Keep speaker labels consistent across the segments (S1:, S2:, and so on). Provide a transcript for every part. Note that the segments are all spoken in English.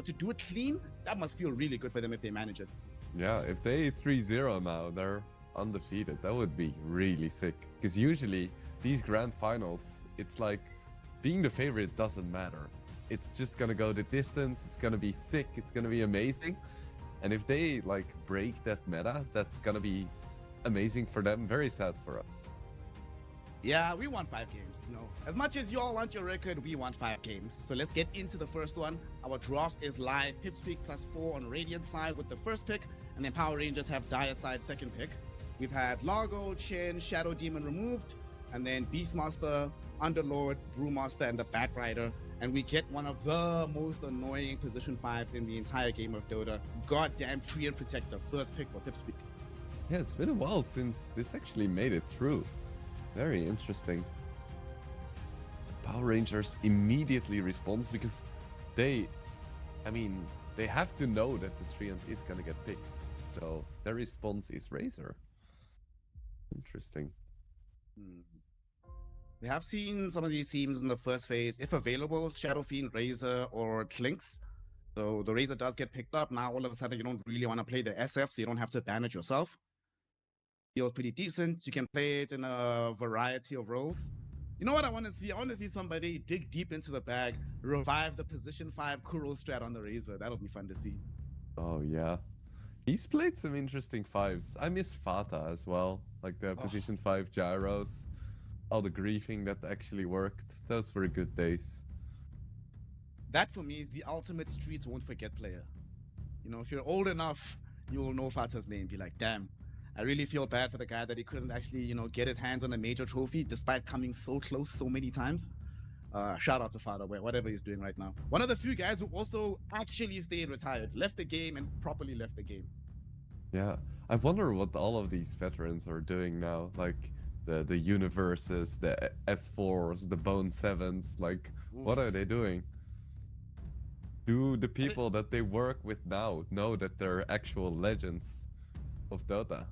S1: But to do it clean, that must feel really good for them if they manage it.
S2: Yeah, if they 3-0 now, they're undefeated. That would be really sick. Because usually these grand finals, it's like being the favorite doesn't matter. It's just gonna go the distance. It's gonna be sick. It's gonna be amazing. And if they like break that meta, that's gonna be amazing for them. Very sad for us.
S1: Yeah, we won 5 games. You know, as much as you all want your record, we won 5 games. So let's get into the first one. Our draft is live. PIPSQUEAK+4 on Radiant side with the first pick, and then Power Rangers have Dire side second pick. We've had Largo, Chen, Shadow Demon removed, and then Beastmaster, Underlord, Brewmaster, and the Batrider. And we get one of the most annoying position 5s in the entire game of Dota. Goddamn Treant Protector, first pick for PIPSQUEAK.
S2: Yeah, it's been a while since this actually made it through. Very interesting. Power Rangers immediately responds because they have to know that the Treant is gonna get picked. So their response is Razor. Interesting.
S1: We have seen some of these teams in the first phase, if available, Shadow Fiend, Razor, or Clinks. So the Razor does get picked up. Now all of a sudden you don't really want to play the SF, so you don't have to ban it yourself. Feels pretty decent. You can play it in a variety of roles. You know what I want to see? I want to see somebody dig deep into the bag, revive the position 5 Kuro strat on the Razor. That'll be fun to see.
S2: Oh yeah. He's played some interesting 5s. I miss Fata as well. Like the position 5 gyros. All the griefing that actually worked. Those were good days.
S1: That for me is the ultimate streets won't forget player. You know, if you're old enough, you will know Fata's name. Be like, damn, I really feel bad for the guy that he couldn't actually, you know, get his hands on a major trophy despite coming so close so many times. Shout out to Fata, whatever he's doing right now. One of the few guys who also actually stayed retired, left the game and properly left the game.
S2: Yeah, I wonder what all of these veterans are doing now. Like the universes, the S4s, the Bone 7s. Like, oof. What are they doing? Do the people that they work with now know that they're actual legends of Dota?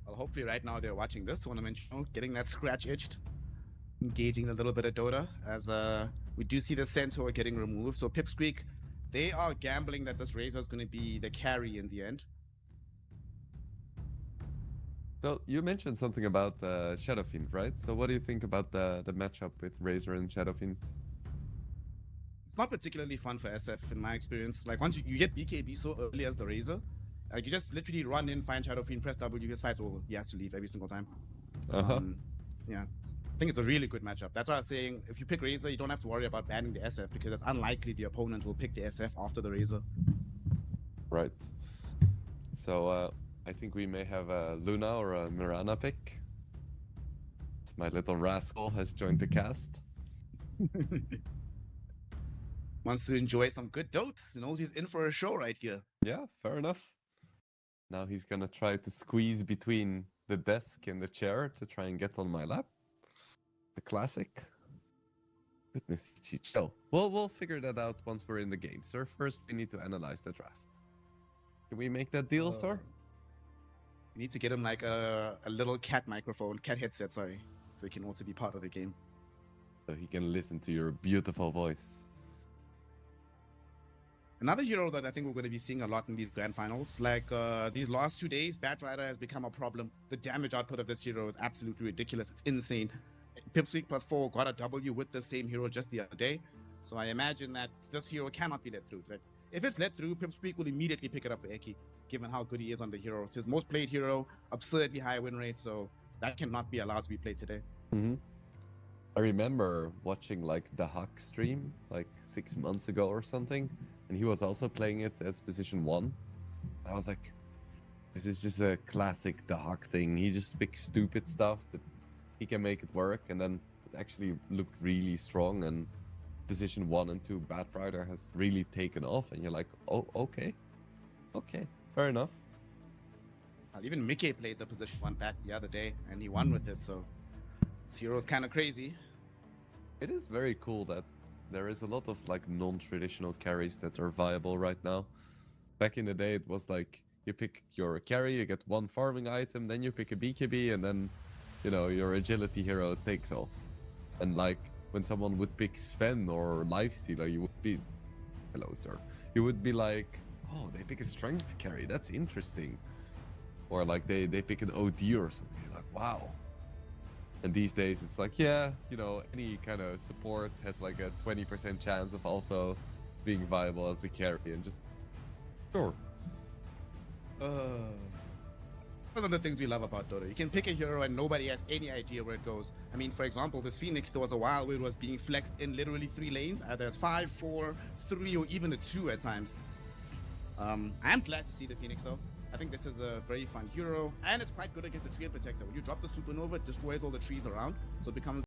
S1: Well, hopefully right now they're watching this tournament, you know, getting that scratch itched, engaging in a little bit of Dota, as we do see the Centaur getting removed. So PIPSQUEAK, they are gambling that this Razor is going to be the carry in the end.
S2: So you mentioned something about Shadow Fiend, right? So what do you think about the matchup with Razor and Shadow Fiend?
S1: It's not particularly fun for SF in my experience. Like once you get BKB so early as the Razor, you just literally run in, find Shadow Fiend, press W, his fight's over. He has to leave every single time. Yeah, I think it's a really good matchup. That's why I was saying if you pick Razor, you don't have to worry about banning the SF because it's unlikely the opponent will pick the SF after the Razor.
S2: Right. So I think we may have a Luna or a Mirana pick. My little rascal has joined the cast.
S1: Wants to enjoy some good dotes. You know, he's in for a show right here.
S2: Yeah, fair enough. Now he's gonna try to squeeze between the desk and the chair to try and get on my lap. The classic. Goodness, chill. Well, we'll figure that out once we're in the game, sir. First, we need to analyze the draft. Can we make that deal, sir?
S1: You need to get him like a little cat headset, sorry, so he can also be part of the game.
S2: So he can listen to your beautiful voice.
S1: Another hero that I think we're going to be seeing a lot in these grand finals, like these last 2 days, Batrider has become a problem. The damage output of this hero is absolutely ridiculous. It's insane. PIPSQUEAK+4 got a W with the same hero just the other day. So I imagine that this hero cannot be let through. Like, if it's let through, PIPSQUEAK will immediately pick it up for Eki, given how good he is on the hero. It's his most played hero, absurdly high win rate, so that cannot be allowed to be played today.
S2: I remember watching like the Huck stream like 6 months ago or something, and he was also playing it as position 1. I was like, this is just a classic the Huck thing. He just picks stupid stuff, but he can make it work, and then it actually looked really strong, and position 1 and 2 Batrider has really taken off, and you're like, oh, okay, fair enough.
S1: Even Mickey played the position 1 Bat the other day, and he won with it, so this hero's kind of crazy.
S2: It is very cool that there is a lot of like non-traditional carries that are viable right now. Back in the day, it was like you pick your carry, you get 1 farming item, then you pick a BKB, and then, you know, your agility hero takes off. And like when someone would pick Sven or Lifestealer, you would be hello, sir. You would be like, oh, they pick a strength carry. That's interesting. Or like they pick an OD or something. You're like, wow. And these days it's like, yeah, you know, any kind of support has like a 20% chance of also being viable as a carry, and just sure.
S1: One of the things we love about Dota. You can pick a hero and nobody has any idea where it goes. I mean, for example, this Phoenix, there was a while where it was being flexed in literally 3 lanes. Either as 5, 4, 3, or even a 2 at times. I'm glad to see the Phoenix though. I think this is a very fun hero, and it's quite good against the tree protector. When you drop the supernova, it destroys all the trees around, so it becomes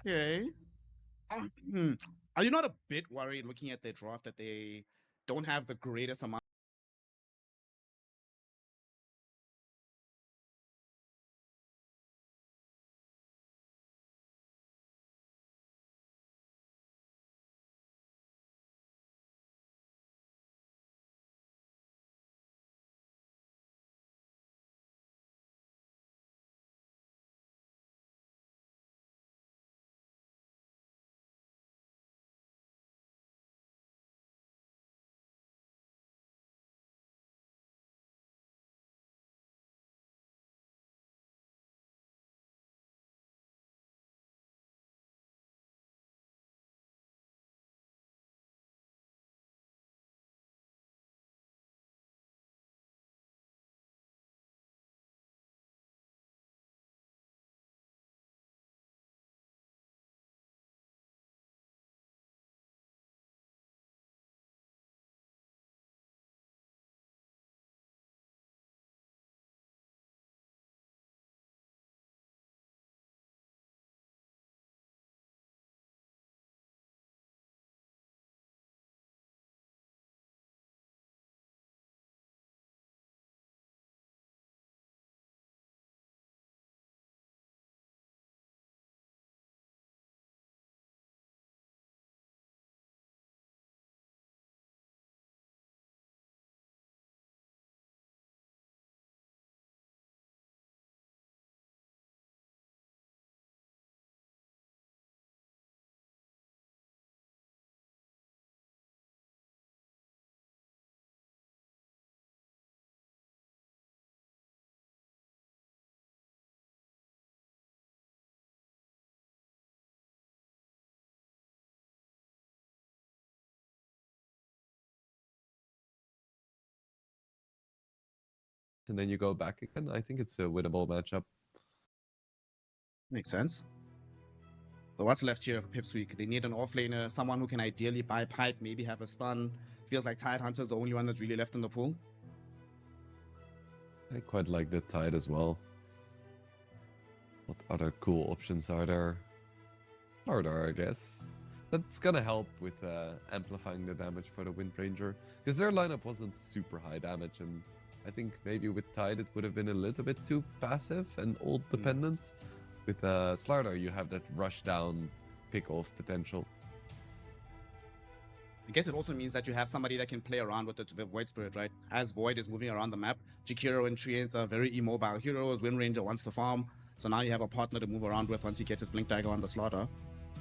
S1: okay. Are you not a bit worried looking at their draft that they don't have the greatest amount?
S2: And then you go back again. I think it's a winnable matchup.
S1: Makes sense. So what's left here for PIPSQUEAK? They need an offlaner, someone who can ideally buy pipe, maybe have a stun. Feels like Tidehunter's the only one that's really left in the pool.
S2: I quite like the Tide as well. What other cool options are there? I guess. That's gonna help with amplifying the damage for the Wind Ranger. Because their lineup wasn't super high damage, and I think maybe with Tide it would have been a little bit too passive and ult dependent. With Slardar you have that rush down pick off potential.
S1: I guess it also means that you have somebody that can play around with the Void Spirit, right? As Void is moving around the map, Jakiro and Treants are very immobile heroes. Wind Ranger wants to farm, so now you have a partner to move around with once he gets his Blink Dagger on the slaughter.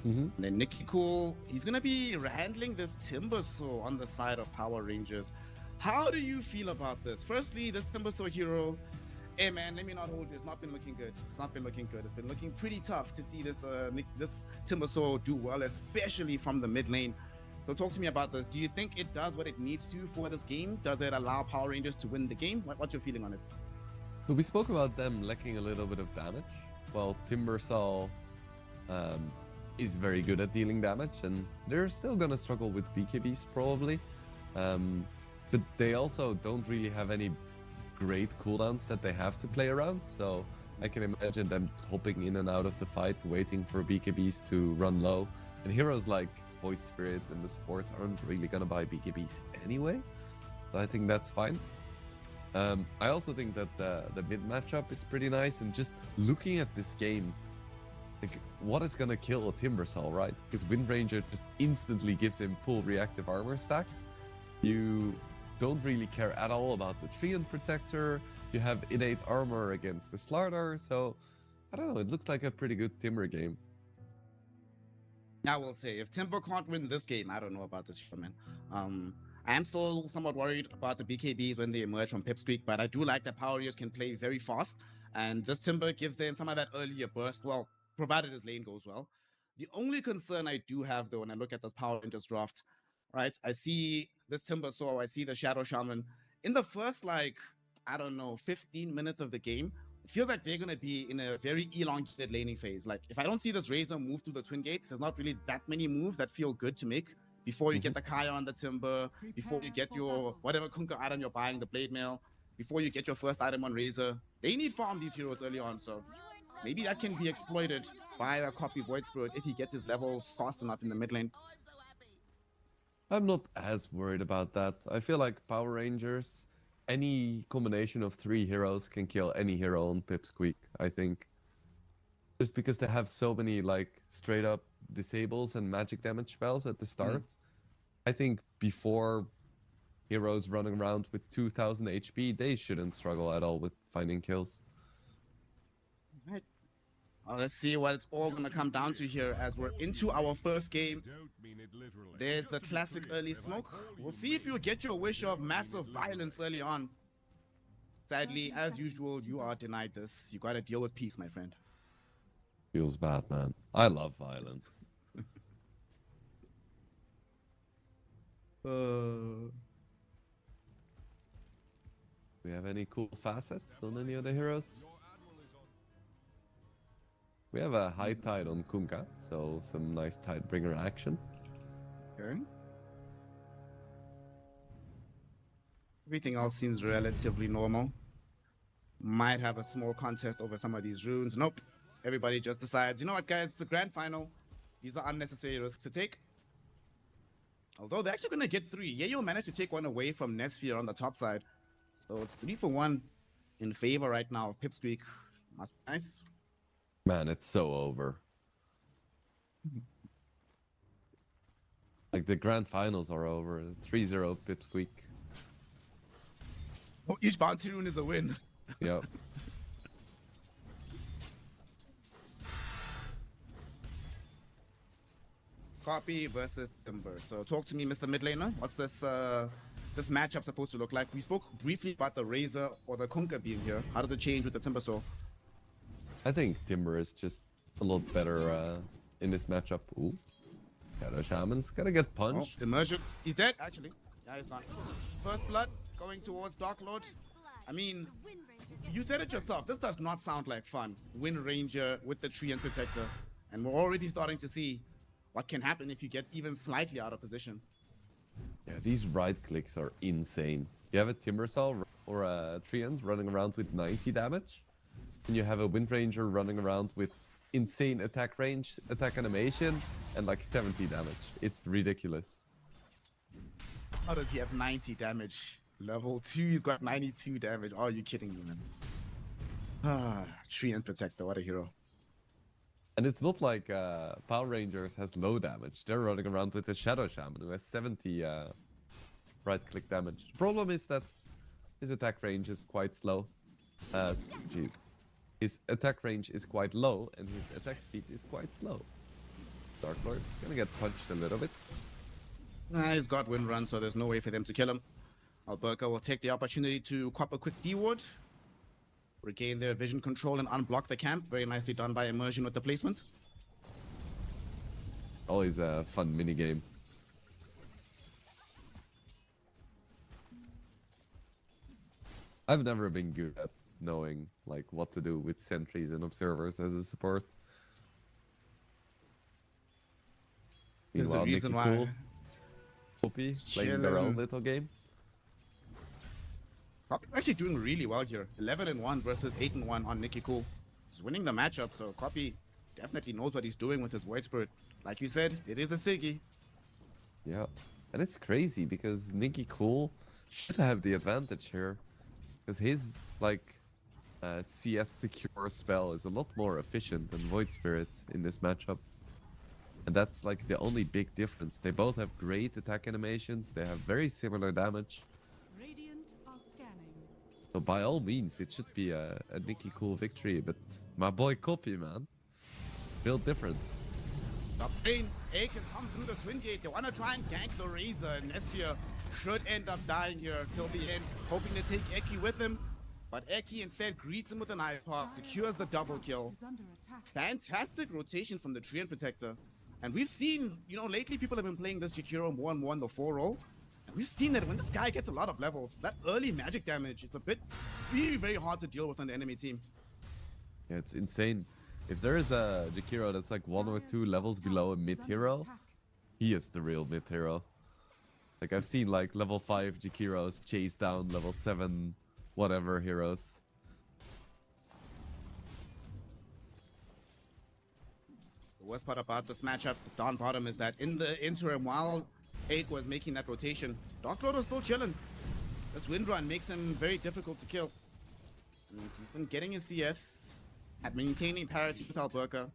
S1: And then Nicky Cool, he's gonna be handling this Timbersaw on the side of Power Rangers. How do you feel about this? Firstly, this Timbersaw hero, hey man, let me not hold you. It's not been looking good. It's not been looking good. It's been looking pretty tough to see this this Timbersaw do well, especially from the mid lane. So talk to me about this. Do you think it does what it needs to for this game? Does it allow Power Rangers to win the game? What's your feeling on it?
S2: So we spoke about them lacking a little bit of damage. Well, Timbersaw is very good at dealing damage, and they're still gonna struggle with BKBs probably. But they also don't really have any great cooldowns that they have to play around, so I can imagine them hopping in and out of the fight, waiting for BKBs to run low. And heroes like Void Spirit and the supports aren't really gonna buy BKBs anyway, so I think that's fine. I also think that the mid matchup is pretty nice, and just looking at this game, like, what is gonna kill a Timbersaw, right? Because Wind Ranger just instantly gives him full reactive armor stacks. You don't really care at all about the Treant Protector. You have innate armor against the Slardar, so I don't know, it looks like a pretty good Timber game.
S1: I will say, if Timber can't win this game, I don't know about this, man. I am still somewhat worried about the BKBs when they emerge from PIPSQUEAK, but I do like that Power Rangers can play very fast, and this Timber gives them some of that earlier burst, well, provided his lane goes well. The only concern I do have, though, when I look at this Power Rangers draft, right, I see this Timbersaw, I see the Shadow Shaman. In the first, like, I don't know, 15 minutes of the game, it feels like they're going to be in a very elongated laning phase. Like, if I don't see this Razor move through the Twin Gates, there's not really that many moves that feel good to make before you get the Kaya on the Timber, before you get your whatever Kunka item you're buying, the Blade Mail, before you get your first item on Razor. They need farm these heroes early on, so maybe that can be exploited by a copy Void Spirit if he gets his levels fast enough in the mid lane.
S2: I'm not as worried about that. I feel like Power Rangers, any combination of 3 heroes can kill any hero on PIPSQUEAK, I think. Just because they have so many like straight up disables and magic damage spells at the start. I think before heroes running around with 2000 HP, they shouldn't struggle at all with finding kills.
S1: Right. Let's see what it's all going to come down to here as we're into our first game. There's the classic early smoke. We'll see if you get your wish of massive violence early on. Sadly, as usual, you are denied this. You got to deal with peace, my friend.
S2: Feels bad, man. I love violence. We have any cool facets on any of the heroes? We have a high tide on Kunka, so some nice Tidebringer action.
S1: Okay. Everything else seems relatively normal. Might have a small contest over some of these runes. Nope. Everybody just decides, you know what, guys, it's a grand final. These are unnecessary risks to take. Although they're actually going to get 3. Yeah, you'll manage to take one away from Nesphere on the top side. So it's 3 for 1 in favor right now of PIPSQUEAK. Must be nice.
S2: Man, it's so over. Like, the grand finals are over. 3-0 PIPSQUEAK.
S1: Oh, each bounty rune is a win.
S2: Yep.
S1: Copy versus Timber. So talk to me, Mr. Midlaner. What's this this matchup supposed to look like? We spoke briefly about the Razor or the Kunka being here. How does it change with the Timbersaw?
S2: I think Timber is just a lot better in this matchup. Ooh. Shadow Shaman's gonna get punched.
S1: Oh, immersion. He's dead, actually. Yeah, he's not. First blood going towards Dark Lord. I mean, you said it yourself. This does not sound like fun. Wind Ranger with the Treant Protector. And we're already starting to see what can happen if you get even slightly out of position.
S2: Yeah, these right clicks are insane. You have a Timbersaw or a Treant running around with 90 damage. And you have a Wind Ranger running around with insane attack range, attack animation, and like 70 damage. It's ridiculous.
S1: How does he have 90 damage? Level 2, he's got 92 damage. Oh, are you kidding me, man? Ah, Treant Protector, what a hero.
S2: And it's not like Power Rangers has low damage. They're running around with the Shadow Shaman who has 70 right-click damage. The problem is that his attack range is quite slow. Jeez. His attack range is quite low and his attack speed is quite slow. Dark Lord's gonna get punched a little bit.
S1: He's got wind run, so there's no way for them to kill him. Alberca will take the opportunity to cop a quick D-ward, regain their vision control and unblock the camp. Very nicely done by Immersion with the placement.
S2: Always a fun minigame. I've never been good at knowing like what to do with sentries and observers as a support.
S1: There's a reason why.
S2: Poppy playing their own little game.
S1: Copy's actually doing really well here. 11-1 versus 8-1 on Nicky Cool. He's winning the matchup, so Copy definitely knows what he's doing with his Void Spirit. Like you said, it is a Siggy.
S2: Yeah, and it's crazy because Nicky Cool should have the advantage here. Because his, like, CS secure spell is a lot more efficient than Void Spirits in this matchup. And that's, like, the only big difference. They both have great attack animations. They have very similar damage. So by all means, it should be a Nicky Cool victory. But my boy Copy, man, build difference.
S1: Top lane, Ake has come through the Twin Gate. They want to try and gank the Razor, and Nesphia should end up dying here till the end, hoping to take Eki with him. But Eki instead greets him with an eye path, secures the double kill. Fantastic rotation from the Treant Protector. And we've seen, you know, lately people have been playing this Jakiro more and more in the 4 role. And we've seen that when this guy gets a lot of levels, that early magic damage, it's a bit really very hard to deal with on the enemy team.
S2: Yeah, it's insane. If there is a Jakiro that's like 1 or 2 levels below a mid-hero, he is the real mid-hero. Like, I've seen like level 5 Jakiros chase down level 7 whatever heroes.
S1: The worst part about this matchup down bottom is that in the interim, while Ake was making that rotation, Dark Lord was still chilling. This wind run makes him very difficult to kill. And he's been getting his CS, at maintaining parity with Alberca.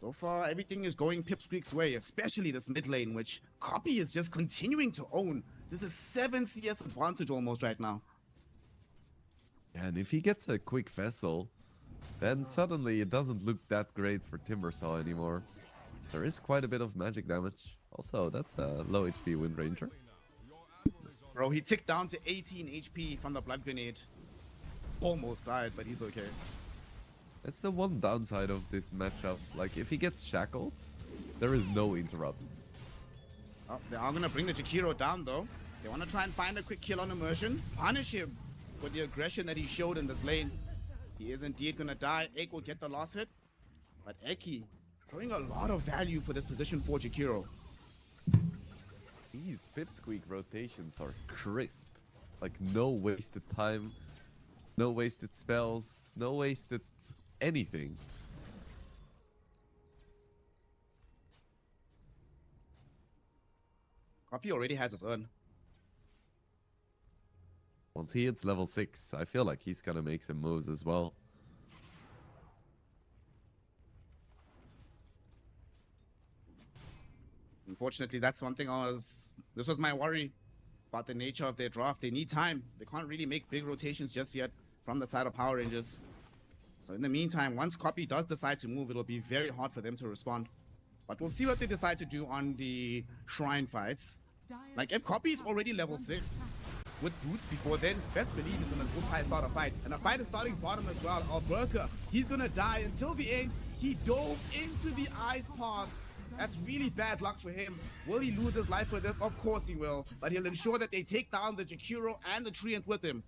S1: So far, everything is going PIPSQUEAK's way, especially this mid lane, which Copy is just continuing to own. This is 7 CS advantage almost right now.
S2: Yeah, and if he gets a quick vessel, then suddenly it doesn't look that great for Timbersaw anymore. There is quite a bit of magic damage. Also, that's a low HP Wind Ranger.
S1: Bro, he ticked down to 18 HP from the Blood Grenade. Almost died, but he's okay.
S2: That's the one downside of this matchup. Like, if he gets shackled, there is no interrupt.
S1: Oh, they are going to bring the Jakiro down, though. They want to try and find a quick kill on Immersion. Punish him for the aggression that he showed in this lane. He is indeed going to die. Eke will get the last hit. But Eki showing a lot of value for this position for Jakiro.
S2: These PIPSQUEAK rotations are crisp. Like, no wasted time, no wasted spells, no wasted anything.
S1: Copy already has his urn.
S2: Once he hits level 6, I feel like he's gonna make some moves as well.
S1: Unfortunately, that's one thing this was my worry about the nature of their draft. They need time. They can't really make big rotations just yet from the side of Power Rangers. So in the meantime, once Copy does decide to move, it'll be very hard for them to respond. But we'll see what they decide to do on the Shrine fights. Like, if Copy is already level 6 with boots before then, best believe he's gonna go start a fight. And a fight is starting bottom as well. Alberca, he's gonna die until the end. He dove into the ice path. That's really bad luck for him. Will he lose his life for this? Of course he will. But he'll ensure that they take down the Jakiro and the Treant with him.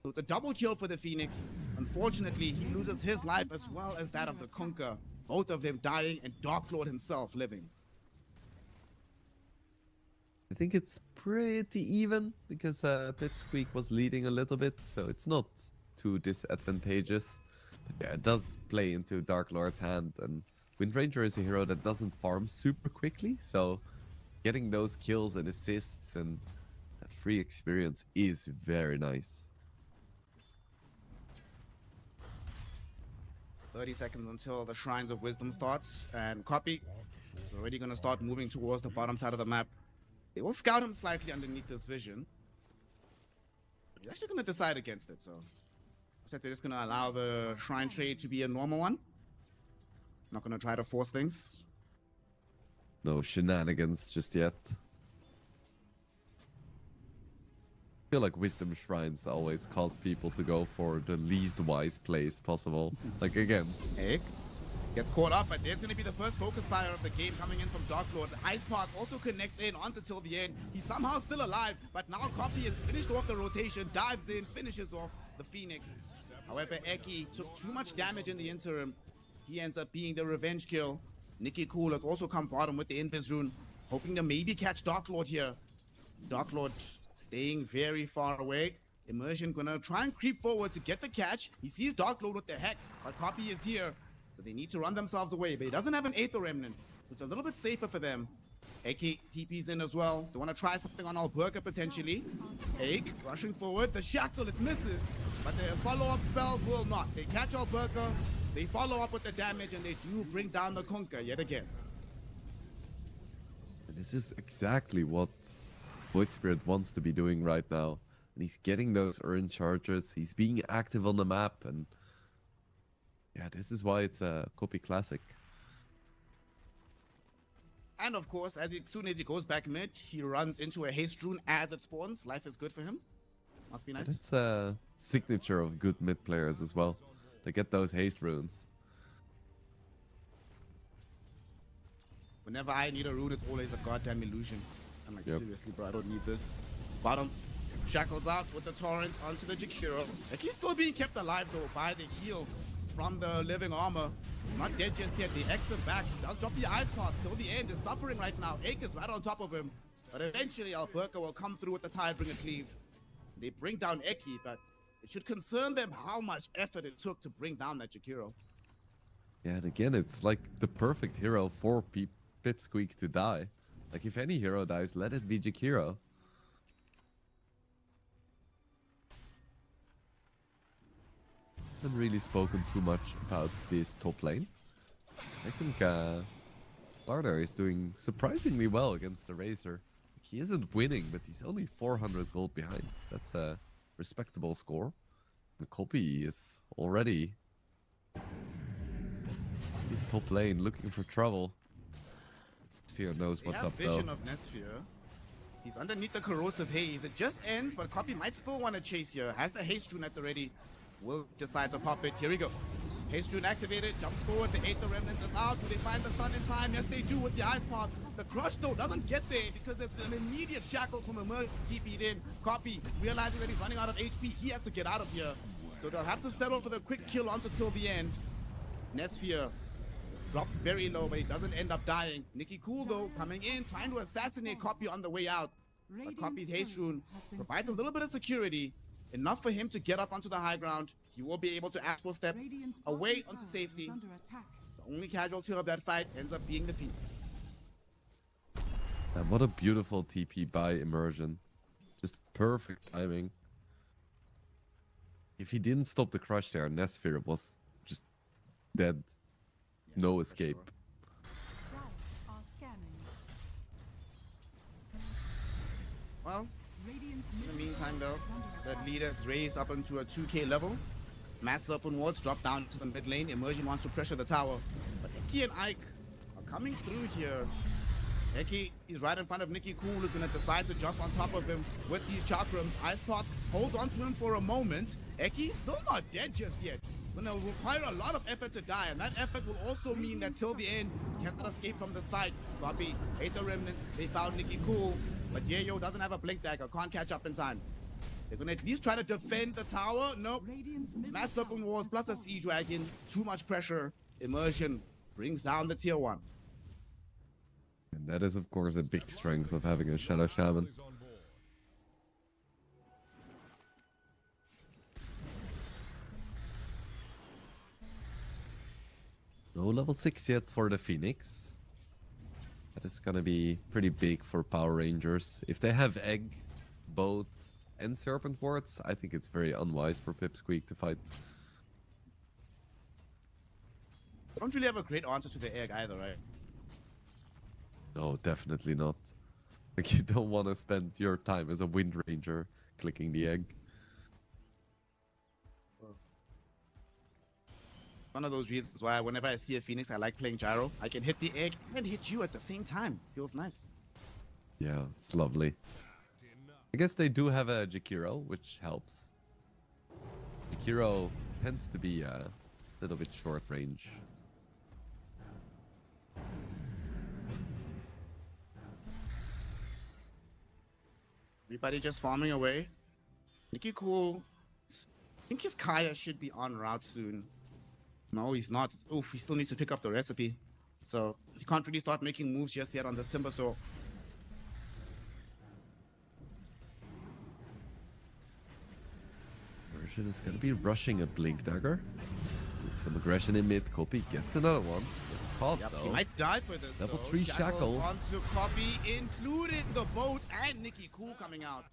S1: So it's a double kill for the Phoenix. Unfortunately, he loses his life as well as that of the Conquer. Both of them dying and Dark Lord himself living.
S2: I think it's pretty even because PIPSQUEAK was leading a little bit, so it's not too disadvantageous. But yeah, it does play into Dark Lord's hand, and Wind Ranger is a hero that doesn't farm super quickly, so getting those kills and assists and that free experience is very nice.
S1: 30 seconds until the Shrines of Wisdom starts, and Copy is already going to start moving towards the bottom side of the map. They will scout him slightly underneath this vision. He's actually going to decide against it, so they're just going to allow the Shrine trade to be a normal one. Not going to try to force things.
S2: No shenanigans just yet. I feel like Wisdom Shrines always cause people to go for the least wise place possible. Like again.
S1: Egg gets caught up, but there's going to be the first focus fire of the game coming in from Dark Lord. Ice Path also connects in onto till the end. He's somehow still alive, but now Copy has finished off the rotation, dives in, finishes off the Phoenix. However, Eki took too much damage in the interim. He ends up being the revenge kill. Nicky Cool has also come bottom with the Invis rune, hoping to maybe catch Dark Lord here. Dark Lord staying very far away. Immersion gonna try and creep forward to get the catch. He sees Dark Lord with the Hex, but Copy is here. So they need to run themselves away, but he doesn't have an Aether Remnant, so it's a little bit safer for them. AK TP's in as well. They want to try something on Alberca potentially. Ake rushing forward. The Shackle, it misses, but the follow-up spells will not. They catch Alberca, they follow up with the damage, and they do bring down the Kunkka yet again.
S2: This is exactly what Void Spirit wants to be doing right now. And he's getting those earned charges. He's being active on the map, and yeah, this is why it's a Copy Classic.
S1: And of course, as soon as he goes back mid, he runs into a haste rune as it spawns. Life is good for him. Must be nice.
S2: It's a signature of good mid players as well. They get those haste runes.
S1: Whenever I need a rune, it's always a goddamn illusion. I'm like, seriously, bro, I don't need this. Bottom. Shackles out with the torrent onto the Jakiro. Like, he's still being kept alive, though, by the heal from the living armor. Not dead just yet. They exit back. He does drop the ice path till the end. Is suffering right now. Ake is right on top of him. But eventually, Alberca will come through with the Tidebringer cleave. They bring down Eki, but it should concern them how much effort it took to bring down that Jakiro.
S2: Yeah, and again, it's like the perfect hero for PIPSQUEAK to die. Like, if any hero dies, let it be Jakiro. Haven't really spoken too much about this top lane. I think Larder is doing surprisingly well against the Razor. He isn't winning, but he's only 400 gold behind. That's a respectable score. And Copy is already his top lane looking for trouble. Sphere knows what's up though.
S1: Vision of Netsphere. He's underneath the corrosive haze. It just ends, but Copy might still want to chase here. Has the haste rune at the ready. Will decide to pop it. Here he goes. Haste rune activated, jumps forward. The Aether Remnants is out. Do they find the stun in time? Yes, they do with the ice path. The crush though doesn't get there because there's an immediate shackles from emerging TP'd in. Copy realizing that he's running out of HP. He has to get out of here. So they'll have to settle for the quick kill onto till the end. Netsphere dropped very low, but he doesn't end up dying. Nicky Cool though coming in, trying to assassinate Copy on the way out. But Copy's haste rune provides a little bit of security. Enough for him to get up onto the high ground. He will be able to astral step away onto safety. The only casualty of that fight ends up being the Phoenix.
S2: And what a beautiful TP by Immersion. Just perfect timing. If he didn't stop the crush there, Netsphere was just dead. No escape.
S1: Well, in the meantime though, that leader is raised up into a 2k level. Mass open wards drop down to the mid lane. Immersion wants to pressure the tower. But Eki and Ike are coming through here. Eki is right in front of Nicky Cool, who's going to decide to jump on top of him with these chakrams. Ice Path holds on to him for a moment. Eki still not dead just yet. Going to require a lot of effort to die, and that effort will also mean that till the end, he cannot escape from this fight. Copy, Aether Remnants, they found Nicky Cool, but Yayo doesn't have a Blink Dagger, can't catch up in time. They're going to at least try to defend the tower. Nope. Mass open walls plus a Siege Wagon. Too much pressure. Immersion brings down the tier 1.
S2: And that is, of course, a big strength of having a Shadow Shaman. No level 6 yet for the Phoenix. That is gonna be pretty big for Power Rangers. If they have Egg, Boat, and Serpent Wards, I think it's very unwise for PIPSQUEAK to fight.
S1: Don't really have a great answer to the egg either, right?
S2: No, definitely not. Like, you don't want to spend your time as a Wind Ranger clicking the egg.
S1: One of those reasons why whenever I see a Phoenix, I like playing Gyro. I can hit the egg and hit you at the same time. Feels nice.
S2: Yeah, it's lovely. I guess they do have a Jakiro, which helps. Jakiro tends to be a little bit short range.
S1: Everybody just farming away. Nicky Cool. I think his Kaya should be en route soon. No, he's not. Oof, he still needs to pick up the recipe. So he can't really start making moves just yet on this Timber Saw.
S2: Version is going to be rushing a Blink Dagger. Some aggression in mid. Copy gets another one. It's caught though.
S1: He might die for this.
S2: Level
S1: though.
S2: 3 Shackle.
S1: Onto Copy, including the boat and Nicky Cool coming out.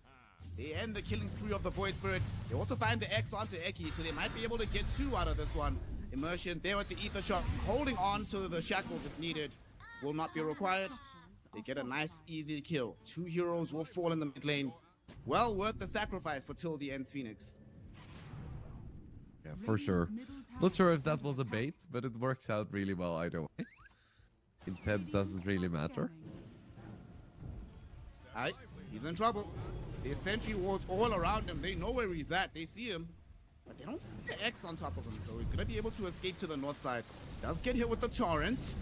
S1: They end the killing spree of the Void Spirit. They also find the X onto Eki, so they might be able to get 2 out of this one. Immersion there with the Ether Shot, holding on to the shackles if needed. Will not be required. They get a nice, easy kill. 2 heroes will fall in the mid lane. Well worth the sacrifice for till the ends Phoenix.
S2: Yeah, for sure. Not sure if that was a bait, but it works out really well either way. Intent doesn't really matter.
S1: Alright, he's in trouble. The sentry wards all around him. They know where he's at. They see him. But they don't see the X on top of him, so he's gonna be able to escape to the north side. Does get hit with the torrent.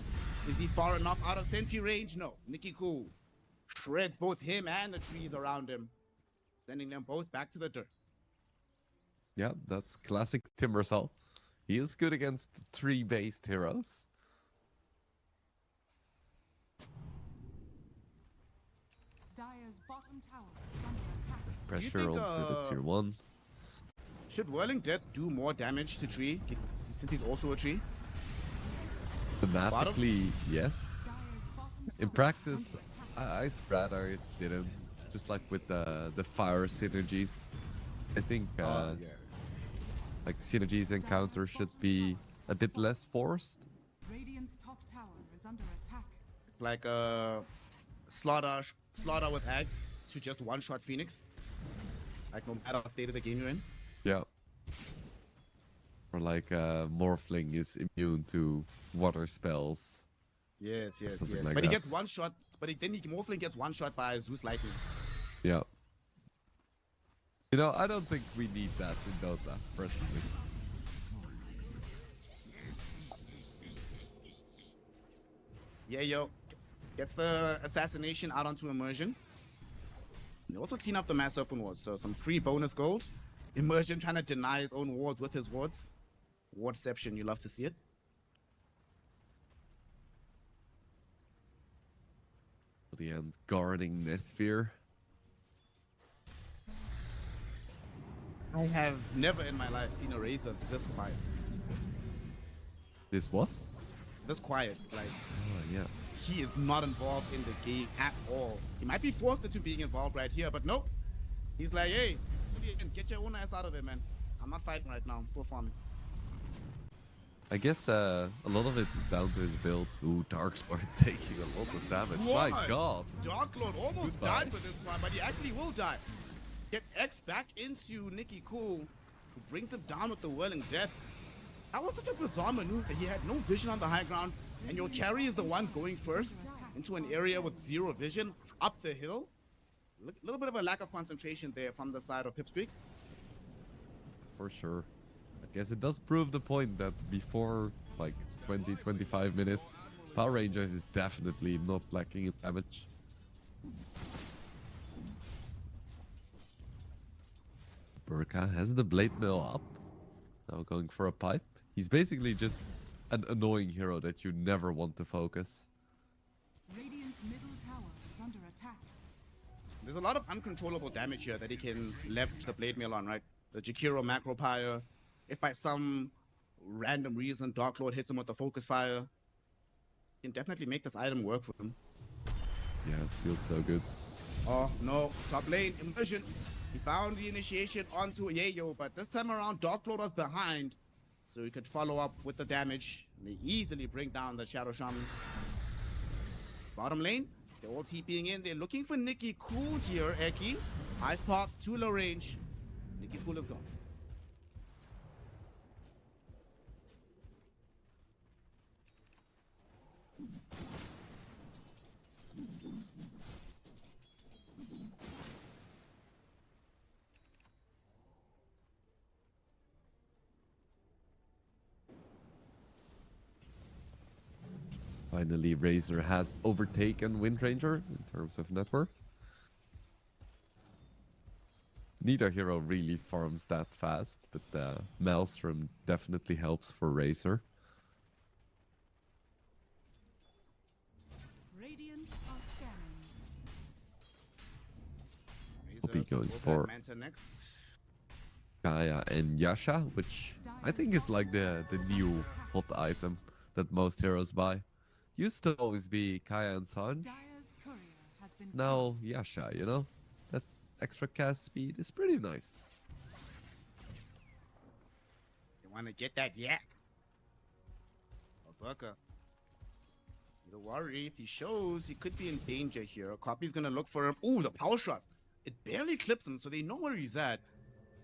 S1: Is he far enough out of sentry range? No. Nicky Cool shreds both him and the trees around him, sending them both back to the dirt.
S2: Yeah, that's classic Timbersaw. He is good against tree-based heroes.
S3: Dire's bottom tower is under attack.
S2: Pressure
S1: think,
S2: onto the tier 1.
S1: Should Whirling Death do more damage to tree, since he's also a tree?
S2: Thematically, yes.
S3: Dire's bottom
S2: In
S3: tower
S2: practice,
S3: is under attack.
S2: I'd rather it didn't. Just like with the fire synergies. I think like synergies and counters should be a bit less forced.
S3: Radiant's top tower is under attack.
S1: It's like a slaughter with Axe to just one-shot Phoenix. Like no matter what state of the game you're in.
S2: Yeah. Or like Morphling is immune to water spells.
S1: Yes, yes,
S2: something
S1: yes.
S2: like
S1: But he
S2: that.
S1: gets one shot. But Morphling gets one shot by Zeus Lightning.
S2: Yeah. You know, I don't think we need that in Dota, personally.
S1: Yeah, yo. Gets the assassination out onto Immersion. They also clean up the mass open wards, so some free bonus gold. Immersion trying to deny his own wards with his wards. Wardception, you love to see it.
S2: For the end, guarding Nesphere.
S1: I have never in my life seen a Razor this quiet.
S2: This what?
S1: This quiet, like
S2: Oh, yeah.
S1: he is not involved in the game at all. He might be forced into being involved right here, but nope. He's like, hey, Cillian, get your own ass out of there, man. I'm not fighting right now. I'm still farming.
S2: I guess a lot of it is down to his build. Ooh, Darkstar taking a lot of damage. My
S1: What?
S2: god.
S1: Dark Lord almost
S2: Goodbye.
S1: died for this one, but he actually will die. Gets X back into Nicky Cool, who brings him down with the Whirling Death. That was such a bizarre maneuver. He had no vision on the high ground, and your carry is the one going first into an area with 0 vision up the hill. A little bit of a lack of concentration there from the side of PIPSQUEAK.
S2: For sure. I guess it does prove the point that before like 20-25 minutes, Power Rangers is definitely not lacking in damage. Burka has the Blade Mill up. Now going for a pipe. He's basically just an annoying hero that you never want to focus.
S3: Radiant's middle tower is under attack.
S1: There's a lot of uncontrollable damage here that he can leverage the Blade Mail on, right? The Jakiro Macro Pyre. If by some random reason Dark Lord hits him with the Focus Fire, he can definitely make this item work for him.
S2: Yeah, it feels so good.
S1: Oh no, top lane, Immersion. He found the initiation onto Yayo, but this time around Dark Lord was behind, so he could follow up with the damage. They easily bring down the Shadow Shaman. Bottom lane, they're all TPing in. They're looking for Nikki Cool here, Eki. Ice path, too low range. Nikki Cool is gone.
S2: Finally, Razor has overtaken Windranger in terms of net worth. Neither hero really farms that fast, but Maelstrom definitely helps for Razor.
S3: Radiant are scanning.
S2: We'll be going for
S1: Manta next.
S2: Kaya and Yasha, which I think is like the new hot item that most heroes buy. Used to always be Kaya and Sanj.
S3: Dire's courier has been
S2: Now Yasha, you know? That extra cast speed is pretty nice.
S1: You want to get that yak. Alberca. Don't worry, if he shows, he could be in danger here. Copy's gonna look for him. Ooh, the power shot. It barely clips him, so they know where he's at.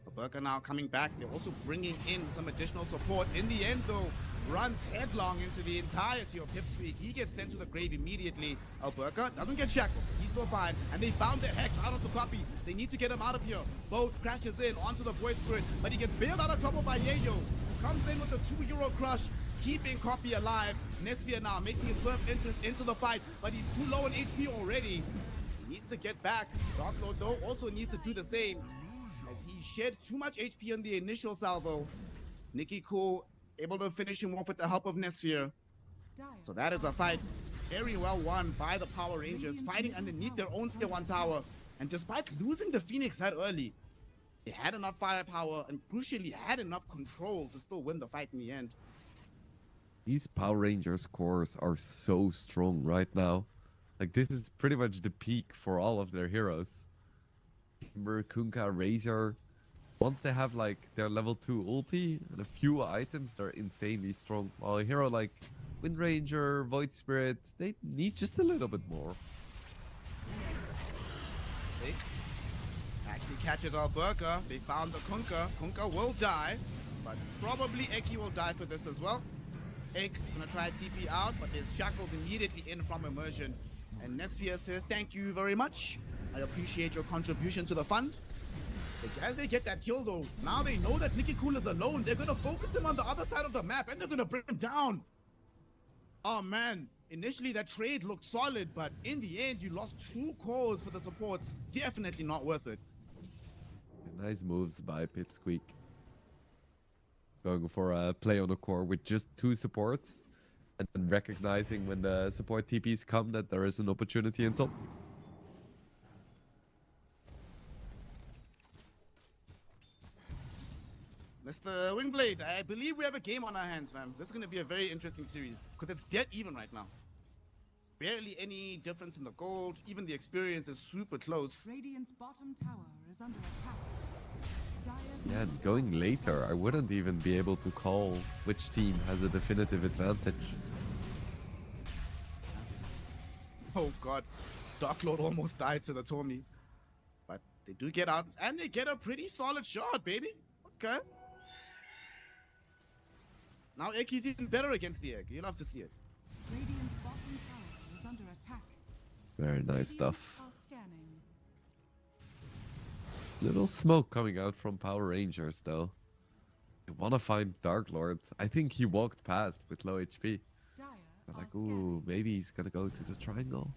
S1: Alberca now coming back. They're also bringing in some additional support. In the end, though, runs headlong into the entirety of PIPSQUEAK. He gets sent to the grave immediately. Alberca doesn't get shackled. He's still fine. And they found the Hex out of the Copy. They need to get him out of here. Boat crashes in onto the Void Spirit, but he gets bailed out of trouble by Yayo. Comes in with a 2-hero crush, keeping Copy alive. Nesfia now making his first entrance into the fight, but he's too low in HP already. He needs to get back. Dark Lord, though, also needs to do the same, as he shed too much HP on the initial salvo. Nikki Cool able to finish him off with the help of Nesfia. So that is a fight very well won by the Power Rangers, fighting underneath their own tier 1 tower. And despite losing the Phoenix that early, they had enough firepower and crucially had enough control to still win the fight in the end.
S2: These Power Rangers cores are so strong right now. Like, this is pretty much the peak for all of their heroes. Kimber, Kunkka, Razor. Once they have like their level 2 ulti and a few items, they're insanely strong. While a hero like Windranger, Void Spirit, they need just a little bit more.
S1: Actually catches Alberca. They found the Kunkka. Kunkka will die, but probably Eki will die for this as well. Ek gonna try TP out, but there's shackles immediately in from immersion. And Nesfia says, thank you very much. I appreciate your contribution to the fund. As they get that kill though, now they know that Nikki Cool is alone. They're gonna focus him on the other side of the map and they're gonna bring him down. Oh man, initially that trade looked solid, but in the end you lost 2 cores for the supports. Definitely not worth it.
S2: Nice moves by PIPSQUEAK. Going for a play on a core with just 2 supports, and then recognizing when the support TPs come that there is an opportunity in top.
S1: Mr. Wingblade, I believe we have a game on our hands, man. This is going to be a very interesting series, because it's dead even right now. Barely any difference in the gold. Even the experience is super close.
S3: Radiant's bottom tower is under attack. Dire's
S2: Yeah, and going later, I wouldn't even be able to call which team has a definitive advantage.
S1: Oh god, Dark Lord almost died to the Tommy. But they do get out, and they get a pretty solid shot, baby. Okay. Now Eki's even better against the egg. You'll have to see it.
S3: Radiant's bottom tower is under attack.
S2: Very nice
S3: Radiant
S2: stuff.
S3: are scanning.
S2: Little smoke coming out from Power Rangers, though. I want to find Dark Lord. I think he walked past with low HP.
S3: Dire
S2: I'm
S3: are
S2: like,
S3: scanning.
S2: ooh, maybe he's gonna go to the triangle.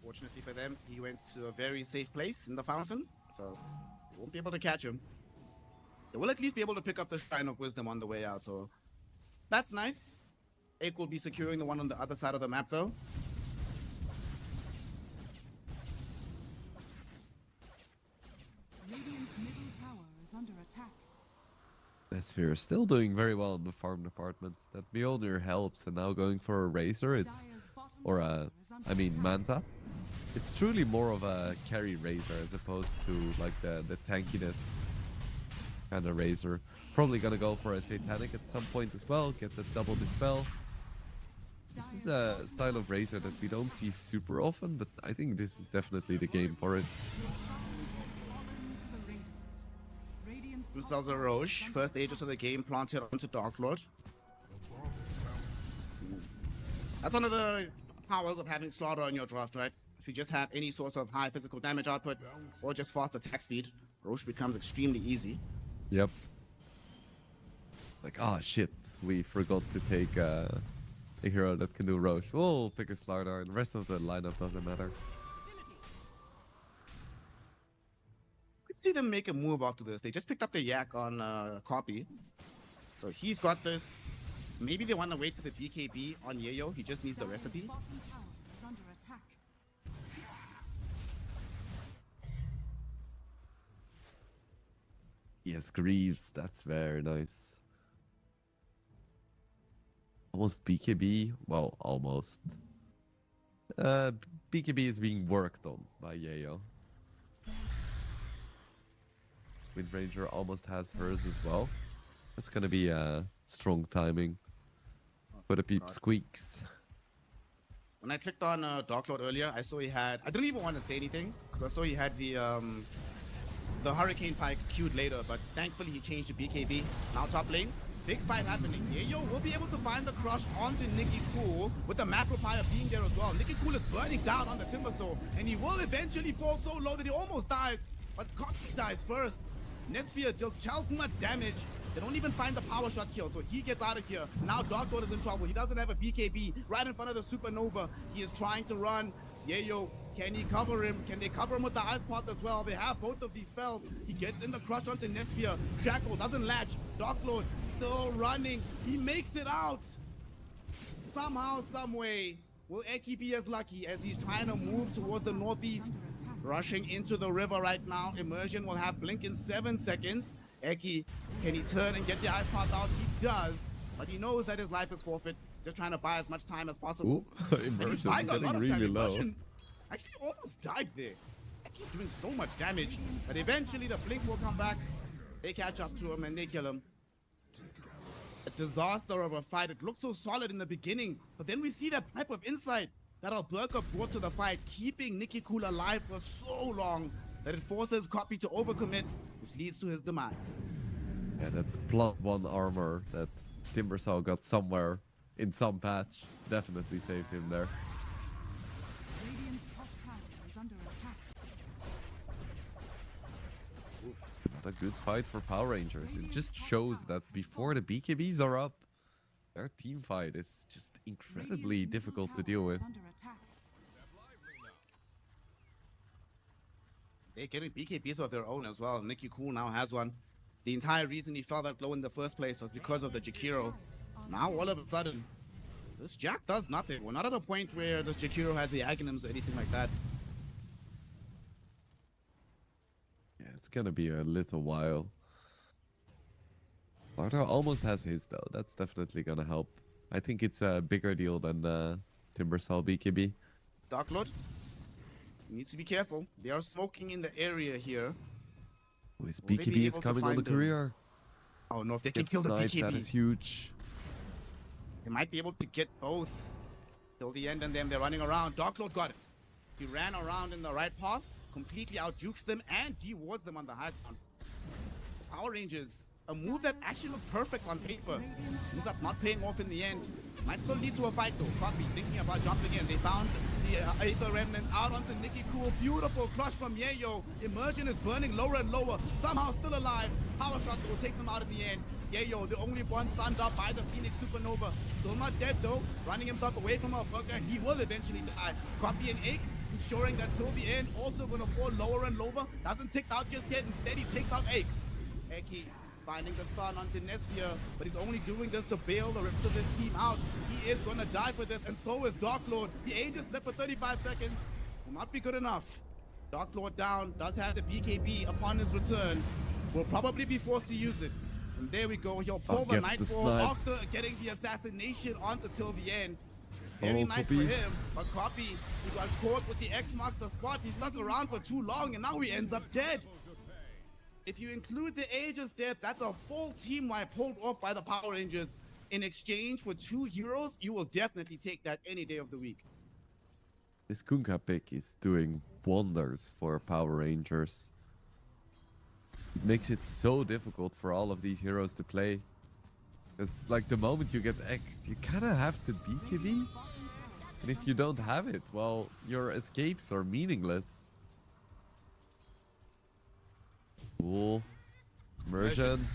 S1: Fortunately for them, he went to a very safe place in the fountain, so they won't be able to catch him. They will at least be able to pick up the Shrine of Wisdom on the way out, so that's nice. Egg will be securing the one on the other side of the map, though.
S3: Radiant's middle tower is under attack.
S2: Sphere is still doing very well in the farm department. That Mjolnir helps, and now going for a Razor, it's
S3: Dire's bottom
S2: or
S3: tower
S2: a,
S3: is under
S2: I mean
S3: attack.
S2: Manta. It's truly more of a carry Razor as opposed to like the tankiness And a Razor. Probably gonna go for a Satanic at some point as well, get the double Dispel. This is a style of Razor that we don't see super often, but I think this is definitely the game for it.
S1: Themselves a Roche. First Aegis of the game planted onto Dark Lord. That's one of the powers of having Slaughter on your draft, right? If you just have any sort of high physical damage output or just fast attack speed, Roche becomes extremely easy.
S2: Yep. Like, ah, shit, we forgot to take a hero that can do Roche. We'll pick a Slaughter, and the rest of the lineup doesn't matter.
S1: Could see them make a move after this. They just picked up the Yak on Copy. So he's got this. Maybe they want to wait for the BKB on Yayo. He just needs the recipe.
S2: Yes, Greaves, that's very nice. Almost BKB, well, almost. BKB is being worked on by Yayo. Windranger almost has hers as well. That's gonna be strong timing for the PIPSQUEAK+4.
S1: When I clicked on Dark Lord earlier, I saw he had. I didn't even want to say anything because I saw he had the Hurricane Pike queued later, but thankfully he changed to BKB. Now top lane, big fight happening. Yayo will be able to find the crush onto Nicky Cool with the Macro Pyre being there as well. Nicky Cool is burning down on the Timbersaw, and he will eventually fall so low that he almost dies, but Copy dies first. Netsphere dealt too much damage. They don't even find the power shot kill, so he gets out of here. Now Dark Lord is in trouble. He doesn't have a BKB right in front of the Supernova. He is trying to run. Yayo, can he cover him? Can they cover him with the Ice Pot as well? They have both of these spells. He gets in the crush onto Netsphere. Shackle doesn't latch. Dark Lord still running. He makes it out. Somehow, some way, will Eki be as lucky as he's trying to move towards the northeast? Rushing into the river right now. Immersion will have blink in 7 seconds. Eki, can he turn and get the Ice Pot out? He does, but he knows that his life is forfeit. Just trying to buy as much time as possible.
S2: Immersion getting really low.
S1: Actually almost died there. Eki's doing so much damage, but eventually the blink will come back. They catch up to him and they kill him. A disaster of a fight. It looked so solid in the beginning, but then we see that type of insight that Alberca brought to the fight, keeping Nicky Cool alive for so long that it forces Copy to overcommit, which leads to his demise.
S2: Yeah, that +1 armor that Timbersaw got somewhere in some patch definitely saved him there. Not a good fight for Power Rangers. It just shows that before the BKBs are up, their team fight is just incredibly difficult to deal with.
S1: They're getting BKBs of their own as well. Nicky Cool now has one. The entire reason he fell that low in the first place was because of the Jakiro. Now all of a sudden, this Jack does nothing. We're not at a point where this Jakiro has the Aghanims or anything like that.
S2: Yeah, it's gonna be a little while. Barter almost has his though. That's definitely gonna help. I think it's a bigger deal than Timbersaw BKB.
S1: Dark Lord needs to be careful. They are smoking in the area here.
S2: Oh, his BKB is coming on the courier.
S1: Oh no, if they can kill the
S2: sniped,
S1: BKB.
S2: That is huge.
S1: They might be able to get both till the end, and then they're running around. Dark Lord got it. He ran around in the right path, completely out-jukes them, and de-wards them on the high ground. Power Rangers, a move that actually looked perfect on paper, ends up not paying off in the end. Might still lead to a fight though. Copy thinking about jumping in. They found the Aether Remnants out onto Nicky Cool. Beautiful crush from Yayo. Immersion is burning lower and lower. Somehow still alive. Power shot though takes him out in the end. Yayo, the only one stunned up by the Phoenix Supernova. Still not dead though. Running himself away from Alberca. He will eventually die. Copy and Ake, ensuring that till the end, also gonna fall lower and lower. Doesn't take out just yet. Instead, he takes out Ake. Eki finding the stun onto Netsphere, but he's only doing this to bail the rest of his team out. He is gonna die for this, and so is Dark Lord. The Aegis left for 35 seconds. Will not be good enough. Dark Lord down, does have the BKB upon his return. Will probably be forced to use it. And there we go. He'll pull the Nightfall after getting the assassination onto till the end. Very nice for him, but Copy, he got caught with the X marks the spot. He stuck around for too long, and now he ends up dead. If you include the Aegis death, that's a full team wipe pulled off by the Power Rangers. In exchange for 2 heroes, you will definitely take that any day of the week.
S2: This Kunkka pick is doing wonders for Power Rangers. It makes it so difficult for all of these heroes to play. It's like the moment you get X'd, you kind of have to Bikini. And if you don't have it, well, your escapes are meaningless. Cool. Immersion.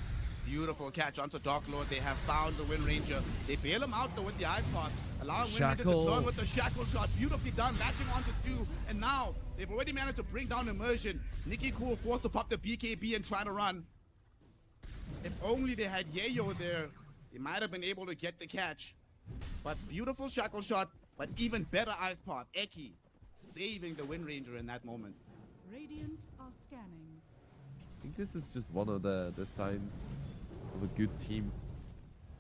S1: Beautiful catch onto Dark Lord. They have found the Wind Ranger. They bail him out though with the Ice Pot, allowing Wind Ranger to turn with the Shackle Shot. Beautifully done, latching onto 2. And now they've already managed to bring down Immersion. Nikki Cool forced to pop the BKB and try to run. If only they had Yayo there, they might have been able to get the catch. But beautiful Shackle Shot, but even better Ice Pot. Eki saving the Wind Ranger in that moment.
S3: Radiant are scanning.
S2: I think this is just one of the signs of a good team.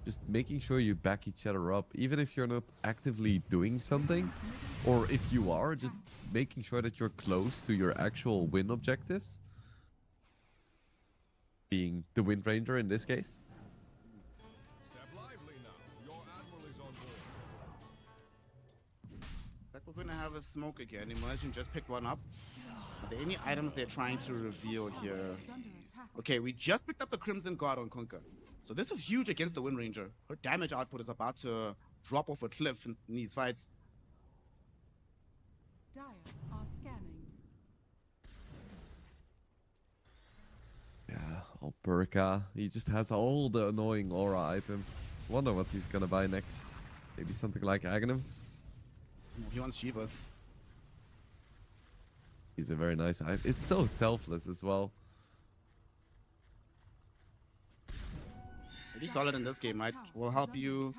S2: Just making sure you back each other up, even if you're not actively doing something, or if you are, just making sure that you're close to your actual win objectives. Being the Wind Ranger in this case.
S4: Step lively now. Your admiral is on board.
S1: Like we're gonna have a smoke again. Immersion just picked one up. Are there any items they're trying to reveal here?
S3: Is under attack.
S1: Okay, we just picked up the Crimson Guard on Kunkka. So this is huge against the Wind Ranger. Her damage output is about to drop off a cliff in these fights.
S3: Dire are scanning.
S2: Yeah, Alberca. He just has all the annoying aura items. Wonder what he's gonna buy next. Maybe something like Aghanims?
S1: He wants Shivas.
S2: He's a very nice item. It's so selfless as well.
S1: Pretty solid in this game, right? Will help you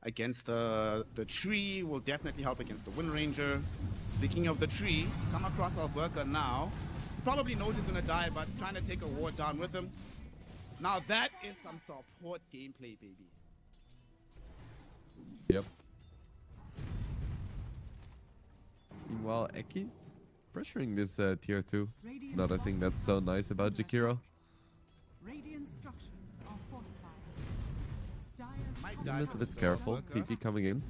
S1: against the tree, will definitely help against the Wind Ranger. Speaking of the tree, come across Alberca now. He probably knows he's gonna die, but trying to take a ward down with him. Now that is some support gameplay, baby.
S2: Yep. Meanwhile, Eki pressuring this tier 2. Another thing that's so nice about Jakiro.
S3: Radiant structures are fortified.
S1: Might
S2: A
S1: die
S2: little
S1: from
S2: bit
S1: the
S2: careful.
S1: Alberca.
S2: PP coming in.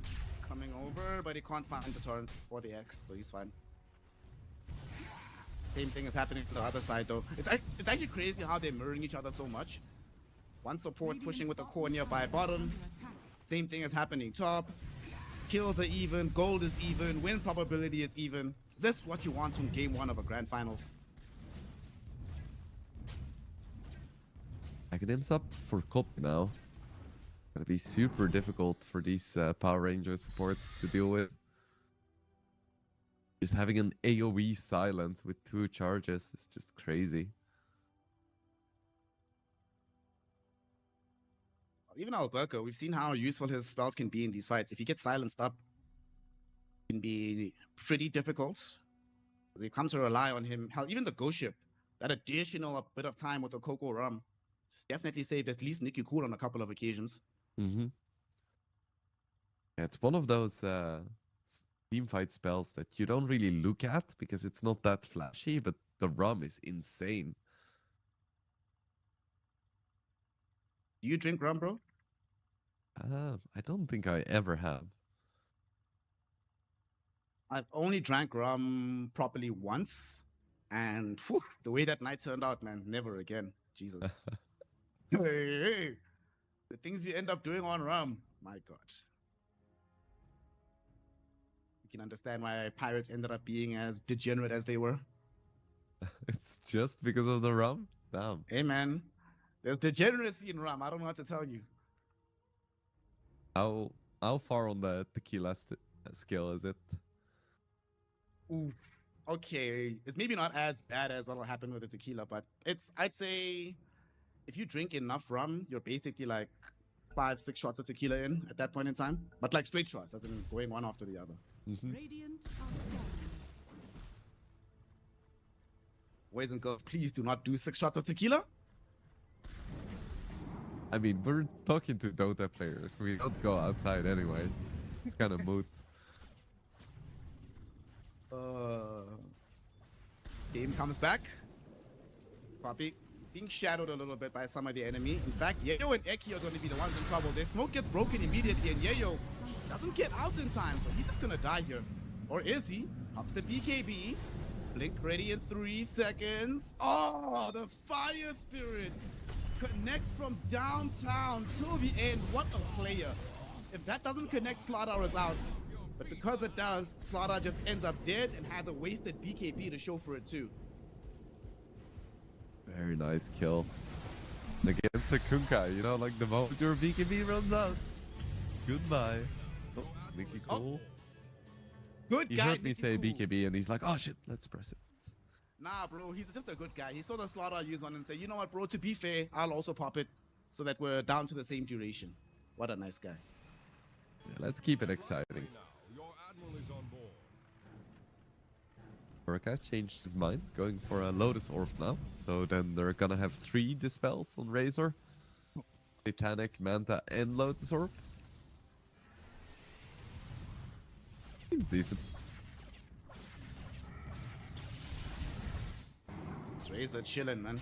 S1: Coming over, but he can't find the torrent or the X, so he's fine. Same thing is happening to the other side though. It's actually crazy how they're mirroring each other so much. One support pushing with the core nearby bottom. Same thing is happening top. Kills are even, gold is even, win probability is even. This is what you want in game 1 of a grand finals.
S2: Aghanims up for Cop now. Gonna be super difficult for these Power Ranger supports to deal with. Just having an AoE silence with 2 charges is just crazy.
S1: Even Alberca, we've seen how useful his spells can be in these fights. If he gets silenced up, it can be pretty difficult. They come to rely on him. Hell, even the Ghost Ship, that additional bit of time with the Coco Rum, just definitely saved at least Nikki Cool on a couple of occasions.
S2: Mm-hmm. Yeah, it's one of those team fight spells that you don't really look at because it's not that flashy, but the rum is insane.
S1: Do you drink rum, bro?
S2: I don't think I ever have.
S1: I've only drank rum properly once, and whew, the way that night turned out, man, never again. Jesus. Hey, the things you end up doing on rum, my God. You can understand why pirates ended up being as degenerate as they were.
S2: It's just because of the rum? Damn.
S1: Hey, man, there's degeneracy in rum. I don't know what to tell you.
S2: How far on the tequila scale is it?
S1: Oof. Okay, it's maybe not as bad as what'll happen with the tequila, but I'd say if you drink enough rum, you're basically like 5-6 shots of tequila in at that point in time. But like straight shots, as in going one after the other.
S2: Mm-hmm.
S3: Radiant are scanning.
S1: Boys and girls, please do not do 6 shots of tequila.
S2: I mean, we're talking to Dota players. We don't go outside anyway. It's kind of moot.
S1: Game comes back. Poppy being shadowed a little bit by some of the enemy. In fact, Yayo and Eki are going to be the ones in trouble. Their smoke gets broken immediately, and Yayo doesn't get out in time, so he's just going to die here. Or is he? Ups the BKB. Blink ready in 3 seconds. Oh, the fire spirit connects from downtown till the end. What a player. If that doesn't connect, Slaughter is out. But because it does, Slaughter just ends up dead and has a wasted BKB to show for it too.
S2: Very nice kill. Against the Kunkka, you know, like the moment your BKB runs out. Goodbye. Oh, Mickey Cole.
S1: Good
S2: He
S1: guy.
S2: heard me say BKB and he's like, oh shit, let's press it.
S1: Nah, bro, he's just a good guy. He saw the Slaughter use one and said, you know what, bro, to be fair, I'll also pop it so that we're down to the same duration. What a nice guy.
S2: Yeah, let's keep it exciting.
S4: Now, your admiral is on board.
S2: Orca changed his mind, going for a Lotus Orb now. So then they're gonna have 3 Dispels on Razor. Titanic, Manta, and Lotus Orb. Seems decent.
S1: It's Razor chilling, man.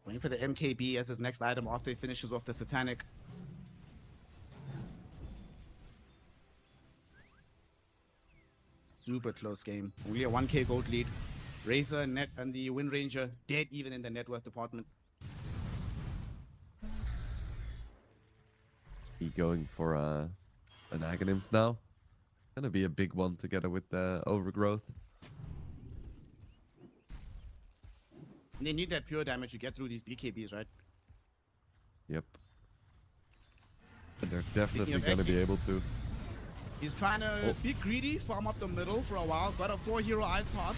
S1: Waiting for the MKB as his next item after he finishes off the Satanic. Super close game. Only a 1k gold lead. Razor net and the Wind Ranger dead even in the net worth department.
S2: He going for an Aghanims now. Gonna be a big one together with the Overgrowth.
S1: And they need that pure damage to get through these BKBs, right?
S2: Yep. And they're definitely
S1: of
S2: gonna be
S1: Eki.
S2: able to.
S1: He's trying to be greedy, farm up the middle for a while. Got a 4-hero ice path.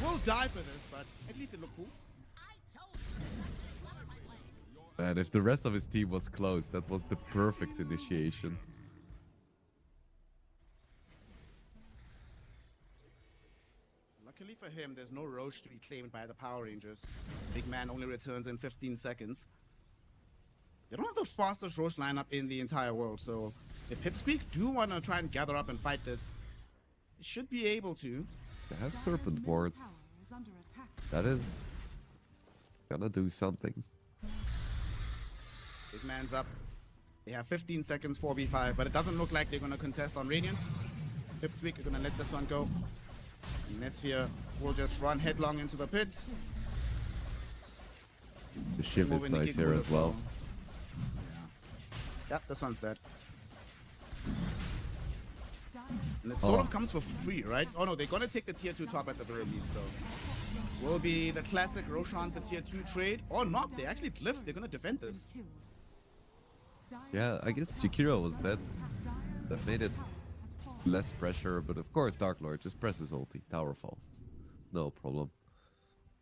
S1: Will die for this, but at least it looked cool.
S2: And if the rest of his team was close, that was the perfect initiation.
S1: Luckily for him, there's no Roche to be claimed by the Power Rangers. Big Man only returns in 15 seconds. They don't have the fastest Roche lineup in the entire world, so if PIPSQUEAK do want to try and gather up and fight this, they should be able to.
S2: They have Serpent Wards.
S3: Is under attack.
S2: That is gonna do something.
S1: Big Man's up. They have 15 seconds 4v5, but it doesn't look like they're going to contest on Radiant. PIPSQUEAK are going to let this one go. And Nesphia will just run headlong into the pit.
S2: The ship is
S1: Moving the
S2: nice
S1: kick
S2: here
S1: goal
S2: as well.
S1: Yeah, this one's dead.
S3: Dire's
S1: And it sort
S2: Oh.
S1: of comes for free, right? Oh no, they're going to take the tier 2 top at the very least, so. Will be the classic Roshan for tier 2 trade. Or not, they actually glyph, they're going to defend
S3: been
S1: this.
S3: killed. Dire's
S2: Yeah, I guess
S3: top
S2: Jakiro was dead.
S3: Dire's
S2: That made it
S3: tower has fallen.
S2: less pressure, but of course Dark Lord just presses ulti, tower falls. No problem.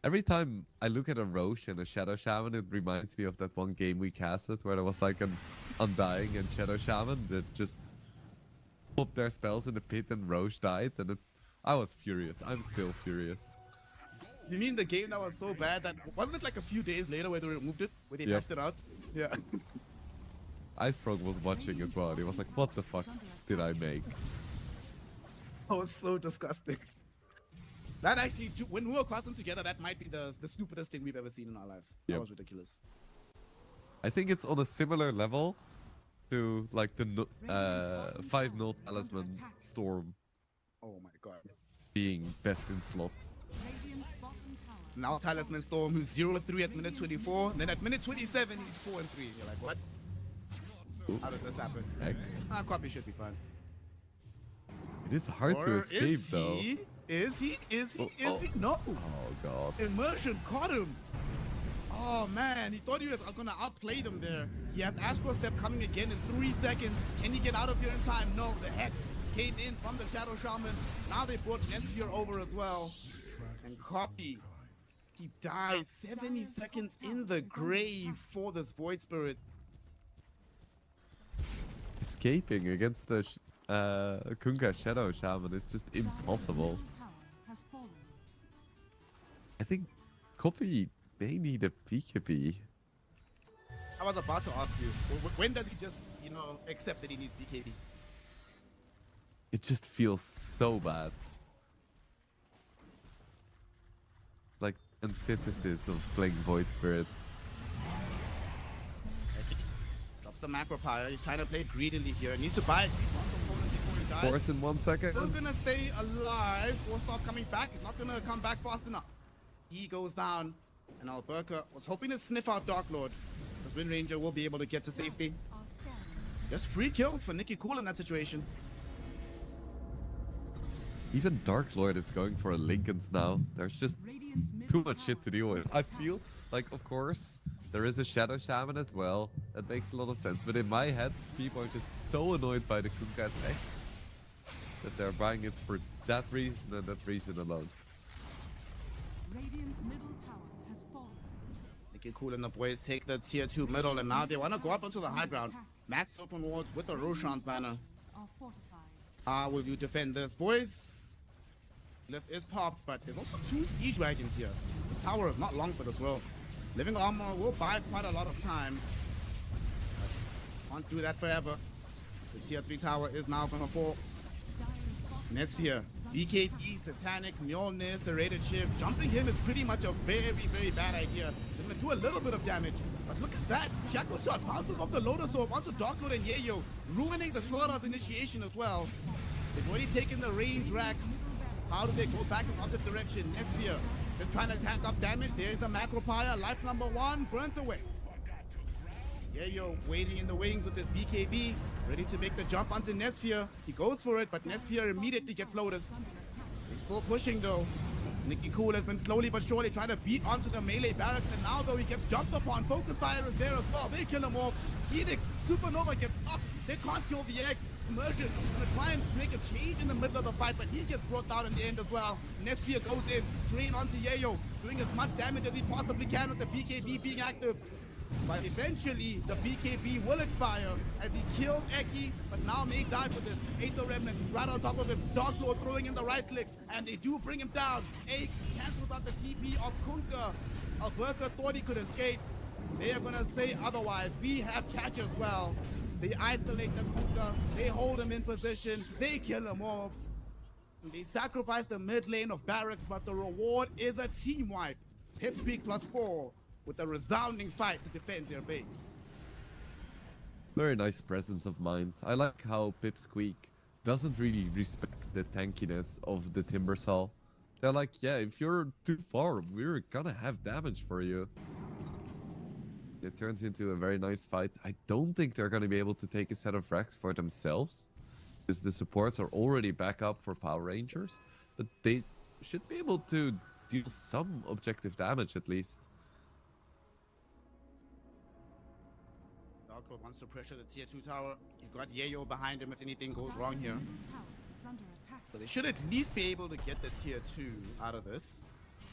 S2: Every time I look at a Roche and a Shadow Shaman, it reminds me of that one game we casted where there was like an Undying and Shadow Shaman that just popped their spells in the pit and Roche died, and I was furious. I'm still furious.
S1: You mean the game that was so bad that, wasn't it like a few days later where they removed it? Where they
S2: Yep.
S1: patched it out? Yeah.
S2: Icefrog was watching as well, and he was like, what the fuck did I make?
S1: That was so disgusting. That actually, when we were crossing together, that might be the stupidest thing we've ever seen in our lives. That
S2: Yep.
S1: was ridiculous.
S2: I think it's on a similar level to like the 5-0 Talisman Storm
S1: Oh my god.
S2: being best in slot.
S3: Radiant's bottom tower.
S1: Now Talisman Storm, who's 0-3 at minute 24. And then at minute 27, he's 4-3. You're like, what? How did this happen?
S2: X.
S1: Copy should be fine.
S2: It is hard to escape
S1: is
S2: though.
S1: he? Is he? Is he?
S2: Oh,
S1: Is he? No.
S2: Oh god.
S1: Immersion caught him. Oh man, he thought he was gonna outplay them there. He has Astro Step coming again in 3 seconds. Can he get out of here in time? No, the Hex came in from the Shadow Shaman. Now they brought Nesphia over as well. And Copy, he dies 70 seconds in the grave for this Void Spirit.
S2: Escaping against the Kunkka Shadow Shaman is just impossible.
S3: Dire's middle tower has fallen.
S2: I think Copy may need a BKB.
S1: I was about to ask you, when does he just, accept that he needs BKB?
S2: It just feels so bad. Like antithesis of playing Void Spirit.
S1: Drops the macro pyre. He's trying to play greedily here. Needs to buy one component before he dies.
S2: Force in 1 second.
S1: Still gonna stay alive. Force coming back. He's not gonna come back fast enough. He goes down. And Alberca was hoping to sniff out Dark Lord. Because Wind Ranger will be able to get to safety. Just free kills for Nicky Cool in that situation.
S2: Even Dark Lord is going for a Linken's now. There's just too much shit to deal with. I feel like, of course, there is a Shadow Shaman as well. That makes a lot of sense. But in my head, people are just so annoyed by the Kunkka's X that they're buying it for that reason and that reason alone.
S3: Radiant's middle tower has fallen.
S1: Nicky Cool and the boys take the tier 2 middle, and now they want to go up onto the high ground. Mass open wards with the Roshan's banner.
S3: Are fortified.
S1: How will you defend this, boys? Lift is popped, but there's also 2 siege wagons here. The tower is not long for this world. Living armor will buy quite a lot of time. Can't do that forever. The tier 3 tower is now gonna fall. Nesphia, BKB, Satanic, Mjolnir, Serrated Shiv. Jumping him is pretty much a very, very bad idea. They're gonna do a little bit of damage. But look at that. Shackle Shot bounces off the Lotus Orb onto Dark Lord and Yayo, ruining the Slaughterhouse initiation as well. They've already taken the range racks. How do they go back in opposite direction? Nesphia, they're trying to tank up damage. There's the macro pyre. Life number 1 burnt away. Yayo waiting in the wings with his BKB, ready to make the jump onto Nesphia. He goes for it, but Nesphia immediately gets Lotus. He's still pushing though. Nicky Cool has been slowly but surely trying to beat onto the melee barracks, and now though he gets jumped upon. Focus Fire is there as well. They kill him off. Phoenix, Supernova gets up. They can't kill the egg. Immersion is gonna try and make a change in the middle of the fight, but he gets brought down in the end as well. Nesphia goes in, drain onto Yayo, doing as much damage as he possibly can with the BKB being active. But eventually, the BKB will expire as he kills Eki, but now may die for this. Aether Remnant right on top of him. Dark Lord throwing in the right clicks, and they do bring him down. Egg cancels out the TP of Kunkka. Alberca thought he could escape. They are going to say otherwise. We have catch as well. They isolate the Kunkka. They hold him in position. They kill him off. They sacrifice the mid lane of barracks, but the reward is a team wipe. PIPSQUEAK+4. With a resounding fight to defend their base.
S2: Very nice presence of mind. I like how PIPSQUEAK doesn't really respect the tankiness of the Timbersaw. They're like, yeah, if you're too far, we're gonna have damage for you. It turns into a very nice fight. I don't think they're gonna be able to take a set of racks for themselves, because the supports are already back up for Power Rangers, but they should be able to deal some objective damage at least.
S1: Dark Lord wants to pressure the tier 2 tower. He's got Yayo behind him if anything goes wrong here. So they should at least be able to get the tier 2 out of this.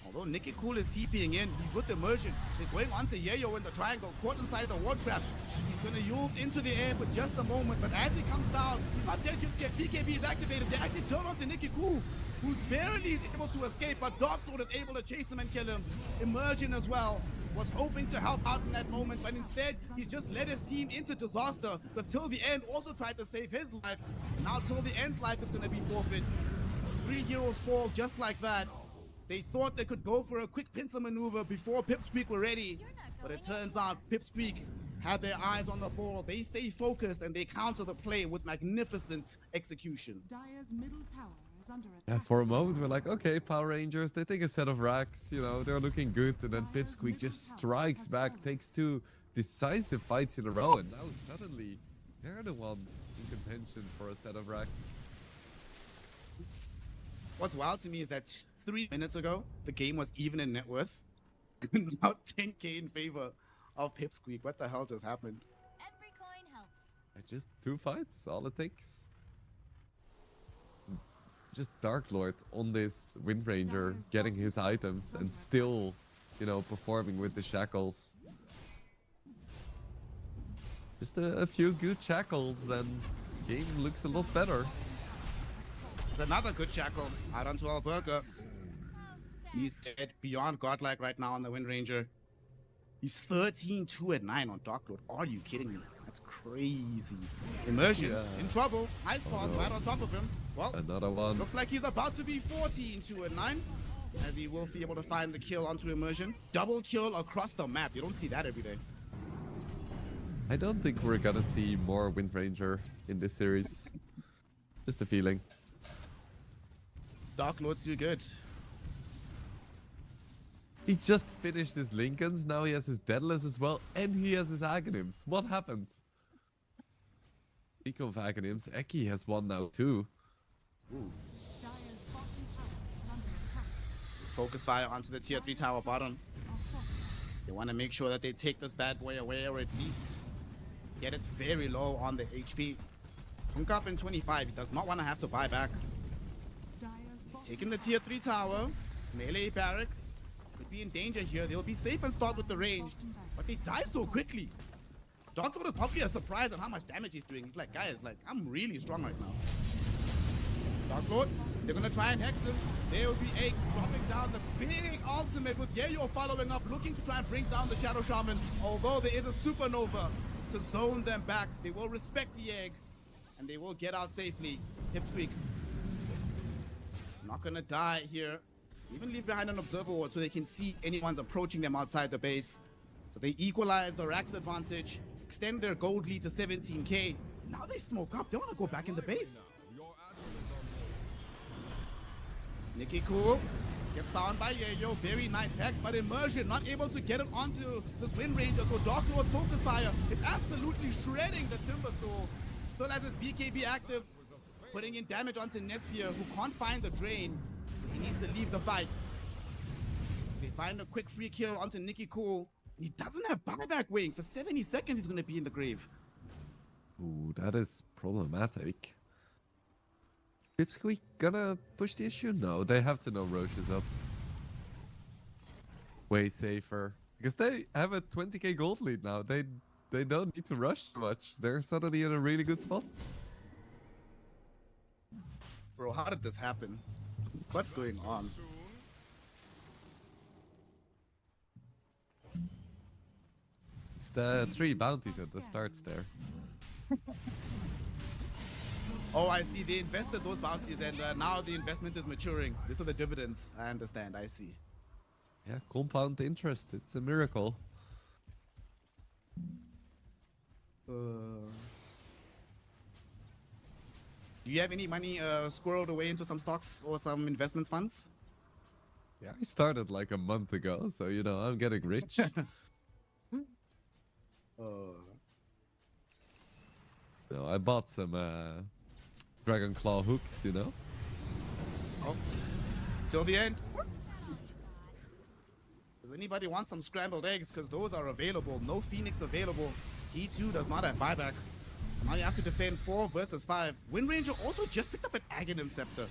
S1: Although Nicky Cool is TPing in, he's with immersion. He's going onto Yayo in the triangle, caught inside the ward trap. He's gonna use into the air for just a moment, but as he comes down, he's not dead just yet. BKB is activated. They actually turn onto Nicky Cool, who barely is able to escape, but Dark Lord is able to chase him and kill him. Immersion as well. Was hoping to help out in that moment, but instead he's just led his team into disaster, because Till the End also tried to save his life. Now Till the End's life is going to be forfeit. 3 heroes fall just like that. They thought they could go for a quick pincer maneuver before PIPSQUEAK were ready, but it turns out PIPSQUEAK had their eyes on the ball. They stay focused and they counter the play with magnificent execution.
S3: Dire's middle tower is under
S2: Yeah,
S3: attack.
S2: for a moment we're like, okay, Power Rangers, they take a set of racks, you know, they're looking good, and then PIPSQUEAK just strikes back, takes 2 decisive fights in a row, and now suddenly they're the ones in contention for a set of racks.
S1: What's wild to me is that 3 minutes ago, the game was even in net worth. Now 10k in favor of PIPSQUEAK. What the hell just happened?
S5: Every coin helps.
S2: Just 2 fights, all it takes. Just Dark Lord on this Wind Ranger, getting his items and still, you know, performing with the shackles. Just a few good shackles and game looks a lot better.
S1: It's another good shackle out onto Alberca. He's dead beyond godlike right now on the Wind Ranger. He's 13-2-9 on Dark Lord. Are you kidding me? That's crazy. Immersion in trouble. Ice Paws right on top of him. Well,
S2: Another one.
S1: looks like he's about to be 14-2-9. as he will be able to find the kill onto Immersion. Double kill across the map. You don't see that every day.
S2: I don't think we're gonna see more Wind Ranger in this series. Just a feeling.
S1: Dark Lord's too good.
S2: He just finished his Lincolns, now he has his Daedalus as well, and he has his Aghanims. What happened? Speaking of Aghanims, Eki has one now too. Ooh.
S3: Dire's bottom tower is under attack.
S1: Let's focus fire onto the tier 3 tower bottom. They want to make sure that they take this bad boy away, or at least get it very low on the HP. Hunk up in 25, he does not want to have to buy back.
S3: Dire's bottom
S1: Taking the tier 3 tower, melee barracks could be in danger here. They'll be safe and start with the ranged, but they die so quickly. Dark Lord is probably a surprise at how much damage he's doing. He's like, guys, like, I'm really strong right now. Dark Lord, they're gonna try and hex him. There will be Egg dropping down the big ultimate with Yayo following up, looking to try and bring down the Shadow Shaman. Although there is a supernova to zone them back, they will respect the egg and they will get out safely. PIPSQUEAK not gonna die here. Even leave behind an observer ward so they can see anyone's approaching them outside the base. So they equalize the Rax advantage, extend their gold lead to 17k. Now they smoke up. They want to go back in the base. Nikki Cool gets found by Yayo. Very nice hex, but Immersion not able to get it onto this Wind Ranger. So Dark Lord's focus fire is absolutely shredding the Timber Soul. Still has his BKB active, putting in damage onto Nesphere, who can't find the drain. He needs to leave the fight. They find a quick free kill onto Nikki Cool. He doesn't have buyback waiting. For 70 seconds, he's going to be in the grave.
S2: Ooh, that is problematic. PIPSQUEAK gonna push the issue? No, they have to know Roche is up. Way safer. Because they have a 20k gold lead now. They don't need to rush too much. They're suddenly in a really good spot.
S1: Bro, how did this happen? What's going on?
S2: It's the 3 bounties at the starts there.
S1: Oh, I see. They invested those bounties and now the investment is maturing. These are the dividends. I understand. I see.
S2: Yeah, compound interest. It's a miracle.
S1: Do you have any money squirreled away into some stocks or some investment funds?
S2: Yeah, I started like a month ago, so you know, I'm getting rich. No, I bought some Dragon Claw hooks, you know?
S1: Oh, till the end. Does anybody want some scrambled eggs? Because those are available. No Phoenix available. E2 does not have buyback. Now you have to defend 4 versus 5. Wind Ranger also just picked up an Aghanim Scepter.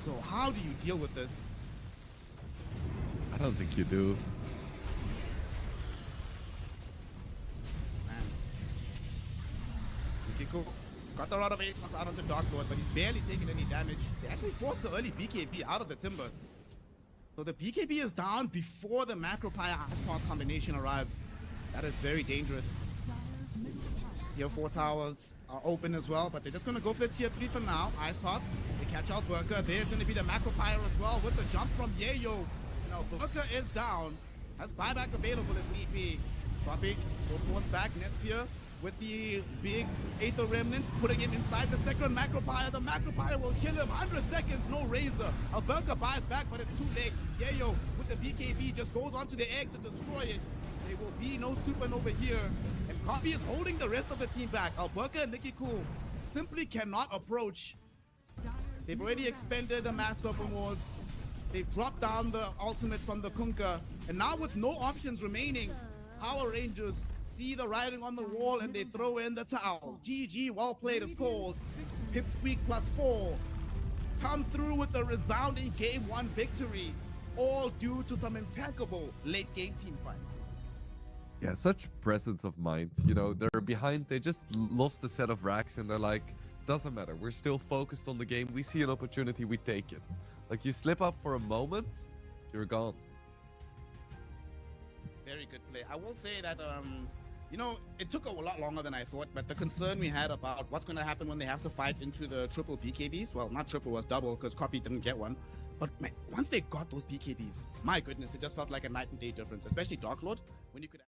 S1: So how do you deal with this?
S2: I don't think you do.
S1: Man. Okay, cool. Got the Rod of 8 out onto Dark Lord, but he's barely taking any damage. They actually forced the early BKB out of the Timber. So the BKB is down before the Macropire Ice Park combination arrives. That is very dangerous. Tier 4 towers are open as well, but they're just going to go for the tier 3 for now. Ice Park, they catch out Worker. There's going to be the Macropire as well with the jump from Yayo. You know, Worker is down. Has buyback available if need be. Topic will force back Nesphere with the big Aether Remnants, putting him inside the second Macropire. The Macropire will kill him. 100 seconds, no Razor. Alberca buys back, but it's too late. Yayo with the BKB just goes onto the egg to destroy it. There will be no supernova here. And Copy is holding the rest of the team back. Alberca and Nikki Cool simply cannot approach. They've already expended the mass open wards. They've dropped down the ultimate from the Kunkka. And now with no options remaining, Power Rangers see the writing on the wall and they throw in the towel. GG, well played is called. PIPSQUEAK+4 come through with a resounding Game 1 victory, all due to some impeccable late game team fights.
S2: Yeah, such presence of mind. You know, they're behind, they just lost a set of racks and they're like, doesn't matter, we're still focused on the game, we see an opportunity, we take it. Like, you slip up for a moment, you're gone.
S1: Very good play. I will say that, you know, it took a lot longer than I thought, but the concern we had about what's going to happen when they have to fight into the triple BKBs, well, not triple, was double, because Copy didn't get one. But man, once they got those BKBs, my goodness, it just felt like a night and day difference, especially Dark Lord, when you could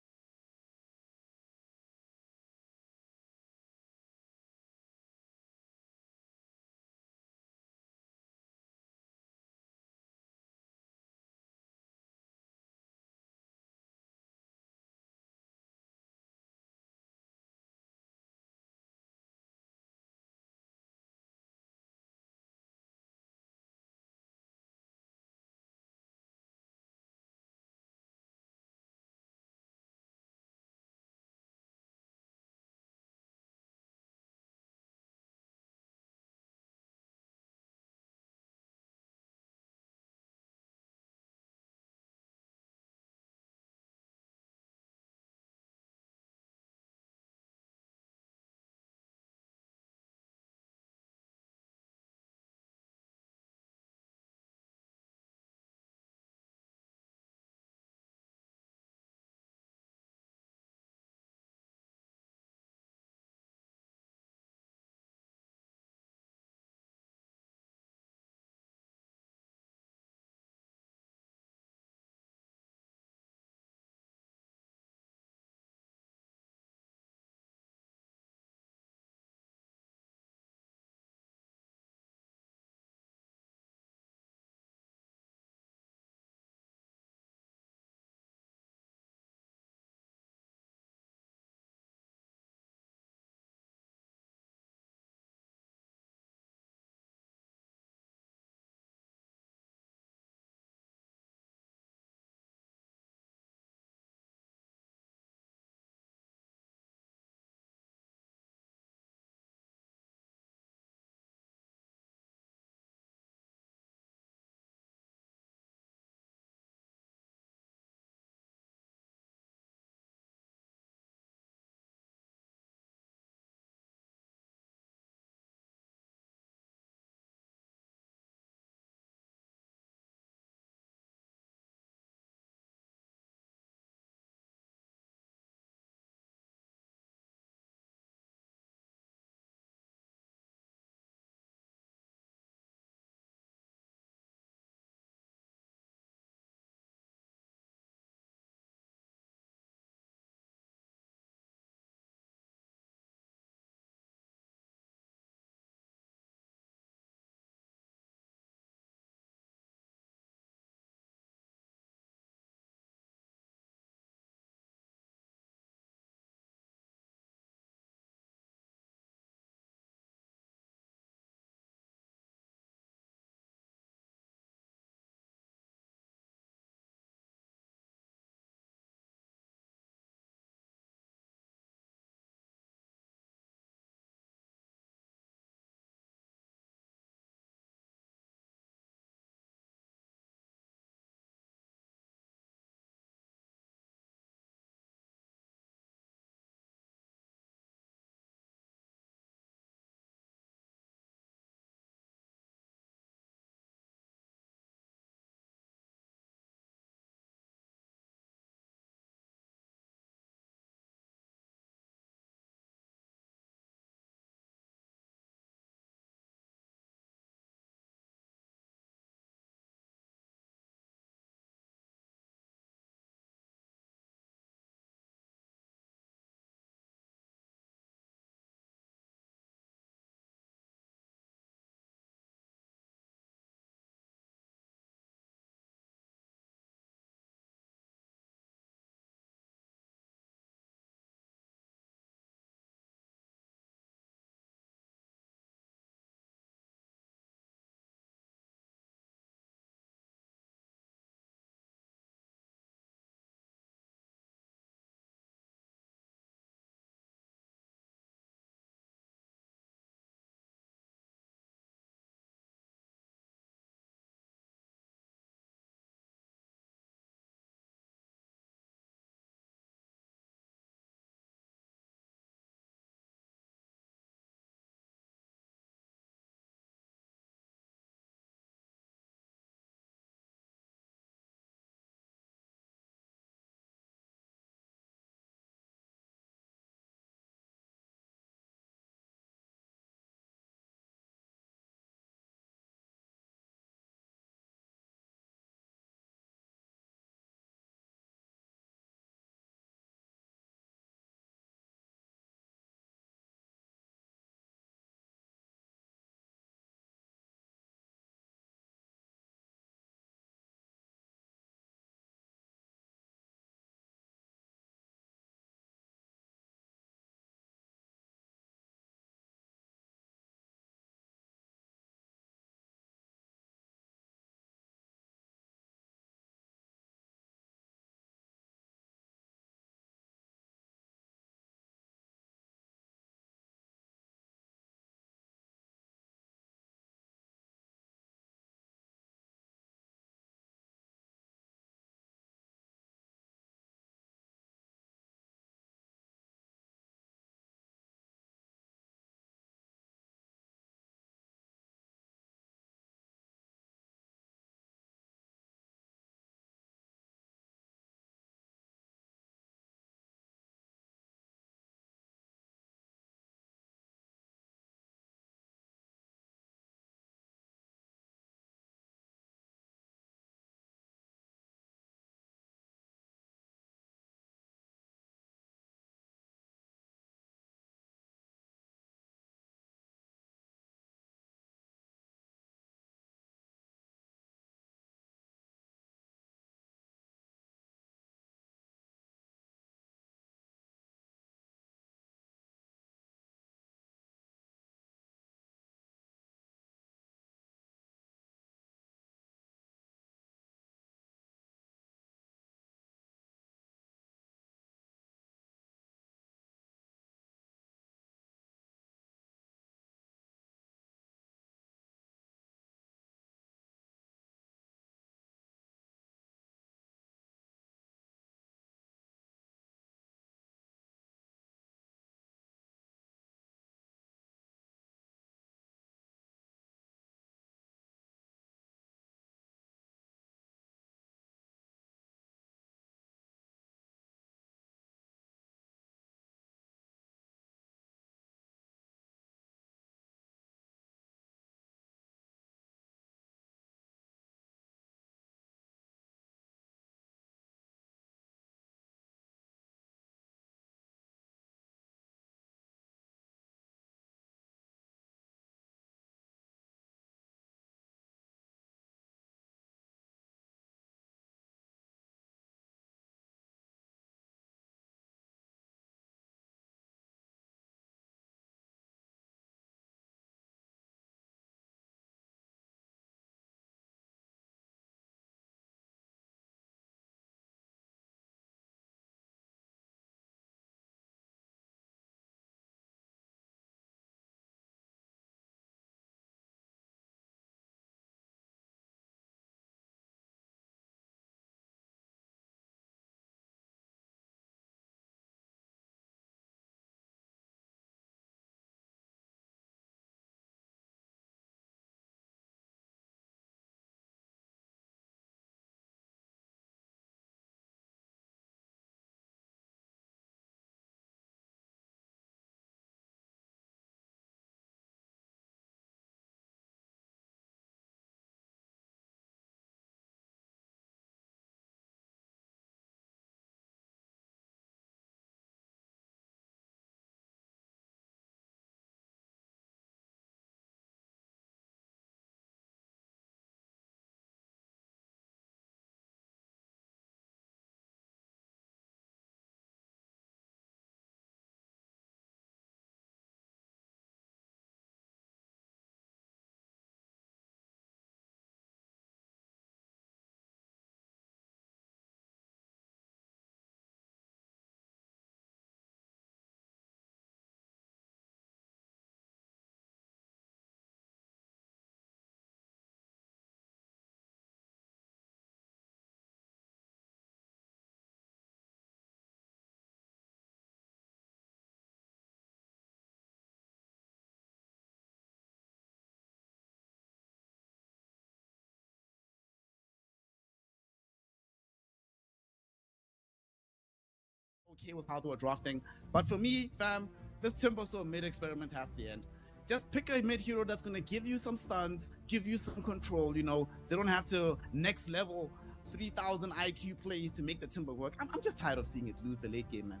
S1: okay with how they were drafting. But for me, fam, this Timbersaw mid experiment has to end. Just pick a mid hero that's gonna give you some stuns, give you some control, you know. They don't have to next level 3000 IQ plays to make the Timber work. I'm just tired of seeing it lose the late game, man.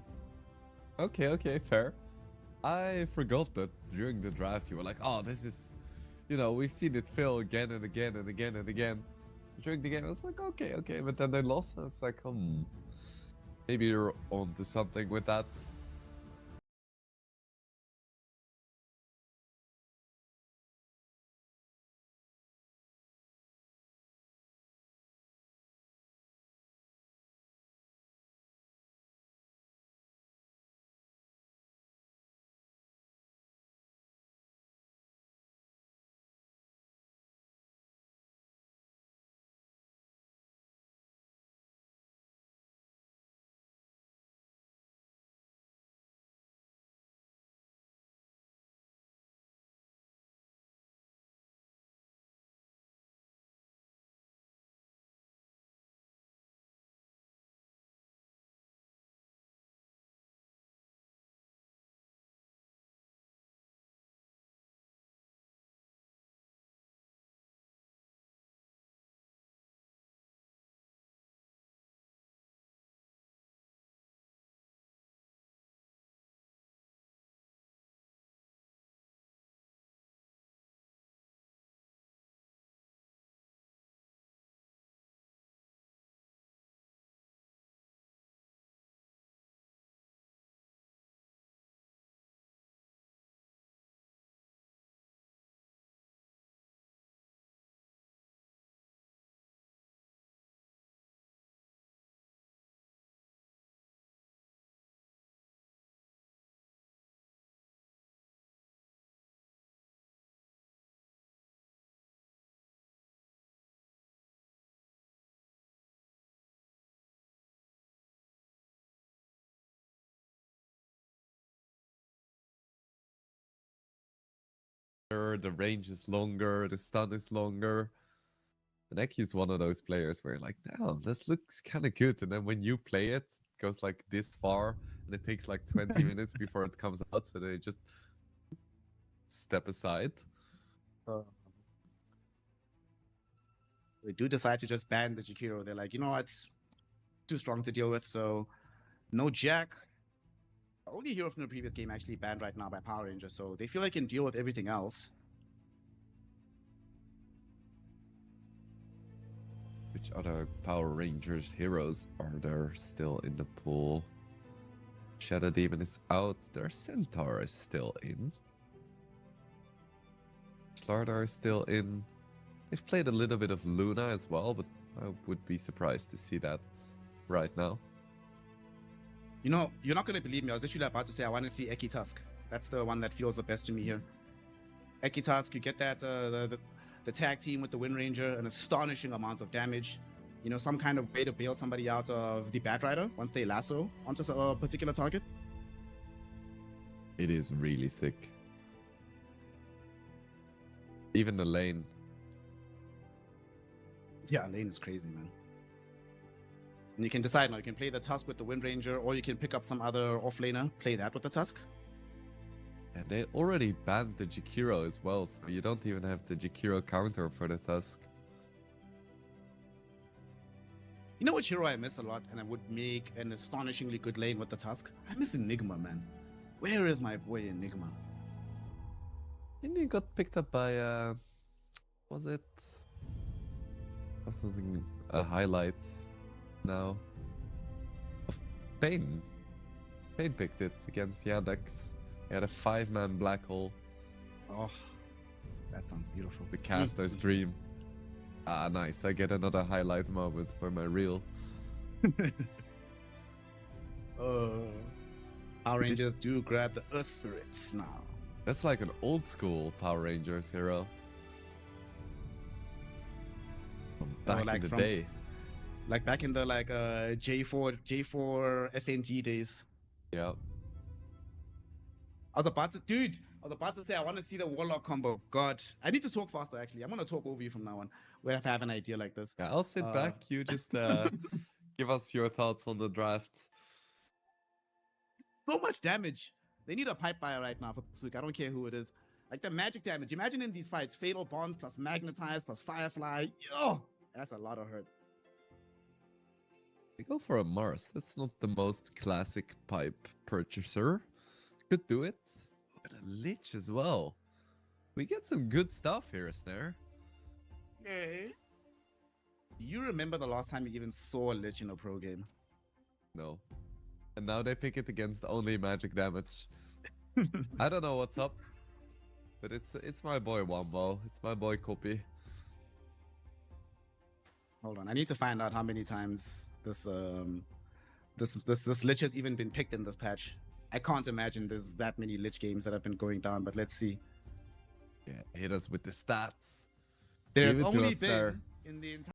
S2: Okay, fair. I forgot that during the draft you were like, oh, this is, you know, we've seen it fail again and again and again and again. During the game, I was like, okay, but then they lost, and it's like, maybe you're onto something with that. The range is longer, the stun is longer. And Eki is one of those players where you're like, damn, this looks kind of good. And then when you play it, it goes like this far, and it takes like 20 minutes before it comes out, so they just step aside.
S1: They do decide to just ban the Jakiro. They're like, you know what, it's too strong to deal with, so no Jack. Only hero from the previous game actually banned right now by Power Rangers, so they feel they can deal with everything else.
S2: Which other Power Rangers heroes are there still in the pool? Shadow Demon is out. Their Centaur is still in. Slardar is still in. They've played a little bit of Luna as well, but I would be surprised to see that right now.
S1: You know, you're not going to believe me. I was literally about to say I want to see Eki Tusk. That's the one that feels the best to me here. Eki Tusk, you get that the tag team with the Wind Ranger, an astonishing amount of damage. You know, some kind of way to bail somebody out of the Bat Rider once they lasso onto a particular target.
S2: It is really sick. Even the lane.
S1: Yeah, lane is crazy, man. And you can decide now, you can play the Tusk with the Wind Ranger, or you can pick up some other offlaner, play that with the Tusk.
S2: And they already banned the Jakiro as well, so you don't even have the Jakiro counter for the Tusk.
S1: You know which hero I miss a lot, and I would make an astonishingly good lane with the Tusk? I miss Enigma, man. Where is my boy Enigma?
S2: And he got picked up by, was it? Something, a highlight now of Pain. Pain picked it against Yandex. He had a 5-man black hole.
S1: Oh, that sounds beautiful.
S2: The caster's dream. Ah, nice. I get another highlight moment for my reel.
S1: Power Rangers do grab the Earth Spirits now.
S2: That's like an old school Power Rangers hero. From back
S1: like
S2: in the day.
S1: Like back in the J4 FNG days.
S2: Yeah.
S1: I was about to say I want to see the Warlock combo. God, I need to talk faster actually. I'm gonna talk over you from now on. Where if I have an idea like this.
S2: Yeah, I'll sit back. You just give us your thoughts on the draft.
S1: so much damage. They need a pipe buyer right now for PIPSQUEAK. I don't care who it is. Like the magic damage. Imagine in these fights, Fatal Bonds plus Magnetize plus Firefly. Yo, that's a lot of hurt.
S2: They go for a Mars. That's not the most classic pipe purchaser. Could do it. But a Lich as well. We get some good stuff here, Snare.
S1: Okay. Do you remember the last time you even saw a Lich in a pro game?
S2: No. And now they pick it against only magic damage. I don't know what's up. But it's my boy Wombo. It's my boy Copy.
S1: Hold on, I need to find out how many times this Lich has even been picked in this patch. I can't imagine there's that many Lich games that have been going down, but let's see.
S2: Yeah, hit us with the stats.
S1: There's
S2: Give it to
S1: only
S2: us there.
S1: been in the entire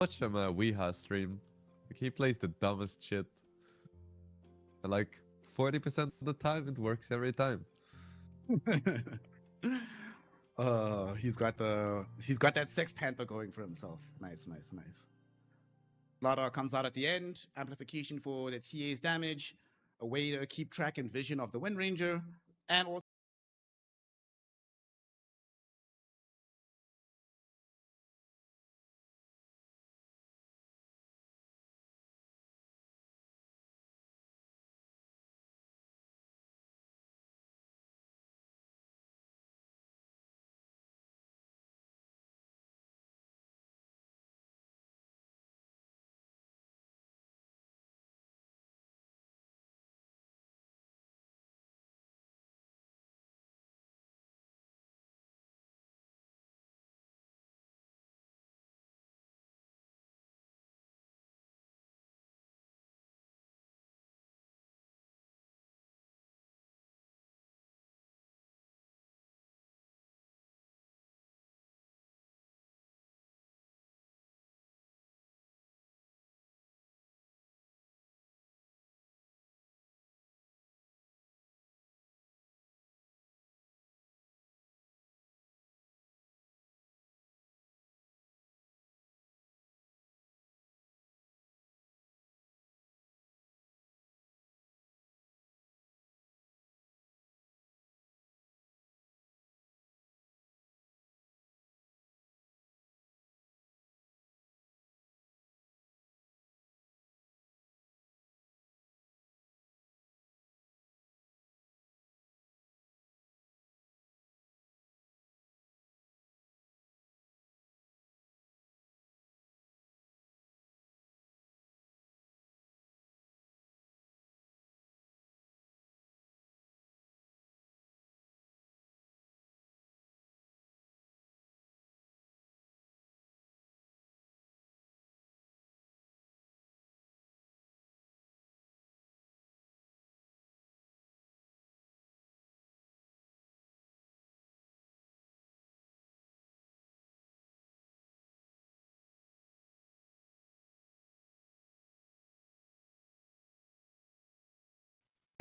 S2: Watch him Weeha stream. Like, he plays the dumbest shit. And like 40% of the time it works every time.
S1: he's got that Sex Panther going for himself. Nice, nice, nice. Lara comes out at the end, amplification for the TA's damage, a way to keep track and vision of the Wind Ranger, and also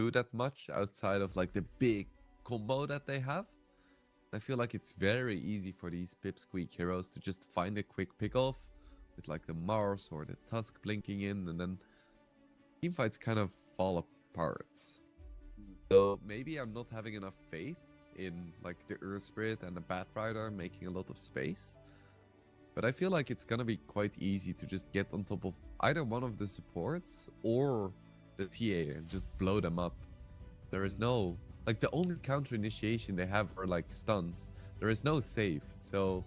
S2: do that much outside of like the big combo that they have. I feel like it's very easy for these Pipsqueak heroes to just find a quick pick off with like the Mars or the Tusk blinking in, and then teamfights kind of fall apart. So maybe I'm not having enough faith in like the Earth Spirit and the Bat Rider making a lot of space. But I feel like it's gonna be quite easy to just get on top of either one of the supports or the TA and just blow them up. There is no, like the only counter initiation they have are like stuns. There is no save. So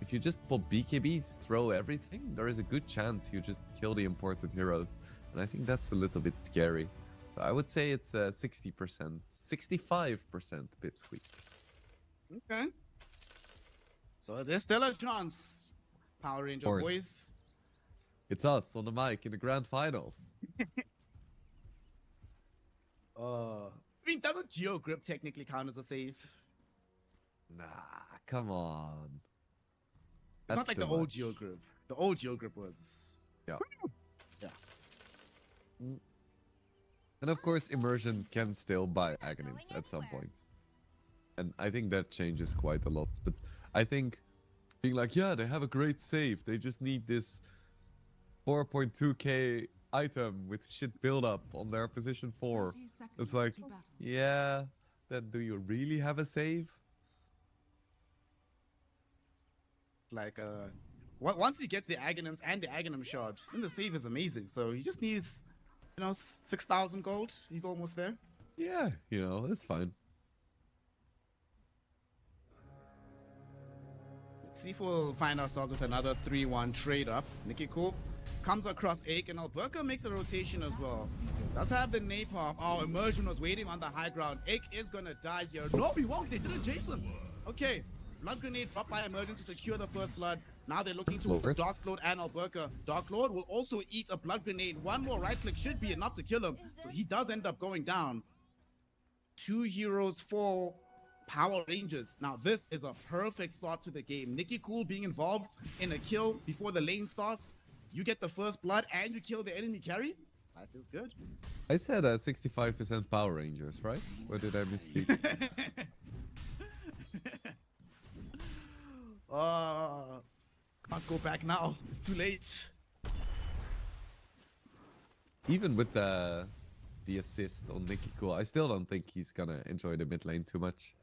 S2: if you just pop BKBs, throw everything, there is a good chance you just kill the important heroes. And I think that's a little bit scary. So I would say it's 60%, 65% Pipsqueak.
S1: Okay. So there's still a chance, Power Ranger
S2: course.
S1: boys.
S2: It's us on the mic in the grand finals.
S1: I mean, doesn't Geo Grip technically count as a save?
S2: Nah, come on.
S1: It's not like the
S2: too
S1: old
S2: much.
S1: Geo Grip. The old Geo Grip was...
S2: Yeah.
S1: Yeah.
S2: And of course, Immersion can still buy Aghanims at some point. And I think that changes quite a lot. But I think being like, yeah, they have a great save. They just need this 4.2k item with shit build up on their position 4.
S3: 30 seconds
S2: It's like,
S3: to battle.
S2: yeah, then do you really have a save?
S1: Like, once he gets the Aghanims and the Aghanim shard, then the save is amazing. So he just needs, you know, 6,000 gold. He's almost there.
S2: Yeah, you know, it's fine.
S1: Let's see if we'll find ourselves with another 3-1 trade up. Nicky Cool comes across Ake, and Alberca makes a rotation as well. Does have the napalm. Oh, Immersion was waiting on the high ground. Ake is gonna die here. No, he won't. They did it, Jason. Okay. Blood grenade dropped by Immersion to secure the first blood. Now they're looking towards Dark Lord and Alberca. Dark Lord will also eat a blood grenade. One more right click should be enough to kill him. So he does end up going down. 2 heroes for Power Rangers. Now this is a perfect start to the game. Nicky Cool being involved in a kill before the lane starts. You get the first blood and you kill the enemy carry. Life is good.
S2: I said 65% Power Rangers, right? Or did I misspeak?
S1: Can't go back now. It's too late.
S2: Even with the assist on Nicky Cool, I still don't think he's gonna enjoy the mid lane too much.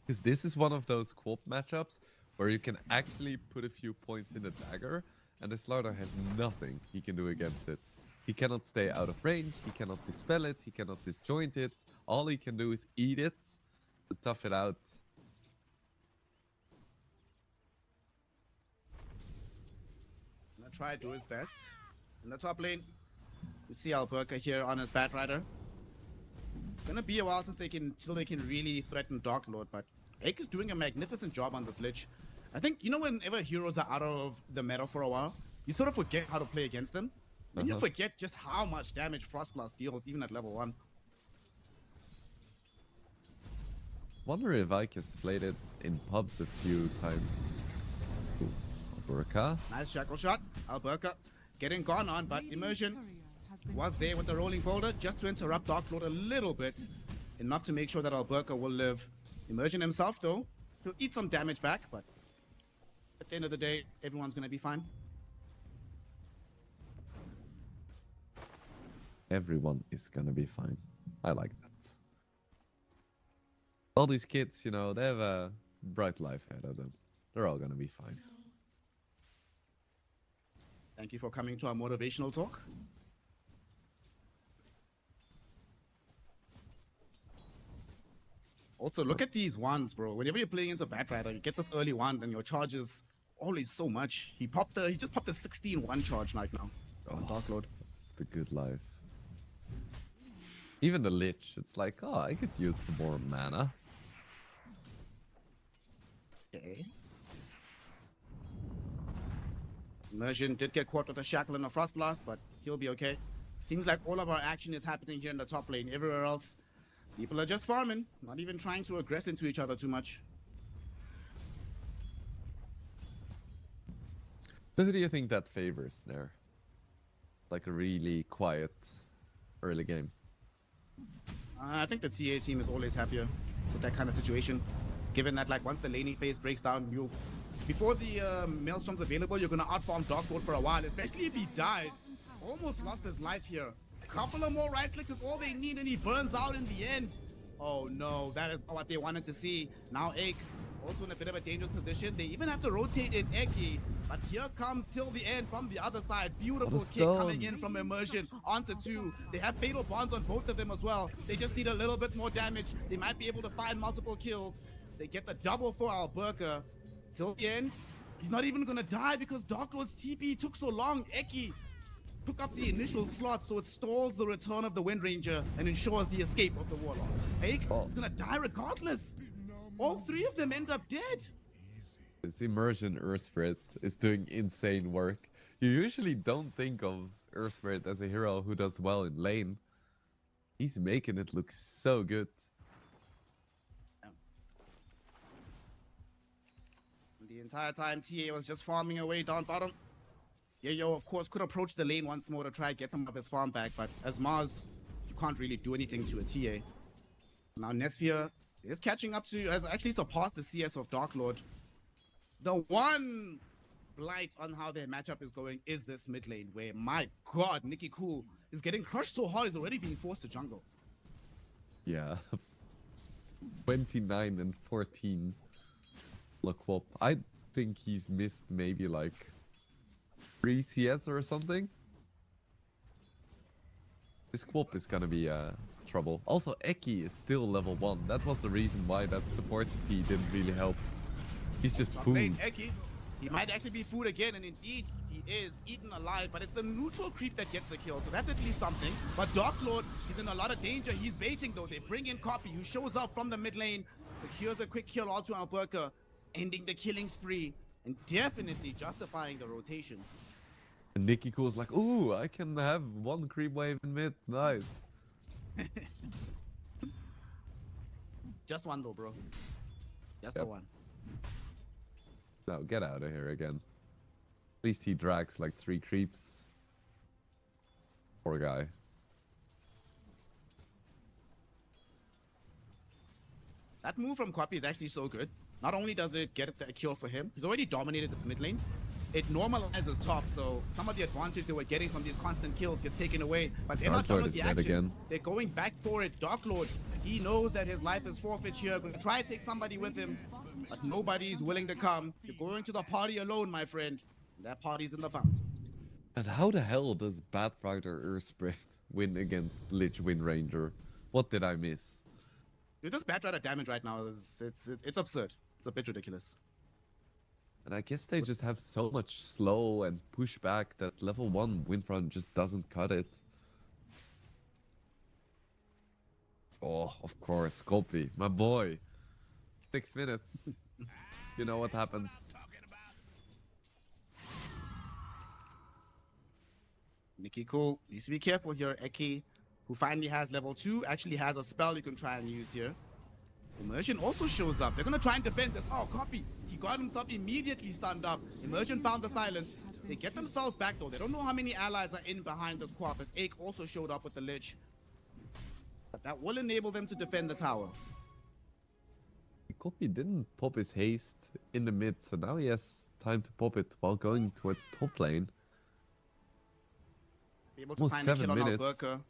S2: Because this is one of those co-op matchups where you can actually put a few points in the dagger, and the Slaughter has nothing he can do against it. He cannot stay out of range, he cannot dispel it, he cannot disjoint it. All he can do is eat it and tough it out.
S1: Gonna try to do his best. In the top lane, we see Alberca here on his Bat Rider. Gonna be a while since they can really threaten Dark Lord, but Ake is doing a magnificent job on this Lich. I think, you know, whenever heroes are out of the meta for a while, you sort of forget how to play against them. And you forget just how much damage Frost Blast deals, even at level 1.
S2: Wonder if Ike has played it in pubs a few times. Ooh, Alberca.
S1: Nice shackle shot. Alberca getting gone on, but Immersion was there with the rolling boulder just to interrupt Dark Lord a little bit. Enough to make sure that Alberca will live. Immersion himself, though, he'll eat some damage back, but at the end of the day, everyone's gonna be fine.
S2: Everyone is gonna be fine. I like that. All these kids, you know, they have a bright life ahead of them. They're all gonna be fine.
S1: Thank you for coming to our motivational talk. Also, look at these wands, bro. Whenever you're playing into Bat Rider, you get this early wand and your charge is always so much. He just popped the 16-1 charge right now on Dark Lord.
S2: It's the good life. Even the Lich, it's like, oh, I could use the more mana.
S1: Okay. Immersion did get caught with a shackle and a frost blast, but he'll be okay. Seems like all of our action is happening here in the top lane. Everywhere else, people are just farming, not even trying to aggress into each other too much.
S2: So who do you think that favors there? Like a really quiet early game.
S1: I think the TA team is always happier with that kind of situation, given that like once the laning phase breaks down, you before the Maelstrom's available, you're gonna outfarm Dark Lord for a while, especially if he dies. Almost lost his life here. A couple of more right clicks is all they need, and he burns out in the end. Oh no, that is what they wanted to see. Now Ake also in a bit of a dangerous position. They even have to rotate in Eki, but here comes till the end from the other side. Beautiful kick coming in from Immersion onto 2. They have fatal bonds on both of them as well. They just need a little bit more damage. They might be able to find multiple kills. They get the double for Alberca. Till the end, he's not even gonna die because Dark Lord's TP took so long. Eki took up the initial slot, so it stalls the return of the Wind Ranger and ensures the escape of the Warlock. Ake is gonna die regardless. All 3 of them end up dead.
S2: This Immersion Earth Spirit is doing insane work. You usually don't think of Earth Spirit as a hero who does well in lane. He's making it look so good.
S1: The entire time, TA was just farming away down bottom. Yo, of course, could approach the lane once more to try and get some of his farm back, but as MOUZ, you can't really do anything to a TA. Now, Nesphere is catching up to, has actually surpassed the CS of Dark Lord. The one blight on how their matchup is going is this mid lane, where, my god, Nicky Cool is getting crushed so hard, he's already being forced to jungle.
S2: Yeah. 29 and 14. Look, I think he's missed maybe like 3 CS or something. This Quop is gonna be trouble. Also, Eki is still level 1. That was the reason why that support P didn't really help. He's just food.
S1: Eki, he might actually be food again, and indeed he is eaten alive, but it's the neutral creep that gets the kill, so that's at least something. But Dark Lord is in a lot of danger. He's baiting though. They bring in Copy, who shows up from the mid lane, secures a quick kill onto Alberca, ending the killing spree and definitely justifying the rotation.
S2: And Nicky Cool's like, ooh, I can have 1 creep wave in mid. Nice.
S1: Just one though, bro. Just the one.
S2: Now get out of here again. At least he drags like 3 creeps. Poor guy.
S1: That move from Copy is actually so good. Not only does it get a kill for him, he's already dominated this mid lane. It normalizes top, so some of the advantage they were getting from these constant kills get taken away. But they're not done with the action. Again. They're going back for it. Dark Lord, he knows that his life is forfeit here. Going to try to take somebody with him, but nobody's willing to come. You're going to the party alone, my friend. That party's in the fountain.
S2: And how the hell does Batrider Earth Spirit win against Lich Wind Ranger? What did I miss?
S1: Dude, this Batrider damage right now is it's absurd. It's a bit ridiculous.
S2: And I guess they just have so much slow and pushback that level 1 Windfront just doesn't cut it. Oh, of course, Sculpey, my boy. 6 minutes. You know what happens.
S1: Nicky Cool needs to be careful here. Eki, who finally has level 2, actually has a spell you can try and use here. Immersion also shows up. They're gonna try and defend this. Oh, Copy. He got himself immediately stunned up. Immersion found the silence. They get themselves back though. They don't know how many allies are in behind this Quap, as Ake also showed up with the Lich. But that will enable them to defend the tower.
S2: Copy didn't pop his haste in the mid, so now he has time to pop it while going towards top lane.
S1: Be able to find a kill on Alberca,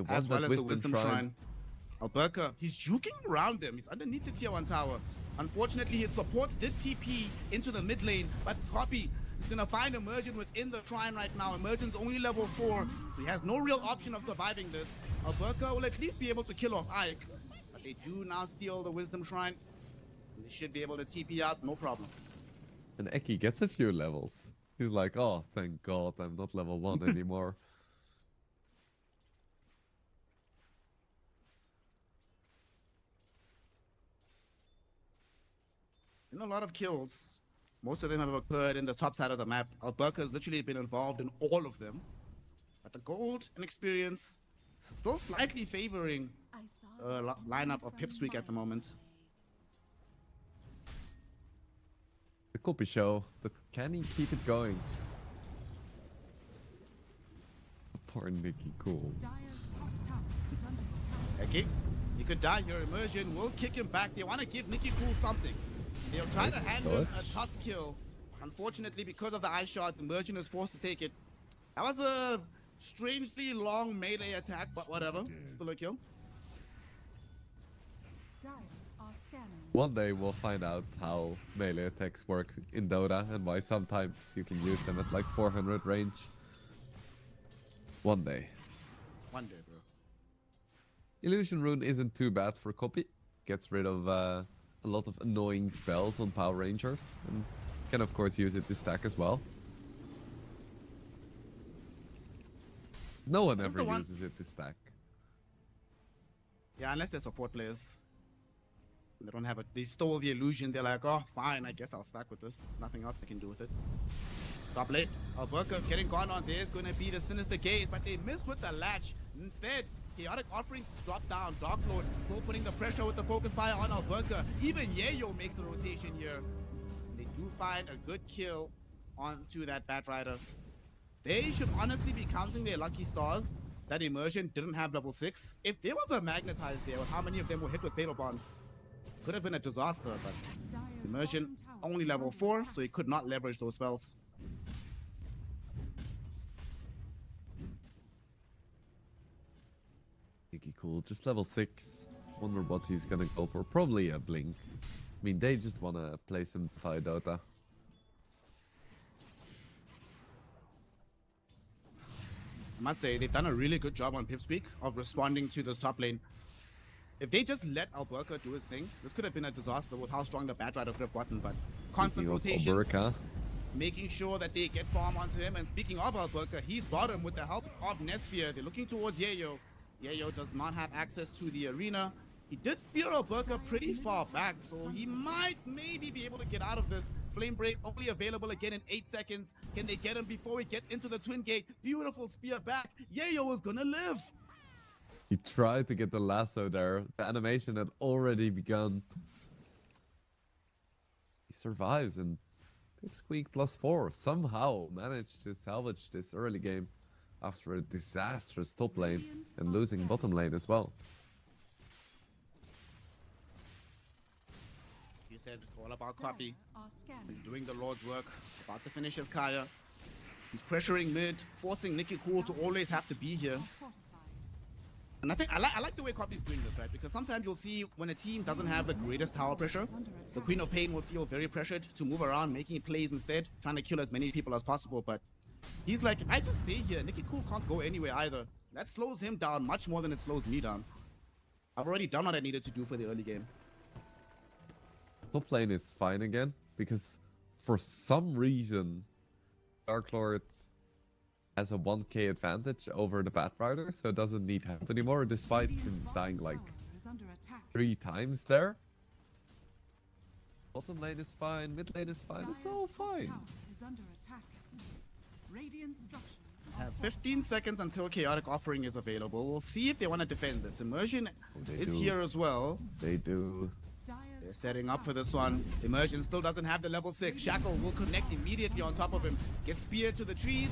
S1: as well as the Wisdom Shrine. Alberca, he's juking around them. He's underneath the tier 1 tower. Unfortunately, his supports did TP into the mid lane, but Copy is gonna find Immersion within the shrine right now. Immersion's only level 4, so he has no real option of surviving this. Alberca will at least be able to kill off Ike, but they do now steal the Wisdom Shrine. They should be able to TP out, no problem.
S2: And Eki gets a few levels. He's like, oh, thank God, I'm not level 1 anymore.
S1: In a lot of kills, most of them have occurred in the top side of the map. Alberca has literally been involved in all of them. But the gold and experience still slightly favoring lineup of PIPSQUEAK at the moment.
S2: The Copy show, but can he keep it going? Poor Nicky Cool.
S3: Dire's top tower is under attack.
S1: Okay, he could die here. Immersion will kick him back. They want to give Nicky Cool something. They'll try to hand him a toss kill. Unfortunately, because of the eye shots, Immersion is forced to take it. That was a strangely long melee attack, but whatever. Still a kill.
S3: Dire are scanning.
S2: One day we'll find out how melee attacks work in Dota and why sometimes you can use them at like 400 range. One day.
S1: One day, bro.
S2: Illusion Rune isn't too bad for copy. Gets rid of a lot of annoying spells on Power Rangers. And can of course use it to stack as well. No one ever uses it to stack.
S1: Yeah, unless they're support players. They don't have a. They stole the illusion. They're like, oh, fine, I guess I'll stack with this. Nothing else they can do with it. Top late. Alberca getting gone on. There's going to be the Sinister Gaze, but they missed with the latch. Instead, Chaotic Offering dropped down. Dark Lord still putting the pressure with the focus fire on Alberca. Even Yayo makes a rotation here. They do find a good kill onto that Bat Rider. They should honestly be counting their lucky stars that Immersion didn't have level 6. If there was a Magnetize there, how many of them were hit with Fatal Bonds? Could have been a disaster, but
S3: Dire's
S1: Immersion
S3: bottom tower
S1: only
S3: is
S1: level
S3: under
S1: 4,
S3: attack.
S1: so he could not leverage those spells.
S2: Nicky Cool, just level 6. Wonder what he's gonna go for. Probably a blink. I mean, they just wanna play some Dota.
S1: I must say, they've done a really good job on PIPSQUEAK of responding to this top lane. If they just let Alberca do his thing, this could have been a disaster with how strong the Bat Rider could have gotten, but constant rotations,
S2: Alberca,
S1: making sure that they get farm onto him. And speaking of Alberca, he's bottom with the help of Nesphere. They're looking towards Yayo. Yayo does not have access to the arena. He did fear Alberca pretty far back, so he might maybe be able to get out of this. Flame Break only available again in 8 seconds. Can they get him before he gets into the Twin Gate? Beautiful spear back. Yayo is gonna live.
S2: he tried to get the lasso there. The animation had already begun. He survives and PIPSQUEAK+4 somehow managed to salvage this early game after a disastrous top lane and losing bottom lane as well.
S1: You said it's all about copy.
S3: Dire are scanning.
S1: Doing the Lord's work. About to finish his Kaya. He's pressuring mid, forcing Nicky Cool to always have to be here.
S3: Are fortified.
S1: And I think I like the way Copy's doing this, right? Because sometimes you'll see when a team doesn't have the greatest tower pressure, the Queen of Pain will feel very pressured to move around, making plays instead, trying to kill as many people as possible. But he's like, I just stay here. Nicky Cool can't go anywhere either. That slows him down much more than it slows me down. I've already done what I needed to do for the early game.
S2: Top lane is fine again because for some reason Dark Lord has a 1k advantage over the Bat Rider, so it doesn't need help anymore despite
S3: Radiant's
S2: him
S3: bottom
S2: dying like
S3: tower is under attack.
S2: 3 times there. Bottom lane is fine, mid lane is fine, it's all
S3: Dire's top
S2: fine.
S3: tower is under attack. Radiant structures are
S1: Have 15 seconds until Chaotic Offering is available. We'll see if they want to defend this. Immersion
S2: they
S1: is
S2: do.
S1: here as well.
S2: They do.
S3: Dire's
S1: They're setting up for this one. Immersion still doesn't have the level 6. Shackle will connect immediately on top of him. Gets speared to the trees.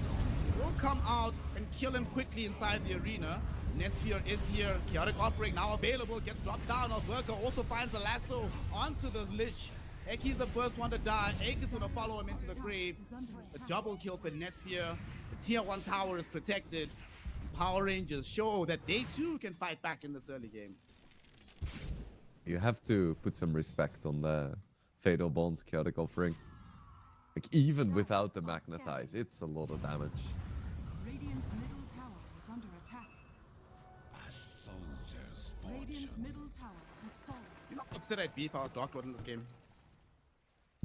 S1: Will come out and kill him quickly inside the arena. Nesphere is here. Chaotic Offering now available. Gets dropped down. Alberca also finds a lasso onto the Lich. Eki's the first one to die. Egg is going to follow him into the grave.
S3: is under
S1: A
S3: attack.
S1: double kill for Nesphere. The tier 1 tower is protected. Power Rangers show that they too can fight back in this early game.
S2: You have to put some respect on the Fatal Bonds Chaotic Offering. Like even without the Magnetize, it's a lot of damage.
S3: Radiant's middle tower is under attack. Radiant's middle tower has fallen.
S1: You know how upset I'd be if I was Dark Lord in this game?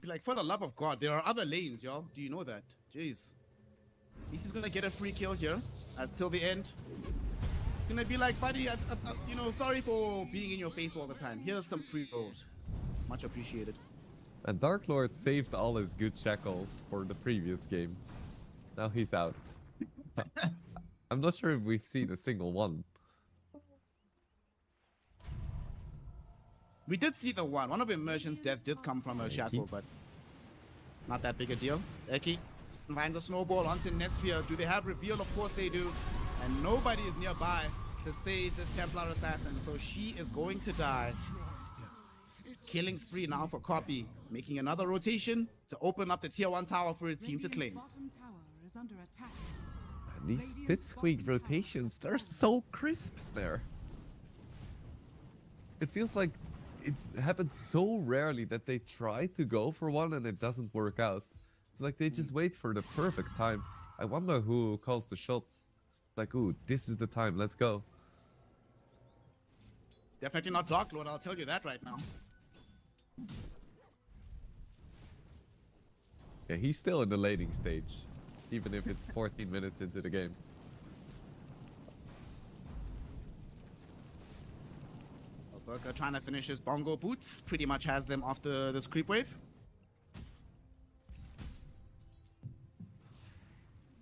S1: Be like, for the love of God, there are other lanes, y'all. Do you know that? Jeez. At least he's gonna get a free kill here. As till the end. Gonna be like, buddy, you know, sorry for being in your face all the time. Here's some free rolls. Much appreciated.
S2: And Dark Lord saved all his good shackles for the previous game. Now he's out. I'm not sure if we've seen a single one.
S1: We did see the one. One of Immersion's death did come from a shackle, but not that big a deal. It's Eki. Finds a snowball onto Nesphere. Do they have reveal? Of course they do. And nobody is nearby. to save the Templar Assassin, so she is going to die. Killing spree now for Copy, making another rotation to open up the tier 1 tower for his team to claim.
S3: Bottom tower is under attack.
S2: And these PIPSQUEAK rotations, they're so crisp there. It feels like it happens so rarely that they try to go for one and it doesn't work out. It's like they just wait for the perfect time. I wonder who calls the shots. Like, ooh, this is the time, let's go.
S1: Definitely not Dark Lord, I'll tell you that right now.
S2: Yeah, he's still in the laning stage, even if it's 14 minutes into the game.
S1: Burger trying to finish his bongo boots, pretty much has them after this creep wave.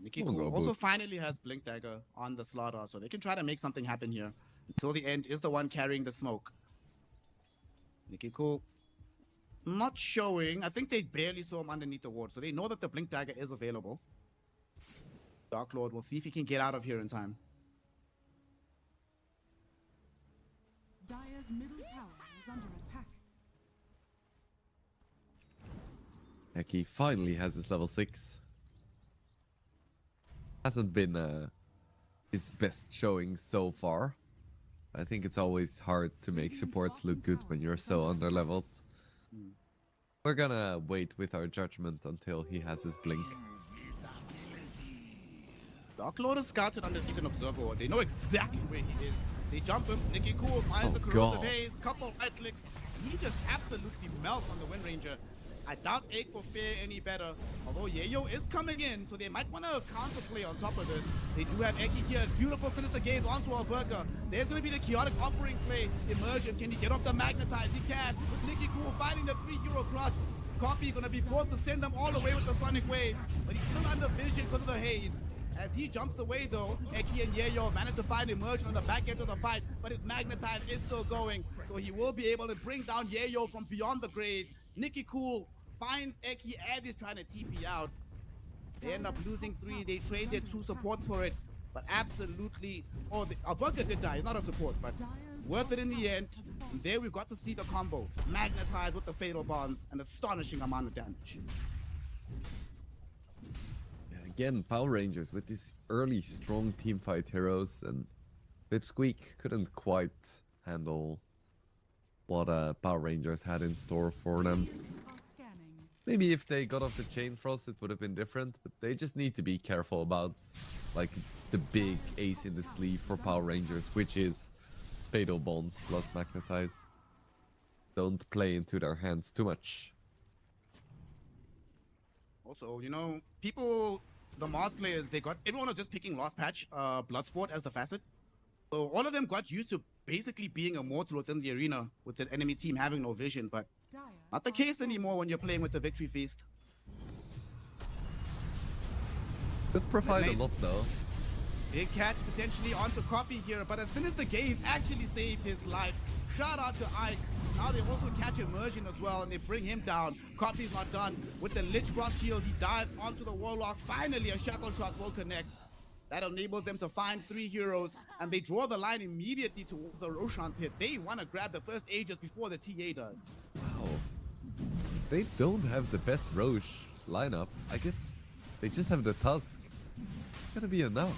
S1: Nikki also finally has Blink Dagger on the slaughter, so they can try to make something happen here. Until the end is the one carrying the smoke. Nikki Cool not showing. I think they barely saw him underneath the ward, so they know that the Blink Dagger is available. Dark Lord will see if he can get out of here in time.
S3: Dire's middle tower is under attack.
S2: Heck, he finally has his level 6. Hasn't been his best showing so far. I think it's always hard to make supports look good when you're so underleveled. We're gonna wait with our judgment until he has his blink.
S1: Dark Lord is scouted underneath an observer. They know exactly where he is. They jump him. Nikki Cool finds the corrosive haze. Couple right clicks. He just absolutely melts on the Wind Ranger. I doubt Egg will fare any better. Although Yayo is coming in, so they might want to counterplay on top of this. They do have Eki here. Beautiful sinister gaze onto Alberca. There's going to be the chaotic offering play. Immersion. Can he get off the magnetize? He can. With Nikki Cool fighting the 3-hero crush. Copy going to be forced to send them all away with the Sonic Wave. But he's still under vision because of the haze. As he jumps away though, Eki and Yayo manage to find Immersion on the back end of the fight, but his magnetize is still going. So he will be able to bring down Yayo from beyond the grave. Nikki Cool finds Eki as he's trying to TP out. They end up losing 3. They trade their 2 supports for it. But absolutely... Oh, Alberca did die. He's not a support, but worth it in the end. And there we've got to see the combo. Magnetized with the Fatal Bonds. An astonishing amount of damage.
S2: Again, Power Rangers with these early strong teamfight heroes, and PIPSQUEAK couldn't quite handle what Power Rangers had in store for them. Maybe if they got off the Chain Frost it would have been different, but they just need to be careful about like the big ace in the sleeve for Power Rangers, which is Fatal Bonds plus Magnetize. Don't play into their hands too much.
S1: Also, you know, people, the MOUZ players, everyone was just picking last patch Bloodsport as the facet. So all of them got used to basically being immortal within the arena with the enemy team having no vision, but not the case anymore when you're playing with the Victory Feast.
S2: Could provide a lot though.
S1: Big catch potentially onto Copy here, but as soon as the gaze actually saved his life, shout out to Ike. Now they also catch Immersion as well, and they bring him down. Copy's not done. With the Lich Cross Shield, he dives onto the Warlock. Finally, a Shackle Shot will connect. That enables them to find 3 heroes, and they draw the line immediately towards the Roshan pit. They want to grab the first Aegis before the TA does.
S2: Wow. They don't have the best Roche lineup. I guess they just have the Tusk. It's gonna be enough.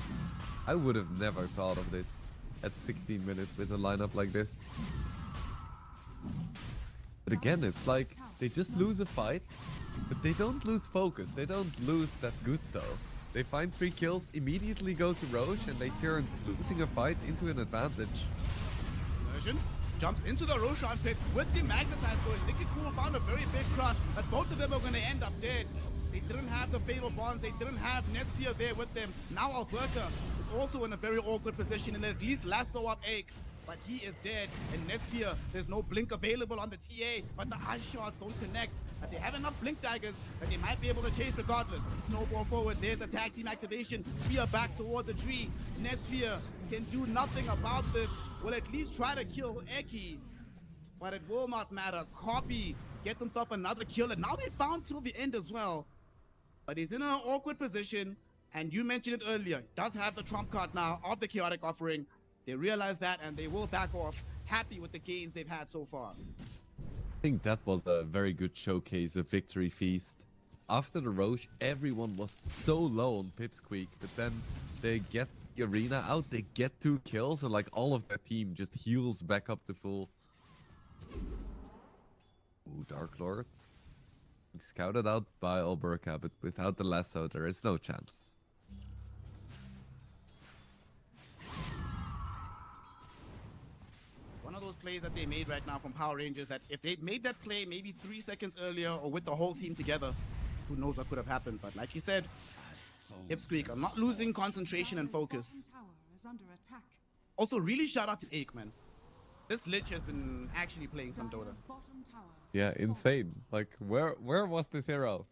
S2: I would have never thought of this at 16 minutes with a lineup like this. But again, it's like they just lose a fight, but they don't lose focus. They don't lose that gusto. They find 3 kills, immediately go to Roche, and they turn losing a fight into an advantage.
S1: Immersion jumps into the Roshan pit with the Magnetize going. Nikki Cool found a very big crush, but both of them are going to end up dead. They didn't have the Fatal Bonds, they didn't have Nesphere there with them. Now Alberca is also in a very awkward position and at least lasso up Egg. But he is dead, and Nesphere, there's no blink available on the TA, but the ice shots don't connect. And they have enough blink daggers that they might be able to chase regardless. Snowball forward, there's the tag team activation. Spear back towards the tree. Nesphere can do nothing about this. Will at least try to kill Eki, but it will not matter. Copy gets himself another kill, and now they found till the end as well. But he's in an awkward position, and you mentioned it earlier. Does have the trump card now of the chaotic offering. They realize that and they will back off, happy with the gains they've had so far.
S2: I think that was a very good showcase of Victory Feast. After the Roche, everyone was so low on PIPSQUEAK, but then they get the arena out, they get 2 kills, and like all of their team just heals back up to full. Ooh, Dark Lord. Scouted out by Alberca, but without the lasso, there is no chance.
S1: One of those plays that they made right now from Power Rangers that if they'd made that play maybe 3 seconds earlier or with the whole team together, who knows what could have happened. But like you said, PIPSQUEAK are not losing concentration and focus.
S3: Bottom tower is under attack.
S1: Also, really shout out to Aikman. This Lich has been actually playing some Dota.
S3: Dire's bottom tower
S2: Yeah,
S3: has fallen.
S2: insane. Like, where was this hero?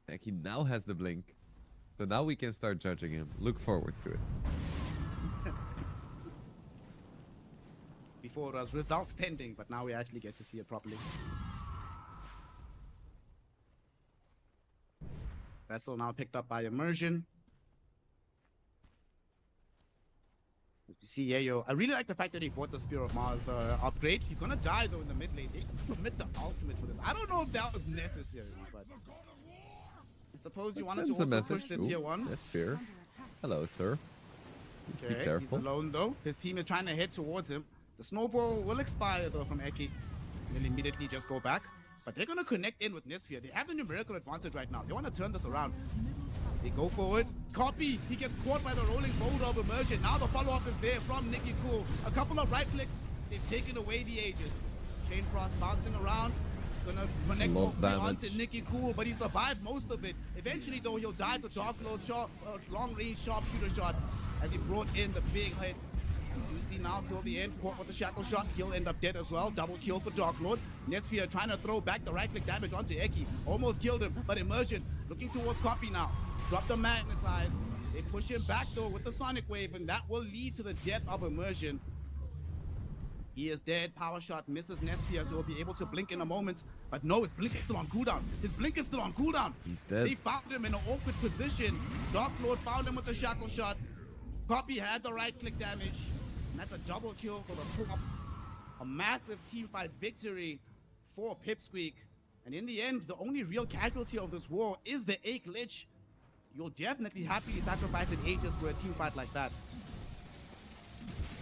S2: Like, he now has the blink. So now we can start judging him. Look forward to it.
S1: Before it was results pending, but now we actually get to see it properly. Vessel now picked up by Immersion. As you see Yayo, I really like the fact that he bought the Spear of Mars upgrade. He's gonna die though in the mid lane. They can commit the ultimate for this. I don't know if that was necessary, but I suppose you wanted to
S2: Sends a
S1: also
S2: message.
S1: push the
S2: Ooh,
S1: tier 1.
S2: That's fair.
S3: Under attack.
S2: Hello, sir. Please be
S1: Okay,
S2: careful.
S1: he's alone though. His team is trying to head towards him. The snowball will expire though from Eki. They'll immediately just go back. But they're gonna connect in with Nesphere. They have the numerical advantage right now. They want to turn this around.
S3: Dire's middle tower
S1: They go forward. Copy. He gets caught by the rolling boulder of Immersion. Now the follow-up is there from Nicky Cool. A couple of right clicks. They've taken away the Aegis. Chain Frost bouncing around. Gonna connect
S2: Lot of
S1: properly onto
S2: damage.
S1: Nicky Cool, but he survived most of it. Eventually, though, he'll die to Dark Lord shot, long-range sharpshooter shot as he brought in the big hit. You see now till the end, caught with the shackle shot, he'll end up dead as well. Double kill for Dark Lord. Nesphere trying to throw back the right-click damage onto Eki. Almost killed him, but Immersion looking towards Copy now. Drop the Magnetize. They push him back though with the Sonic Wave, and that will lead to the death of Immersion. He is dead. Power shot misses Nesphere, so he'll be able to blink in a moment. But no, his blink is still on cooldown. His blink is still on cooldown.
S2: He's dead.
S1: They found him in an awkward position. Dark Lord found him with the shackle shot. Copy had the right click damage. And that's a double kill for the pull-up. A massive team fight victory for PIPSQUEAK. And in the end, the only real casualty of this war is the Ache Lich. You'll definitely happily sacrifice an Aegis for a team fight like that.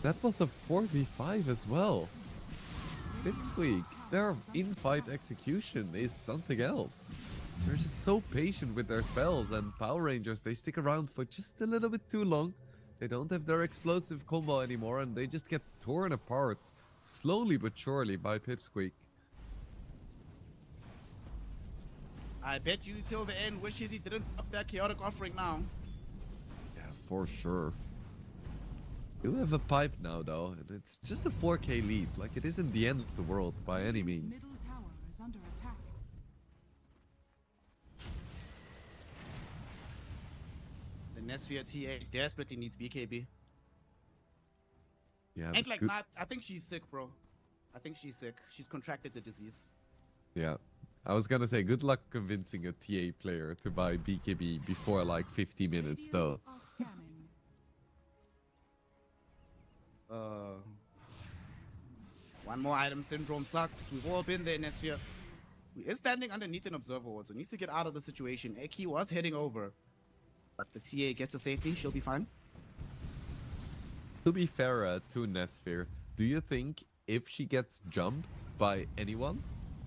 S2: That was a 4v5 as well. PIPSQUEAK, their in-fight execution is something else. They're just so patient with their spells, and Power Rangers, they stick around for just a little bit too long. They don't have their explosive combo anymore, and they just get torn apart, slowly but surely, by PIPSQUEAK.
S1: I bet you till the end wishes he didn't up that chaotic offering now.
S2: Yeah, for sure. You have a pipe now, though, and it's just a 4K lead. Like, it isn't the end of the world by any
S3: Dire's
S2: means.
S3: middle tower is under attack.
S1: The Nesphere TA desperately needs BKB.
S2: Yeah,
S1: And
S2: but
S1: like,
S2: good-
S1: not, I think she's sick, bro. I think she's sick. She's contracted the disease.
S2: Yeah. I was gonna say, good luck convincing a TA player to buy BKB before like 50 minutes, though.
S3: Radiant are scanning.
S1: One more item syndrome sucks. We've all been there, Nesphere. He is standing underneath an observer ward, so needs to get out of the situation. Eki was heading over, but the TA gets to safety. She'll be fine.
S2: To be fair to Nesphere, do you think if she gets jumped by anyone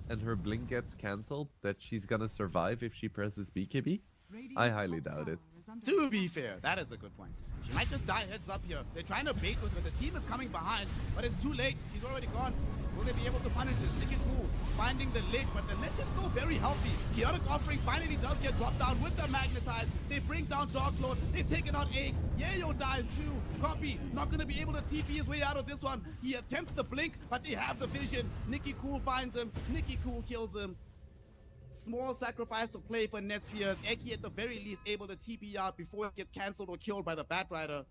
S2: and her blink gets cancelled, that she's gonna survive if she presses BKB?
S3: Radiant's
S2: I highly
S3: top
S2: doubt
S3: tower
S2: it.
S3: is under
S1: To
S3: attack.
S1: be fair, that is a good point. She might just die heads up here. They're trying to bait with her. The team is coming behind, but it's too late. She's already gone. Will they be able to punish this? Nicky Cool finding the ledge, but the ledge is still very healthy. Chaotic offering finally does get dropped down with the Magnetize. They bring down Dark Lord. They've taken out Egg. Yayo dies too. Copy not going to be able to TP his way out of this one. He attempts the blink, but they have the vision. Nicky Cool finds him. Nicky Cool kills him. Small sacrifice to play for Nespheres. Eki at the very least able to TP out before it gets cancelled or killed by the Batrider.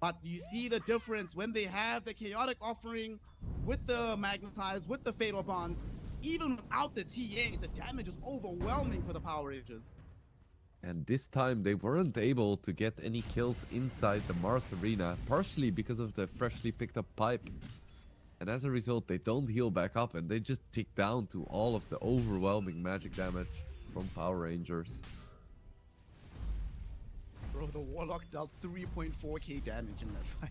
S1: But you see the difference when they have the chaotic offering with the Magnetize, with the Fatal Bonds. Even without the TA, the damage is overwhelming for the Power Rangers.
S2: And this time they weren't able to get any kills inside the Mars arena, partially because of the freshly picked up pipe. And as a result, they don't heal back up and they just tick down to all of the overwhelming magic damage from Power Rangers.
S1: Bro, the Warlock dealt 3.4k damage in that fight.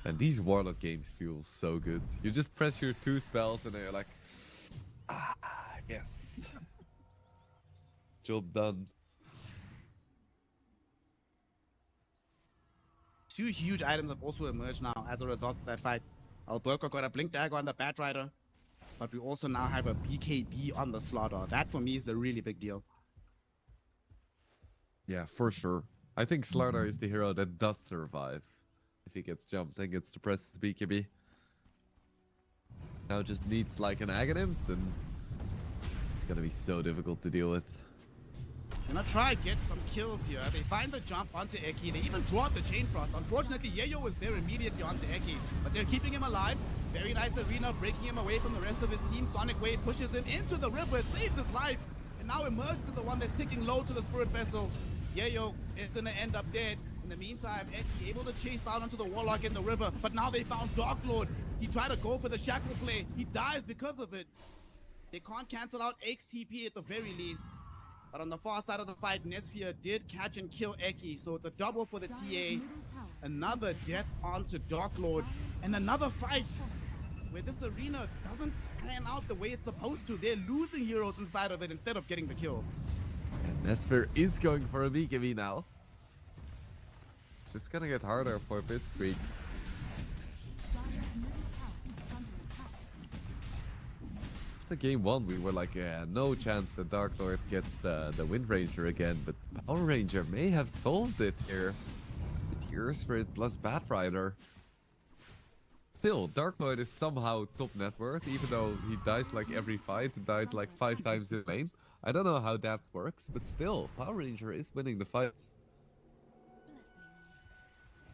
S2: And these Warlock games feel so good. You just press your 2 spells and you're like, ah, yes. Job done.
S1: 2 huge items have also emerged now as a result of that fight. Alberto got a Blink Dagger on the Bat Rider, but we also now have a BKB on the Slaughter. That for me is the really big deal.
S2: Yeah, for sure. I think Slaughter is the hero that does survive. If he gets jumped and gets to press his BKB. Now just needs like an Aghanims and it's gonna be so difficult to deal with.
S1: So gonna try get some kills here. They find the jump onto Eki. They even draw the Chain Frost. Unfortunately, Yayo is there immediately onto Eki, but they're keeping him alive. Very nice arena, breaking him away from the rest of his team. Sonic Wave pushes him into the river, it saves his life, and now Emerge is the one that's ticking low to the Spirit Vessel. Yayo is gonna end up dead. In the meantime, Eki able to chase down onto the Warlock in the river, but now they found Dark Lord. He tried to go for the Shackle play. He dies because of it. They can't cancel out Ake's TP at the very least. But on the far side of the fight, Nesphere did catch and kill Eki, so it's a double for the TA. Another death onto Dark Lord, and another fight where this arena doesn't pan out the way it's supposed to. They're losing heroes inside of it instead of getting the kills.
S2: And Nesphere is going for a BKB now. It's just gonna get harder for PIPSQUEAK. After game 1, we were like, yeah, no chance that Dark Lord gets the Wind Ranger again, but Power Ranger may have solved it here. Tear Spirit plus Bat Rider. Still, Dark Lord is somehow top net worth, even though he dies like every fight, died like 5 times in lane. I don't know how that works, but still, Power Ranger is winning the fights.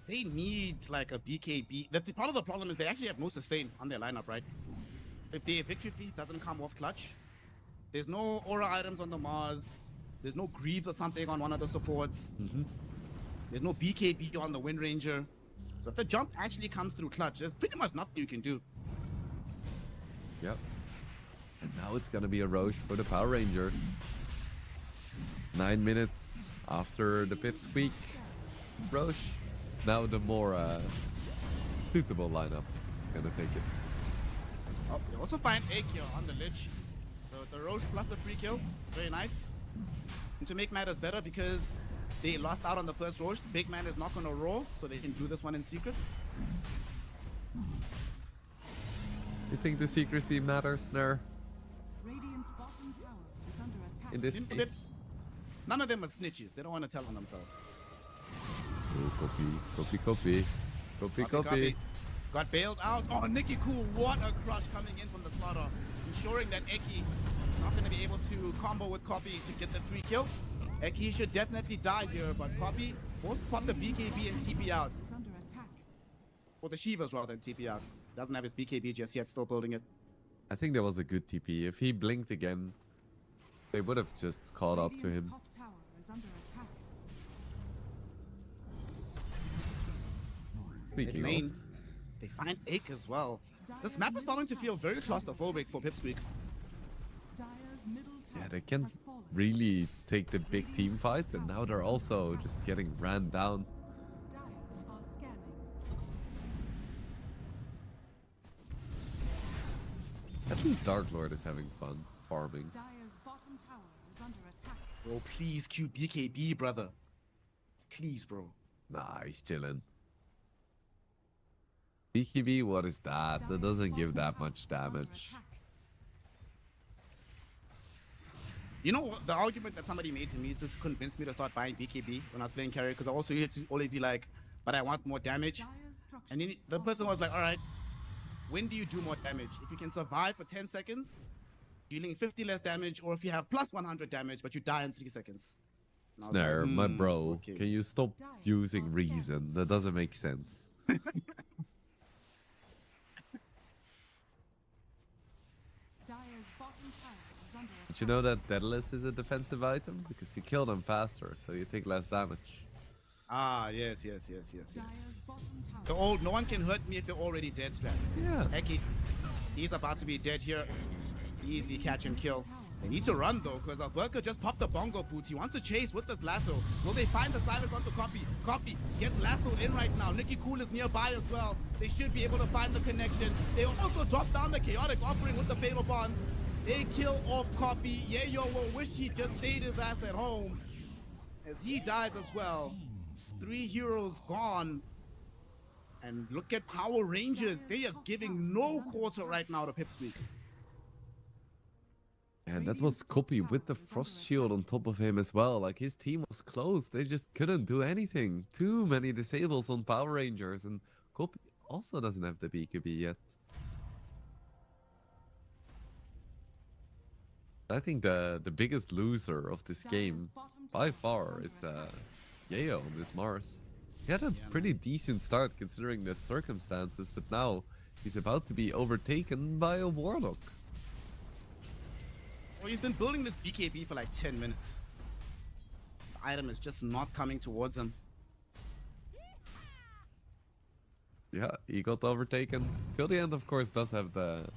S1: They need like a BKB. That's part of the problem is they actually have no sustain on their lineup, right? If the Victory Feast doesn't come off clutch, there's no aura items on the Mars, there's no Greaves or something on one of the supports, there's no BKB on the Wind Ranger. So if the jump actually comes through clutch, there's pretty much nothing you can do.
S2: Yep. And now it's gonna be a Roche for the Power Rangers. 9 minutes after the PIPSQUEAK Roche. Now the more suitable lineup is gonna take it.
S1: Oh, they also find Egg here on the Lich. So it's a Roche plus a free kill. Very nice. And to make matters better, because they lost out on the first Roche, Big Man is not going to roll, so they can do this one in secret.
S2: You think the secrecy matters, Snare?
S3: Radiant's bottom tower is under attack.
S2: In this
S1: Simple
S2: case?
S1: None of them are snitches. They don't want to tell on themselves.
S2: Oh, copy.
S1: Got bailed out. Oh, Nikki Cool, what a crush coming in from the Slaughter. Ensuring that Eki is not going to be able to combo with Copy to get the 3 kill. Eki should definitely die here, but Copy both pop the BKB and TP out.
S3: Is under attack.
S1: Or the Shivas rather than TP out. Doesn't have his BKB just yet, still building it.
S2: I think that was a good TP. If he blinked again, they would have just caught up to him.
S3: Top tower is under attack.
S2: Speaking
S1: Lane,
S2: of,
S1: they find Ake as well. This map is starting to feel very claustrophobic for PIPSQUEAK.
S3: Dire's middle tower
S2: yeah, they can't
S3: has fallen.
S2: really take the big team fight, and now they're also just getting ran down.
S3: Dire are scanning.
S2: At least Dark Lord is having fun farming.
S3: Dire's bottom tower is under attack.
S1: Bro, please Q BKB, brother. Please, bro.
S2: Nah, he's chilling. BKB, what is that? That doesn't give that much damage.
S1: You know what? The argument that somebody made to me is just convince me to start buying BKB when I was playing carry, because I also used to always be like, but I want more damage. And then the person was like, all right, when do you do more damage? If you can survive for 10 seconds, dealing 50 less damage, or if you have plus 100 damage, but you die in 3 seconds.
S2: Snare,
S1: like,
S2: my bro,
S1: okay.
S2: can you stop using reason? That doesn't make sense.
S3: Dire's bottom tower is under
S2: Did you know that Daedalus is a defensive item? Because you kill them faster, so you take less damage.
S1: Ah, yes.
S3: Dire's bottom tower.
S1: The old, no one can hurt me if they're already dead strat.
S2: Yeah.
S1: Heck, he's about to be dead here. Easy catch and kill. They need to run though, because Alberca just popped the bongo boots. He wants to chase with this lasso. Will they find the silence onto Copy? Copy gets lassoed in right now. Nicky Cool is nearby as well. They should be able to find the connection. They also drop down the chaotic offering with the fatal bonds. They kill off Copy. Yayo will wish he just stayed his ass at home, as he dies as well. 3 heroes gone. And look at Power Rangers. They are giving no quarter right now to PIPSQUEAK.
S2: And that was Copy with the Frost Shield on top of him as well. Like, his team was close. They just couldn't do anything. Too many disables on Power Rangers. And Copy also doesn't have the BKB yet. I think the biggest loser of this game by far is Yayo on this Mars. He had a pretty decent start considering the circumstances, but now he's about to be overtaken by a Warlock.
S1: Well, he's been building this BKB for like 10 minutes. The item is just not coming towards him.
S2: Yeah, he got overtaken. Till the end, of course, does have the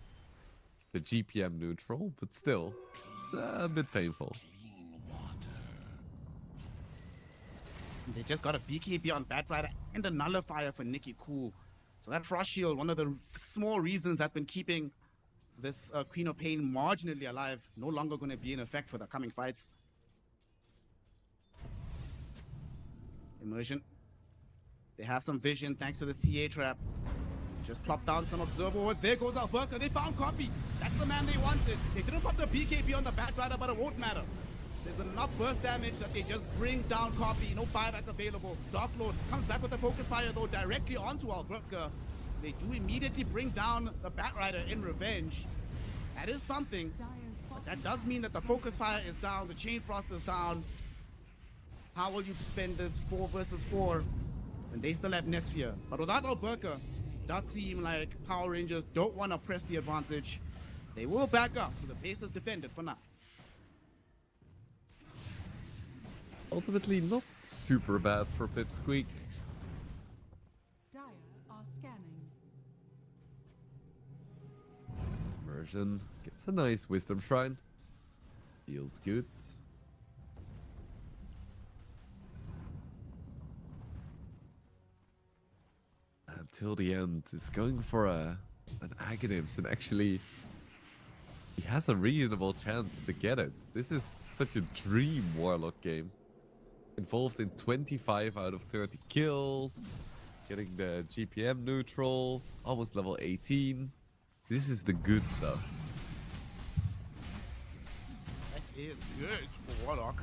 S2: GPM neutral, but still, it's a bit painful.
S1: They just got a BKB on Batrider and a nullifier for Nicky Cool. So that Frost Shield, one of the small reasons that's been keeping this Queen of Pain marginally alive, no longer going to be in effect for the coming fights. Immersion. They have some vision thanks to the CA trap. Just plop down some observer wards. There goes Alberca. They found Copy. That's the man they wanted. They didn't put the BKB on the Batrider, but it won't matter. There's enough burst damage that they just bring down Copy. No buyback available. Dark Lord comes back with the focus fire though directly onto Alberca. They do immediately bring down the Batrider in revenge. That is something. But that does mean that the focus fire is down. The chain frost is down. How will you defend this 4 versus 4? And they still have Nesphere. But without Alberca, it does seem like Power Rangers don't want to press the advantage. They will back up, so the base is defended for now.
S2: Ultimately, not super bad for PIPSQUEAK.
S3: Dire are scanning.
S2: Immersion gets a nice Wisdom Shrine. Feels good. Until the end, is going for an Aghanims, and actually, he has a reasonable chance to get it. This is such a dream Warlock game. Involved in 25 out of 30 kills, getting the GPM neutral, almost level 18. This is the good stuff.
S1: That is good for Warlock.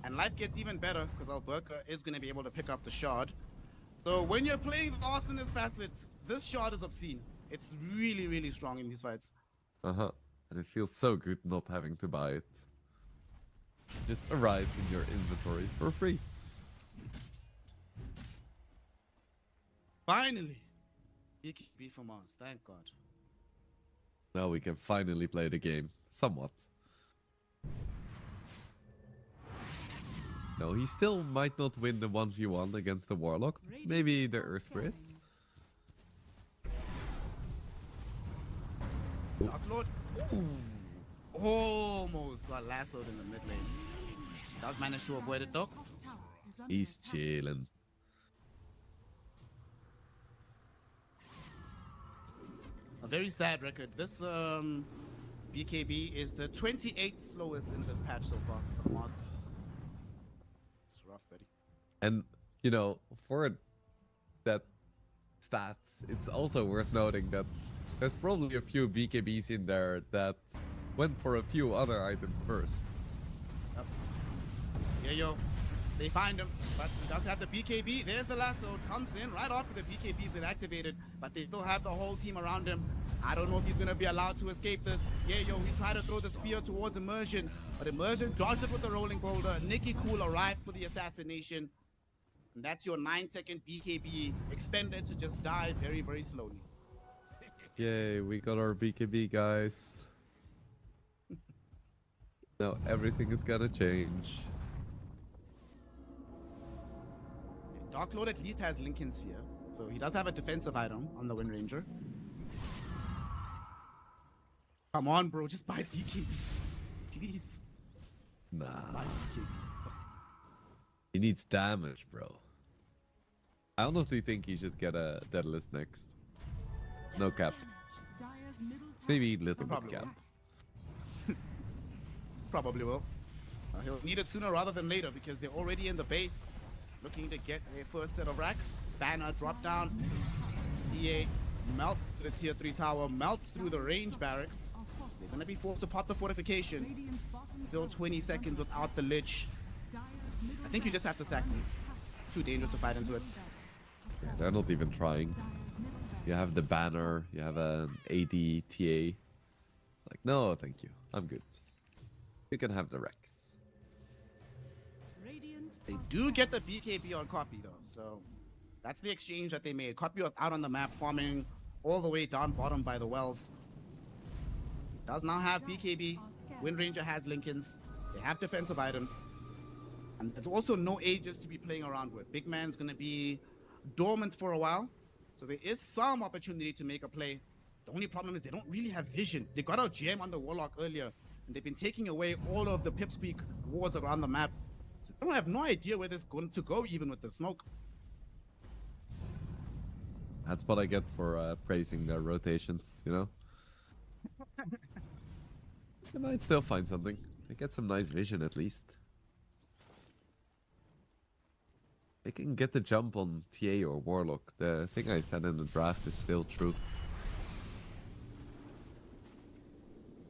S1: And life gets even better because Alberca is going to be able to pick up the shard. So when you're playing the Arsonist facets, this shard is obscene. It's really, really strong in these fights.
S2: And it feels so good not having to buy it. Just arrives in your inventory for free.
S1: Finally! BKB for MOUZ, thank God.
S2: Now we can finally play the game. Somewhat. No, he still might not win the 1v1 against the Warlock. Maybe the Earth Spirit.
S1: Dark Lord. Almost got lassoed in the mid lane. Does manage to avoid it though.
S2: He's chilling.
S1: A very sad record. This BKB is the 28th slowest in this patch so far for MOUZ. It's rough, buddy.
S2: And, you know, for that stat, it's also worth noting that there's probably a few BKBs in there that went for a few other items first.
S1: Yep. Yeah, yo. They find him, but he does have the BKB. There's the lasso. Comes in right after the BKB has been activated, but they still have the whole team around him. I don't know if he's going to be allowed to escape this. Yeah, yo, he tried to throw the spear towards Immersion, but Immersion dodged it with the rolling boulder. Nicky Cool arrives for the assassination. And that's your 9-second BKB expended to just die very, very slowly.
S2: Yay, we got our BKB, guys. No, everything is gonna change.
S1: Dark Lord at least has Lincoln Sphere, so he does have a defensive item on the Wind Ranger. Come on, bro, just buy BKB. Please.
S2: Nah.
S1: Just buy BKB.
S2: He needs damage, bro. I honestly think he should get a Deadlist next. No cap.
S3: Dire's middle tower
S2: Maybe
S3: is
S2: little
S3: under
S2: bit cap.
S3: attack.
S1: Probably will. He'll need it sooner rather than later because they're already in the base. Looking to get a first set of racks. Banner drop down. EA melts through the tier 3 tower, melts through the range barracks. They're going to be forced to pop the fortification.
S3: Radiant's bottom
S1: Still
S3: tower
S1: 20
S3: is
S1: seconds
S3: under
S1: without the Lich.
S3: Dire's middle
S1: I think you just have to sack these. It's too dangerous to fight into it.
S2: Yeah, they're not even trying.
S3: Dire's middle
S2: You have the banner, you have an AD, TA. Like, no, thank you. I'm good. You can have the Rex.
S3: Radiant
S1: They
S3: are
S1: do get the BKB on copy though, so that's the exchange that they made. Copy was out on the map farming all the way down bottom by the wells. Does now have BKB. Wind Ranger has Lincolns. They have defensive items. And there's also no ages to be playing around with. Big Man's going to be dormant for a while. So there is some opportunity to make a play. The only problem is they don't really have vision. They got a gem on the Warlock earlier. And they've been taking away all of the PIPSQUEAK wards around the map. So I don't have no idea where this is going to go even with the smoke.
S2: That's what I get for praising their rotations, you know? They might still find something. They get some nice vision at least. They can get the jump on TA or Warlock. The thing I said in the draft is still true.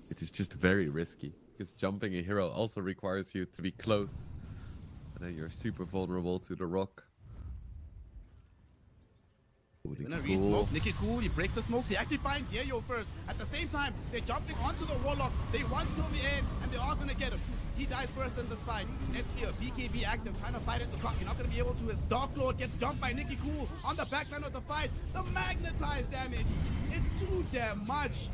S2: It is just very risky, because jumping a hero also requires you to be close. And then you're super vulnerable to the rock.
S1: Gonna re-smoke. Nicky Cool, he breaks the smoke. He actually finds Yayo first. At the same time, they're jumping onto the Warlock. They want till the end, and they are gonna get him. He dies first in this fight. Nesphere, BKB active, trying to fight at the top. You're not gonna be able to. His Dark Lord gets jumped by Nicky Cool on the backline of the fight. The magnetized damage. It's too damn much.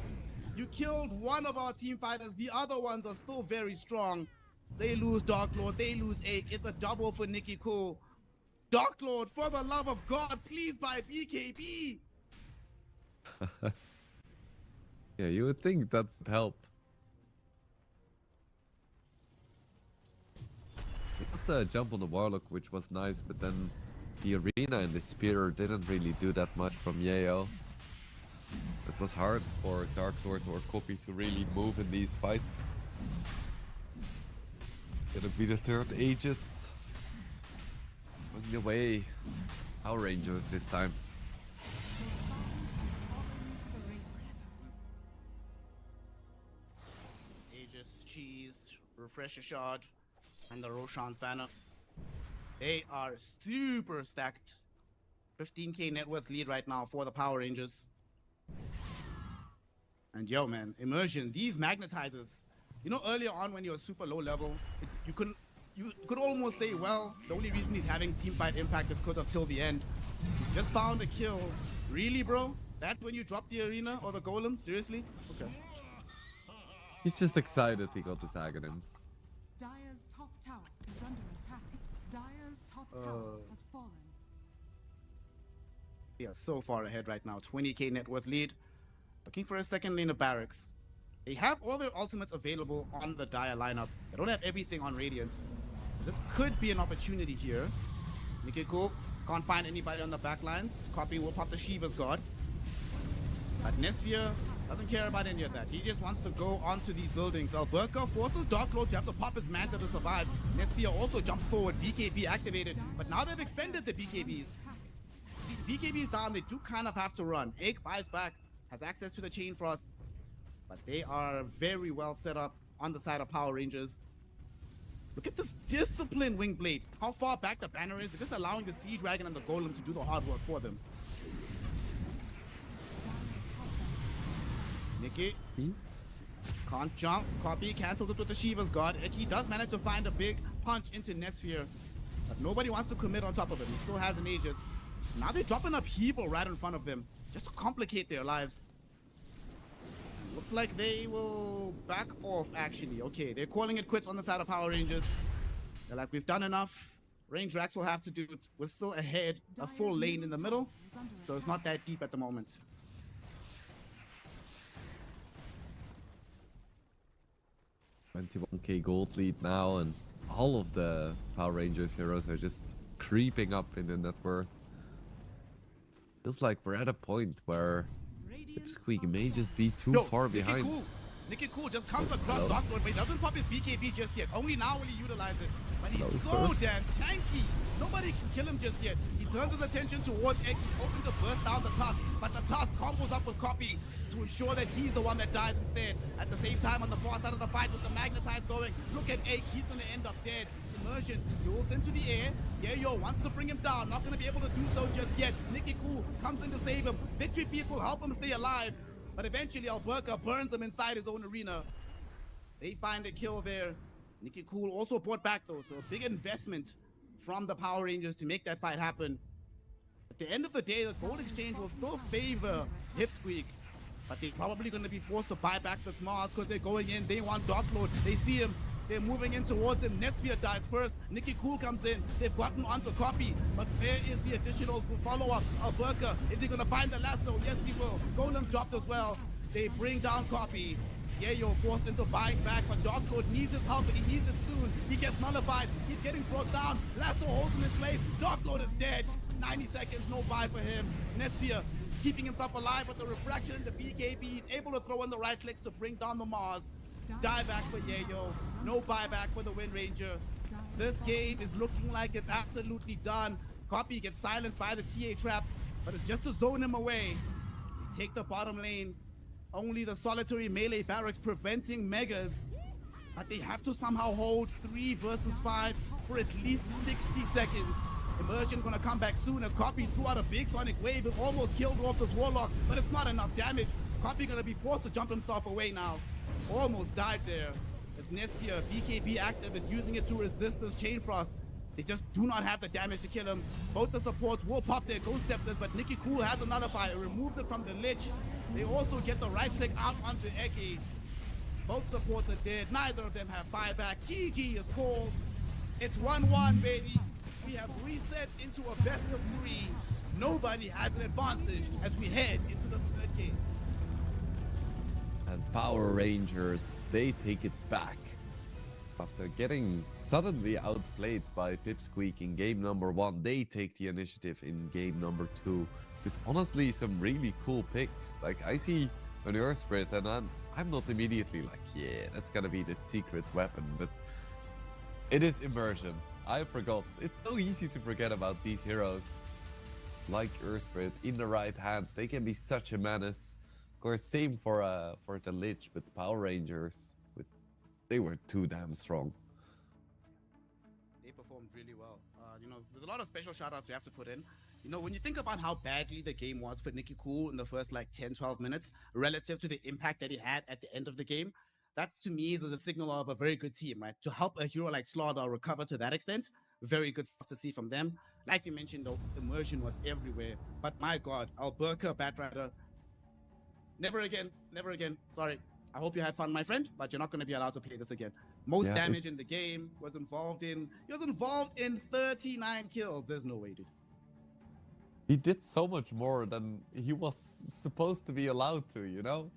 S1: You killed one of our team fighters. The other ones are still very strong. They lose Dark Lord. They lose Ache. It's a double for Nicky Cool. Dark Lord, for the love of God, please buy BKB.
S2: Yeah, you would think that would help. They got the jump on the Warlock, which was nice, but then the arena and the spear didn't really do that much from Yayo. It was hard for Dark Lord or Copy to really move in these fights. Gonna be the third Aegis. Going away. Power Rangers this time.
S1: Aegis, Cheese, Refresher Shard, and the Roshan's banner. They are super stacked. 15k net worth lead right now for the Power Rangers. And yo, man, immersion, these magnetizers. You know, earlier on when you're super low level, you could almost say, well, the only reason he's having teamfight impact is because of till the end. He just found a kill. Really, bro? That when you drop the arena or the golem? Seriously? Okay.
S2: He's just excited he got his Aghanims.
S3: Dire's top tower is under attack. Dire's top tower has fallen.
S1: They are so far ahead right now. 20k net worth lead. Looking for a second lane of barracks. They have all their ultimates available on the Dire lineup. They don't have everything on Radiant. This could be an opportunity here. Nicky Cool can't find anybody on the backlines. Copy will pop the Shiva's God. But Nesphere doesn't care about any of that. He just wants to go onto these buildings. Alberca forces Dark Lord to have to pop his Manta to survive. Nesphere also jumps forward. BKB activated. But now they've expended the BKBs. These BKBs down, they do kind of have to run. Egg buys back, has access to the Chain Frost. But they are very well set up on the side of Power Rangers. Look at this discipline, Wingblade. How far back the banner is. They're just allowing the Siege Dragon and the Golem to do the hard work for them. Nicky can't jump. Copy cancels it with the Shiva's God. He does manage to find a big punch into Nesphere. But nobody wants to commit on top of him. He still has an Aegis. Now they're dropping up Hevo right in front of them just to complicate their lives. Looks like they will back off, actually. Okay, they're calling it quits on the side of Power Rangers. They're like, we've done enough. Range Racks will have to do it. We're still ahead, a full lane in the middle, so it's not that deep at the moment.
S2: $21K gold lead now, and all of the Power Rangers heroes are just creeping up in the net worth. Feels like we're at a point where PIPSQUEAK may just be too far behind.
S1: Nicky Cool just comes across Doctor, but he doesn't pop his BKB just yet. Only now will he utilize it. But he's so damn tanky. Nobody can kill him just yet. He turns his attention towards X, hoping to burst down the Tusk. But the Tusk combos up with Copy to ensure that he's the one that dies instead. At the same time, on the far side of the fight with the Magnetize going, look at Ake, he's going to end up dead. Immersion duels into the air. Yayo wants to bring him down. Not going to be able to do so just yet. Nicky Cool comes in to save him. Victory Piece will help him stay alive. But eventually, Alberca burns him inside his own arena. They find a kill there. Nicky Cool also brought back, though, so a big investment from the Power Rangers to make that fight happen. At the end of the day, the gold exchange will still favor PIPSQUEAK, but they're probably going to be forced to buy back the MOUZ because they're going in. They want Dark Lord. They see him. They're moving in towards him. Netsphere dies first. Nicky Cool comes in. They've gotten onto Copy. But where is the additional follow-up? Alberca, is he going to find the lasso? Yes, he will. Golem's dropped as well. They bring down Copy. Yayo forced into buying back, but Dark Lord needs his help and he needs it soon. He gets nullified. He's getting brought down. Lasso holds him in place. Dark Lord is dead. 90 seconds, no buy for him. Netsphere keeping himself alive with the refraction and the BKB. He's able to throw in the right clicks to bring down the MOUZ. Die back for Yayo. No buyback for the Wind Ranger. This game is looking like it's absolutely done. Copy gets silenced by the TA traps, but it's just to zone him away. They take the bottom lane. Only the solitary melee barracks preventing Megas. But they have to somehow hold 3 versus 5 for at least 60 seconds. Immersion gonna come back soon as Copy threw out a big sonic wave and almost killed off this Warlock, but it's not enough damage. Copy gonna be forced to jump himself away now. Almost died there. As Netsphere, BKB active, is using it to resist this Chain Frost. They just do not have the damage to kill him. Both the supports will pop their Ghost Scepters, but Nicky Cool has a nullifier, removes it from the Lich. They also get the right click out onto Eke. Both supports are dead. Neither of them have buyback. GG is called. It's 1-1, baby. We have reset into a best of 3. Nobody has an advantage as we head into the 3rd game.
S2: And Power Rangers, they take it back. After getting suddenly outplayed by PIPSQUEAK in game number 1, they take the initiative in game number 2 with honestly some really cool picks. Like, I see Manure Spirit and I'm not immediately like, yeah, that's gonna be the secret weapon, but it is Immersion. I forgot. It's so easy to forget about these heroes. Like Earth Spirit, in the right hands, they can be such a menace. Of course, same for the Lich, but Power Rangers, they were too damn strong.
S1: They performed really well. You know, there's a lot of special shoutouts we have to put in. You know, when you think about how badly the game was for Nicky Cool in the first like 10-12 minutes relative to the impact that he had at the end of the game, that's to me is a signal of a very good team, right? To help a hero like Slaughter recover to that extent, very good stuff to see from them. Like you mentioned, though, immersion was everywhere. But my God, Alberca, Batrider, never again, never again. Sorry. I hope you had fun, my friend, but you're not going to be allowed to play this again. Most damage in the game was involved in 39 kills. There's no way, dude.
S2: He did so much more than he was supposed to be allowed to, you know?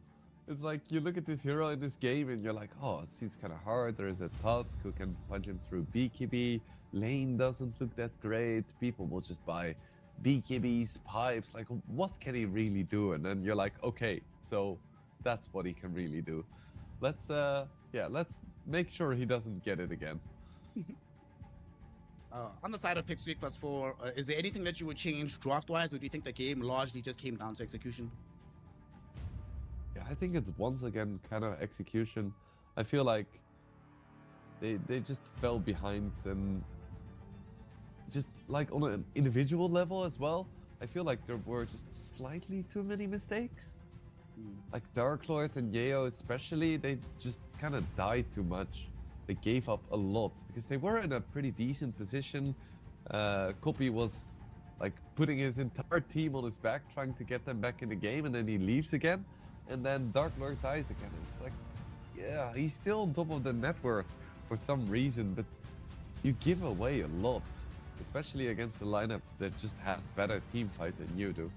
S2: It's like you look at this hero in this game and you're like, oh, it seems kind of hard. There is a Tusk who can punch him through BKB. Lane doesn't look that great. People will just buy BKBs, pipes. Like, what can he really do? And then you're like, okay, so that's what he can really do. Let's make sure he doesn't get it again.
S1: On the side of PIPSQUEAK+4, is there anything that you would change draft-wise, or do you think the game largely just came down to execution?
S2: Yeah, I think it's once again kind of execution. I feel like they just fell behind, and just like on an individual level as well, I feel like there were just slightly too many mistakes. Like Dark Lord and Yayo especially, they just kind of died too much. They gave up a lot because they were in a pretty decent position. Copy was like putting his entire team on his back, trying to get them back in the game, and then he leaves again. and then Dark Lord dies again. It's like, yeah, he's still on top of the net worth for some reason, but you give away a lot, especially against a lineup that just has better team fight than you do.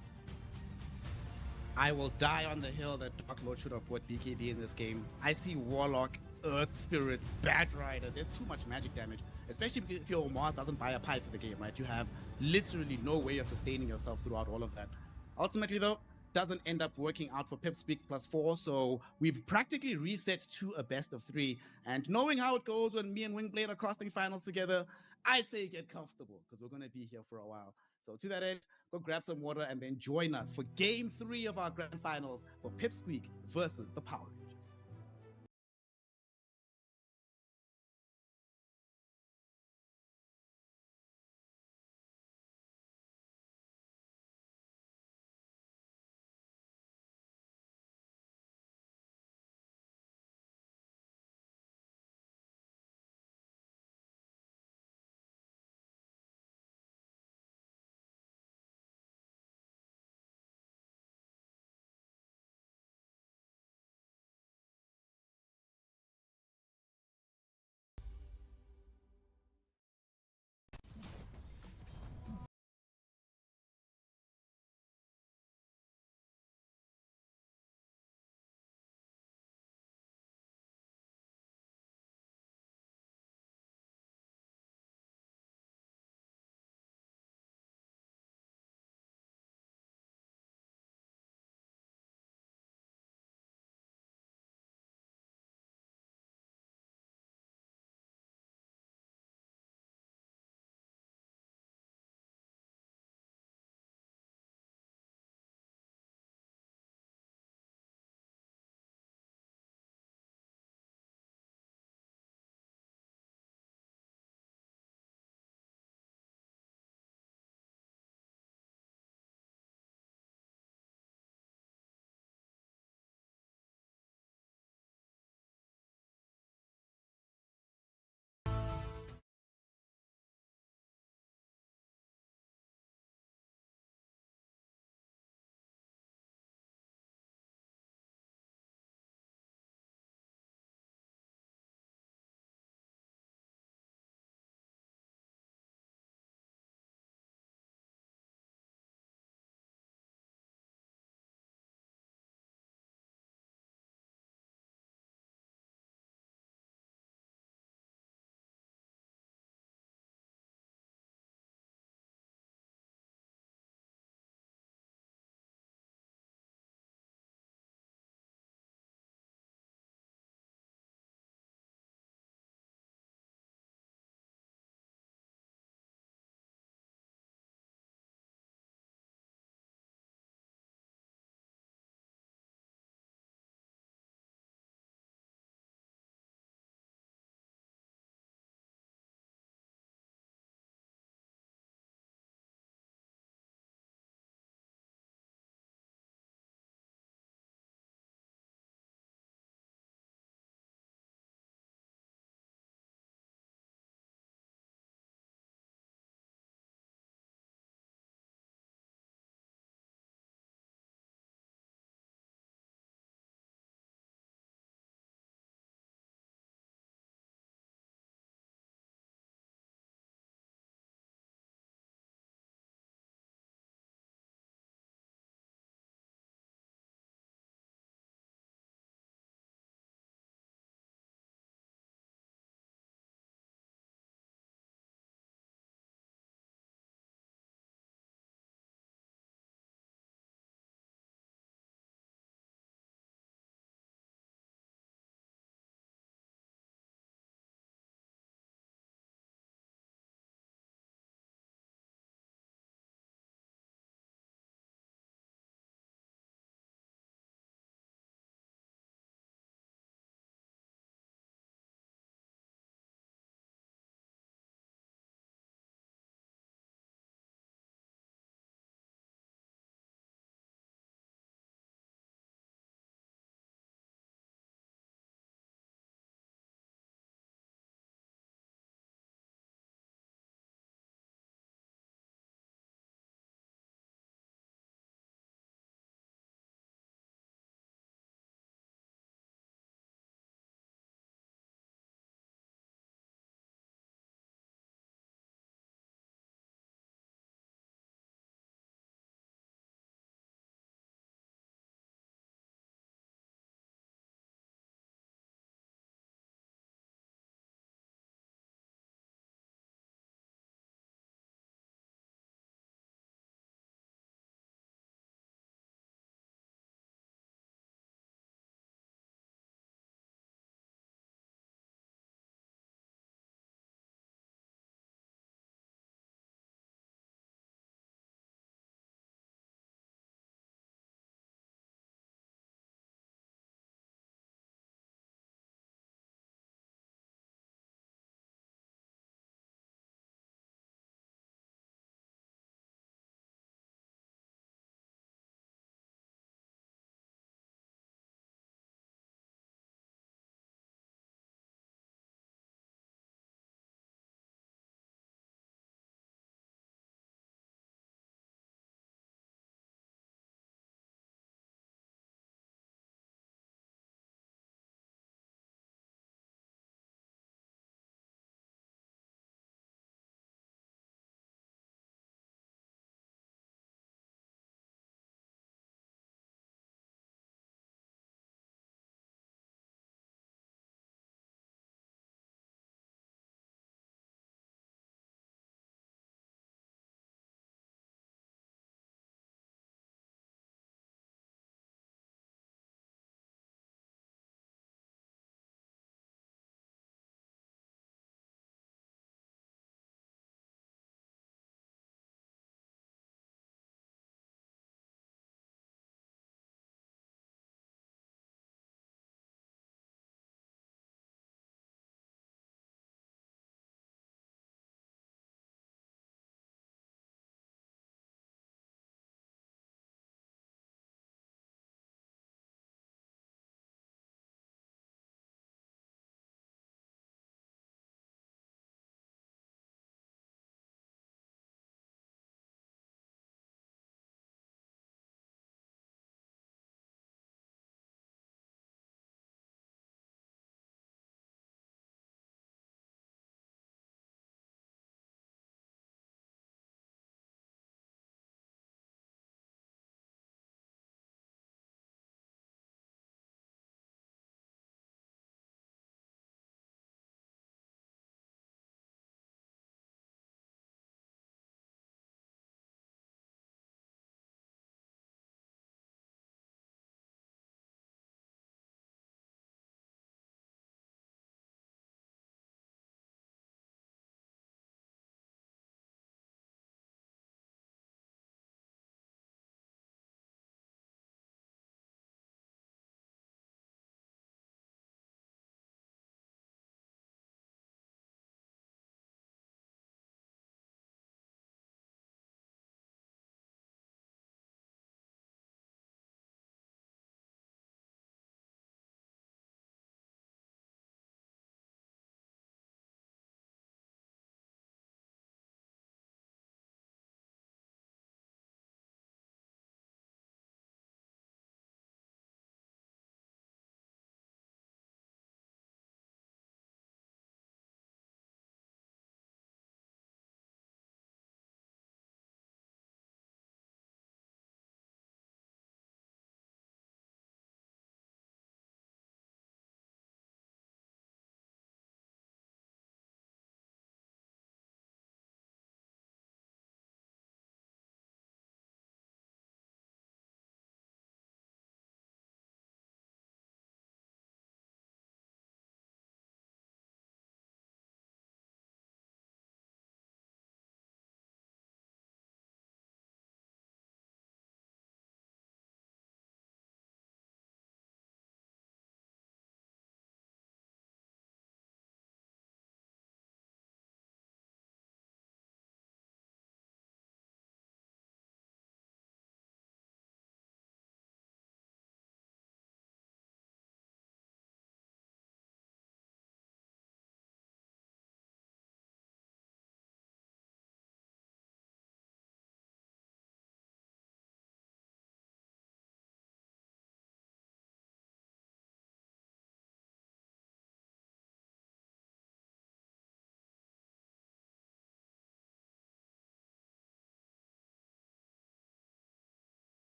S1: I will die on the hill that Dark Lord should have bought BKB in this game. I see Warlock, Earth Spirit, Bat Rider. There's too much magic damage, especially if your MOUZ doesn't buy a pipe for the game, right? You have literally no way of sustaining yourself throughout all of that. Ultimately, though, doesn't end up working out for PIPSQUEAK+4, so we've practically reset to a best of 3. And knowing how it goes when me and Wingblade are casting finals together, I'd say get comfortable because we're going to be here for a while. So to that end, go grab some water and then join us for Game 3 of our grand finals for PIPSQUEAK versus the Power Rangers.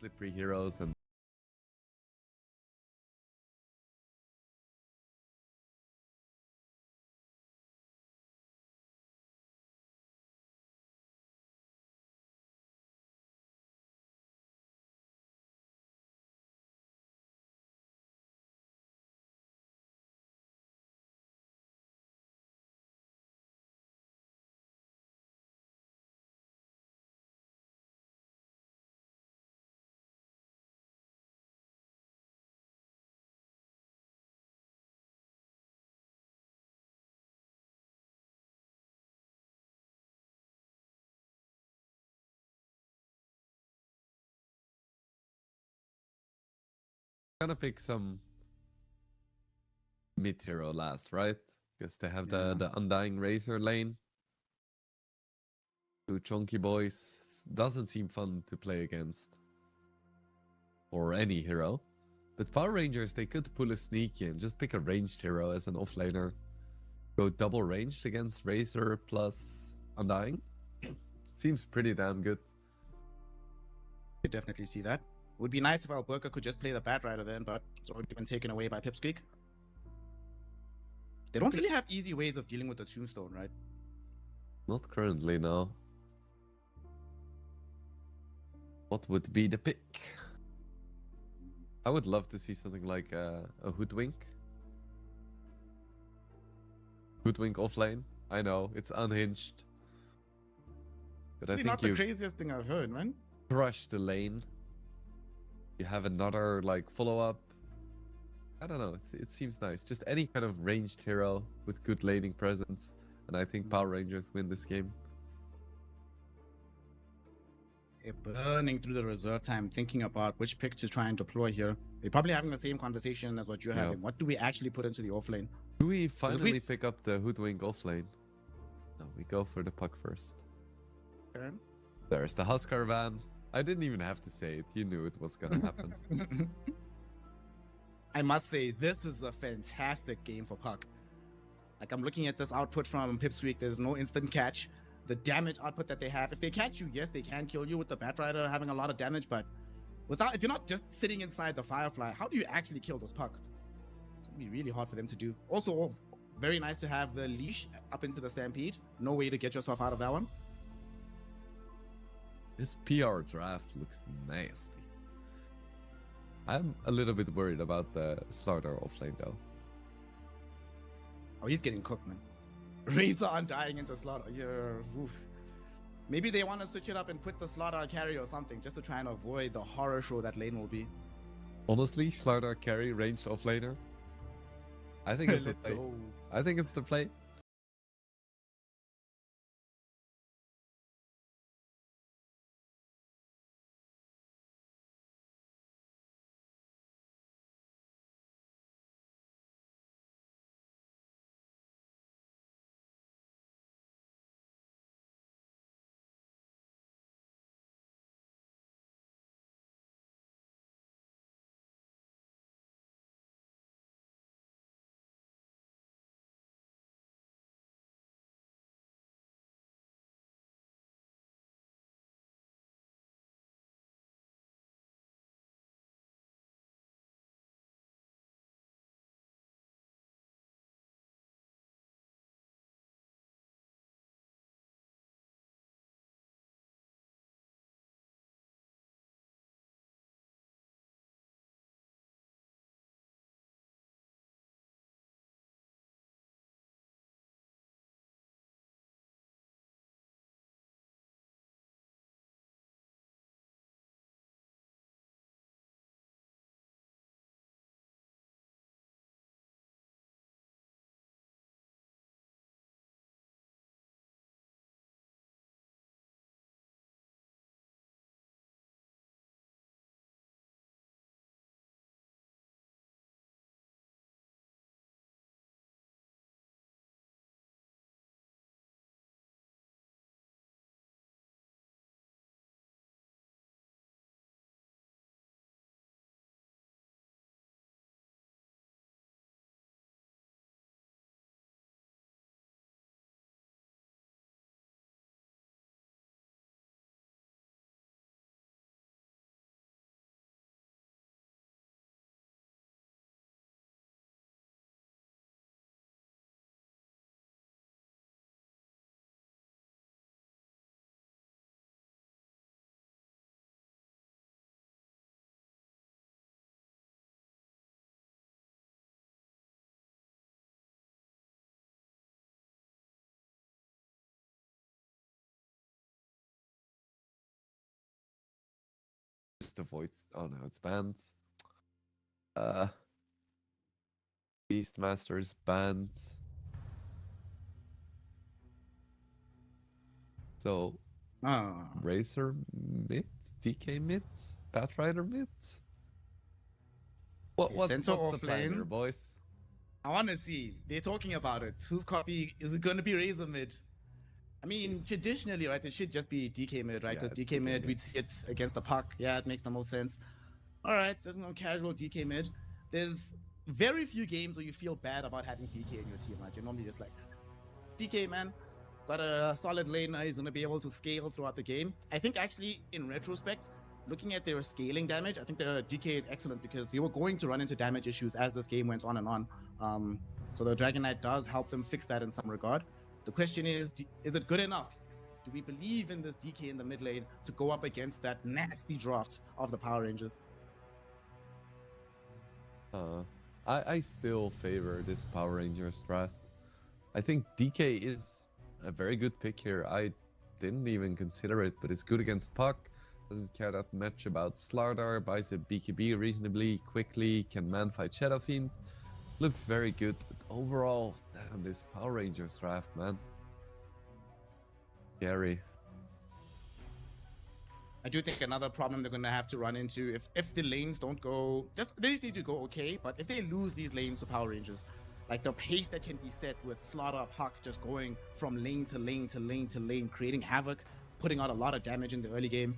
S2: slippery heroes and gonna pick some mid hero last, right? Because they have the Undying Razor lane. Two chunky boys. Doesn't seem fun to play against. Or any hero. But Power Rangers, they could pull a sneaky and just pick a ranged hero as an offlaner. Go double ranged against Razor plus Undying. Seems pretty damn good.
S1: Could definitely see that. Would be nice if Alberca could just play the Bat Rider then, but it's already been taken away by PIPSQUEAK. They don't really have easy ways of dealing with the Tombstone, right?
S2: Not currently, no. What would be the pick? I would love to see something like a Hoodwink. Hoodwink offlane. I know, it's unhinged. But I think
S1: not the craziest thing I've heard, man.
S2: Crush the lane. You have another like follow-up. I don't know, it seems nice. Just any kind of ranged hero with good laning presence. And I think Power Rangers win this game.
S1: They're burning through the reserve time, thinking about which pick to try and deploy here. They're probably having the same conversation as what you're having. What do we actually put into the offlane?
S2: Do we finally pick up the Hoodwink offlane? No, we go for the puck first.
S1: Okay.
S2: There's the Huskar van. I didn't even have to say it. You knew it was gonna happen.
S1: I must say, this is a fantastic game for Puck. Like, I'm looking at this output from PIPSQUEAK. There's no instant catch. The damage output that they have, if they catch you, yes, they can kill you with the Bat Rider having a lot of damage, but if you're not just sitting inside the Firefly, how do you actually kill those Puck? It's gonna be really hard for them to do. Also, very nice to have the leash up into the Stampede. No way to get yourself out of that one.
S2: This PR draft looks nasty. I'm a little bit worried about the Slaughter offlane though.
S1: Oh, he's getting cooked, man. Razor Undying into Slaughter. Yeah, oof. Maybe they want to switch it up and put the Slaughter carry or something just to try and avoid the horror show that lane will be.
S2: Honestly, Slaughter carry ranged offlaner. I think it's the play. I think it's the play. just avoid. Oh no, it's banned. Beastmaster is banned. So Razor mid, DK mid, Batrider mid. What's the plan here, boys?
S1: I want to see. They're talking about it. Whose copy is it going to be? Razor mid. I mean, traditionally, right, it should just be DK mid, right? Because DK mid, we'd see it against the puck. Yeah, it makes the most sense. All right, so no casual DK mid. There's very few games where you feel bad about having DK in your team, right? You're normally just like, it's DK, man. Got a solid laner. He's going to be able to scale throughout the game. I think actually, in retrospect, looking at their scaling damage, I think the DK is excellent because they were going to run into damage issues as this game went on and on. So the Dragon Knight does help them fix that in some regard. The question is it good enough? Do we believe in this DK in the mid lane to go up against that nasty draft of the Power Rangers?
S2: I still favor this Power Rangers draft. I think DK is a very good pick here. I didn't even consider it, but it's good against puck. Doesn't care that much about Slardar. Buys a BKB reasonably quickly. Can man-fight Shadow Fiend. Looks very good, but overall, damn, this Power Rangers draft, man. Scary.
S1: I do think another problem they're going to have to run into if the lanes don't go, they just need to go okay, but if they lose these lanes to Power Rangers, like the pace that can be set with Slaughter Puck just going from lane to lane to lane to lane, creating havoc, putting out a lot of damage in the early game.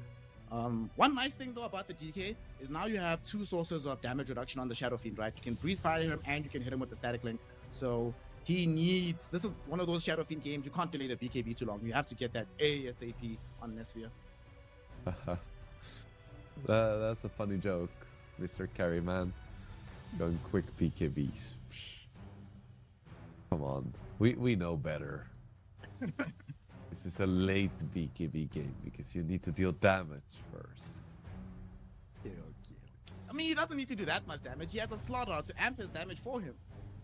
S1: One nice thing though about the DK is now you have two sources of damage reduction on the Shadow Fiend, right? You can breathe fire him and you can hit him with the static link. So he needs, this is one of those Shadow Fiend games, you can't delay the BKB too long. You have to get that ASAP on Nesphere.
S2: That's a funny joke, Mr. Carryman. Going quick BKBs. Come on, we know better. This is a late BKB game because you need to deal damage first.
S1: Okay. I mean, he doesn't need to do that much damage. He has a Slaughter to amp his damage for him.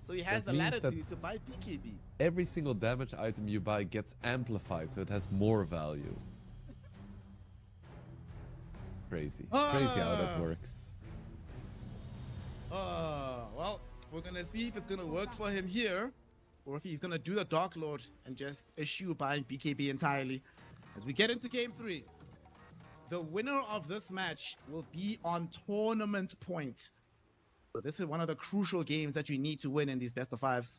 S1: So he has the latitude to buy BKB.
S2: Every single damage item you buy gets amplified, so it has more value. Crazy. Crazy how that works.
S1: Well, we're gonna see if it's gonna work for him here, or if he's gonna do the Dark Lord and just eschew buying BKB entirely. As we get into game 3, the winner of this match will be on tournament point. So this is one of the crucial games that you need to win in these best of 5s.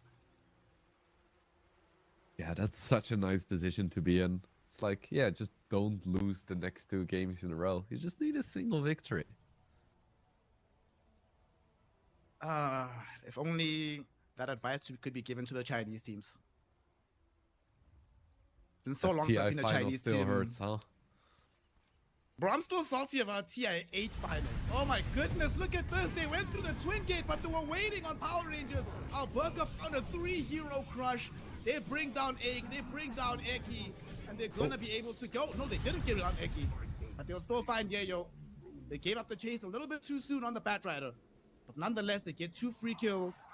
S2: Yeah, that's such a nice position to be in. It's like, yeah, just don't lose the next 2 games in a row. You just need a single victory.
S1: If only that advice could be given to the Chinese teams. It's been so long since I've seen a Chinese
S2: still
S1: team.
S2: Hurts, huh?
S1: Bro, I'm still salty about TI8 finals. Oh my goodness, look at this. They went through the Twin Gate, but they were waiting on Power Rangers. Alberca found a 3-hero crush. They bring down Egg, they bring down Eki, and they're gonna be able to go. No, they didn't get down Eki, but they'll still find Yayo. They gave up the chase a little bit too soon on the Batrider, but nonetheless, they get 2 free kills.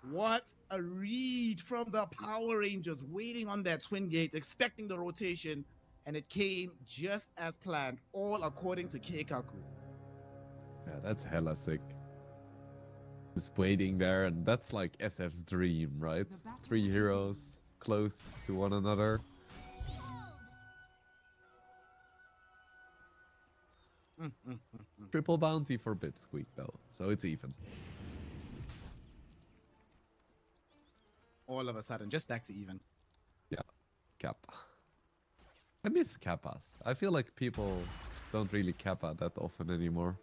S1: What a read from the Power Rangers, waiting on that Twin Gate, expecting the rotation, and it came just as planned, all according to Keikaku.
S2: Yeah, that's hella sick. Just waiting there, and that's like SF's dream, right? 3 heroes close to one another. Triple bounty for PIPSQUEAK though, so it's even.
S1: All of a sudden, just back to even.
S2: Yeah, Kappa. I miss Kappas. I feel like people don't really Kappa that often anymore.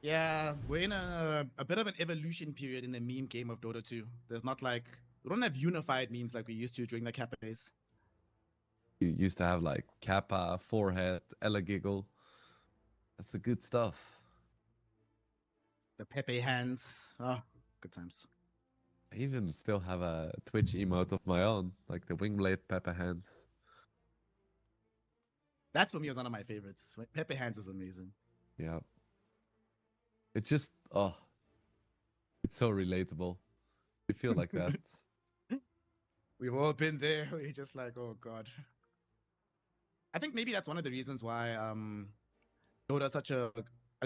S1: Yeah, we're in a bit of an evolution period in the meme game of Dota 2. There's not like, we don't have unified memes like we used to during the Kappa days.
S2: You used to have like Kappa, Forehead, Ella Giggle. That's the good stuff.
S1: The Pepe hands. Oh, good times.
S2: I even still have a Twitch emote of my own, like the Wingblade Pepe hands.
S1: That for me was one of my favorites. Pepe hands is amazing.
S2: Yeah. It just, oh, it's so relatable. You feel like that.
S1: We've all been there. We're just like, oh god. I think maybe that's one of the reasons why Dota is such a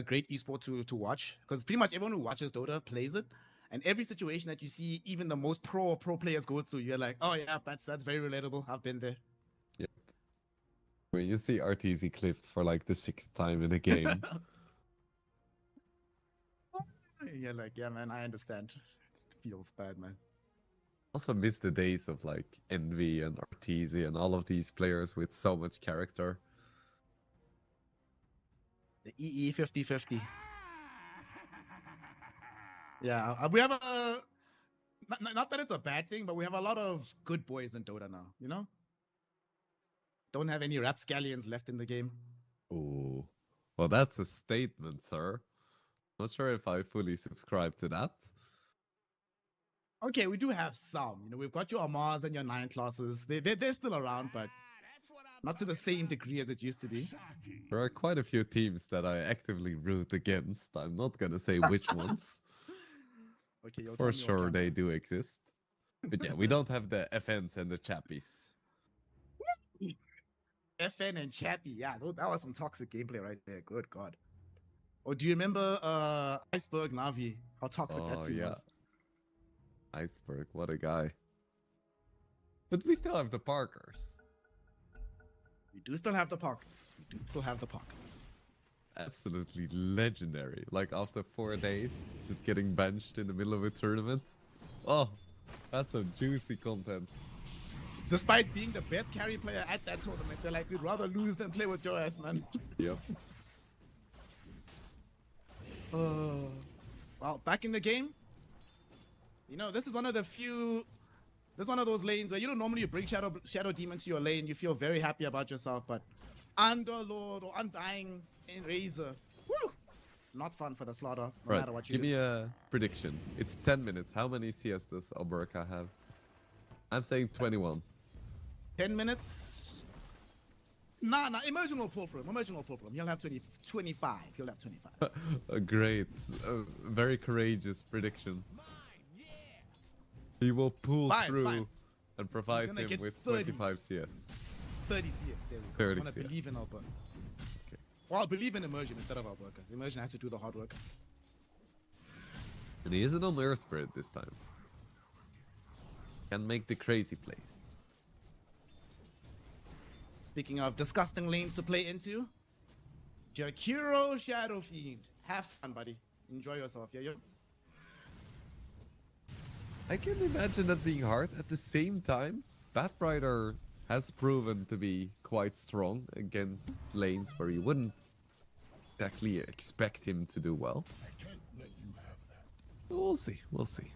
S1: great esport to watch because pretty much everyone who watches Dota plays it, and every situation that you see, even the most pro players go through, you're like, oh yeah, that's very relatable. I've been there.
S2: Yep. When you see RTZ clipped for like the 6th time in a game.
S1: You're like, yeah, man, I understand. It feels bad, man.
S2: Also miss the days of like Envy and RTZ and all of these players with so much character.
S1: The EE 50/50. Yeah, we have a not that it's a bad thing, but we have a lot of good boys in Dota now. You know, don't have any rapscallions left in the game.
S2: Oh, well, that's a statement, sir. Not sure if I fully subscribe to that.
S1: Okay, we do have some. You know, we've got your MOUZ and your 9 classes. They're still around, but not to the same degree as it used to be.
S2: There are quite a few teams that I actively root against. I'm not gonna say which ones.
S1: Okay, you'll
S2: For
S1: tell me on
S2: sure
S1: camera.
S2: they do exist. But yeah, we don't have the FNs and the chappies.
S1: FN and Chappy, yeah, that was some toxic gameplay right there. Good God. Or do you remember Iceberg Navi? How toxic that team was.
S2: Iceberg, what a guy. But we still have the Parkers.
S1: We do still have the pockets. We do still have the pockets.
S2: Absolutely legendary. Like after 4 days, just getting benched in the middle of a tournament. Oh, that's some juicy content.
S1: Despite being the best carry player at that tournament, they're like, we'd rather lose than play with your ass, man.
S2: Yep.
S1: Well, back in the game, you know, this is one of the few. This is one of those lanes where you don't normally bring Shadow Demon to your lane. You feel very happy about yourself, but Underlord or Undying in Razor, woo, not fun for the slaughter. No
S2: Right,
S1: matter what you
S2: give
S1: do.
S2: me a prediction. It's 10 minutes. How many CS does Oberka have? I'm saying 21.
S1: 10 minutes. Nah, Immersion will pull for him. Immersion will pull for him. He'll have 25. He'll have 25.
S2: A great, very courageous prediction. He will pull through and provide
S1: gonna
S2: him
S1: get
S2: with
S1: 30.
S2: 25 CS.
S1: 30 CS. There we go.
S2: 30
S1: I want to
S2: CS.
S1: believe in Alberta.
S2: Okay.
S1: Well, I'll believe in Immersion instead of Alberta. Immersion has to do the hard work.
S2: And he isn't on Earth Spirit this time. Can make the crazy plays.
S1: Speaking of disgusting lanes to play into, Jakiro Shadow Fiend. Have fun, buddy. Enjoy yourself. Yeah.
S2: I can imagine that being hard. At the same time, Batrider has proven to be quite strong against lanes where you wouldn't exactly expect him to do well. We'll see. We'll see.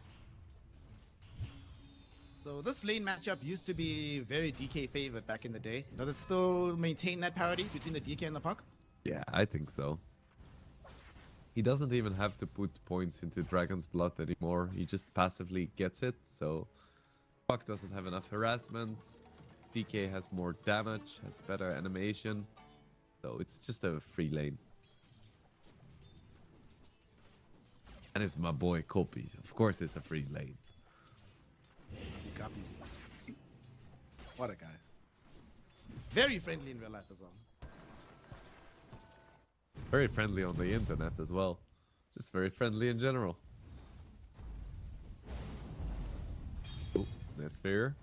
S1: So this lane matchup used to be very DK favored back in the day. Does it still maintain that parity between the DK and the puck?
S2: Yeah, I think so. He doesn't even have to put points into Dragon's Blood anymore. He just passively gets it, so puck doesn't have enough harassment. DK has more damage, has better animation. So it's just a free lane. And it's my boy Kopi. Of course it's a free lane.
S1: Copy. What a guy. Very friendly in real life as well.
S2: Very friendly on the internet as well. Just very friendly in general. Oh, Nesphere.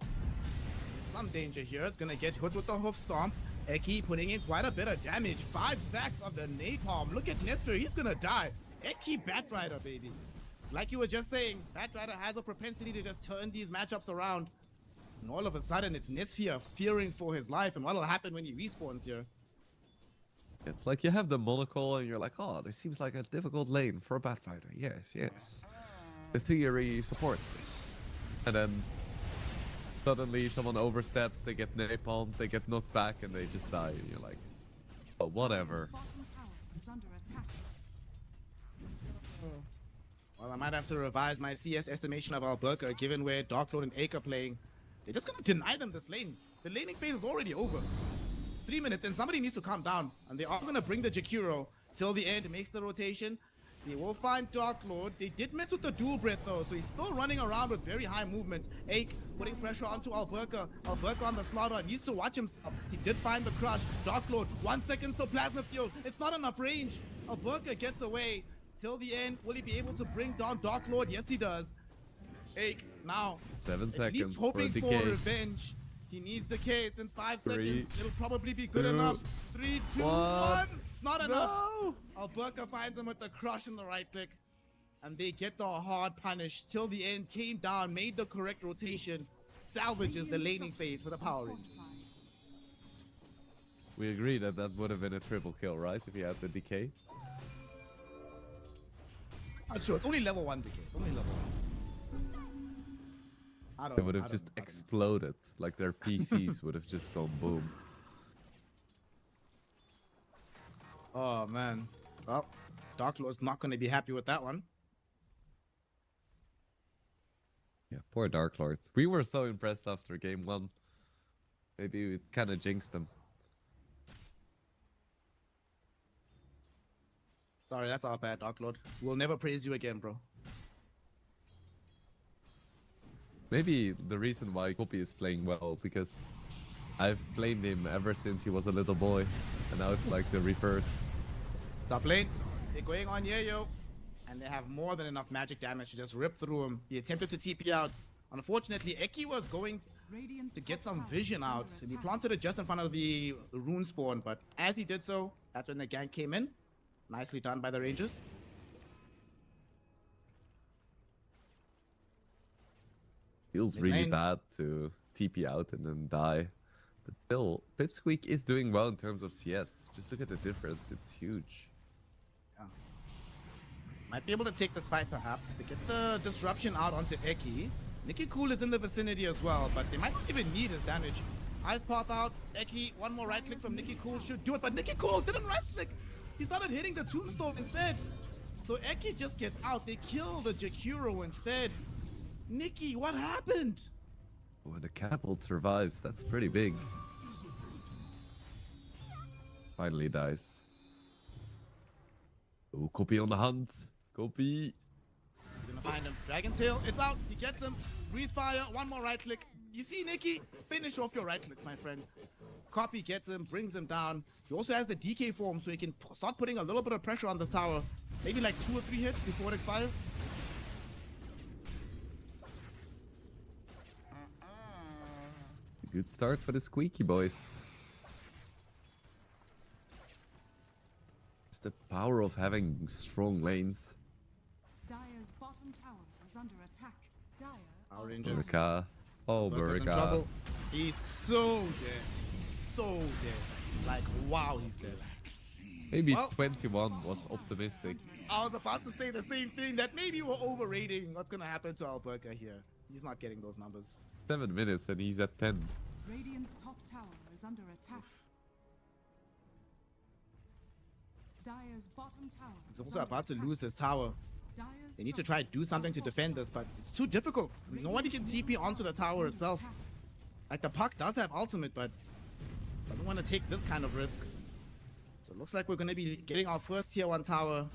S1: Some danger here. It's gonna get hit with the hoof stomp. Eki putting in quite a bit of damage. 5 stacks of the napalm. Look at Nesphere. He's gonna die. Eki Batrider, baby. It's like you were just saying. Batrider has a propensity to just turn these matchups around. And all of a sudden, it's Nesphere fearing for his life. And what'll happen when he respawns here?
S2: It's like you have the monocle and you're like, oh, this seems like a difficult lane for a Batrider. Yes, yes. The theory supports this. And then suddenly someone oversteps, they get napalm, they get knocked back, and they just die. And you're like, oh, whatever.
S3: Bottom tower is under attack.
S1: Well, I might have to revise my CS estimation of Alberca, given where Dark Lord and Ake are playing. They're just gonna deny them this lane. The laning phase is already over. 3 minutes, and somebody needs to calm down. And they are gonna bring the Jakiro till the end, makes the rotation. They will find Dark Lord. They did mess with the dual breath though, so he's still running around with very high movement. Ake putting pressure onto Alberca. Alberca on the slaughter needs to watch himself. He did find the crush. Dark Lord, 1 second to plasma field. It's not enough range. Alberca gets away till the end. Will he be able to bring down Dark Lord? Yes, he does. Ake now
S2: 7
S1: at least
S2: seconds
S1: hoping
S2: for
S1: for
S2: decay.
S1: revenge. He needs decay. It's in 5
S2: Three,
S1: seconds. It'll probably be good
S2: 2,
S1: enough. 3, 2, 1. Not enough.
S2: No!
S1: Alberca finds him with the crush in the right click. And they get the hard punish till the end. Came down, made the correct rotation, salvages the laning phase for the Power Rangers.
S2: We agree that that would have been a triple kill, right? If he had the decay.
S1: Not sure. It's only level 1 decay. It's only level 1. I don't
S2: It
S1: know.
S2: would
S1: I
S2: have
S1: don't
S2: just
S1: know.
S2: exploded. Like their PCs would have just gone boom.
S1: Oh man. Well, Dark Lord's not going to be happy with that one.
S2: Yeah, poor Dark Lord. We were so impressed after game 1. Maybe it kind of jinxed them.
S1: Sorry, that's our bad, Dark Lord. We'll never praise you again, bro.
S2: Maybe the reason why Kopi is playing well, because I've flamed him ever since he was a little boy. And now it's like the reverse.
S1: Top lane. They're going on Yayo. And they have more than enough magic damage to just rip through him. He attempted to TP out. Unfortunately, Eki was going to get some vision out. And he planted it just in front of the rune spawn. But as he did so, that's when the gank came in. Nicely done by the Rangers.
S2: Feels
S1: Mid
S2: really
S1: lane.
S2: bad to TP out and then die. But still, PIPSQUEAK is doing well in terms of CS. Just look at the difference. It's huge.
S1: Might be able to take this fight perhaps to get the disruption out onto Eki. Nicky Cool is in the vicinity as well, but they might not even need his damage. Ice path out. Eki, one more right click from Nicky Cool should do it, but Nicky Cool didn't right click. He started hitting the tombstone instead. So Eki just gets out. They kill the Jakiro instead. Nicky, what happened?
S2: When a catapult survives, that's pretty big. Finally dies. Oh, Kopi on the hunt. Kopi.
S1: He's gonna find him. Dragon Tail, it's out. He gets him. Breathe fire. One more right click. You see, Nicky? Finish off your right clicks, my friend. Copy gets him, brings him down. He also has the DK form, so he can start putting a little bit of pressure on this tower. Maybe like 2 or 3 hits before it expires.
S2: Good start for the Squeaky boys. It's the power of having strong lanes.
S3: Dire's bottom tower is under attack. Dire
S1: Our
S3: are
S1: Rangers.
S2: Burka. Oh,
S1: Burka's in
S2: Burka.
S1: trouble. He's so dead. He's so dead. Like, wow, he's dead.
S2: Maybe
S1: Well-
S2: 21 was optimistic.
S1: I was about to say the same thing, that maybe we're overrating what's gonna happen to Alberca here. He's not getting those numbers.
S2: 7 minutes and he's at 10.
S3: Radiant's top tower is under attack. Dire's bottom tower
S1: He's
S3: is
S1: also
S3: under
S1: about to
S3: attack.
S1: lose his tower.
S3: Dire's
S1: They need to try to do something to defend this, but it's too difficult. Nobody can TP onto the tower itself. Like, the puck does have ultimate, but doesn't want to take this kind of risk. So it looks like we're going to be getting our first tier 1 tower.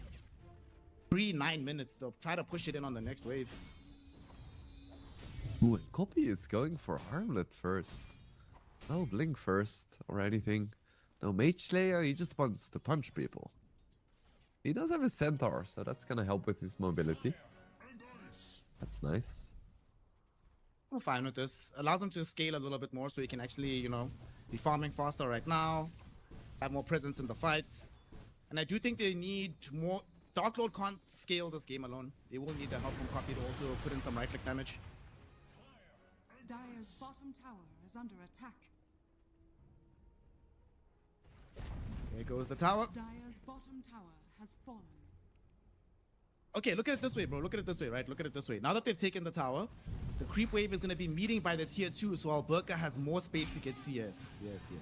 S1: 9 minutes. They'll try to push it in on the next wave.
S2: Ooh, and Kopi is going for Armlet first. No Blink first or anything. No Mage Slayer, he just wants to punch people. He does have a Centaur, so that's gonna help with his mobility. That's nice.
S1: I'm fine with this. Allows him to scale a little bit more so he can actually, you know, be farming faster right now. Have more presence in the fights. And I do think they need more... Dark Lord can't scale this game alone. They will need the help from Copy to also put in some right click damage.
S3: Dire's bottom tower is under attack.
S1: There goes the tower.
S3: Dire's bottom tower has fallen.
S1: Okay, look at it this way, bro. Look at it this way, right? Look at it this way. Now that they've taken the tower, the creep wave is going to be meeting by the tier 2, so Alberca has more space to get CS. Yes.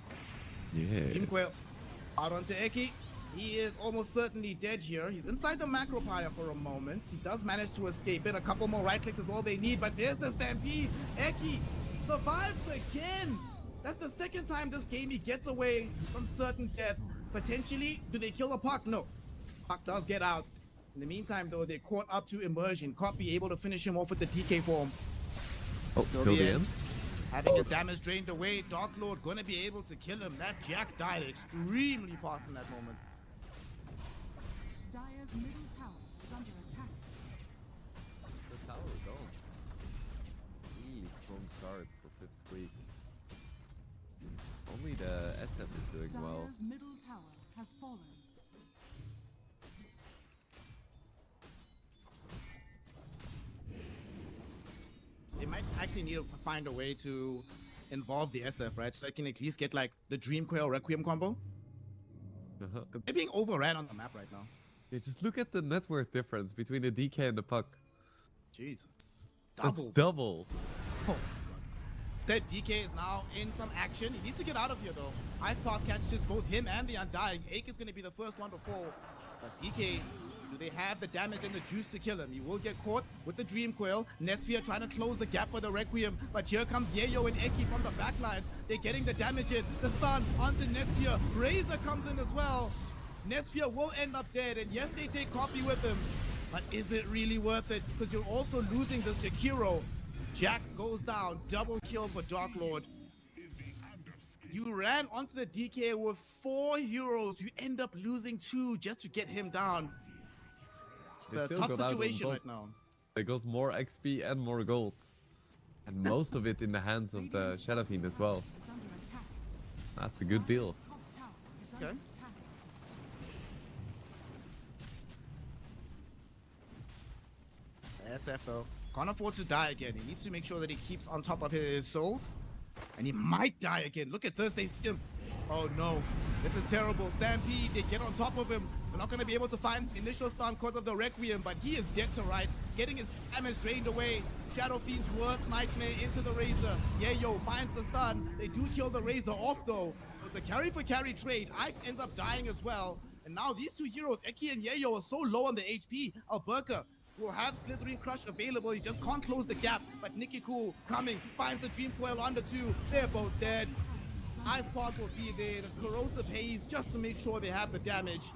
S1: Team Quail
S2: Yes.
S1: out onto Eki. He is almost certainly dead here. He's inside the macro pyre for a moment. He does manage to escape it. A couple more right clicks is all they need, but there's the stampede. Eki survives again. That's the second time this game he gets away from certain death. Potentially, do they kill the puck? No. Puck does get out. In the meantime, though, they caught up to Immersion. Copy able to finish him off with the DK form.
S2: Oh, till the end.
S1: Having his damage drained away, Dark Lord gonna be able to kill him. That Jack died extremely fast in that moment.
S3: Dire's middle tower is under attack.
S2: The tower is gone. Really strong start for PIPSQUEAK. Only the SF is doing well.
S3: Dire's middle tower has fallen.
S1: They might actually need to find a way to involve the SF, right? So they can at least get like the Dream Quail Requiem combo. Because they're being overran on the map right now.
S2: Yeah, just look at the net worth difference between the DK and the puck.
S1: Jesus.
S2: That's double.
S1: Oh, God. Instead, DK is now in some action. He needs to get out of here, though. Ice Path catches both him and the Undying. Ake is going to be the first one to fall. But DK, do they have the damage and the juice to kill him? He will get caught with the Dream Quail. Nesphere trying to close the gap for the Requiem. But here comes Yayo and Eki from the backlines. They're getting the damage in. The stun onto Nesphere. Razor comes in as well. Nesphere will end up dead. And yes, they take Copy with him. But is it really worth it? Because you're also losing the Sekiro. Jack goes down. Double kill for Dark Lord. You ran onto the DK with 4 heroes. You end up losing 2 just to get him down. The tough situation right now.
S2: They got more XP and more gold. And most of it in the hands of the Shadow Fiend as well. That's a good deal.
S1: Okay. SF though, can't afford to die again. He needs to make sure that he keeps on top of his souls. And he might die again. Look at this, they still... Oh no, this is terrible. Stampede, they get on top of him. They're not going to be able to find initial stun because of the Requiem, but he is dead to rights. Getting his damage drained away. Shadow Fiend's worst nightmare into the Razor. Yayo finds the stun. They do kill the Razor off though. It's a carry for carry trade. Ike ends up dying as well. And now these 2 heroes, Eki and Yayo, are so low on the HP. Alberca will have Slithering Crush available. He just can't close the gap. But Nicky Cool coming, finds the Dream Coil under 2. They're both dead. Ice Park will be there. The Corrosive Haze just to make sure they have the damage.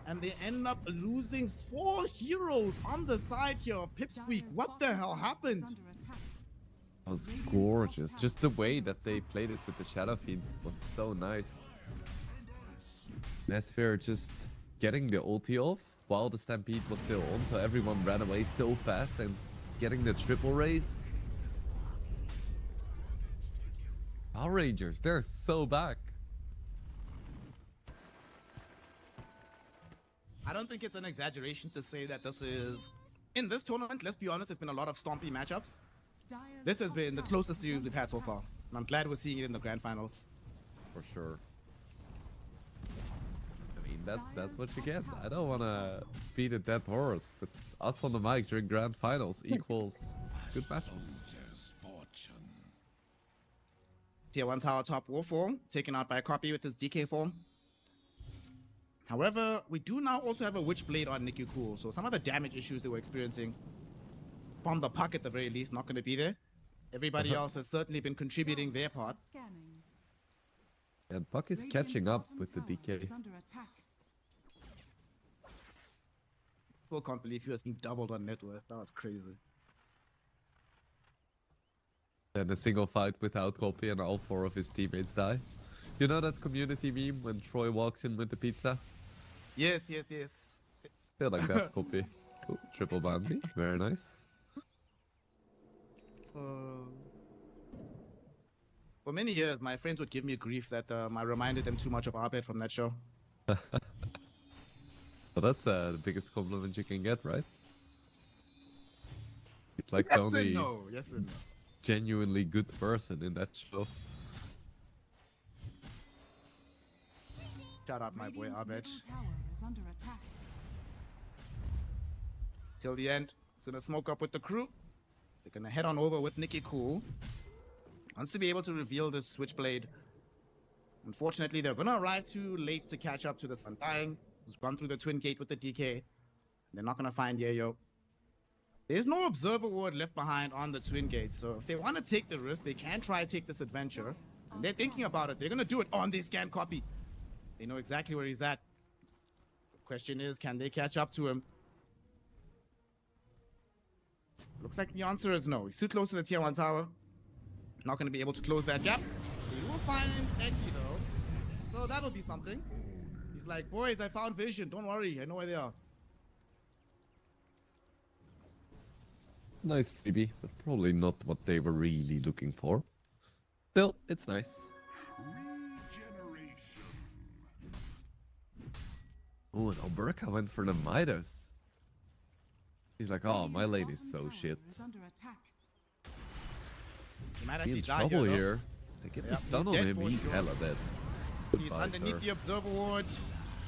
S1: And they end up losing 4 heroes on the side here of PIPSQUEAK. What the hell happened?
S2: That was gorgeous. Just the way that they played it with the Shadow Fiend was so nice. Nesphere just getting the ulti off while the Stampede was still on, so everyone ran away so fast and getting the triple raise. Power Rangers, they're so back.
S1: I don't think it's an exaggeration to say that this is... In this tournament, let's be honest, it's been a lot of stompy matchups. This has been the closest series we've had so far. And I'm glad we're seeing it in the grand finals.
S2: For sure. I mean, that's what you get. I don't want to beat a dead horse, but us on the mic during grand finals equals good match.
S1: Tier 1 tower top Warfall, taken out by Copy with his DK form. However, we do now also have a Witchblade on Nicky Cool, so some of the damage issues they were experiencing from the puck at the very least not going to be there. Everybody else has certainly been contributing their part.
S2: And Puck is catching up with the DK.
S1: Still can't believe he was being doubled on net worth. That was crazy.
S2: And a single fight without Copy and all 4 of his teammates die. You know that community meme when Troy walks in with the pizza?
S1: Yes, yes, yes.
S2: I feel like that's Copy. Ooh, triple bounty. Very nice.
S1: For many years, my friends would give me grief that I reminded them too much of Abed from that show.
S2: Well, that's the biggest compliment you can get, right? It's like
S1: Yes
S2: the only
S1: and no. Yes and no.
S2: genuinely good person in that show.
S1: Shout out my boy Abed. Till the end, he's gonna smoke up with the crew. They're gonna head on over with Nicky Cool. Wants to be able to reveal this Switchblade. Unfortunately, they're gonna arrive too late to catch up to the Undying, who's gone through the Twin Gate with the DK. They're not gonna find Yayo. There's no Observer Ward left behind on the Twin Gate, so if they want to take the risk, they can try to take this adventure. And they're thinking about it. They're gonna do it on this scan Copy. They know exactly where he's at. The question is, can they catch up to him? Looks like the answer is no. He's too close to the tier 1 tower. Not going to be able to close that gap. He will find Eki though. So that'll be something. He's like, boys, I found vision. Don't worry. I know where they are.
S2: Nice freebie, but probably not what they were really looking for. Still, it's nice. Oh, and Alberca went for the Midas. He's like, oh, my lady's so shit.
S1: He might
S2: Be
S1: actually
S2: in
S1: die
S2: trouble
S1: here.
S2: here. They get the stun on
S1: dead
S2: him,
S1: for
S2: he's
S1: sure.
S2: hella dead.
S1: He's
S2: Goodbye,
S1: underneath
S2: sir.
S1: the observer ward.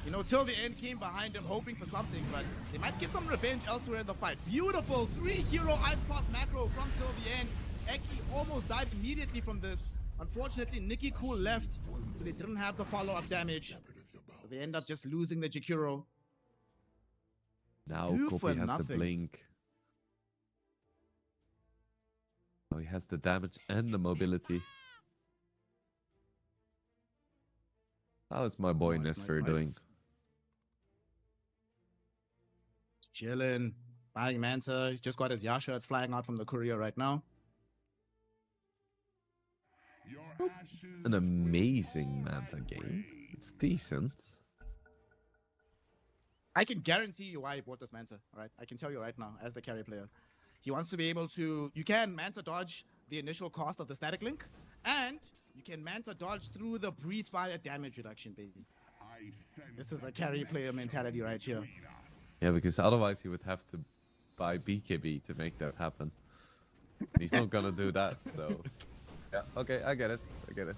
S1: You know, till the end came behind him, hoping for something, but they might get some revenge elsewhere in the fight. Beautiful 3-hero ice pop macro from till the end. Eki almost died immediately from this. Unfortunately, Nikki Cool left, so they didn't have the follow-up damage. So they end up just losing the Jakiro.
S2: Now
S1: Two for
S2: Kopi has the
S1: nothing.
S2: blink. Now he has the damage and the mobility. How is my boy
S1: Nice,
S2: Nesfer
S1: nice,
S2: doing?
S1: nice. Chillin', buying Manta. He just got his Yasha. It's flying out from the courier right now.
S2: An amazing Manta game. It's decent.
S1: I can guarantee you why he bought this Manta, alright? I can tell you right now, as the carry player. He wants to be able to... You can Manta dodge the initial cost of the static link, and you can Manta dodge through the breathe fire damage reduction, baby. This is a carry player mentality right here.
S2: Yeah, because otherwise he would have to buy BKB to make that happen. He's not gonna do that, so... Yeah, okay, I get it. I get it.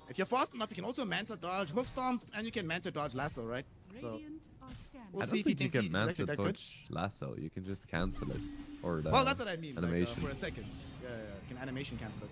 S1: If you're fast enough, you can also Manta dodge Hoof Stomp, and you can Manta dodge Lasso, right? So we'll
S2: I
S1: see
S2: don't
S1: if he
S2: think you
S1: thinks
S2: can
S1: he's
S2: Manta
S1: actually that good.
S2: dodge Lasso. You can just cancel it. Or the
S1: Well, that's what I mean. Like,
S2: animation.
S1: for a second. Yeah, you can animation cancel it.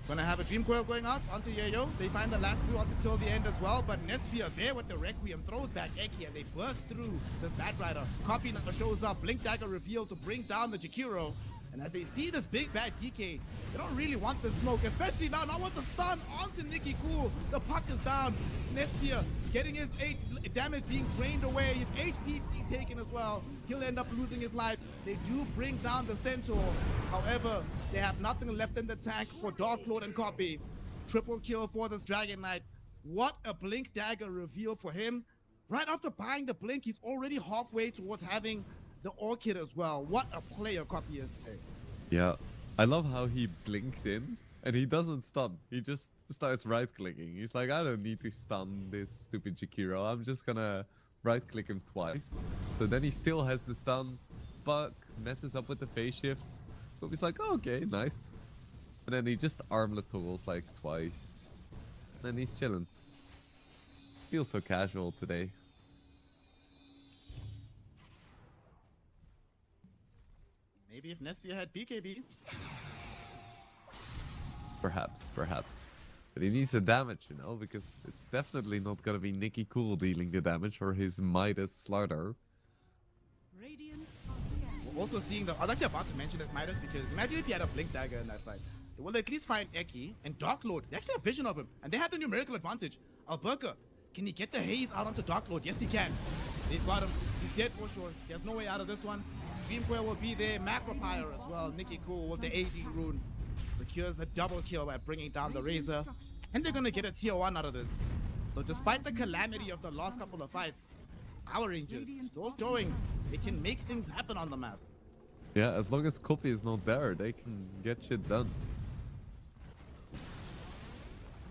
S1: Gonna have a Dream Coil going out onto Yayo. They find the last two onto till the end as well, but Nesphia there with the Requiem throws back Eki and they burst through this Bad Rider. Copy now shows up, Blink Dagger revealed to bring down the Jakiro. And as they see this big bad DK, they don't really want the smoke, especially now, not with the stun onto Nikki Cool. The puck is down. Nesphia getting his 8 damage being drained away, his HP being taken as well. He'll end up losing his life. They do bring down the Centaur. However, they have nothing left in the tank for Dark Lord and Copy. Triple kill for this Dragon Knight. What a Blink Dagger reveal for him. Right after buying the Blink, he's already halfway towards having the Orchid as well. What a player Copy is today.
S2: Yeah, I love how he blinks in and he doesn't stun. He just starts right-clicking. He's like, I don't need to stun this stupid Jakiro. I'm just gonna right-click him twice. So then he still has the stun, but messes up with the phase shift. So he's like, oh, okay, nice. And then he just armlet toggles like twice. And then he's chilling. Feels so casual today.
S1: Maybe if Nesphia had BKB.
S2: Perhaps, perhaps. But he needs the damage, you know, because it's definitely not gonna be Nikki Cool dealing the damage or his Midas Slider.
S1: We're also seeing the... I was actually about to mention that Midas because imagine if he had a Blink Dagger in that fight. They will at least find Eki and Dark Lord. They actually have vision of him, and they have the numerical advantage. Alberca, can he get the haze out onto Dark Lord? Yes, he can. They've got him. He's dead for sure. He has no way out of this one. Dream Coil will be there. Macropire as well. Nikki Cool with the AD rune. Secures the double kill by bringing down the Razor. And they're going to get a tier 1 out of this. So despite the calamity of the last couple of fights, our Rangers still showing they can make things happen on the map.
S2: Yeah, as long as Kopi is not there, they can get shit done.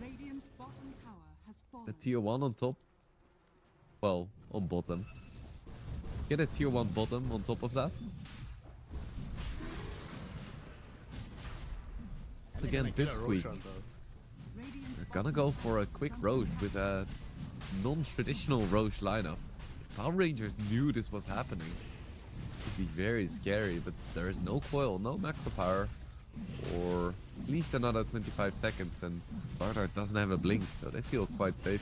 S3: Radiant's bottom tower has fallen.
S2: A tier 1 on top. Well, on bottom. Get a tier 1 bottom on top of that. Again, PIPSQUEAK. They're gonna go for a quick Roche with a non-traditional Roche lineup. If Power Rangers knew this was happening, it would be very scary, but there is no coil, no macro power, or at least another 25 seconds, and Starter doesn't have a blink, so they feel quite safe.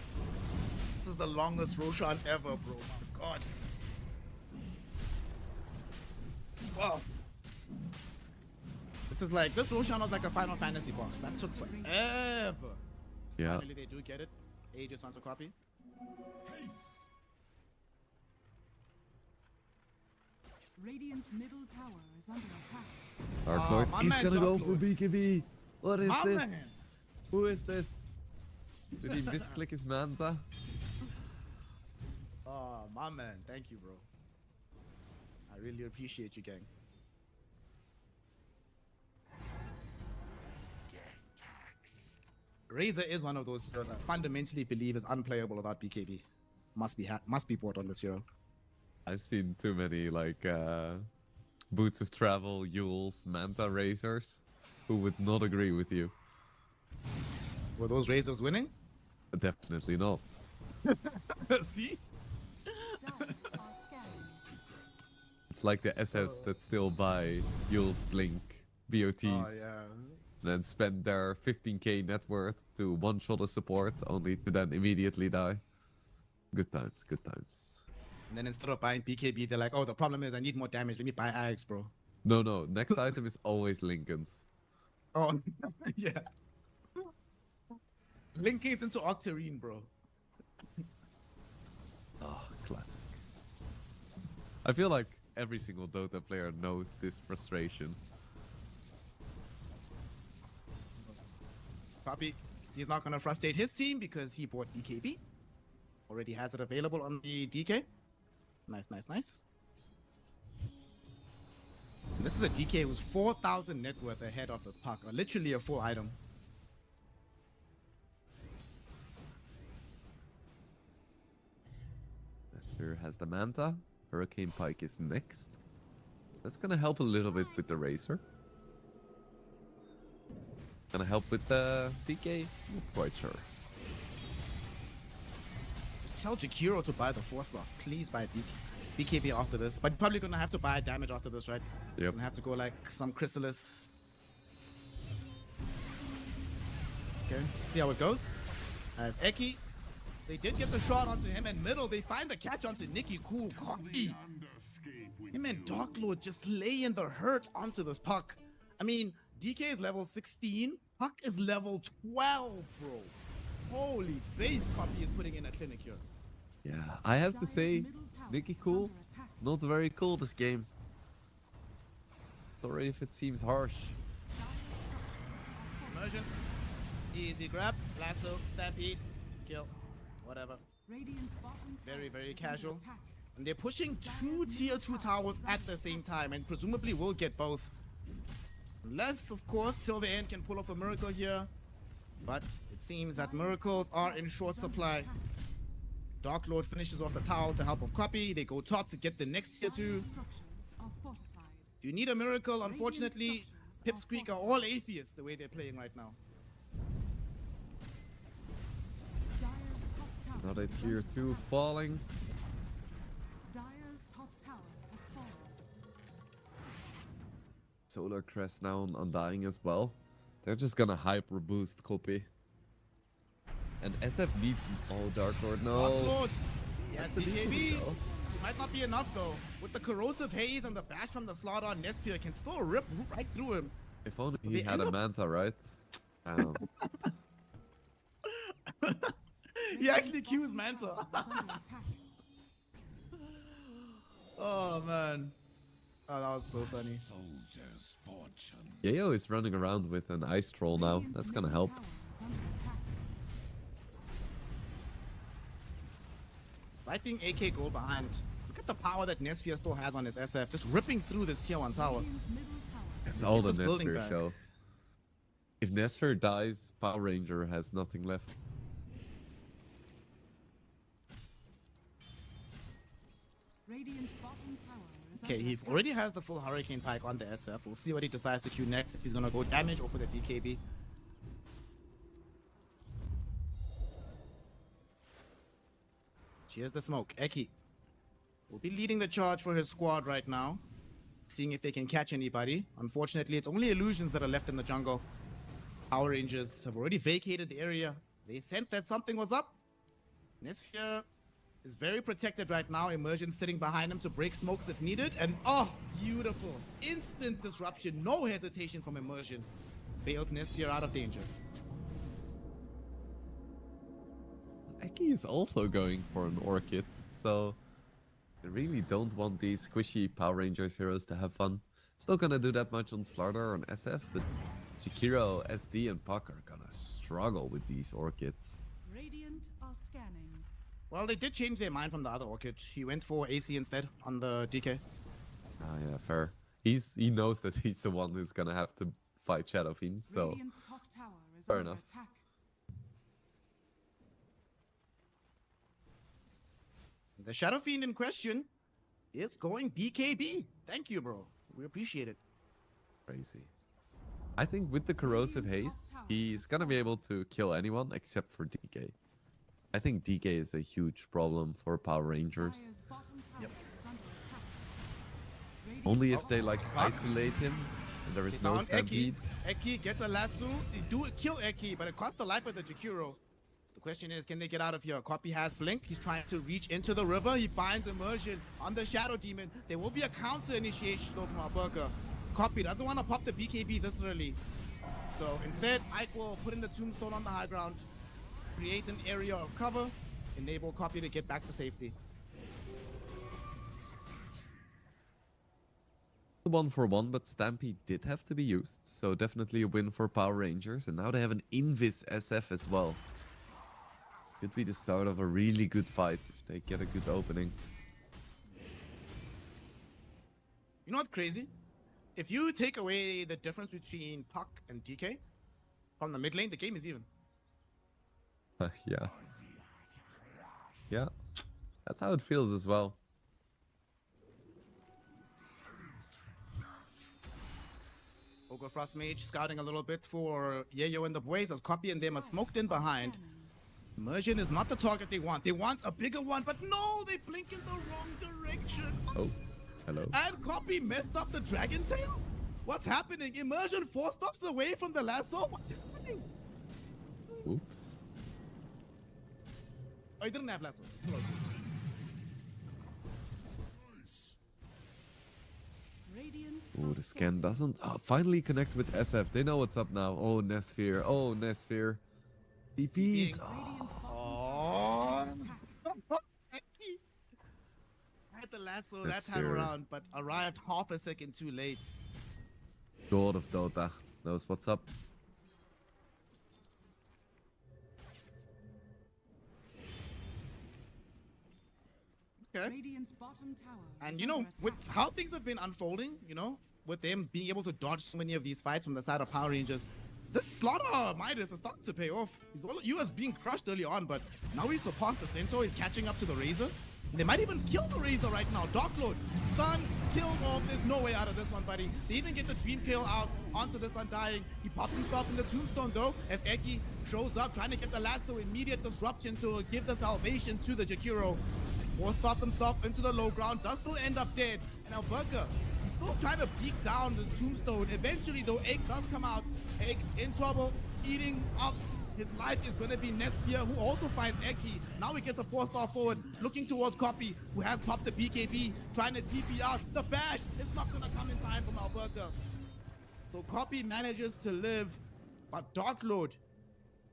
S1: This is the longest Roshan ever, bro. My God. Wow. This is like, this Roshan was like a Final Fantasy boss. That took forever.
S2: Yeah.
S1: Finally, they do get it. Aegis onto Copy.
S3: Radiant's middle tower is under attack.
S2: Dark Lord
S1: my
S2: is
S1: man,
S2: gonna go
S1: Dark
S2: for
S1: Lord.
S2: BKB. What is
S1: My
S2: this?
S1: man.
S2: Who is this? Did he misclick his Manta?
S1: Oh, my man. Thank you, bro. I really appreciate you, gang. Razor is one of those heroes I fundamentally believe is unplayable without BKB. Must be bought on this hero.
S2: I've seen too many like Boots of Travel, Yules, Manta Razors who would not agree with you.
S1: Were those Razors winning?
S2: Definitely not.
S1: See?
S3: Dire are scanning.
S2: It's like the SFs that still buy Yules, Blink, BOTs,
S1: Oh, yeah.
S2: then spend their 15k net worth to one-shot a support, only to then immediately die. Good times, good times.
S1: And then instead of buying BKB, they're like, oh, the problem is I need more damage. Let me buy Ags, bro.
S2: No, next item is always Lincoln's.
S1: Oh, yeah. Linking it into Octarine, bro.
S2: Oh, classic. I feel like every single Dota player knows this frustration.
S1: Probably he's not going to frustrate his team because he bought BKB. Already has it available on the DK. Nice, nice, nice. And this is a DK who's 4,000 net worth ahead of this puck. Literally a full item.
S2: Nesfir has the Manta. Hurricane Pike is next. That's gonna help a little bit with the Razor. Gonna help with the DK? Not quite sure.
S1: Just tell Jakiro to buy the 4-slot. Please buy BKB after this. But probably gonna have to buy damage after this, right?
S2: Yep.
S1: Gonna have to go like some Chrysalis. Okay, see how it goes. As Eki, they did get the shot onto him in middle. They find the catch onto Nikki. Cool, cocky. Him and Dark Lord just laying the hurt onto this puck. I mean, DK is level 16. Puck is level 12, bro. Holy base copy is putting in a clinic here.
S2: Yeah, I have to
S3: Dire's
S2: say,
S3: middle tower
S2: Nicky
S3: is
S2: cool.
S3: under attack.
S2: Not very cool this game. Sorry if it seems harsh.
S3: Dire structures are
S1: Immersion. Easy grab. Lasso. Stampede. Kill. Whatever.
S3: Radiant's bottom
S1: Very,
S3: tower
S1: very
S3: is under
S1: casual.
S3: attack.
S1: And they're pushing two tier 2 towers at the same time and presumably will get both. Unless, of course, till the end can pull off a miracle here. But it seems that miracles are in short supply. Dark Lord finishes off the tower with the help of Copy. They go top to get the next tier 2.
S3: Dire structures are fortified.
S1: If you need a miracle, unfortunately, PIPSQUEAK are all atheists the way they're playing right now.
S3: Dire's top tower
S2: Another
S3: is
S2: tier
S3: under
S2: 2
S3: attack.
S2: falling.
S3: Dire's top tower has fallen.
S2: Solar Crest now on Undying as well. They're just gonna hyper boost Copy. And SF needs... Oh, Dark Lord, no.
S1: Dark Lord! Yes,
S2: That's the
S1: BKB!
S2: BKB, though.
S1: It might not be enough though. With the corrosive haze and the bash from the slot on Nesfir can still rip right through him.
S2: If only
S1: They
S2: he had
S1: end
S2: a
S1: up-
S2: Manta, right?
S1: He actually cues Manta.
S3: Is under attack.
S1: Oh man. Oh, that was so funny.
S4: Soldier's fortune.
S2: Yayo is running around with an Ice Troll now.
S3: Radiant's
S2: That's gonna
S3: middle
S2: help.
S3: tower is under attack.
S1: Despite being AK goal behind, look at the power that Nesfir still has on his SF, just ripping through this tier 1 tower.
S3: Radiant's middle tower
S2: It's
S3: is
S2: all the
S1: this building
S2: Nesfir
S1: back.
S2: show. If Nesfir dies, Power Ranger has nothing left.
S3: Radiant's bottom tower is
S1: Okay,
S3: under
S1: he
S3: attack.
S1: already has the full Hurricane Pike on the SF. We'll see what he decides to queue next, if he's gonna go damage or for the BKB. Here's the smoke. Eki will be leading the charge for his squad right now, seeing if they can catch anybody. Unfortunately, it's only illusions that are left in the jungle. Power Rangers have already vacated the area. They sensed that something was up. Nesfir is very protected right now. Immersion sitting behind him to break smokes if needed. And oh, beautiful. Instant disruption. No hesitation from Immersion. Bails Nesfir out of danger.
S2: Eki is also going for an Orchid, so I really don't want these squishy Power Rangers heroes to have fun. It's not gonna do that much on Slardar or on SF, but Shakiro, SD, and Puck are gonna struggle with these Orchids.
S3: Radiant are scanning.
S1: Well, they did change their mind from the other Orchid. He went for AC instead on the DK.
S2: Ah, yeah, fair. He knows that he's the one who's gonna have to fight Shadow Fiend, so
S3: Radiant's top tower is
S2: fair
S3: under
S2: enough.
S3: attack.
S1: The Shadow Fiend in question is going BKB. Thank you, bro. We appreciate it.
S2: Crazy. I think with the corrosive haste, he's gonna be able to kill anyone except for DK. I think DK is a huge problem for Power Rangers.
S3: Dire's bottom tower is under attack. Radiant's
S2: Only if they like isolate him and there is
S1: They
S2: no
S1: found Eki.
S2: stampedes.
S1: Eki gets a lasso. They do kill Eki, but it costs the life of the Jakiro. The question is, can they get out of here? Copy has Blink. He's trying to reach into the river. He finds Immersion on the Shadow Demon. There will be a counter initiation though from Alberca. Copy doesn't want to pop the BKB this early. So instead, Ike will put in the Tombstone on the high ground, create an area of cover, enable Copy to get back to safety.
S2: 1-for-1, but Stampede did have to be used, so definitely a win for Power Rangers. And now they have an Invis SF as well. Could be the start of a really good fight if they get a good opening.
S1: You know what's crazy? If you take away the difference between Puck and DK from the mid lane, the game is even.
S2: Yeah. Yeah. That's how it feels as well.
S1: Ogre Frost Mage scouting a little bit for Yayo and the boys as Copy and them are smoked in behind. Immersion is not the target they want. They want a bigger one, but no, they blink in the wrong direction.
S2: Oh, hello.
S1: And Copy messed up the Dragon Tail? What's happening? Immersion 4 stops away from the lasso? What's happening?
S2: Oops.
S1: Oh, he didn't have lasso. Slow.
S3: Radiant
S2: Oh,
S3: are
S2: the scan
S3: scanning.
S2: doesn't finally connect with SF. They know what's up now. Oh, Nesphere. Oh, Nesphere. DPs.
S3: Radiant's bottom
S1: Oh.
S3: tower is under attack.
S1: Had the lasso
S2: That's
S1: that time
S2: fair.
S1: around, but arrived half a second too late.
S2: God of Dota knows what's up.
S1: Okay.
S3: Radiant's bottom tower
S1: And
S3: is
S1: you know,
S3: under
S1: with
S3: attack.
S1: how things have been unfolding, you know, with them being able to dodge so many of these fights from the side of Power Rangers, this slaughter Midas is starting to pay off. He was being crushed early on, but now he's surpassed the Centaur. He's catching up to the Razor. They might even kill the Razor right now. Darklord, stun, kill off. There's no way out of this one, buddy. They even get the Dream Kill out onto this Undying. He pops himself in the Tombstone, though, as Eki shows up, trying to get the lasso. Immediate disruption to give the salvation to the Jakiro. Stops himself into the low ground, does still end up dead. And Alberca, he's still trying to beat down this Tombstone. Eventually, though, Egg does come out. Egg in trouble, eating up. His life is going to be Nesphere, who also finds Eki. Now he gets a 4-star forward, looking towards Copy, who has popped the BKB, trying to TP out. The bash is not going to come in time from Alberca. So Copy manages to live, but Darklord,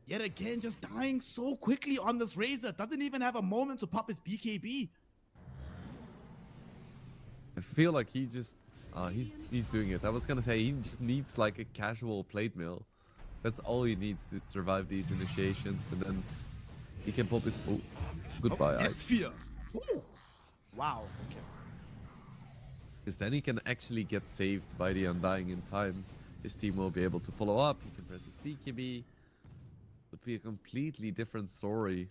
S1: yet again, just dying so quickly on this Razor. Doesn't even have a moment to pop his BKB.
S2: I feel like he just he's doing it. I was gonna say he just needs like a casual plate mill. That's all he needs to survive these initiations, and then he can pop his goodbye. Ike.
S1: Nesphere. Ooh. Wow. Okay.
S2: Because then he can actually get saved by the Undying in time. His team will be able to follow up. He can press his BKB. Would be a completely different story.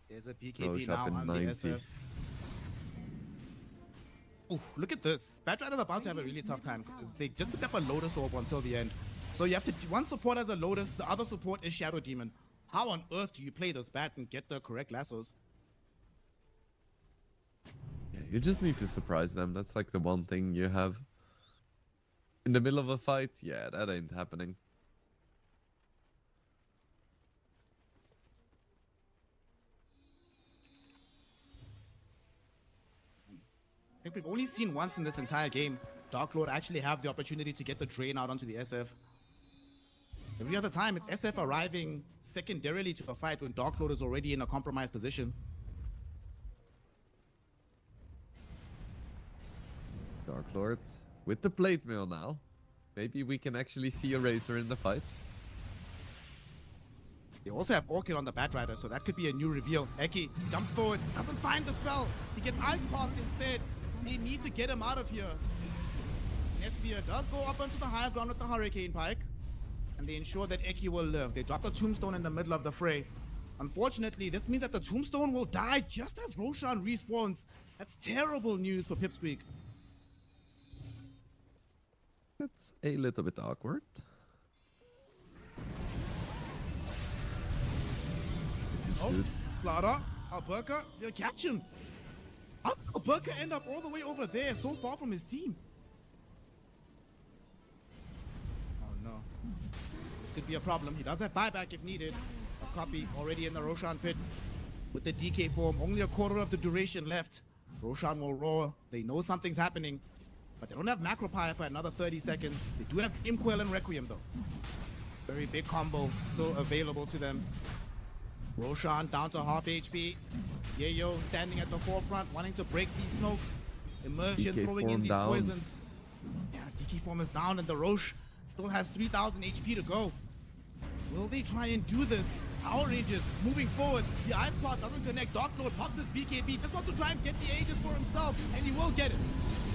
S1: There's a
S2: Roche
S1: BKB
S2: up
S1: now
S2: in
S1: on
S2: 90.
S1: the SF. Ooh, look at this. Bad Rider's about to have a really tough time because they just picked up a Lotus Orb until the end. So you have to, one support has a Lotus, the other support is Shadow Demon. How on earth do you play this bat and get the correct lassos?
S2: Yeah, you just need to surprise them. That's like the one thing you have. In the middle of a fight? Yeah, that ain't happening.
S1: I think we've only seen once in this entire game Dark Lord actually have the opportunity to get the drain out onto the SF. Every other time, it's SF arriving secondarily to a fight when Dark Lord is already in a compromised position.
S2: Dark Lord with the plate mail now. Maybe we can actually see a Razor in the fight.
S1: They also have Orchid on the Batrider, so that could be a new reveal. Eki jumps forward, doesn't find the spell. He gets Ice Path instead. They need to get him out of here. Netsphere does go up onto the high ground with the Hurricane Pike, and they ensure that Eki will live. They drop the Tombstone in the middle of the fray. Unfortunately, this means that the Tombstone will die just as Roshan respawns. That's terrible news for PIPSQUEAK.
S2: That's a little bit awkward. This is good.
S1: Slaughter, Alberca, they'll catch him. How did Alberca end up all the way over there, so far from his team? Oh no. This could be a problem. He does have buyback if needed. A copy already in the Roshan pit. With the DK form, only a quarter of the duration left. Roshan will roar. They know something's happening. But they don't have Macropire for another 30 seconds. They do have Imquel and Requiem though. Very big combo still available to them. Roshan down to half HP. Yayo standing at the forefront, wanting to break these smokes. Immersion
S2: DK
S1: throwing in
S2: form
S1: these
S2: down.
S1: poisons. Yeah, DK form is down and the Roche still has 3,000 HP to go. Will they try and do this? Power Rangers moving forward. The Ice Plot doesn't connect. Dark Lord pops his BKB. Just wants to try and get the Aegis for himself. And he will get it.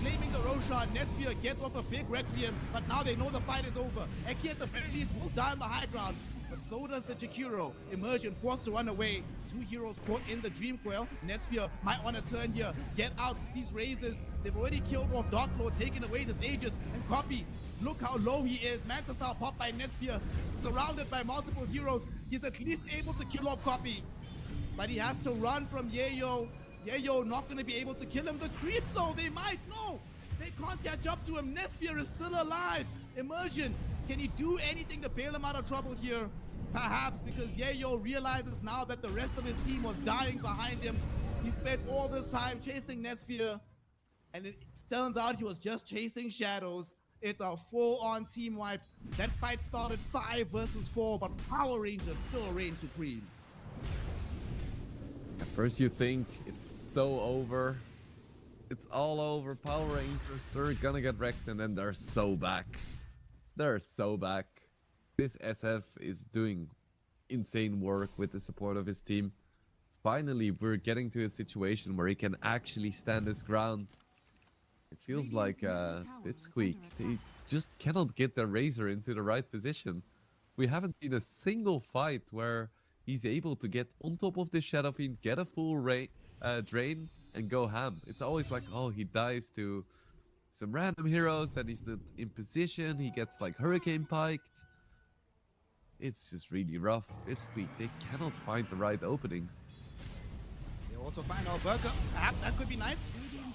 S1: Claiming the Roshan. Netsphere gets off a big Requiem. But now they know the fight is over. Eki at the very least will die on the high ground. But so does the Jakiro. Immersion forced to run away. Two heroes caught in the Dream Coil. Netsphere might want to turn here. Get out these Razors. They've already killed off Dark Lord, taking away this Aegis. And Copy. Look how low he is. Manta Star popped by Netsphere. Surrounded by multiple heroes. He's at least able to kill off Copy. But he has to run from Yayo. Yayo not going to be able to kill him. The creeps though, they might. No, they can't catch up to him. Netsphere is still alive. Immersion. Can he do anything to bail him out of trouble here? Perhaps, because Yayo realizes now that the rest of his team was dying behind him. He spent all this time chasing Netsphere. And it turns out he was just chasing shadows. It's a full-on team wipe. That fight started 5 versus 4, but Power Rangers still reign supreme.
S2: At first you think it's so over. It's all over. Power Rangers, they're gonna get wrecked, and then they're so back. They're so back. This SF is doing insane work with the support of his team. Finally, we're getting to a situation where he can actually stand his ground. It feels like PIPSQUEAK, they just cannot get their Razor into the right position. We haven't seen a single fight where he's able to get on top of the Shadow Fiend, get a full drain, and go ham. It's always like, oh, he dies to some random heroes, then he's not in position, he gets like Hurricane Piked. It's just really rough. PIPSQUEAK, they cannot find the right openings.
S1: They also find Alberca. Perhaps that could be nice.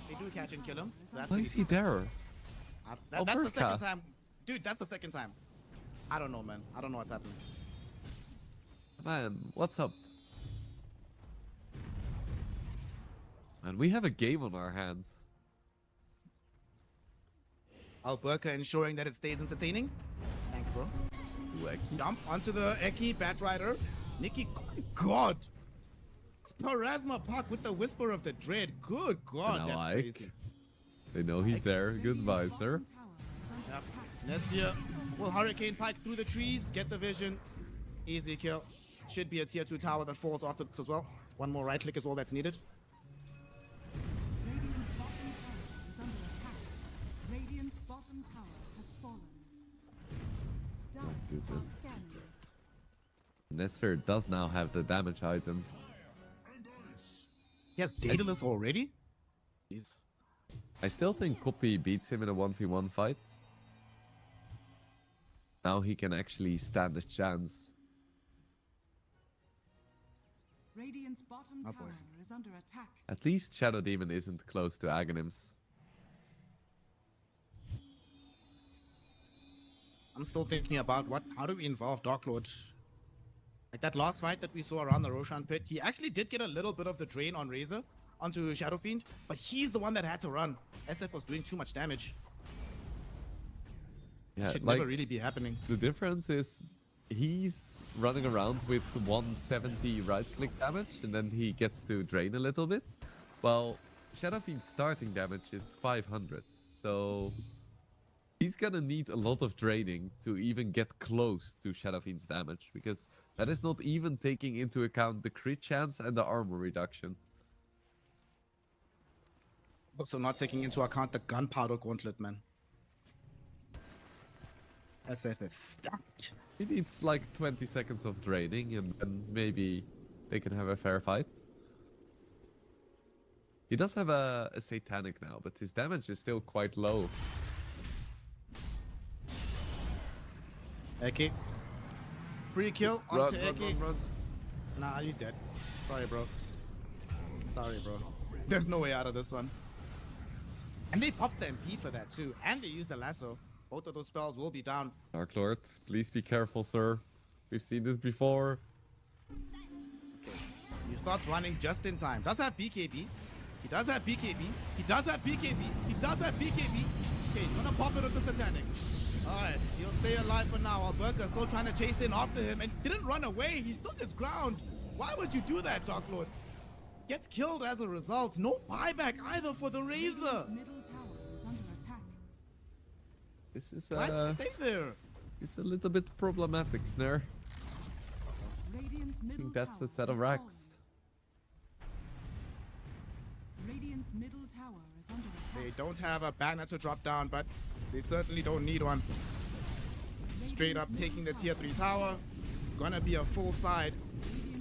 S1: They do catch and kill him. So that's
S2: Why is he there?
S1: That's the second
S2: Alberca.
S1: time. Dude, that's the second time. I don't know, man. I don't know what's happening.
S2: Man, what's up? Man, we have a game on our hands.
S1: Alberca ensuring that it stays entertaining. Thanks, bro. Jump onto the Eki Batrider. Nikki, good God. It's Parasma Puck with the Whisper of the Dread. Good God,
S2: And I
S1: that's
S2: like.
S1: crazy.
S2: They know he's there. Goodbye, sir.
S1: Yep. Nesvia will Hurricane Pike through the trees, get the vision. Easy kill. Should be a tier 2 tower that falls after this as well. One more right click is all that's needed.
S3: Radiant's bottom tower has fallen.
S2: My goodness. Nesfer does now have the damage item.
S1: He has Daedalus already? Jeez.
S2: I still think Copy beats him in a 1v1 fight. Now he can actually stand a chance.
S3: Radiant's bottom
S1: Oh, boy.
S3: tower is under attack.
S2: At least Shadow Demon isn't close to Aghanims.
S1: I'm still thinking about how do we involve Dark Lord? Like that last fight that we saw around the Roshan pit, he actually did get a little bit of the drain on Razor onto Shadow Fiend, but he's the one that had to run. SF was doing too much damage.
S2: Yeah,
S1: Should
S2: like
S1: never really be happening.
S2: the difference is he's running around with 170 right-click damage, and then he gets to drain a little bit. Well, Shadow Fiend's starting damage is 500, so he's gonna need a lot of draining to even get close to Shadow Fiend's damage, because that is not even taking into account the crit chance and the armor reduction.
S1: Also not taking into account the gunpowder gauntlet, man. SF is stacked.
S2: He needs like 20 seconds of draining, and then maybe they can have a fair fight. He does have a Satanic now, but his damage is still quite low.
S1: Eki. Free kill
S2: Run,
S1: onto
S2: run,
S1: Eki.
S2: run.
S1: Nah, he's dead. Sorry, bro. Sorry, bro. There's no way out of this one. And they pops the MP for that too. And they use the lasso. Both of those spells will be down.
S2: Dark Lord, please be careful, sir. We've seen this before.
S1: Okay. He starts running just in time. Does have BKB. He does have BKB. He does have BKB. He does have BKB. Okay, he's gonna pop it with the Satanic. Alright, he'll stay alive for now. Alberca's still trying to chase in after him and didn't run away. He stood his ground. Why would you do that, Dark Lord? Gets killed as a result. No buyback either for the Razor.
S3: Radiant's middle tower is under attack.
S2: This is
S1: Why did he stay there?
S2: it's a little bit problematic, Snare.
S3: Radiant's
S2: I
S3: middle
S2: think that's
S3: tower
S2: a set of
S3: is
S2: racks.
S3: fallen. Radiant's middle tower is under attack.
S1: They don't have a banner to drop down, but they certainly don't need one. Straight up taking the tier 3 tower. It's gonna be a full side.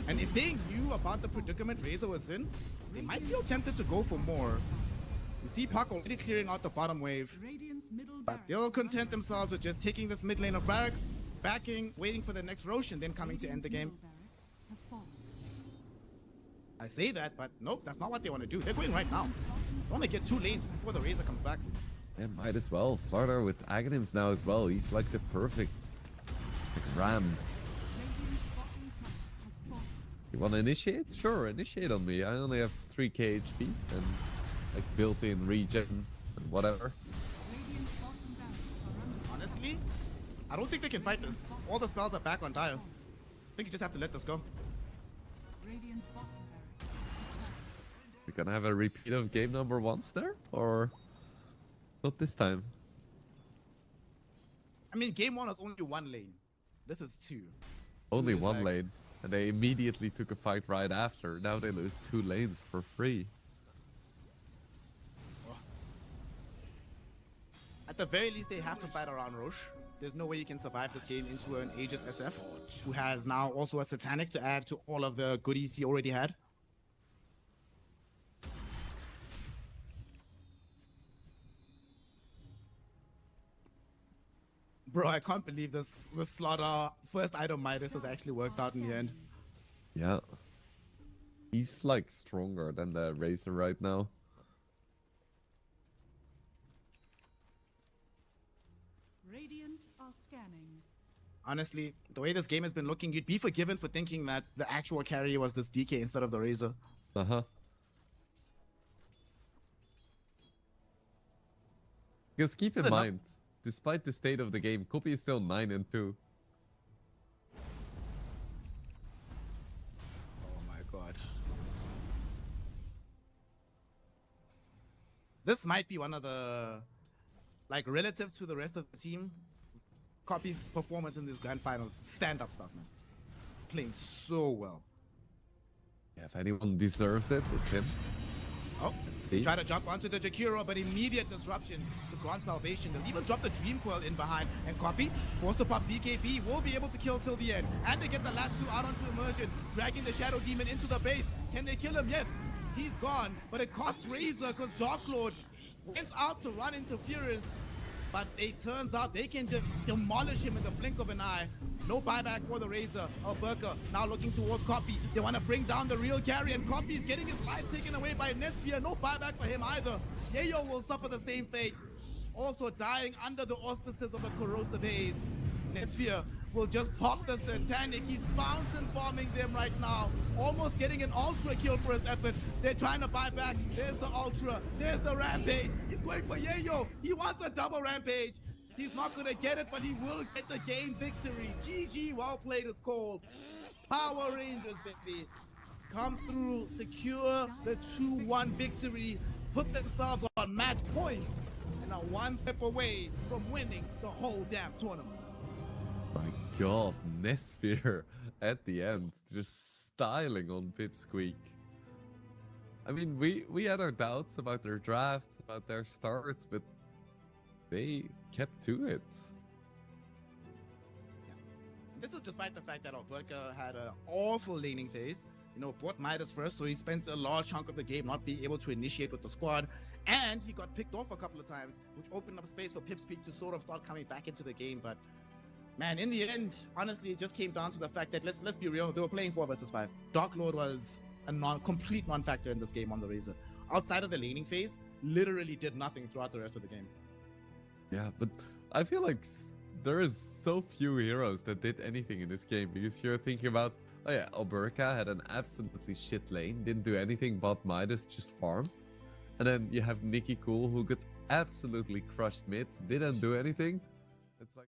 S1: And if they knew about the predicament Razor was in, they might feel tempted to go for more. You see Puck already clearing out the bottom wave,
S3: Radiant's middle
S1: but
S3: barracks
S1: they'll
S3: is
S1: content
S3: under
S1: themselves with just taking this mid lane of barracks, backing, waiting for the next Roshan, then coming to end the game.
S3: Radiant's middle barracks has fallen.
S1: I say that, but nope, that's not what they want to do. They're going right now. They want to get 2 lanes before the Razor comes back.
S2: Yeah, might as well. Slaughter with Aghanims now as well. He's like the perfect ram.
S3: Radiant's bottom tower has fallen.
S2: You want to initiate? Sure, initiate on me. I only have 3k HP and like built-in regen and whatever.
S3: Radiant's bottom barracks are under
S1: Honestly, I don't think they can fight this. All the spells are back on Dire. I think you just have to let this go.
S3: Radiant's bottom barracks is fallen.
S2: We're gonna have a repeat of game number 1 there? Or not this time?
S1: I mean, game 1 was only 1 lane. This is 2.
S2: Only
S1: is
S2: 1
S1: like-
S2: lane. And they immediately took a fight right after. Now they lose 2 lanes for free.
S1: At the very least, they have to fight around Roche. There's no way you can survive this game into an Aegis SF, who has now also a Satanic to add to all of the goodies he already had. Bro, I can't believe this Slaughter first item Midas has actually worked out in the end.
S2: Yeah. He's like stronger than the Razor right now.
S3: Radiant are scanning.
S1: Honestly, the way this game has been looking, you'd be forgiven for thinking that the actual carry was this DK instead of the Razor.
S2: Uh-huh. Because keep in
S1: Is it not-
S2: mind, despite the state of the game, Kopi is still 9-2.
S1: Oh my god. This might be one of the, like, relative to the rest of the team, Copy's performance in this grand finals, stand-up stuff, man. He's playing so well.
S2: Yeah, if anyone deserves it, it's him.
S1: Oh,
S2: Let's see.
S1: try to jump onto the Jakiro, but immediate disruption to grant salvation. They'll even drop the Dream Coil in behind, and Copy, forced to pop BKB, will be able to kill till the end. And they get the last 2 out onto Immersion, dragging the Shadow Demon into the base. Can they kill him? Yes, he's gone, but it costs Razor because Dark Lord went out to run interference. But it turns out they can just demolish him in the blink of an eye. No buyback for the Razor. Alberca now looking towards Copy. They want to bring down the real carry, and Copy is getting his life taken away by Netsphere. No buyback for him either. Yayo will suffer the same fate. Also dying under the auspices of the corrosive haze. Netsphere will just pop the Satanic. He's bouncing bombing them right now. Almost getting an Ultra kill for his effort. They're trying to buy back. There's the Ultra. There's the Rampage. He's going for Yayo. He wants a double Rampage. He's not going to get it, but he will get the game victory. GG, well played is called. Power Rangers, baby. Come through, secure the 2-1 victory, put themselves on match points, and are one step away from winning the whole damn tournament.
S2: My god, Nesphere at the end, just styling on PIPSQUEAK. I mean, we had our doubts about their drafts, about their starts, but they kept to it.
S1: Yeah. This is despite the fact that Alberca had an awful laning phase. You know, bought Midas first, so he spent a large chunk of the game not being able to initiate with the squad, and he got picked off a couple of times, which opened up space for PIPSQUEAK to sort of start coming back into the game. But man, in the end, honestly, it just came down to the fact that let's be real, they were playing 4 versus 5. Dark Lord was a complete non-factor in this game on the Razor. Outside of the laning phase, literally did nothing throughout the rest of the game.
S2: Yeah, but I feel like there is so few heroes that did anything in this game, because you're thinking about, oh yeah, Alberca had an absolutely shit lane, didn't do anything but Midas, just farmed. And then you have Nikki Cool, who got absolutely crushed mid, didn't do anything. It's like...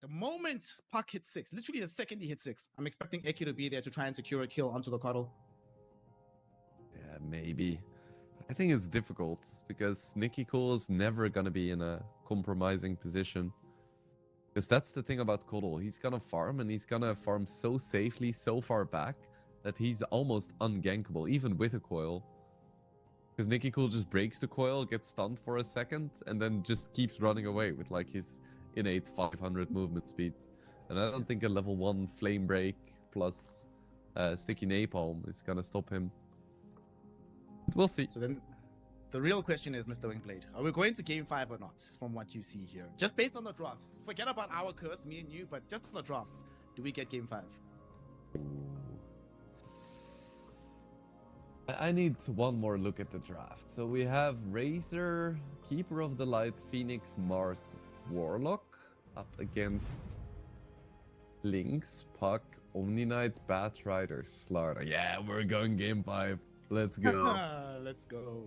S1: The moment Puck hits 6, literally the second he hits 6, I'm expecting Eki to be there to try and secure a kill onto the Coddle.
S2: Yeah, maybe. I think it's difficult because Nicky Cool is never gonna be in a compromising position. Because that's the thing about Coddle. He's gonna farm, and he's gonna farm so safely, so far back, that he's almost ungankable, even with a coil. Because Nicky Cool just breaks the coil, gets stunned for a second, and then just keeps running away with like his innate 500 movement speed. And I don't think a level 1 flame break plus sticky napalm is gonna stop him. But we'll see.
S1: So then the real question is, Mr. Wingblade, are we going to game 5 or not from what you see here? Just based on the drafts. Forget about our curse, me and you, but just on the drafts. Do we get game 5?
S2: I need one more look at the draft. So we have Razor, Keeper of the Light, Phoenix, Mars, Warlock up against Lynx, Puck, Omni Knight, Bat Rider, Slardar. Yeah, we're going game 5. Let's go.
S1: Let's go.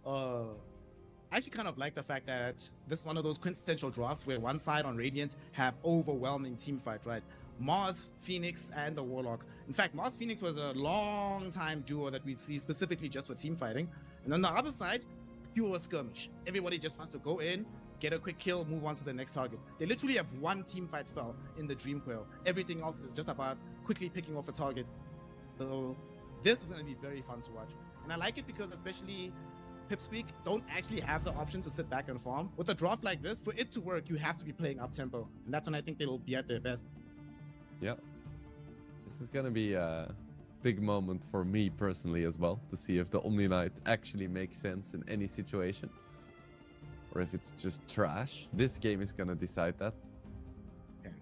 S1: I actually kind of like the fact that this is one of those quintessential drafts where one side on Radiant have overwhelming team fight, right? Mars, Phoenix, and the Warlock. In fact, Mars Phoenix was a long time duo that we see specifically just for team fighting. And on the other side, pure skirmish. Everybody just wants to go in, get a quick kill, move on to the next target. They literally have one team fight spell in the Dream Coil. Everything else is just about quickly picking off a target. So this is going to be very fun to watch. And I like it because especially PIPSQUEAK don't actually have the option to sit back and farm. With a draft like this, for it to work, you have to be playing up tempo. And that's when I think they'll be at their best.
S2: Yeah. This is gonna be a big moment for me personally as well, to see if the Omni Knight actually makes sense in any situation. Or if it's just trash. This game is gonna decide that.
S1: Okay.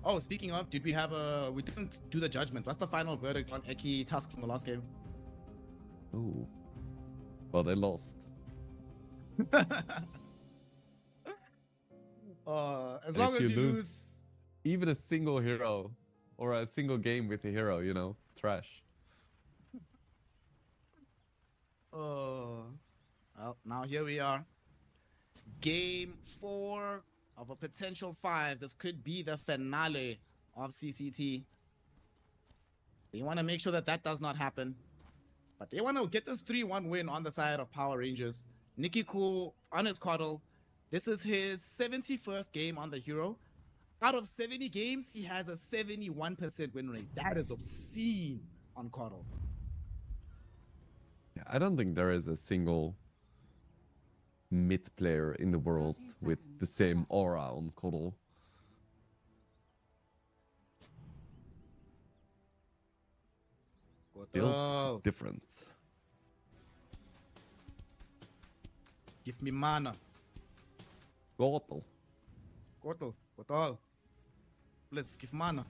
S1: Oh, speaking of, did we have a... We didn't do the judgment. What's the final verdict on Eki Tusk from the last game?
S2: Ooh. Well, they lost.
S1: As long as you lose...
S2: Even a single hero or a single game with a hero, you know, trash.
S1: Well, now here we are. Game 4 of a potential 5. This could be the finale of CCT. They want to make sure that that does not happen. But they want to get this 3-1 win on the side of Power Rangers. Nicky Cool on his Coddle. This is his 71st game on the hero. Out of 70 games, he has a 71% win rate. That is obscene on Coddle.
S2: Yeah, I don't think there is a single mid player in the world with the same aura on Coddle. Built different.
S1: Give me mana.
S2: Gotal.
S1: Gotal. Please, give mana.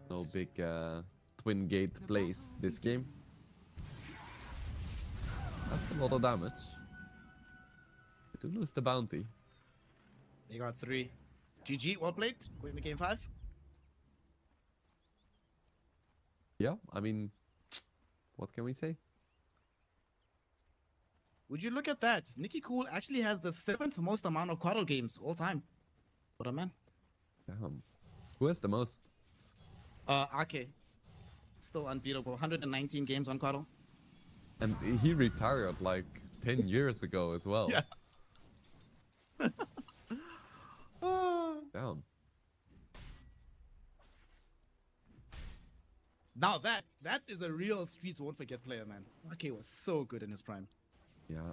S2: No big twin gate plays this game. That's a lot of damage. They do lose the bounty.
S1: They got 3. GG, well played. Going to game 5.
S2: Yeah, I mean, what can we say?
S1: Would you look at that? Nicky Cool actually has the 7th most amount of Coddle games all time. What a man.
S2: Damn. Who has the most?
S1: RK. Still unbeatable. 119 games on Coddle.
S2: And he retired like 10 years ago as well.
S1: Yeah.
S2: Damn.
S1: Now that is a real Streets Won't Forget player, man. RK was so good in his prime.
S2: Yeah.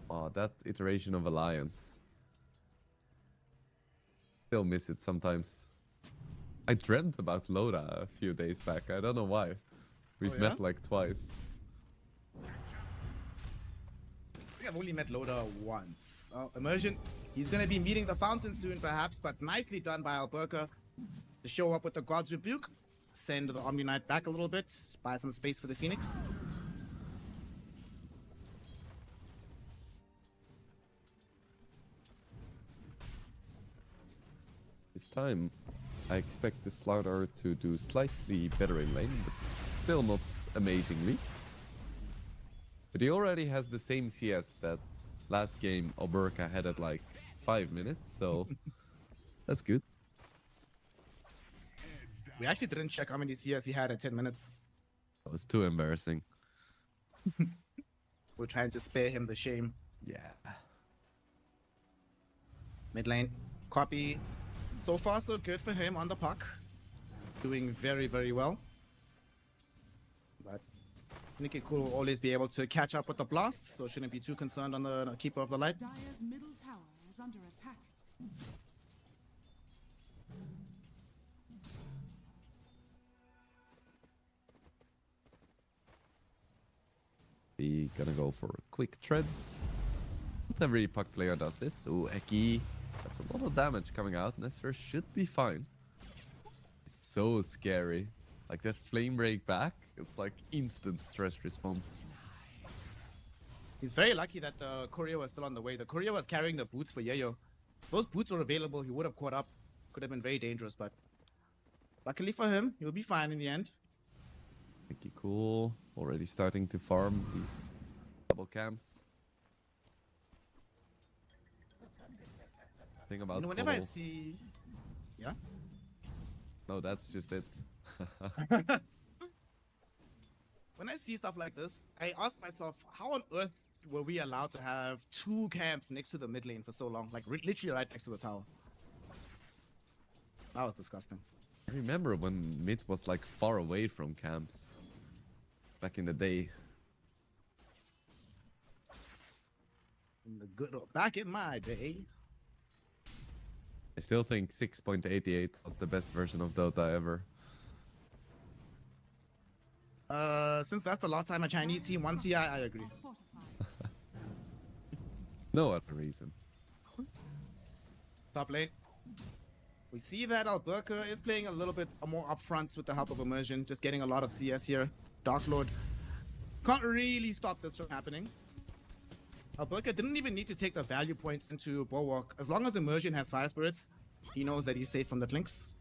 S2: Oh, that iteration of Alliance. Still miss it sometimes. I dreamt about Loda a few days back. I don't know why. We've met like twice.
S1: I think I've only met Loda once. Immersion. He's going to be meeting the fountain soon, perhaps, but nicely done by Alberca to show up with the God's Rebuke. Send the Omni Knight back a little bit. Buy some space for the Phoenix.
S2: This time, I expect the Slardar to do slightly better in lane, but still not amazingly. But he already has the same CS that last game Oberka had at like 5 minutes, so that's good.
S1: We actually didn't check how many CS he had at 10 minutes.
S2: That was too embarrassing.
S1: We're trying to spare him the shame.
S2: Yeah.
S1: Mid lane, copy. So far, so good for him on the puck. Doing very, very well. But Nicky Cool will always be able to catch up with the blast, so shouldn't be too concerned on the keeper of the light.
S3: Dire's middle tower is under attack.
S2: We gonna go for quick treads. Not every puck player does this. Oh, Eki. That's a lot of damage coming out. Nesfer should be fine. It's so scary. Like that flame break back, it's like instant stress response.
S1: He's very lucky that the courier was still on the way. The courier was carrying the boots for Yayo. If those boots were available, he would have caught up. Could have been very dangerous, but luckily for him, he'll be fine in the end.
S2: Eki cool. Already starting to farm these double camps. Thing about
S1: Whenever I
S2: Kodo.
S1: see... Yeah?
S2: No, that's just it.
S1: When I see stuff like this, I ask myself, how on earth were we allowed to have 2 camps next to the mid lane for so long? Like, literally right next to the tower. That was disgusting.
S2: I remember when mid was like far away from camps. Back in the day.
S1: In the good old, back in my day.
S2: I still think 6.88 was the best version of Dota ever.
S1: Since that's the last time a Chinese team won CI, I agree.
S3: Are fortified.
S2: No other reason.
S1: Top lane. We see that Alberca is playing a little bit more upfront with the help of immersion, just getting a lot of CS here. Dark Lord can't really stop this from happening. Alberca didn't even need to take the value points into Bulwark. As long as immersion has Fire Spirits, he knows that he's safe from the Clinks.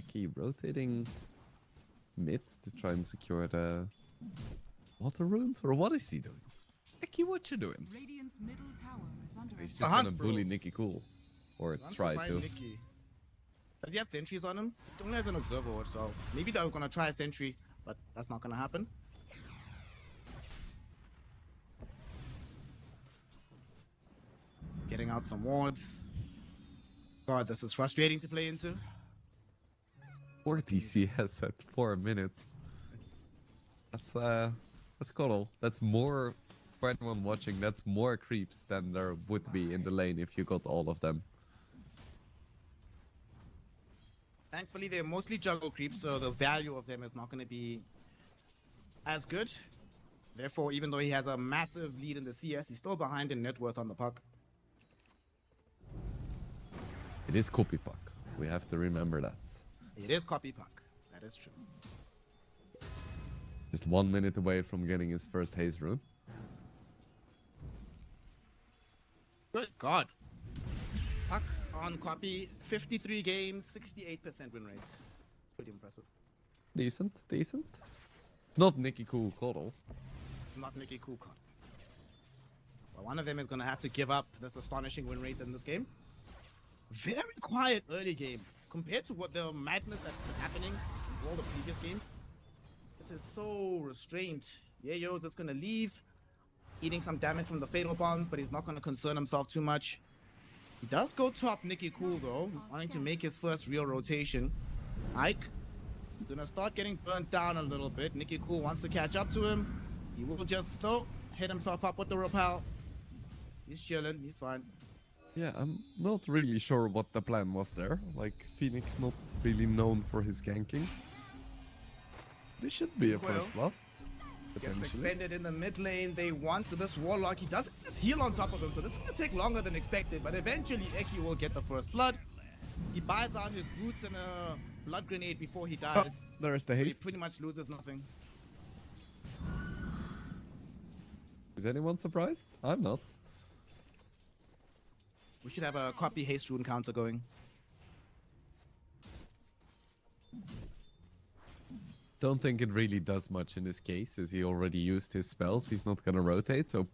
S2: Keep rotating mid to try and secure the water runes, or what is he doing? Eki, what you doing?
S3: Radiant's middle tower is under
S2: He's
S3: attack.
S2: just
S1: hunt,
S2: gonna
S1: bro.
S2: bully Nicky Cool, or
S1: Wants
S2: try
S1: find
S2: to.
S1: Nicky. Does he have sentries on him? He only has an observer ward, so maybe they're gonna try a sentry, but that's not gonna happen. Getting out some wards. God, this is frustrating to play into.
S2: 40 CS at 4 minutes. That's cool. That's more, for anyone watching, that's more creeps than there would be in the lane if you got all of them.
S1: Thankfully, they're mostly jungle creeps, so the value of them is not going to be as good. Therefore, even though he has a massive lead in the CS, he's still behind in net worth on the puck.
S2: It is copy puck. We have to remember that.
S1: It is copy puck. That is true.
S2: Just 1 minute away from getting his first haze rune.
S1: Good God. Puck on copy, 53 games, 68% win rate. It's pretty impressive.
S2: Decent, decent. It's not Nicky Cool Coddle.
S1: Not Nicky Kukon. Well, one of them is going to have to give up this astonishing win rate in this game. Very quiet early game compared to what the madness that's been happening in all the previous games. This is so restrained. Yayo's just going to leave, eating some damage from the fatal bonds, but he's not going to concern himself too much. He does go top Nicky Cool though, wanting to make his first real rotation. Ike is going to start getting burnt down a little bit. Nicky Cool wants to catch up to him. He will just still hit himself up with the repel. He's chilling, he's fine.
S2: Yeah, I'm not really sure what the plan was there. Like, Phoenix not really known for his ganking. This should be a
S1: Well,
S2: first blood.
S1: Gets
S2: Potentially.
S1: expended in the mid lane. They want this Warlock. He does get this heal on top of him, so this is going to take longer than expected. But eventually, Eki will get the first blood. He buys out his boots and a blood grenade before he dies.
S2: There's the
S1: So he
S2: haste.
S1: pretty much loses nothing.
S2: Is anyone surprised? I'm not.
S1: We should have a copy haste rune counter going.
S2: Don't think it really does much in this case, as he already used his spells. He's not gonna rotate, so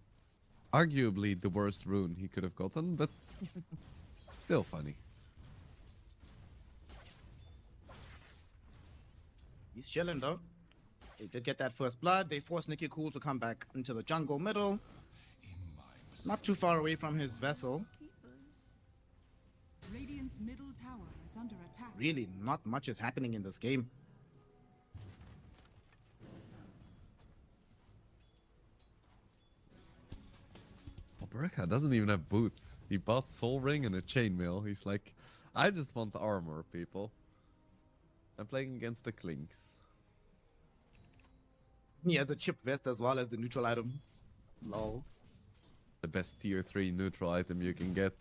S2: arguably the worst rune he could have gotten, but still funny.
S1: He's chilling though. They did get that first blood. They forced Nicky Cool to come back into the jungle middle. Not too far away from his vessel.
S3: Radiant's middle tower is under attack.
S1: Really, not much is happening in this game.
S2: Berka doesn't even have boots. He bought Soul Ring and a chainmail. He's like, I just want armor, people. I'm playing against the Clinks.
S1: He has a chip vest as well as the neutral item. Lol.
S2: The best tier 3 neutral item you can get.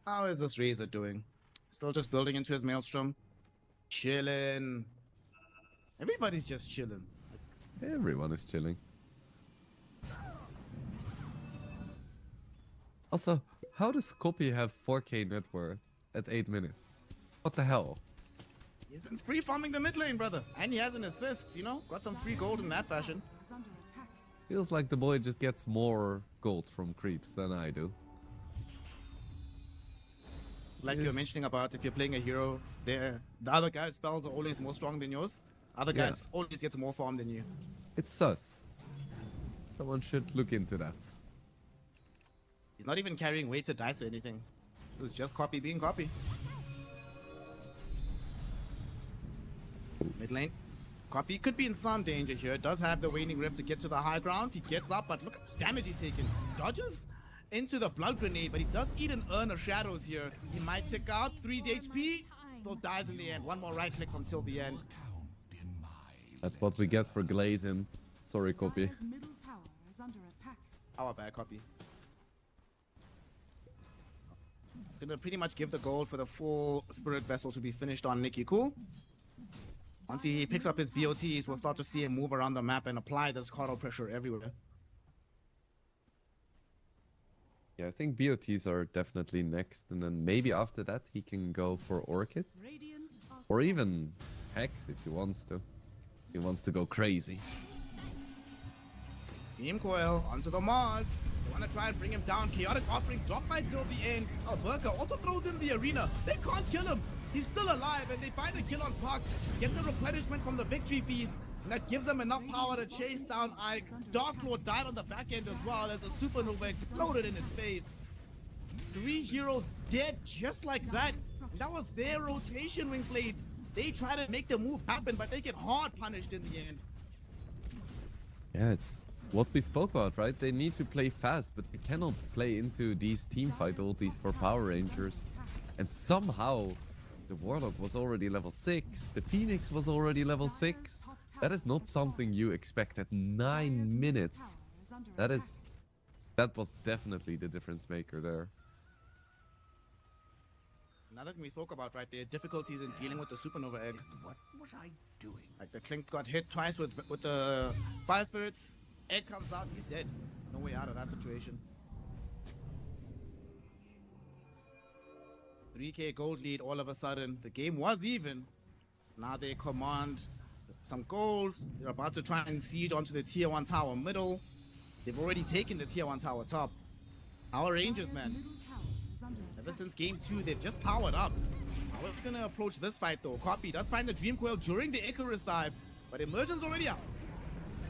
S1: How is this Razor doing? Still just building into his Maelstrom. Chilling. Everybody's just chilling.
S2: Everyone is chilling. Also, how does Copy have 4k net worth at 8 minutes? What the hell?
S1: He's been free farming the mid lane, brother. And he has an assist, you know? Got some free gold in that fashion.
S3: Is under attack.
S2: Feels like the boy just gets more gold from creeps than I do.
S1: Like you were mentioning about if you're playing a hero, the other guy's spells are always more strong than yours. Other guys always gets more farm than you.
S2: It's sus. Someone should look into that.
S1: He's not even carrying weighted dice or anything. So it's just copy being copy. Mid lane. Copy could be in some danger here. Does have the waning rift to get to the high ground. He gets up, but look at the damage he's taken. Dodges into the blood grenade, but he does eat an urn of shadows here. He might tick out 3 HP. Still dies in the end. One more right click until the end.
S2: That's what we get for glazing. Sorry, Copy.
S3: Dire's middle tower is under attack.
S1: Our bad copy. It's gonna pretty much give the gold for the full spirit vessel to be finished on Nicky Cool. Once he picks up his BOTs, we'll start to see him move around the map and apply this carnal pressure everywhere.
S2: Yeah, I think BOTs are definitely next, and then maybe after that he can go for Orchid.
S3: Radiant are
S2: Or even Hex if he wants to. He wants to go crazy.
S1: Beam coil onto the Mars. They want to try and bring him down. Chaotic offering drop by till the end. Alberca also throws in the arena. They can't kill him. He's still alive, and they find a kill on Puck. Get the replenishment from the victory feast. And that gives them enough power to chase down Ike. Dark Lord died on the back end as well as a supernova exploded in his face. 3 heroes dead just like that. And that was their rotation, Wingblade. They try to make the move happen, but they get hard punished in the end.
S2: Yeah, it's what we spoke about, right? They need to play fast, but they cannot play into these teamfight ultis for Power Rangers. And somehow, the Warlock was already level 6, the Phoenix was already level 6. That is not something you expect at 9 minutes. That was definitely the difference maker there.
S1: Another thing we spoke about right there, difficulties in dealing with the supernova egg.
S6: What was I doing?
S1: Like the Clink got hit twice with the fire spirits. Egg comes out, he's dead. No way out of that situation. 3k gold lead all of a sudden. The game was even. Now they command some gold. They're about to try and siege onto the tier 1 tower middle. They've already taken the tier 1 tower top. Our Rangers, man. Ever since game 2, they've just powered up. How are we gonna approach this fight though? Copy does find the Dream Coil during the Icarus dive, but Immersion's already up.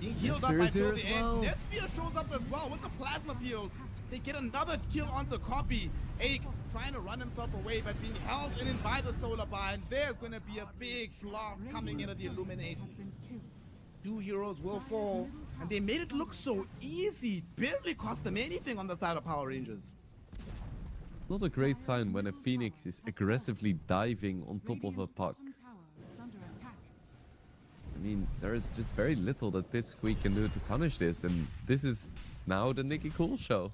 S1: Being healed up by till the end. Netsphere shows up as well with the plasma field. They get another kill onto Copy. Egg trying to run himself away, but being held in by the solar bar, and there's gonna be a big blast coming into the Illuminate. 2 heroes will fall, and they made it look so easy. Barely cost them anything on the side of Power Rangers.
S2: Not a great sign when a Phoenix is aggressively diving on top of a puck. I mean, there is just very little that PIPSQUEAK can do to punish this, and this is now the Nicky Cool show.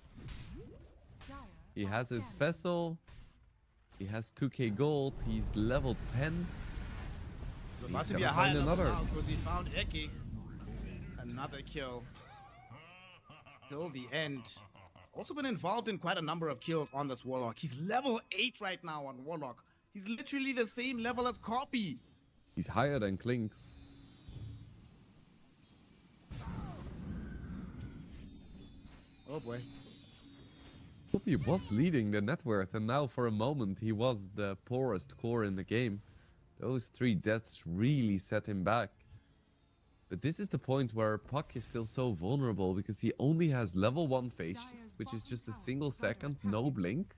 S2: He has his vessel, he has 2k gold, he's level 10.
S1: It's about to be a high level now because he found Eki. Another kill. Till the end. Also been involved in quite a number of kills on this Warlock. He's level 8 right now on Warlock. He's literally the same level as Copy.
S2: He's higher than Klinks.
S1: Oh boy.
S2: He was leading the net worth, and now for a moment he was the poorest core in the game. Those 3 deaths really set him back. But this is the point where Puck is still so vulnerable because he only has level 1 face shift, which is just a single second, no blink.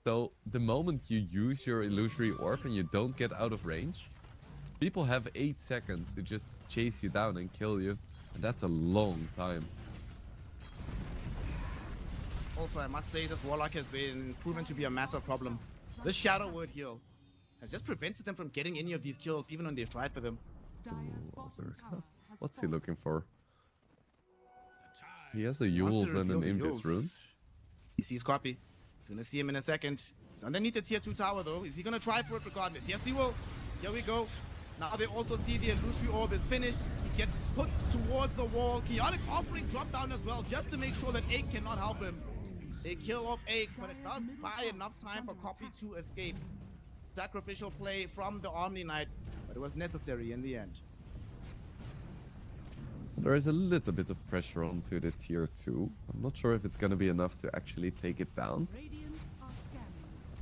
S2: So the moment you use your illusory orb and you don't get out of range, people have 8 seconds to just chase you down and kill you. And that's a long time.
S1: Also, I must say this Warlock has been proven to be a massive problem. This Shadow Word heal has just prevented them from getting any of these kills, even when they've tried for them.
S2: What's he looking for? He has a Yules and an Invis rune.
S1: He sees Copy. He's gonna see him in a second. He's underneath the tier 2 tower though. Is he gonna try for it regardless? Yes, he will. Here we go. Now they also see the illusory orb is finished. He gets put towards the wall. Chaotic offering drop down as well, just to make sure that Ake cannot help him. They kill off Ake, but it does buy enough time for Copy to escape. Sacrificial play from the Omni Knight, but it was necessary in the end.
S2: There is a little bit of pressure onto the tier 2. I'm not sure if it's gonna be enough to actually take it down.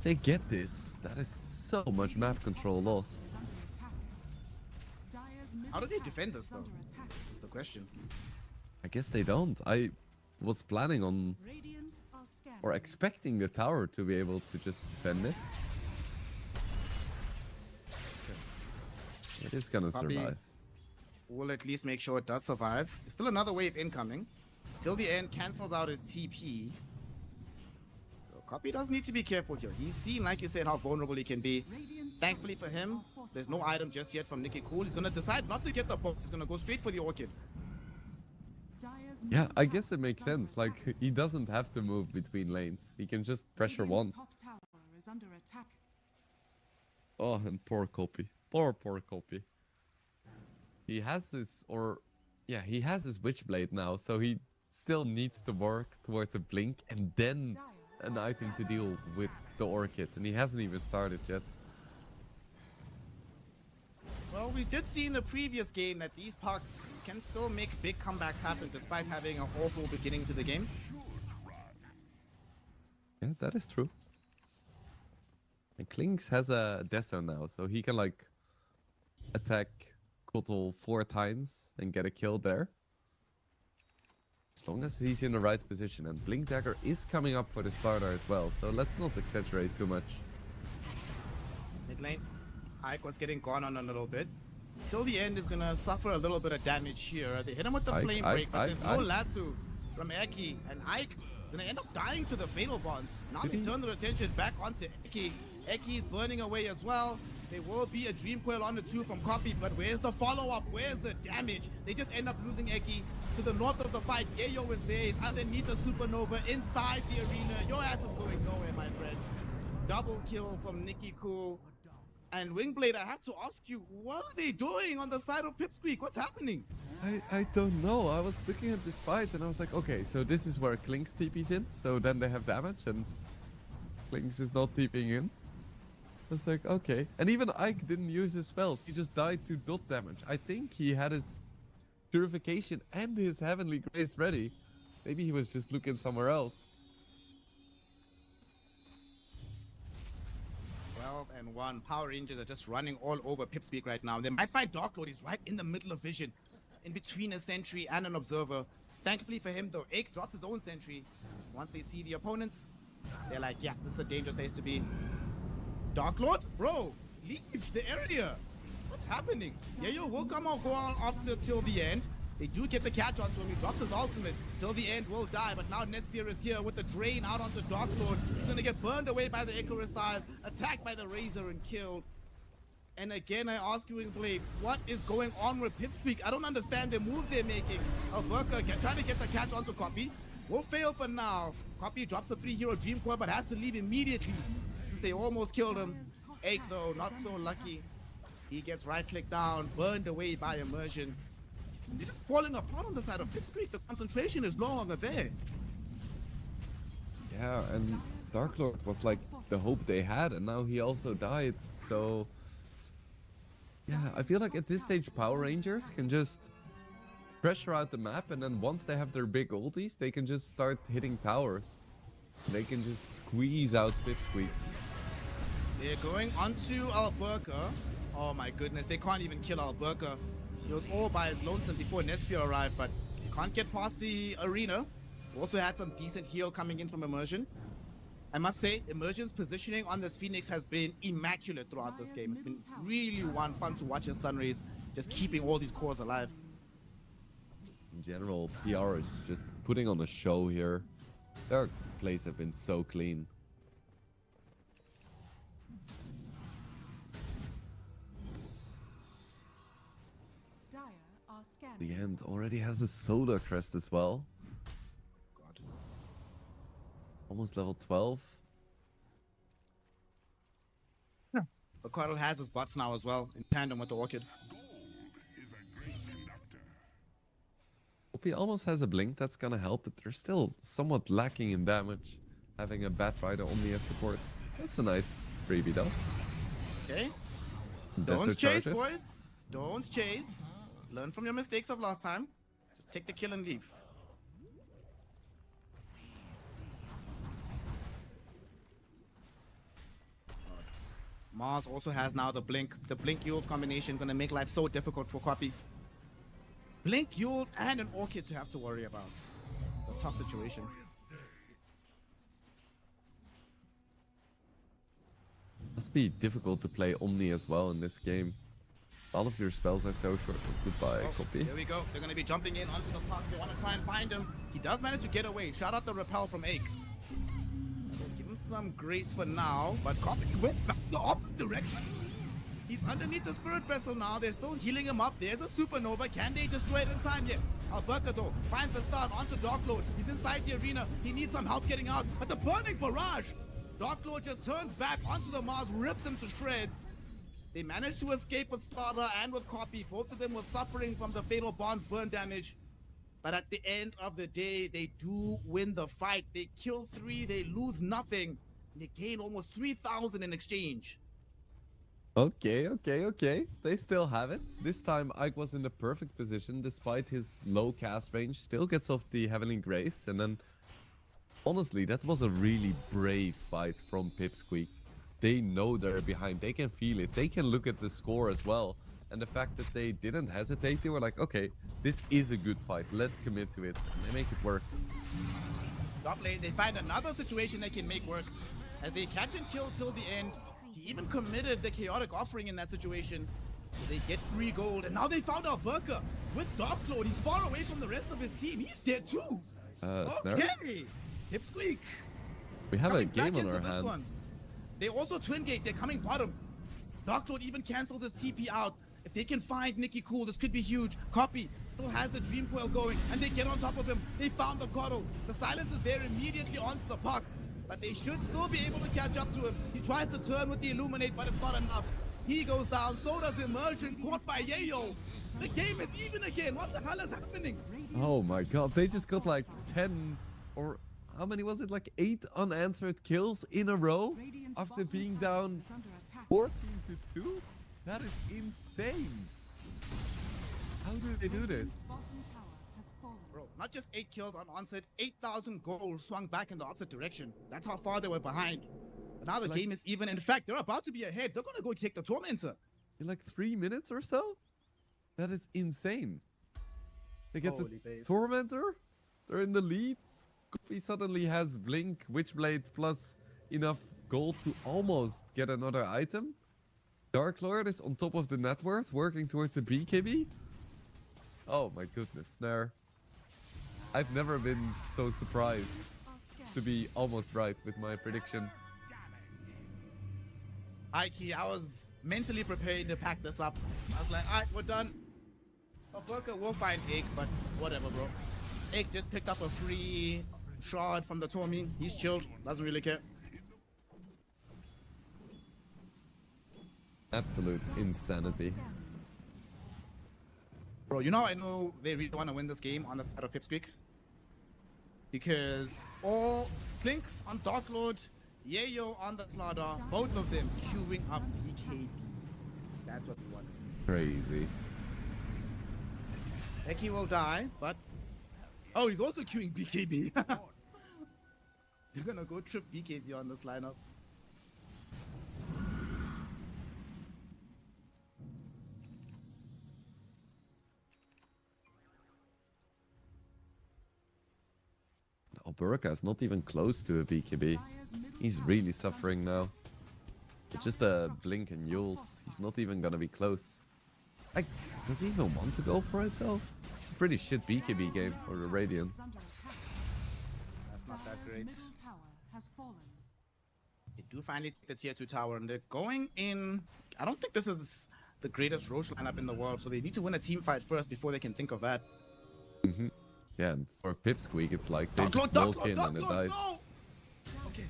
S2: They get this. That is so much map control lost.
S1: How do they defend this though? Is the question.
S2: I guess they don't. I was planning on or expecting the tower to be able to just defend it. It is gonna survive.
S1: We'll at least make sure it does survive. There's still another wave incoming. Till the end, cancels out his TP. So Copy does need to be careful here. He's seen, like you said, how vulnerable he can be. Thankfully for him, there's no item just yet from Nicky Cool. He's gonna decide not to get the box. He's gonna go straight for the Orchid.
S2: Yeah, I guess it makes sense. Like, he doesn't have to move between lanes. He can just pressure one. Oh, and poor Copy. Poor Copy. He has his, he has his Witchblade now, so he still needs to work towards a blink and then an item to deal with the Orchid, and he hasn't even started yet.
S1: Well, we did see in the previous game that these pucks can still make big comebacks happen despite having an awful beginning to the game.
S2: Yeah, that is true. And Klinks has a Deso now, so he can like attack Kotal 4 times and get a kill there. As long as he's in the right position. And Blink Dagger is coming up for the starter as well, so let's not exaggerate too much.
S1: Mid lane, Ike was getting gone on a little bit. Till the end is gonna suffer a little bit of damage here. They hit him with the flame break, but there's no lasso from Eki, and Ike gonna end up dying to the fatal bonds. Now they turn their attention back onto Eki. Eki is burning away as well. There will be a Dream Coil on the 2 from Copy, but where's the follow-up? Where's the damage? They just end up losing Eki to the north of the fight. Yayo is there. He's underneath the Supernova inside the arena. Your ass is going nowhere, my friend. Double kill from Nicky Cool. And Wingblade, I have to ask you, what are they doing on the side of PIPSQUEAK? What's happening?
S2: I don't know. I was looking at this fight and I was like, okay, so this is where Klinks TP's in, so then they have damage and Klinks is not TPing in. I was like, okay. And even Ike didn't use his spells. He just died to dot damage. I think he had his Purification and his Heavenly Grace ready. Maybe he was just looking somewhere else.
S1: 12-1. Power Rangers are just running all over PIPSQUEAK right now. They might find Dark Lord. He's right in the middle of vision, in between a sentry and an observer. Thankfully for him, though, Ake drops his own sentry. Once they see the opponents, they're like, yeah, this is a dangerous place to be. Dark Lord? Bro, leave the area. What's happening? Yayo will come out, go on after till the end. They do get the catch onto him. He drops his ultimate. Till the end will die, but now Nesphere is here with the drain out onto Dark Lord. He's gonna get burned away by the Icarus dive, attacked by the Razor and killed. And again, I ask you, Blade, what is going on with PIPSQUEAK? I don't understand the moves they're making. Alverka trying to get the catch onto Copy. Will fail for now. Copy drops a 3-hero Dream Coil, but has to leave immediately since they almost killed him. Ake, though, not so lucky. He gets right-clicked down, burned away by immersion. They're just falling apart on the side of PIPSQUEAK. The concentration is no longer there.
S2: Yeah, and Dark Lord was like the hope they had, and now he also died. So yeah, I feel like at this stage Power Rangers can just pressure out the map, and then once they have their big ultis, they can just start hitting towers. They can just squeeze out PIPSQUEAK.
S1: They're going onto Alberca. Oh my goodness, they can't even kill Alberca. He was all by his lonesome before Nesphere arrived, but can't get past the arena. Also had some decent heal coming in from Immersion. I must say, Immersion's positioning on this Phoenix has been immaculate throughout this game. It's been really fun to watch his Sunrays just keeping all these cores alive.
S2: In general, PR is just putting on a show here. Their plays have been so clean. The end already has a Soda Crest as well.
S1: God.
S2: Almost level 12.
S1: Yeah. But Coddle has his bots now as well, in tandem with the Orchid.
S2: He almost has a blink that's gonna help, but they're still somewhat lacking in damage. Having a Batrider only as supports. That's a nice freebie though.
S1: Okay.
S2: Desert
S1: Don't chase,
S2: charges.
S1: boys. Don't chase. Learn from your mistakes of last time. Just take the kill and leave. Mars also has now the blink. The blink Yules combination gonna make life so difficult for Copy. Blink, Yules, and an Orchid to have to worry about. A tough situation.
S2: Must be difficult to play Omni as well in this game. All of your spells are so short. Goodbye, Copy.
S1: Here we go. They're gonna be jumping in onto the park. They wanna try and find him. He does manage to get away. Shout out the repel from Ake. Give him some grace for now, but Copy went back the opposite direction. He's underneath the Spirit Vessel now. They're still healing him up. There's a Supernova. Can they destroy it in time? Yes. Alberca though finds the start onto Dark Lord. He's inside the arena. He needs some help getting out. But the burning barrage. Dark Lord just turns back onto the Mars, rips him to shreds. They managed to escape with Starter and with Copy. Both of them were suffering from the Fatal Bond's burn damage. But at the end of the day, they do win the fight. They kill 3, they lose nothing. They gain almost 3,000 in exchange.
S2: Okay. They still have it. This time Ike was in the perfect position despite his low cast range. Still gets off the Heavenly Grace. And then, honestly, that was a really brave fight from PIPSQUEAK. They know they're behind. They can feel it. They can look at the score as well. And the fact that they didn't hesitate, they were like, okay, this is a good fight. Let's commit to it. And they make it work.
S1: Top lane, they find another situation they can make work. As they catch and kill till the end. He even committed the Chaotic Offering in that situation. So they get 3 gold. And now they found Alberca with Dark Lord. He's far away from the rest of his team. He's dead too. Okay. PIPSQUEAK.
S2: We have a game on our hands.
S1: One. They also twin gate. They're coming bottom. Dark Lord even cancels his TP out. If they can find Nicky Cool, this could be huge. Copy still has the Dream Coil going, and they get on top of him. They found the Coddle. The silence is there immediately onto the puck, but they should still be able to catch up to him. He tries to turn with the Illuminate, but it's not enough. He goes down. So does Immersion, caught by Yayo. The game is even again. What the hell is happening?
S2: Oh my god, they just got like 10 or how many was it? Like 8 unanswered kills in a row after being down 14-2? That is insane. How do they do this?
S1: Bro, not just 8 kills unanswered, 8,000 goals swung back in the opposite direction. That's how far they were behind. But now the game is even. In fact, they're about to be ahead. They're gonna go take the Tormentor.
S2: In like 3 minutes or so? That is insane. They get the Tormentor. They're in the lead. He suddenly has Blink, Witchblade, plus enough gold to almost get another item. Dark Lord is on top of the net worth, working towards a BKB. Oh my goodness, Snare. I've never been so surprised to be almost right with my prediction.
S1: Ike, I was mentally prepared to pack this up. I was like, alright, we're done. Alberca will find Ake, but whatever, bro. Ake just picked up a free shard from the Tormin. He's chilled, doesn't really care.
S2: Absolute insanity.
S1: Bro, you know I know they really want to win this game on the side of PIPSQUEAK. because all Clinks on Dark Lord, Yayo on the Slaughter, both of them queuing up BKB. That's what we want to see.
S2: Crazy.
S1: Eki will die, but oh, he's also queuing BKB. They're gonna go trip BKB on this lineup.
S2: Alberca is not even close to a BKB. He's really suffering now. With just a blink and Yules, he's not even gonna be close. Like, does he even want to go for it though? It's a pretty shit BKB game for the Radiants.
S1: That's not that great. They do finally take the tier 2 tower and they're going in. I don't think this is the greatest Roche lineup in the world, so they need to win a team fight first before they can think of that.
S2: Yeah, and for PIPSQUEAK, it's like they
S1: Dark
S2: just
S1: Lord,
S2: walk in and it dies.
S1: no! Okay.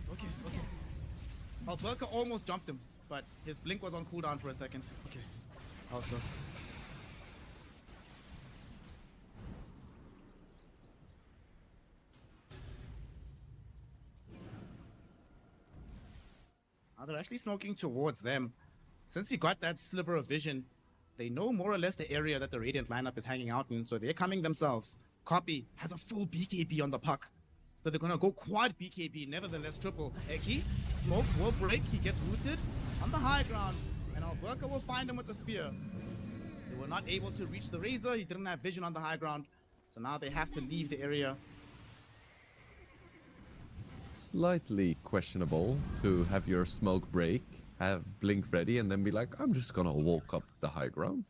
S1: Alberca almost jumped him, but his blink was on cooldown for a second. Okay, that was close. Now they're actually smoking towards them. Since you got that sliver of vision, they know more or less the area that the Radiant lineup is hanging out in, so they're coming themselves. Copy has a full BKB on the puck. So they're gonna go quad BKB, nevertheless triple. Eki, smoke will break, he gets rooted on the high ground, and Alberca will find him with the spear. They were not able to reach the Razor, he didn't have vision on the high ground, so now they have to leave the area.
S2: Slightly questionable to have your smoke break, have blink ready, and then be like, I'm just gonna walk up the high ground.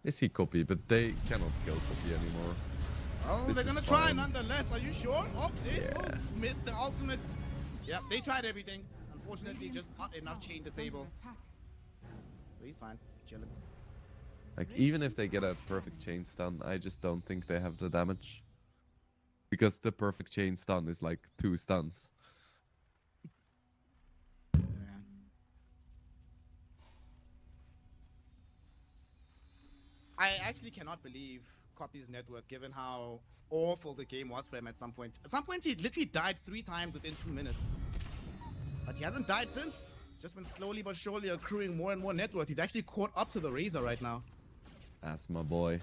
S2: They see Copy, but they cannot kill Copy anymore.
S1: Oh,
S2: This
S1: they're
S2: is
S1: gonna try
S2: fine.
S1: nonetheless. Are you sure? Oh, they
S2: Yeah.
S1: still missed the ultimate. Yeah, they tried everything. Unfortunately, just not enough chain disable. But he's fine. Chilling.
S2: Like, even if they get a perfect chain stun, I just don't think they have the damage. Because the perfect chain stun is like 2 stuns.
S1: Yeah. I actually cannot believe Copy's network, given how awful the game was for him at some point. At some point, he literally died 3 times within 2 minutes. But he hasn't died since. Just been slowly but surely accruing more and more net worth. He's actually caught up to the Razor right now.
S2: That's my boy.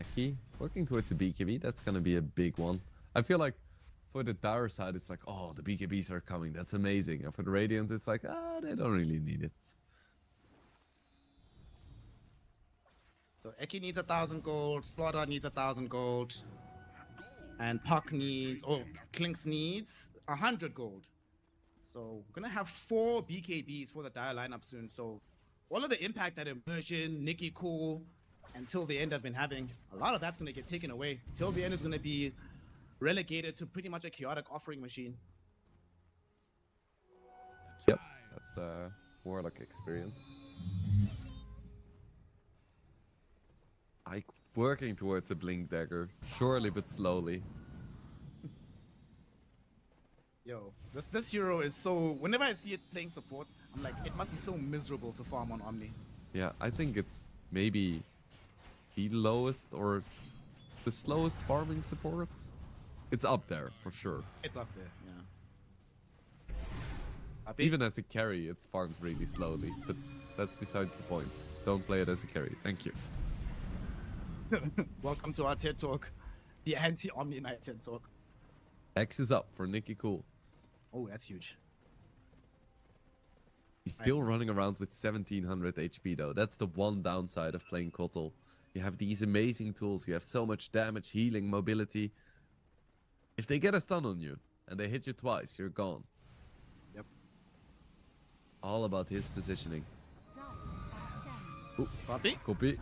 S2: Eki, working towards a BKB, that's gonna be a big one. I feel like for the Dire side, it's like, oh, the BKBs are coming, that's amazing. And for the Radiant, it's like, ah, they don't really need it.
S1: So Eki needs 1,000 gold, Slaughter needs 1,000 gold, and Puck needs, oh, Clinks needs 100 gold. So we're gonna have 4 BKBs for the Dire lineup soon. So all of the impact that Immersion, Nikki Cool, until the end have been having, a lot of that's gonna get taken away. Till the end is gonna be relegated to pretty much a chaotic offering machine.
S2: Yep, that's the Warlock experience. Like, working towards a Blink Dagger, surely but slowly.
S1: Yo, this hero is so, whenever I see it playing support, I'm like, it must be so miserable to farm on Omni.
S2: Yeah, I think it's maybe the lowest or the slowest farming support. It's up there for sure.
S1: It's up there, yeah.
S2: Even as a carry, it farms really slowly, but that's besides the point. Don't play it as a carry. Thank you.
S1: Welcome to our TED Talk, the anti-Omni Knight TED Talk.
S2: X is up for Nikki Cool.
S1: Oh, that's huge.
S2: He's still running around with 1700 HP though. That's the one downside of playing Kotal. You have these amazing tools. You have so much damage, healing, mobility. If they get a stun on you and they hit you twice, you're gone.
S1: Yep.
S2: All about his positioning. Ooh,
S1: Copy.
S2: Copy.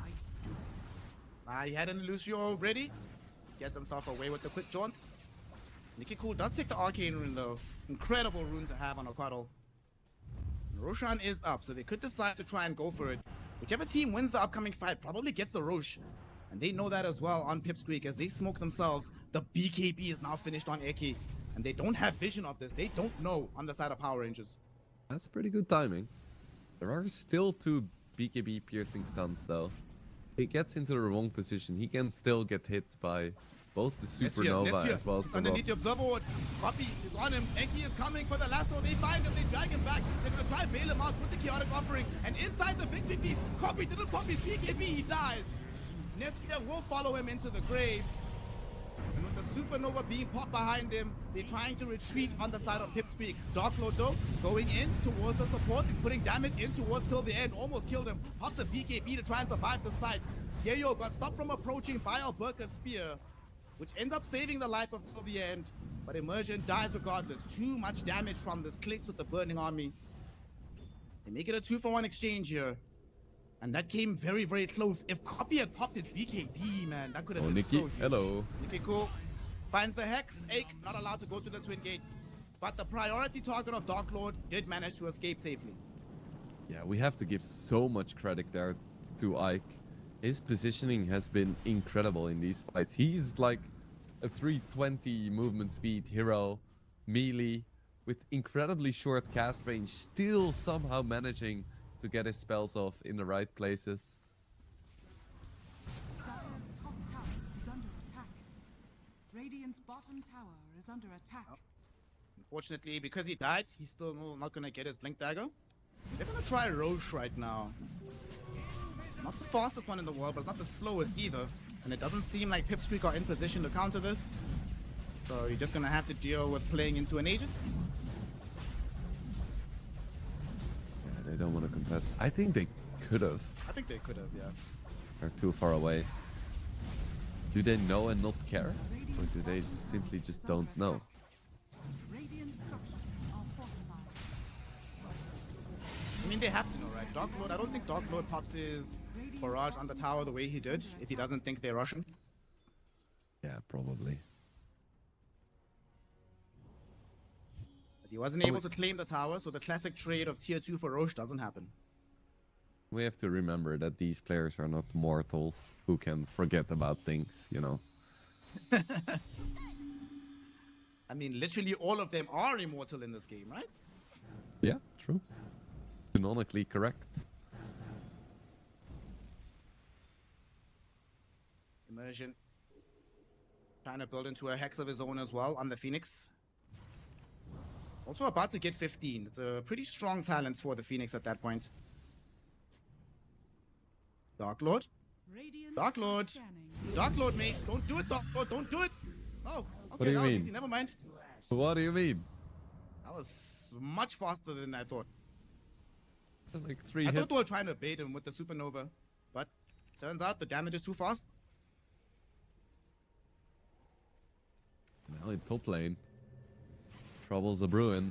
S1: He had an Lucio already. Gets himself away with the quick jaunt. Nikki Cool does take the Arcane Rune though. Incredible rune to have on a Cuddle. Roshan is up, so they could decide to try and go for it. Whichever team wins the upcoming fight probably gets the Roche. And they know that as well on PIPSQUEAK as they smoke themselves. The BKB is now finished on Eki. And they don't have vision of this. They don't know on the side of Power Rangers.
S2: That's pretty good timing. There are still 2 BKB piercing stuns though. He gets into the wrong position. He can still get hit by both the Supernova as well as the
S1: underneath the observer ward. Copy is on him. Enki is coming for the lasso. They find him. They drag him back. They're going to try bail him out with the chaotic offering. And inside the victory piece, Copy didn't pop his BKB. He dies. Nesphere will follow him into the grave. And with the Supernova being popped behind him, they're trying to retreat on the side of PIPSQUEAK. Darklord though, going in towards the support. He's putting damage in towards till the end. Almost killed him. Pops a BKB to try and survive this fight. Yayo got stopped from approaching by Alberca's spear, which ends up saving the life of till the end. But Immersion dies regardless. Too much damage from this clicks with the Burning Army. They make it a 2-for-1 exchange here. And that came very, very close. If Copy had popped his BKB, man, that could have been
S2: Nikki,
S1: so huge.
S2: hello.
S1: Nikki, cool. Finds the Hex. Ake, not allowed to go through the Twin Gate. But the priority target of Darklord did manage to escape safely.
S2: Yeah, we have to give so much credit there to Ike. His positioning has been incredible in these fights. He's like a 320 movement speed hero, melee, with incredibly short cast range, still somehow managing to get his spells off in the right places.
S3: Dire's top tower is under attack. Radiant's bottom tower is under attack.
S1: Unfortunately, because he died, he's still not going to get his Blink Dagger. They're going to try Roche right now. It's not the fastest one in the world, but it's not the slowest either. And it doesn't seem like PIPSQUEAK are in position to counter this. So you're just going to have to deal with playing into an Aegis.
S2: Yeah, they don't want to contest. I think they could have.
S1: I think they could have, yeah.
S2: They're too far away. Do they know and not care? Or do they simply just don't know?
S3: Radiant structures are fortified.
S1: I mean, they have to know, right? Darklord, I don't think Darklord pops his barrage on the tower the way he did if he doesn't think they're Russian.
S2: Yeah, probably.
S1: But he wasn't able to claim the tower, so the classic trade of tier 2 for Roche doesn't happen.
S2: We have to remember that these players are not mortals who can forget about things, you know.
S1: I mean, literally all of them are immortal in this game, right?
S2: Yeah, true. Canonically correct.
S1: Immersion. Trying to build into a Hex of his own as well on the Phoenix. Also about to get 15. It's a pretty strong talent for the Phoenix at that point. Darklord.
S3: Radiant
S1: Darklord.
S3: scanning.
S1: Darklord, mate. Don't do it, Darklord. Don't do it. Oh, okay,
S2: do you
S1: that was
S2: mean?
S1: easy. Never mind.
S2: What do you mean?
S1: That was much faster than I thought.
S2: Like 3
S1: I
S2: hits.
S1: thought they were trying to bait him with the Supernova, but turns out the damage is too fast.
S2: Now in top lane. Troubles are brewing.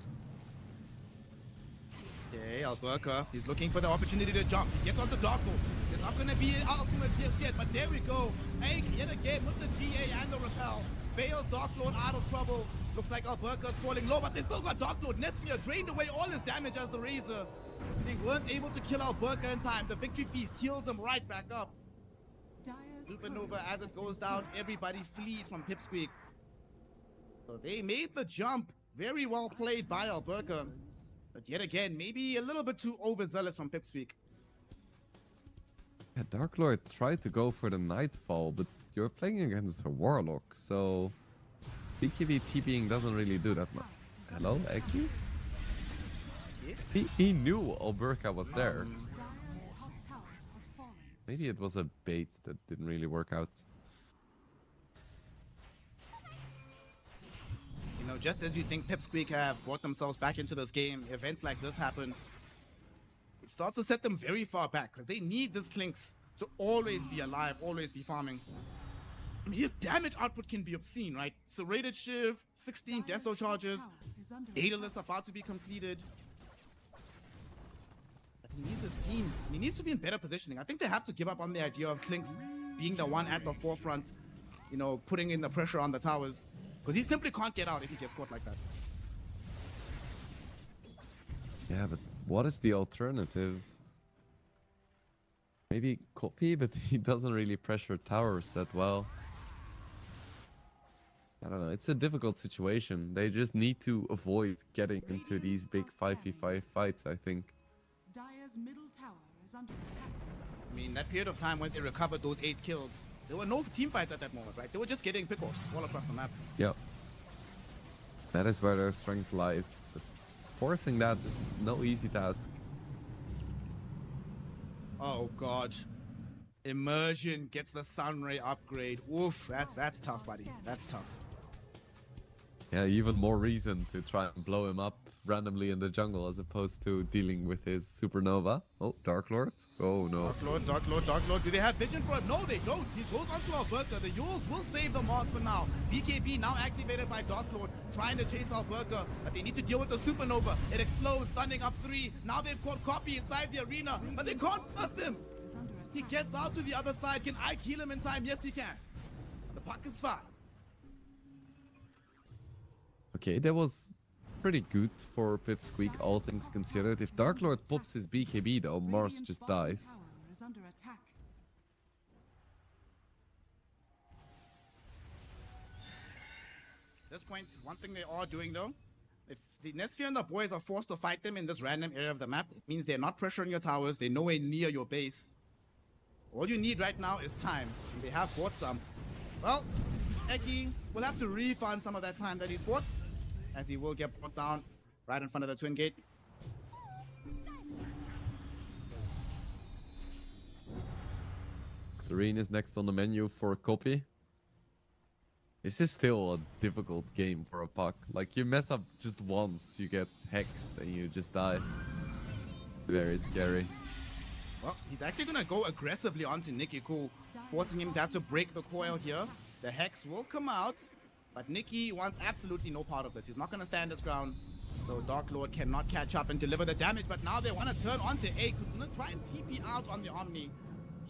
S1: Okay, Alberca, he's looking for the opportunity to jump. He gets onto Darkhold. It's not going to be an ultimate just yet, but there we go. Ake yet again with the GA and the repel. Bails Darklord out of trouble. Looks like Alberca's falling low, but they still got Darklord. Nesphere drained away all his damage as the Razor. They weren't able to kill Alberca in time. The Victory Feast heals him right back up.
S3: Dire's
S1: Supernova,
S3: courier
S1: as it goes down, everybody flees from PIPSQUEAK. So they made the jump. Very well played by Alberca. But yet again, maybe a little bit too overzealous from PIPSQUEAK.
S2: Yeah, Darklord tried to go for the Nightfall, but you're playing against a Warlock, so BKB TPing doesn't really do that much. Hello, Eki? He knew Alberca was there.
S3: Dire's top tower has fallen.
S2: Maybe it was a bait that didn't really work out.
S1: You know, just as you think PIPSQUEAK have brought themselves back into this game, events like this happen. It starts to set them very far back because they need this Clinks to always be alive, always be farming. I mean, his damage output can be obscene, right? Serrated Shiv, 16
S3: Dire's
S1: Deso
S3: top
S1: charges,
S3: tower is under
S1: Daedalus
S3: attack.
S1: about to be completed. But he needs his team. He needs to be in better positioning. I think they have to give up on the idea of Clinks being the one at the forefront, you know, putting in the pressure on the towers. Because he simply can't get out if he gets caught like that.
S2: Yeah, but what is the alternative? Maybe copy, but he doesn't really pressure towers that well. I don't know. It's a difficult situation. They just need to avoid getting into these big 5v5 fights, I think.
S3: Dire's middle tower is under attack.
S1: I mean, that period of time when they recovered those 8 kills, there were no team fights at that moment, right? They were just getting pickoffs all across the map.
S2: Yep. That is where their strength lies. But forcing that is no easy task.
S1: Oh god. Immersion gets the Sunray upgrade. Oof, that's tough, buddy. That's tough.
S2: Yeah, even more reason to try and blow him up randomly in the jungle as opposed to dealing with his supernova. Oh, Dark Lord. Oh no.
S1: Dark Lord. Do they have vision for him? No, they don't. He goes onto Alberta. The Yules will save the Mars for now. BKB now activated by Dark Lord, trying to chase Alberta, but they need to deal with the supernova. It explodes, stunning up 3. Now they've caught Copy inside the arena, but they can't bust him. He gets out to the other side. Can I kill him in time? Yes, he can. The puck is fine.
S2: Okay, that was pretty good for PIPSQUEAK, all things considered. If Dark Lord pops his BKB though, Mars just dies.
S3: Is under attack.
S1: At this point, one thing they are doing though, if the Nesphere and the boys are forced to fight them in this random area of the map, it means they're not pressuring your towers, they're nowhere near your base. All you need right now is time, and they have bought some. Well, Eki will have to refund some of that time that he's bought, as he will get brought down right in front of the twin gate.
S2: Serene is next on the menu for Copy. This is still a difficult game for a puck. Like, you mess up just once, you get hexed and you just die. Very scary.
S1: Well, he's actually gonna go aggressively onto Nicky Cool, forcing him to have to break the coil here. The Hex will come out, but Nicky wants absolutely no part of this. He's not gonna stand his ground, so Dark Lord cannot catch up and deliver the damage, but now they want to turn onto Ake, who's gonna try and TP out on the Omni.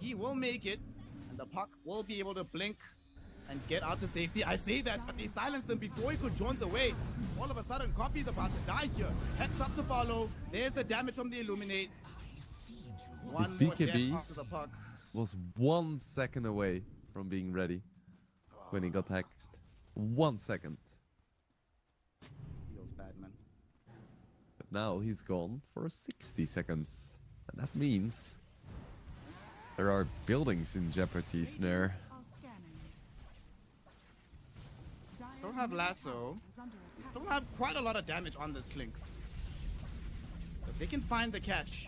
S1: He will make it, and the puck will be able to blink and get out to safety. I say that, but they silenced him before he could jaunt away. All of a sudden, Copy's about to die here. Hex up to follow. There's the damage from the Illuminate.
S2: His
S1: One more
S2: BKB
S1: death after the puck.
S2: was 1 second away from being ready when he got hexed. 1 second.
S1: Feels bad, man.
S2: But now he's gone for 60 seconds. And that means there are buildings in jeopardy, Snare.
S1: Still have lasso. We still have quite a lot of damage on this Lynx. So if they can find the catch.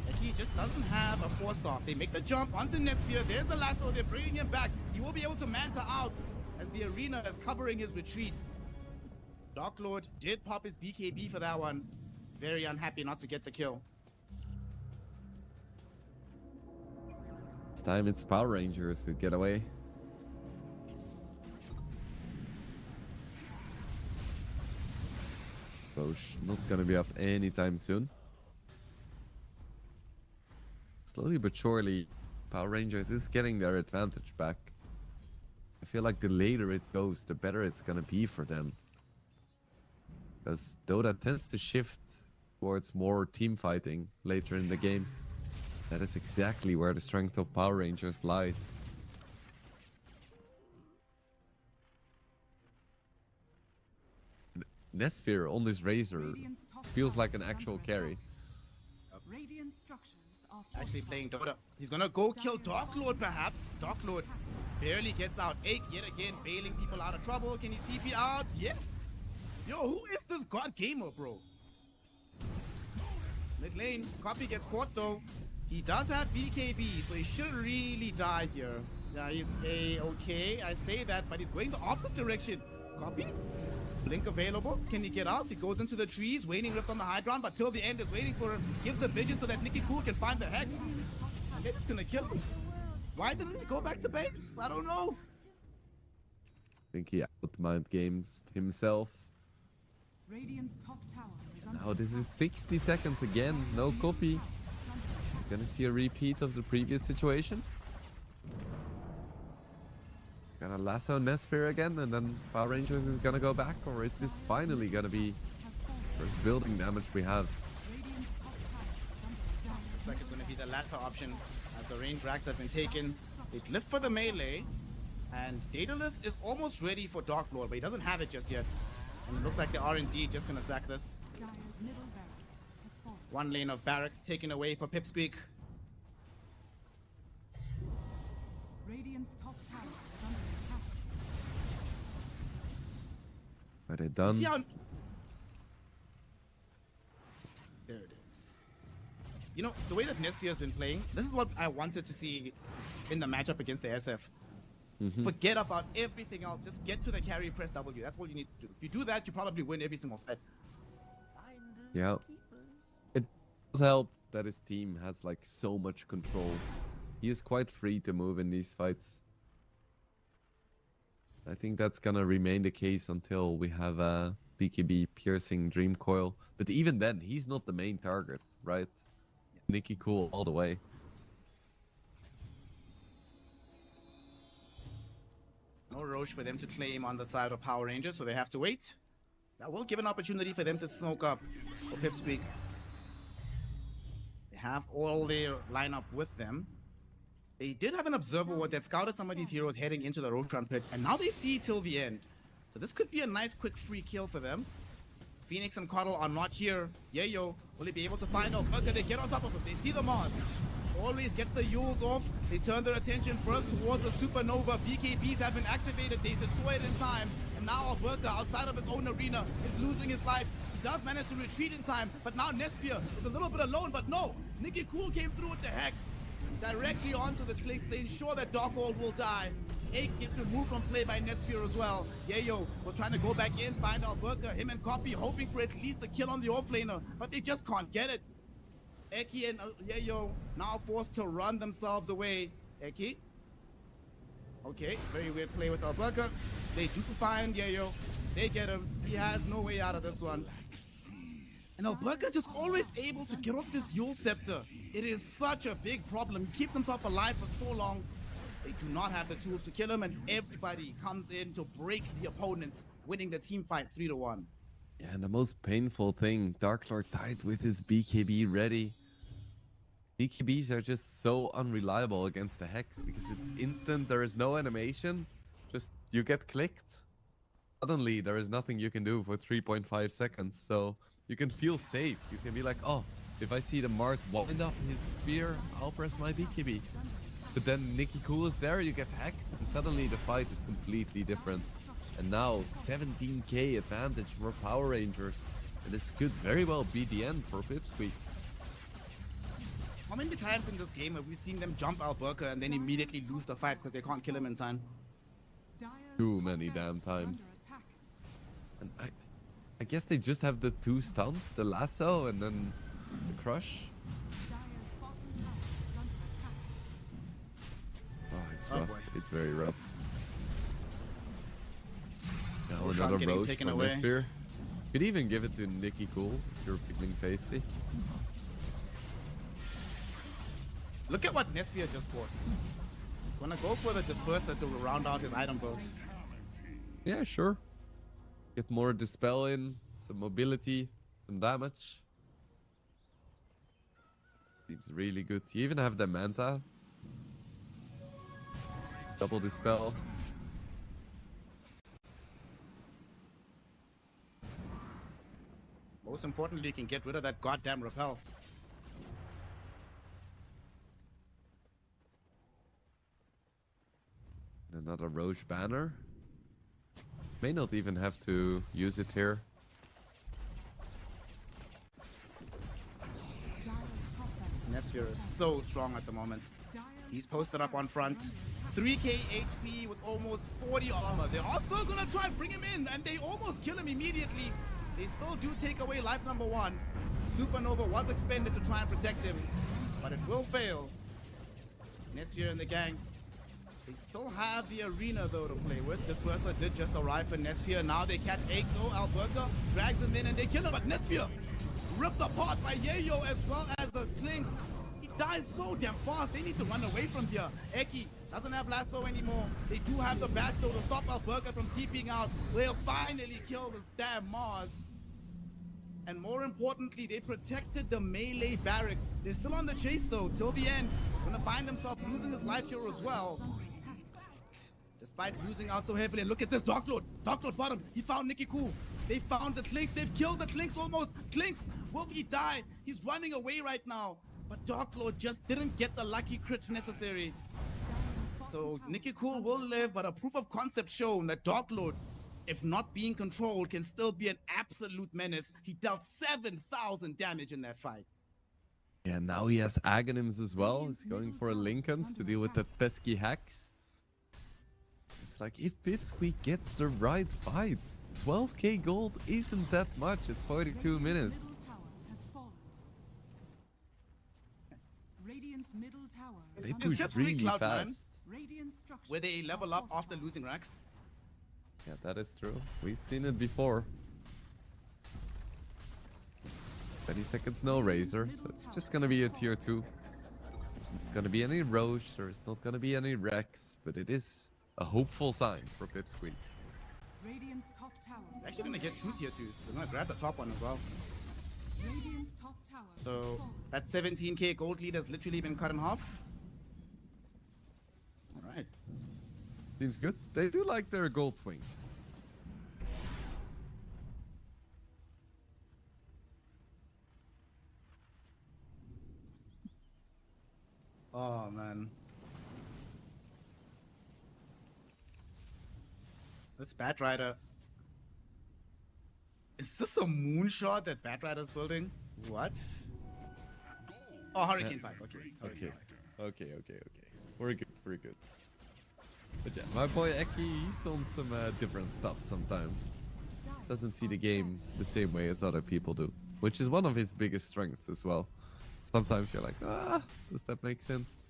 S1: Eki just doesn't have a 4-star. They make the jump onto Netsphere. There's the lasso. They're bringing him back. He will be able to manta out as the arena is covering his retreat. Dark Lord did pop his BKB for that one. Very unhappy not to get the kill.
S2: This time it's Power Rangers who get away. Bosch not gonna be up anytime soon. Slowly but surely, Power Rangers is getting their advantage back. I feel like the later it goes, the better it's gonna be for them. Because Dota tends to shift towards more team fighting later in the game. That is exactly where the strength of Power Rangers lies. Nesphere on this Razor feels like an actual carry.
S3: Radiant structures are
S1: Actually playing Dota. He's gonna go kill Dark Lord perhaps. Dark Lord barely gets out. Ake yet again bailing people out of trouble. Can he TP out? Yes. Yo, who is this god gamer, bro? Mid lane, Copy gets caught though. He does have BKB, so he shouldn't really die here. Yeah, he's A-okay. I say that, but he's going the opposite direction. Copy? Blink available. Can he get out? He goes into the trees, waiting rift on the high ground, but till the end is waiting for him. Gives the vision so that Nicky Cool can find the Hex. And they're just gonna kill him. Why didn't he go back to base? I don't know.
S2: I think he out-mind games himself.
S3: Radiant's top tower is under
S2: Now this is 60 seconds again, no Copy. Gonna see a repeat of the previous situation. Gonna lasso Nesphere again, and then Power Rangers is gonna go back, or is this finally gonna be first building damage we have?
S1: Looks like it's gonna be the latter option as the range racks have been taken. They live for the melee. And Daedalus is almost ready for Dark Lord, but he doesn't have it just yet. And it looks like they are indeed just going to sack this.
S3: Dire's middle barracks has fallen.
S1: One lane of barracks taken away for PIPSQUEAK.
S3: Radiant's top tower is under attack.
S2: Are they done?
S1: See how... There it is. You know, the way that Nesphere has been playing, this is what I wanted to see in the matchup against the SF. Forget about everything else. Just get to the carry, press W. That's all you need to do. If you do that, you probably win every single fight.
S2: Yeah. It does help that his team has like so much control. He is quite free to move in these fights. I think that's gonna remain the case until we have a BKB piercing Dream Coil. But even then, he's not the main target, right? Yeah. Nicky Cool all the way.
S1: No Roche for them to claim on the side of Power Rangers, so they have to wait. That will give an opportunity for them to smoke up for PIPSQUEAK. They have all their lineup with them. They did have an observer that scouted some of these heroes heading into the Roshan pit, and now they see till the end. So this could be a nice quick free kill for them. Phoenix and Coddle are not here. Yayo, will he be able to find out? Burger, they get on top of him. They see the Mars. Always gets the Yules off. They turn their attention first towards the Supernova. BKBs have been activated. They destroy it in time. And now Alberta, outside of his own arena, is losing his life. He does manage to retreat in time, but now Nesphere is a little bit alone. But no, Nicky Cool came through with the Hex. Directly onto the Clinks. They ensure that Darkhold will die. 8 gets removed from play by Nesphere as well. Yayo, we're trying to go back in, find Alberta. Him and Copy hoping for at least a kill on the offlaner, but they just can't get it. Eki and Yayo now forced to run themselves away. Eki. Okay, very weird play with Alberta. They do find Yayo. They get him. He has no way out of this one. And Alberta just always able to get off this Yule Scepter. It is such a big problem. He keeps himself alive for so long. They do not have the tools to kill him, and everybody comes in to break the opponents, winning the team fight 3-1.
S2: Yeah, and the most painful thing, Dark Lord died with his BKB ready. BKBs are just so unreliable against the Hex because it's instant, there is no animation, just you get clicked. Suddenly there is nothing you can do for 3.5 seconds, so you can feel safe. You can be like, oh, if I see the Mars wind up his spear, I'll press my BKB. But then Nicky Cool is there, you get hexed, and suddenly the fight is completely different. And now 17k advantage for Power Rangers. And this could very well be the end for PIPSQUEAK.
S1: How many times in this game have we seen them jump Alberta and then immediately lose the fight because they can't kill him in time?
S2: Too many damn times. And I guess they just have the 2 stunts, the lasso and then the crush. Oh, it's rough. It's very rough. Now another roast from Nesphere. Could even give it to Nicky Cool if you're feeling tasty.
S1: Look at what Nesphere just bought. Gonna go for the Disperser to round out his item build.
S2: Yeah, sure. Get more Dispel in, some mobility, some damage. Seems really good. You even have the Manta. Double Dispel.
S1: Most importantly, you can get rid of that goddamn repel.
S2: Another Roche banner. May not even have to use it here.
S1: Nesphere is so strong at the moment. He's posted up on front. 3k HP with almost 40 armor. They are still gonna try and bring him in, and they almost kill him immediately. They still do take away life number 1. Supernova was expended to try and protect him, but it will fail. Nesphere and the gang. They still have the arena though to play with. Disperser did just arrive for Nesphere. Now they catch 8 though. Alberta drags him in and they kill him, but Nesphere ripped apart by Yayo as well as the Clinks. He dies so damn fast. They need to run away from here. Eki doesn't have lasso anymore. They do have the bash though to stop Alberta from TPing out. They'll finally kill this damn Mars. And more importantly, they protected the melee barracks. They're still on the chase though till the end. Gonna find himself losing his life here as well. Despite losing out so heavily, and look at this Dark Lord bottom. He found Nicky Cool. They found the Clinks. They've killed the Clinks almost. Clinks, will he die? He's running away right now. But Dark Lord just didn't get the lucky crits necessary. So Nicky Cool will live, but a proof of concept shown that Dark Lord, if not being controlled, can still be an absolute menace. He dealt 7,000 damage in that fight.
S2: Yeah, now he has Aghanims as well. He's going for Lincolns to deal with the pesky hacks. It's like, if PIPSQUEAK gets the right fight, 12k gold isn't that much at 42 minutes. They push really fast.
S1: Where they level up after losing racks.
S2: Yeah, that is true. We've seen it before. 20 seconds no Razor, so it's just gonna be a tier 2. There's not gonna be any Roche, there's not gonna be any Rex, but it is a hopeful sign for PIPSQUEAK.
S1: They're actually gonna get 2 tier 2s. They're gonna grab the top one as well. So that 17k gold lead has literally been cut in half. Alright.
S2: Seems good. They do like their gold swings.
S1: Oh man. This Batrider. Is this a moonshot that Batrider's building? What? Oh, Hurricane Pipe. Okay.
S2: Okay. We're good. But yeah, my boy Eki, he's on some different stuff sometimes. Doesn't see the game the same way as other people do, which is one of his biggest strengths as well. Sometimes you're like, does that make sense?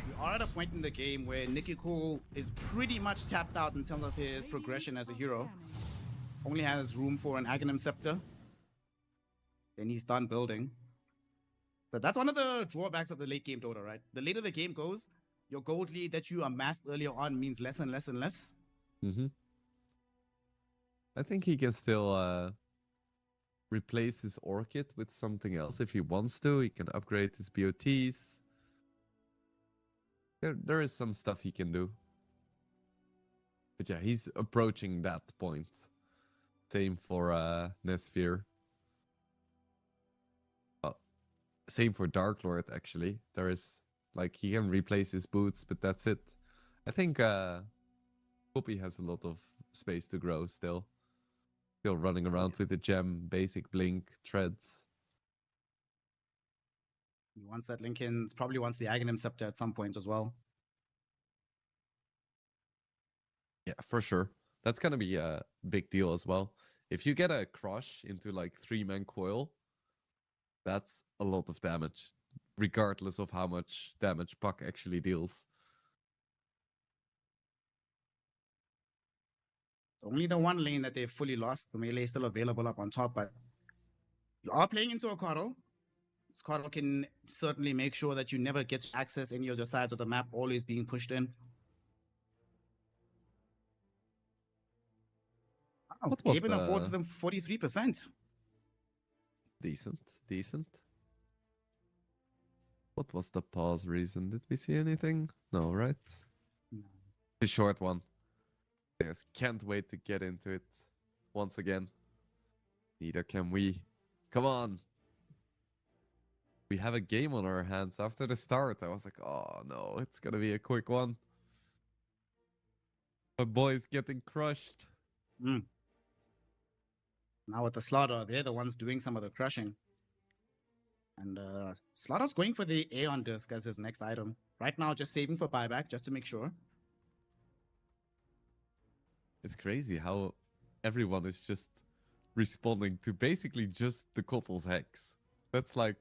S1: We are at a point in the game where Nicky Cool is pretty much tapped out in terms of his progression as a hero. Only has room for an Aghanim Scepter. Then he's done building. But that's one of the drawbacks of the late game Dota, right? The later the game goes, your gold lead that you amassed earlier on means less and less and less.
S2: Mm-hmm. I think he can still replace his Orchid with something else if he wants to. He can upgrade his BOTs. There is some stuff he can do. But yeah, he's approaching that point. Same for Nesphere. Well, same for Dark Lord, actually. There is, like, he can replace his boots, but that's it. I think Poppy has a lot of space to grow still. Still running around with the gem, basic blink, treads.
S1: He wants that Lincoln's, probably wants the Aghanim Scepter at some point as well.
S2: Yeah, for sure. That's gonna be a big deal as well. If you get a crush into like 3-man coil, that's a lot of damage, regardless of how much damage Puck actually deals.
S1: It's only the one lane that they've fully lost. The melee is still available up on top, but you are playing into a Coddle. This Coddle can certainly make sure that you never get to access any of the sides of the map, always being pushed in. Oh, even affords them 43%.
S2: Decent. What was the pause reason? Did we see anything? No, right?
S1: No.
S2: The short one. Yes, can't wait to get into it once again. Neither can we. Come on. We have a game on our hands after the start. I was like, oh no, it's gonna be a quick one. My boy's getting crushed.
S1: Now with the Slaughter, they're the ones doing some of the crushing. And Slaughter's going for the Aeon Disc as his next item. Right now, just saving for buyback, just to make sure.
S2: It's crazy how everyone is just responding to basically just the Kottle's Hex. That's like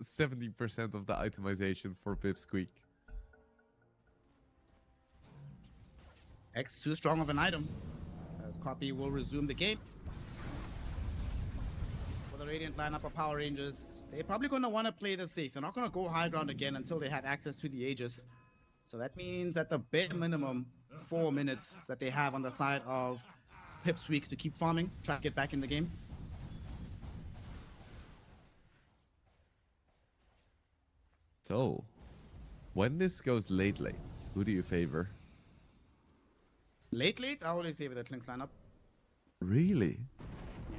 S2: 70% of the itemization for PIPSQUEAK.
S1: X too strong of an item. As Copy will resume the game. For the Radiant lineup of Power Rangers, they're probably going to want to play this safe. They're not going to go high ground again until they have access to the Aegis. So that means at the bare minimum, 4 minutes that they have on the side of PIPSQUEAK to keep farming, try to get back in the game.
S2: So, When this goes late, who do you favor?
S1: Late, I always favor the Clinks lineup.
S2: Really?
S1: Yeah.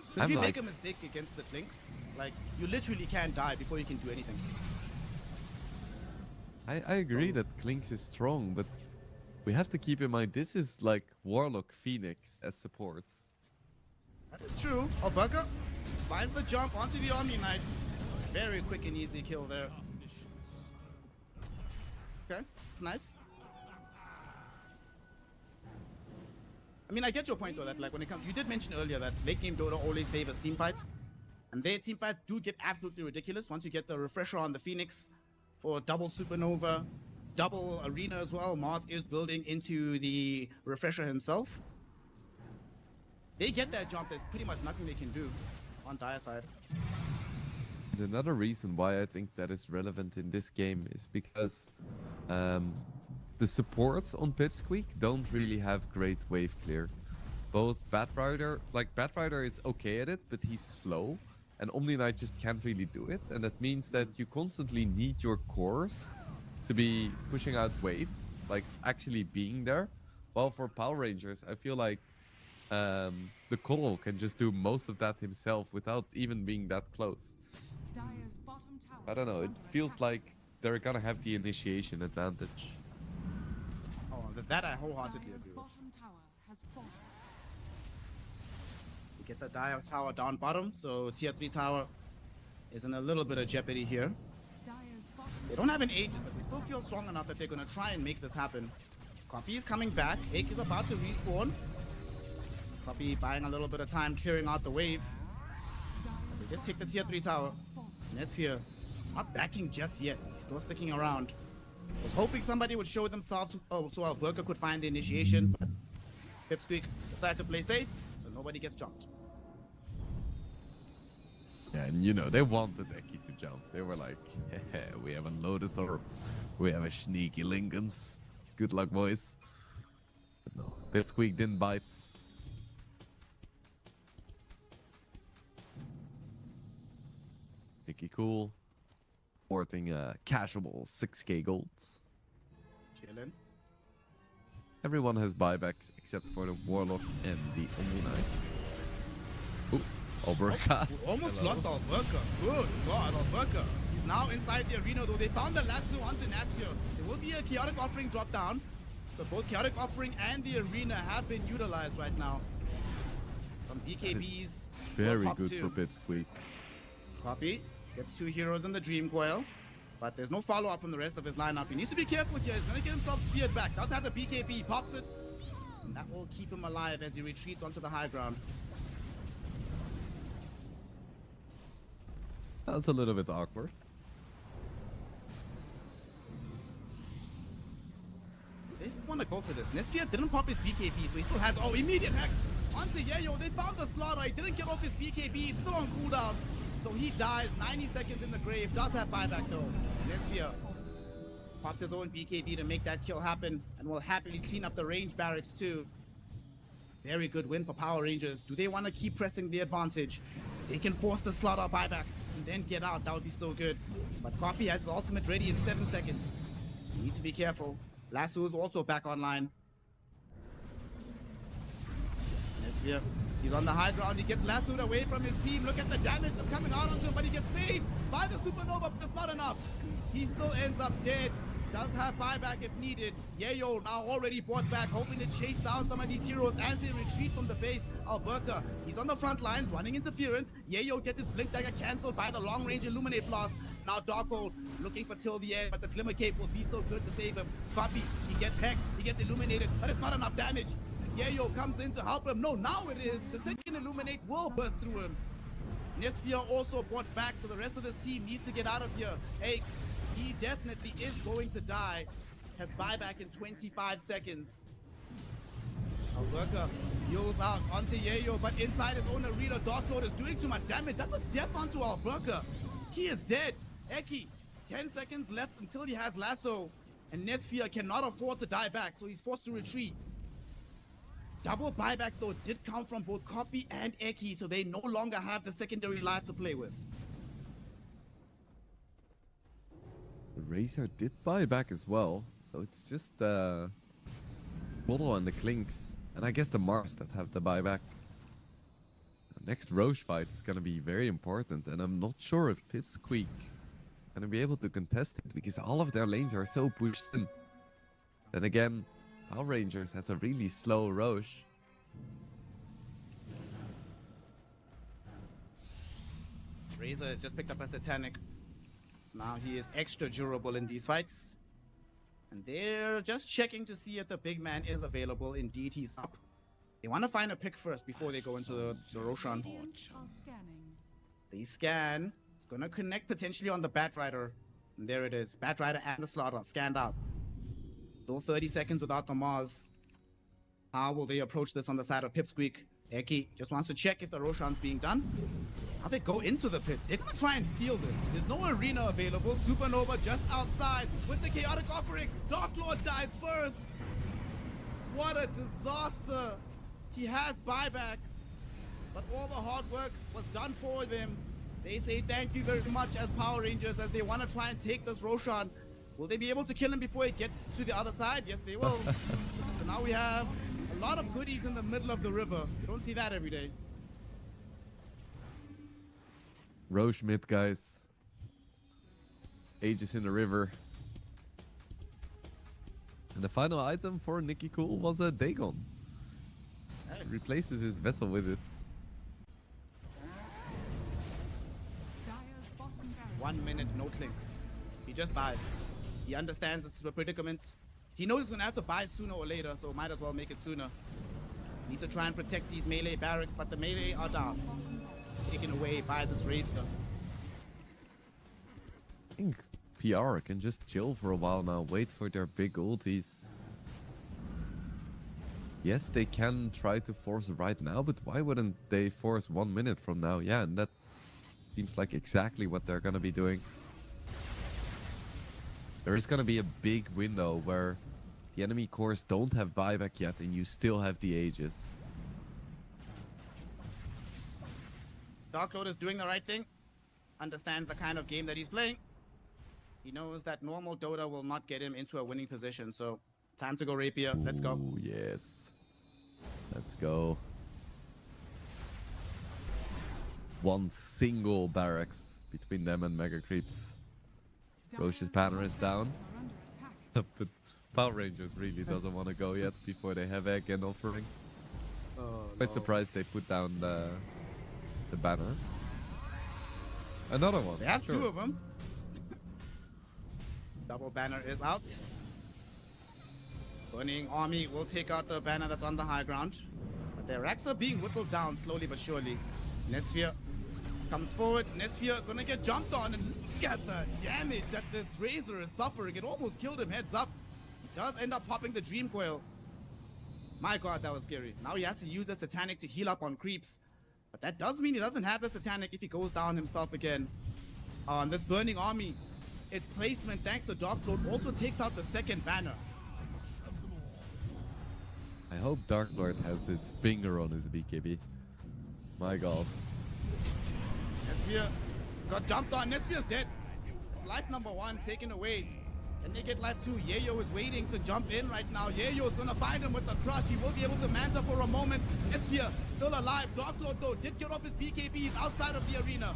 S1: If
S2: I'm
S1: you
S2: like-
S1: make a mistake against the Clinks, like, you literally can't die before you can do anything.
S2: I agree that Clinks is strong, but we have to keep in mind this is like Warlock Phoenix as supports.
S1: That is true. Alberca finds the jump onto the Omni Knight. Very quick and easy kill there. Okay, it's nice. I mean, I get your point though, that like when it comes, you did mention earlier that late game Dota always favors team fights. And their team fights do get absolutely ridiculous once you get the refresher on the Phoenix for double Supernova, double Arena as well. Mars is building into the refresher himself. They get that jump, there's pretty much nothing they can do on Dire side.
S2: And another reason why I think that is relevant in this game is because the supports on PIPSQUEAK don't really have great wave clear. Both Batrider is okay at it, but he's slow, and Omni Knight just can't really do it, and that means that you constantly need your cores to be pushing out waves, like actually being there. While for Power Rangers, I feel like the Coral can just do most of that himself without even being that close.
S3: Dire's bottom tower
S2: I don't know,
S3: is
S2: it
S3: under
S2: feels
S3: attack.
S2: like they're gonna have the initiation advantage.
S1: Oh, that I wholeheartedly
S3: Dire's
S1: agree with.
S3: bottom tower has fallen.
S1: We get the Dire tower down bottom, so tier 3 tower is in a little bit of jeopardy here.
S3: Dire's bottom
S1: They don't have an Aegis, but they still feel strong enough that they're gonna try and make this happen. Copy is coming back. Ake is about to respawn. Copy buying a little bit of time, clearing out the wave. They just take the tier 3 tower. Nesphere not backing just yet. He's still sticking around. Was hoping somebody would show themselves so Alberca could find the initiation, but PIPSQUEAK decided to play safe, so nobody gets jumped.
S2: Yeah, and you know, they wanted Eki to jump. They were like, yeah, we have a Lotus Orb. We have a sneaky Lincolns. Good luck, boys. But no, PIPSQUEAK didn't bite. Eki cool. Porting casual 6k gold.
S1: Chillin'.
S2: Everyone has buybacks except for the Warlock and the Omni Knight. Ooh, Alberca.
S1: We almost lost Alberca. Good God, Alberca. He's now inside the arena, though. They found the last two onto Nesphere. There will be a Chaotic Offering drop down. So both Chaotic Offering and the arena have been utilized right now. Some BKBs.
S2: Very
S1: Pop
S2: good
S1: two.
S2: for PIPSQUEAK.
S1: Copy. Gets 2 heroes in the Dream Coil. But there's no follow-up from the rest of his lineup. He needs to be careful here. He's going to get himself speared back. Does have the BKB. Pops it. And that will keep him alive as he retreats onto the high ground.
S2: That's a little bit awkward.
S1: They still want to go for this. Nesphere didn't pop his BKB, so he still has... Oh, immediate hack! Onto Yayo, they found the slaughter. He didn't get off his BKB. It's still on cooldown. So he dies. 90 seconds in the grave. Does have buyback, though. Nesphere popped his own BKB to make that kill happen, and will happily clean up the range barracks, too. Very good win for Power Rangers. Do they want to keep pressing the advantage? They can force the slaughter buyback and then get out. That would be so good. But Copy has his ultimate ready in 7 seconds. You need to be careful. Lasso is also back online. Nesphere, he's on the high ground. He gets lassoed away from his team. Look at the damage that's coming out onto him, but he gets saved by the Supernova, but it's not enough. He still ends up dead. Does have buyback if needed. Yayo now already brought back, hoping to chase down some of these heroes as they retreat from the base. Alberca, he's on the front lines, running interference. Yayo gets his Blink Dagger cancelled by the long-range Illuminate Blast. Now Darkhold looking for till the end, but the Glimmer Cape will be so good to save him. Copy, he gets hexed, he gets illuminated, but it's not enough damage. Yayo comes in to help him. No, now it is. The second Illuminate will burst through him. Nesphere also brought back, so the rest of this team needs to get out of here. Hey, he definitely is going to die. Has buyback in 25 seconds. Alberca heals out onto Yayo, but inside his own arena, Darkhold is doing too much damage. That's a death onto Alberca. He is dead. Eki, 10 seconds left until he has Lasso, and Nesphere cannot afford to die back, so he's forced to retreat. Double buyback, though, did come from both Copy and Eki, so they no longer have the secondary lives to play with.
S2: Razor did buy back as well, so it's just Polo and the Clinks, and I guess the Mars that have the buyback. The next Roche fight is gonna be very important, and I'm not sure if PIPSQUEAK gonna be able to contest it because all of their lanes are so pushed in. Then again, Power Rangers has a really slow Roche.
S1: Razor just picked up a Satanic. So now he is extra durable in these fights. And they're just checking to see if the big man is available. Indeed, he's up. They want to find a pick first before they go into the Roshan.
S3: Radiant are scanning.
S1: They scan. It's going to connect potentially on the Batrider. And there it is. Batrider and the Slaughter scanned out. Still 30 seconds without the Mars. How will they approach this on the side of PIPSQUEAK? Eki just wants to check if the Roshan's being done. How they go into the pit. They're going to try and steal this. There's no arena available. Supernova just outside with the chaotic offering. Dark Lord dies first. What a disaster. He has buyback, but all the hard work was done for them. They say thank you very much as Power Rangers as they want to try and take this Roshan. Will they be able to kill him before he gets to the other side? Yes, they will. So now we have a lot of goodies in the middle of the river. You don't see that every day.
S2: Roche mid, guys. Ages in the river. And the final item for Nicky Cool was a Dagon. He replaces his vessel with it.
S3: Dire's bottom barracks.
S1: 1 minute, no clinks. He just buys. He understands this is a predicament. He knows he's gonna have to buy sooner or later, so might as well make it sooner. Needs to try and protect these melee barracks, but the melee are down. Taken away by this Razor.
S2: I think PR can just chill for a while now, wait for their big ultis. Yes, they can try to force right now, but why wouldn't they force 1 minute from now? Yeah, and that seems like exactly what they're gonna be doing. There is gonna be a big window where the enemy cores don't have buyback yet and you still have the Aegis.
S1: Dark Lord is doing the right thing. Understands the kind of game that he's playing. He knows that normal Dota will not get him into a winning position, so time to go Rapier. Let's go.
S2: Ooh, yes. Let's go. One single barracks between them and Mega Creeps. Roche's banner is down.
S3: Are under attack.
S2: But Power Rangers really doesn't want to go yet before they have Egg and Offering. Quite surprised they put down the banner. Another one.
S1: They have
S2: sure.
S1: two of them. Double banner is out. Burning Army will take out the banner that's on the high ground. But their racks are being whittled down slowly but surely. Netsphere comes forward. Netsphere gonna get jumped on, and look at the damage that this Razor is suffering. It almost killed him heads up. He does end up popping the Dream Coil. My god, that was scary. Now he has to use the Satanic to heal up on creeps. But that does mean he doesn't have the Satanic if he goes down himself again. On this Burning Army, its placement thanks to Dark Lord also takes out the second banner.
S2: I hope Dark Lord has his finger on his BKB. My god.
S1: Netsphere got jumped on. Netsphere's dead. It's life number 1 taken away. Can they get life 2? Yayo is waiting to jump in right now. Yayo is gonna find him with the crush. He will be able to manta for a moment. Netsphere still alive. Dark Lord though did get off his BKBs outside of the arena.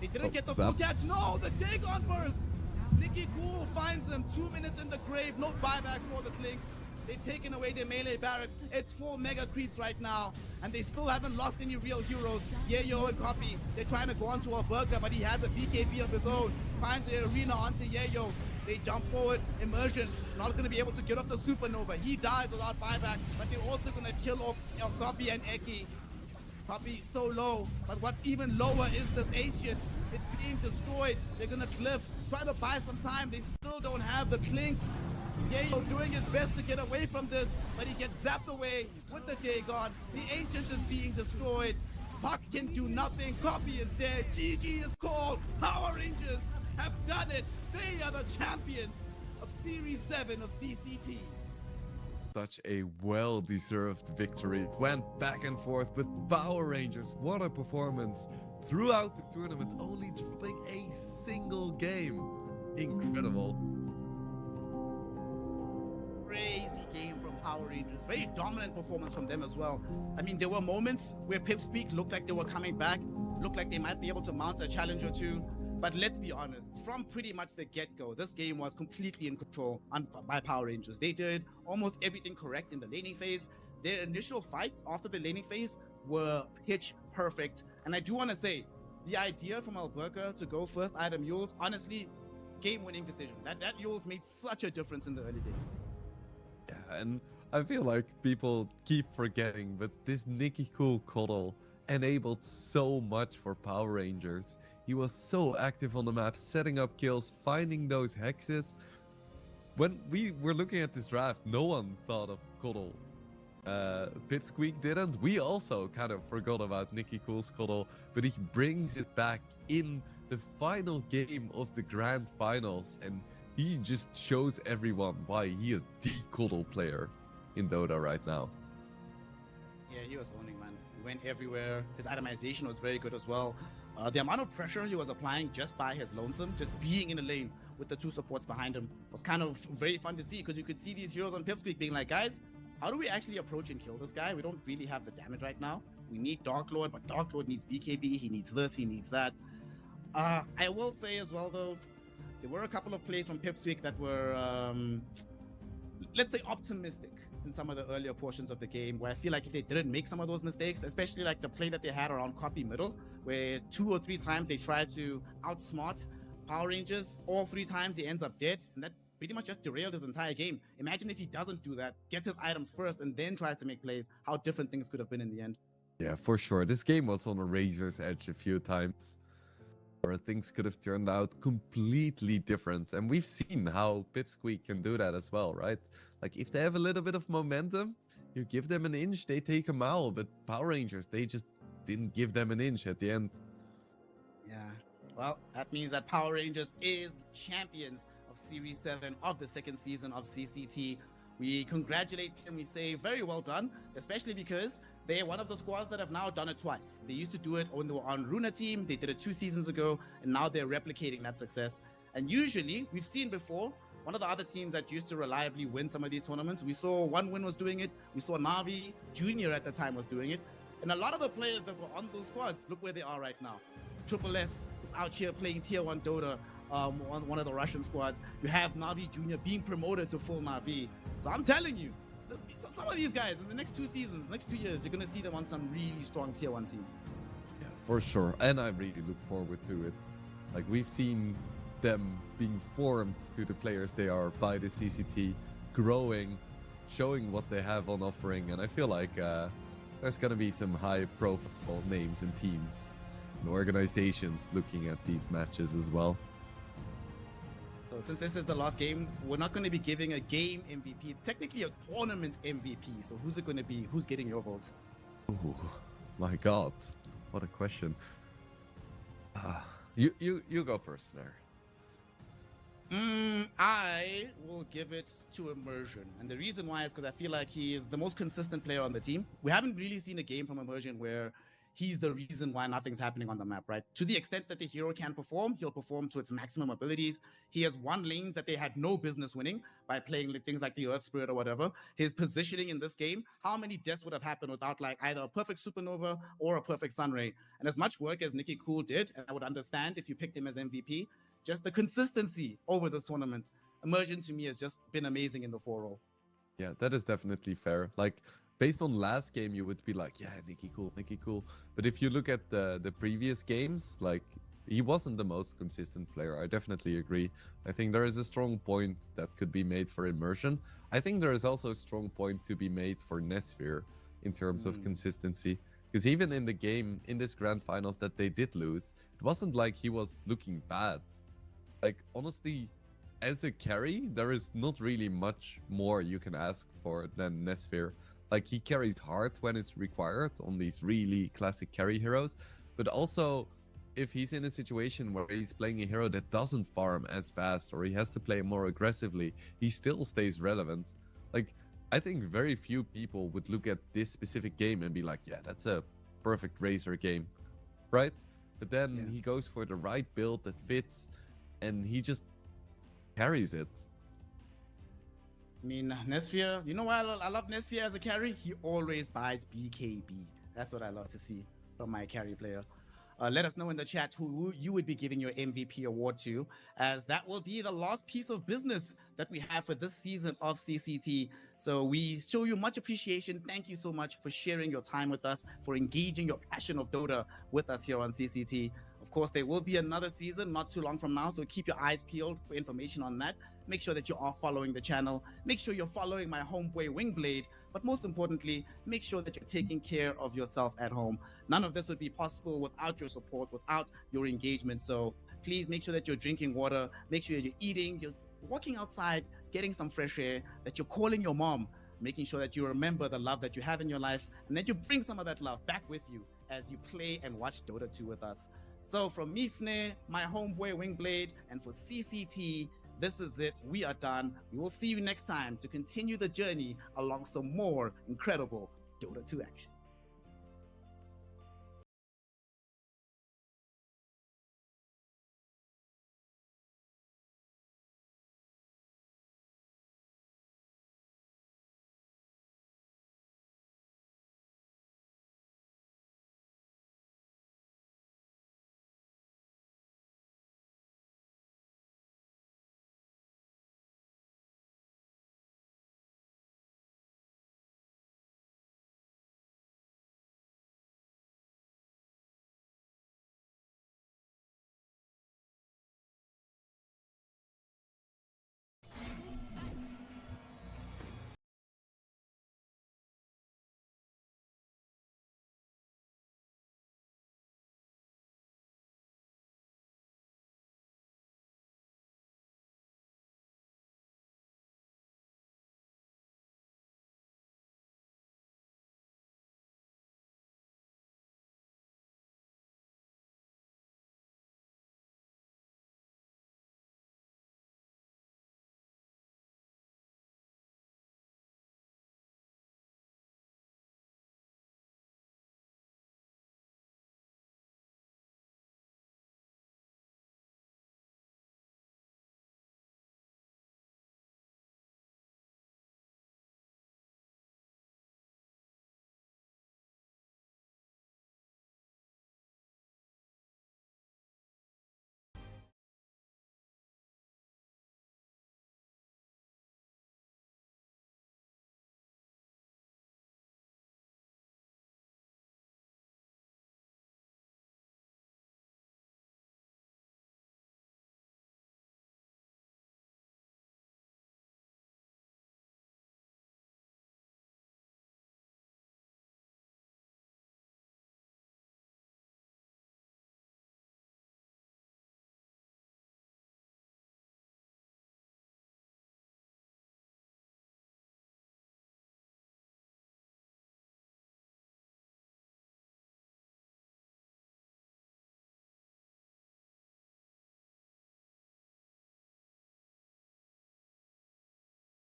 S1: They didn't get the full catch. No, the Dagon burst. Nicky Cool finds him 2 minutes in the grave. No buyback for the Clinks. They've taken away their melee barracks. It's 4 mega creeps right now, and they still haven't lost any real heroes. Yayo and Copy, they're trying to go onto a burger, but he has a BKB of his own. Finds the arena onto Yayo. They jump forward. Immersion, not going to be able to get off the Supernova. He dies without buyback, but they're also going to kill off Copy and Eki. Copy so low, but what's even lower is this Ancient. It's being destroyed. They're going to cliff. Try to buy some time. They still don't have the Clinks. Yayo doing his best to get away from this, but he gets zapped away with the Dagon. The Ancient is being destroyed. Puck can do nothing. Copy is dead. GG is called. Power Rangers have done it. They are the champions of Series 7 of CCT.
S2: Such a well-deserved victory. It went back and forth with Power Rangers. What a performance. Throughout the tournament, only dropping a single game. incredible.
S1: Crazy game from Power Rangers. Very dominant performance from them as well. I mean, there were moments where PIPSQUEAK looked like they were coming back, looked like they might be able to mount a challenge or two. But let's be honest, from pretty much the get-go, this game was completely in control by Power Rangers. They did almost everything correct in the laning phase. Their initial fights after the laning phase were pitch perfect. And I do want to say, the idea from Alberca to go first item Yules, honestly, game-winning decision. That Yules made such a difference in the early game.
S2: Yeah, and I feel like people keep forgetting, but this Nicky Cool Cuddle enabled so much for Power Rangers. He was so active on the map, setting up kills, finding those hexes. When we were looking at this draft, no one thought of Cuddle. PIPSQUEAK didn't. We also kind of forgot about Nicky Cool's Cuddle, but he brings it back in the final game of the grand finals, and he just shows everyone why he is the Cuddle player in Dota right now.
S1: Yeah, he was owning, man. He went everywhere. His itemization was very good as well. The amount of pressure he was applying just by his lonesome, just being in the lane with the two supports behind him, was kind of very fun to see, because you could see these heroes on PIPSQUEAK being like, guys, how do we actually approach and kill this guy? We don't really have the damage right now. We need Dark Lord, but Dark Lord needs BKB. He needs this, he needs that. I will say as well, though, there were a couple of plays from PIPSQUEAK that were, let's say, optimistic in some of the earlier portions of the game, where I feel like if they didn't make some of those mistakes, especially like the play that they had around copy middle, where 2 or 3 times they tried to outsmart Power Rangers, all 3 times he ends up dead, and that pretty much just derailed his entire game. Imagine if he doesn't do that, gets his items first, and then tries to make plays, how different things could have been in the end.
S2: Yeah, for sure. This game was on a razor's edge a few times, where things could have turned out completely different. And we've seen how PIPSQUEAK can do that as well, right? Like, if they have a little bit of momentum, you give them an inch, they take a mile. But Power Rangers, they just didn't give them an inch at the end.
S1: Yeah, well, that means that Power Rangers is champions of Series 7 of the 2nd season of CCT. We congratulate them, we say very well done, especially because they're one of the squads that have now done it twice. They used to do it when they were on Runa team, they did it 2 seasons ago, and now they're replicating that success. And usually, we've seen before, one of the other teams that used to reliably win some of these tournaments, we saw One Win was doing it, we saw Navi Jr. at the time was doing it, and a lot of the players that were on those squads, look where they are right now. Triple S is out here playing Tier 1 Dota on one of the Russian squads. You have Navi Jr. being promoted to full Navi. So I'm telling you, some of these guys in the next 2 seasons, next 2 years, you're going to see them on some really strong Tier 1 teams.
S2: Yeah, for sure. And I really look forward to it. Like, we've seen them being formed to the players they are by the CCT, growing, showing what they have on offering. And I feel like there's going to be some high-profile names and teams and organizations looking at these matches as well.
S1: So since this is the last game, we're not going to be giving a game MVP. It's technically a tournament MVP. So who's it going to be? Who's getting your votes?
S2: Oh my God, what a question. You go first, Snare.
S1: I will give it to Immersion. And the reason why is because I feel like he is the most consistent player on the team. We haven't really seen a game from Immersion where he's the reason why nothing's happening on the map, right? To the extent that the hero can perform, he'll perform to its maximum abilities. He has won lanes that they had no business winning by playing things like the Earth Spirit or whatever. His positioning in this game, how many deaths would have happened without like either a perfect supernova or a perfect sunray? And as much work as Nicky Cool did, and I would understand if you picked him as MVP, just the consistency over this tournament. Immersion to me has just been amazing in the 4 role.
S2: Yeah, that is definitely fair. Like, based on last game, you would be like, yeah, Nicky Cool, Nicky Cool. But if you look at the previous games, like, he wasn't the most consistent player. I definitely agree. I think there is a strong point that could be made for Immersion. I think there is also a strong point to be made for Nesphere in terms of consistency. Because even in the game, in this grand finals that they did lose, it wasn't like he was looking bad. Like, honestly, as a carry, there is not really much more you can ask for than Nesphere. Like, he carries hard when it's required on these really classic carry heroes, but also if he's in a situation where he's playing a hero that doesn't farm as fast or he has to play more aggressively, he still stays relevant. Like, I think very few people would look at this specific game and be like, yeah, that's a perfect Razor game, right? But then he goes for the right build that fits, and he just carries it.
S1: I mean, Nesphia, you know why I love Nesphia as a carry? He always buys BKB. That's what I love to see from my carry player. Let us know in the chat who you would be giving your MVP award to, as that will be the last piece of business that we have for this season of CCT. So we show you much appreciation. Thank you so much for sharing your time with us, for engaging your passion of Dota with us here on CCT. Of course, there will be another season not too long from now, so keep your eyes peeled for information on that. Make sure that you are following the channel. Make sure you're following my homeboy Wingblade, but most importantly, make sure that you're taking care of yourself at home. None of this would be possible without your support, without your engagement. So please make sure that you're drinking water, make sure you're eating, you're walking outside, getting some fresh air, that you're calling your mom, making sure that you remember the love that you have in your life, and that you bring some of that love back with you as you play and watch Dota 2 with us. So from me, Snare, my homeboy Wingblade, and for CCT, this is it. We are done. We will see you next time to continue the journey along some more incredible Dota 2 action.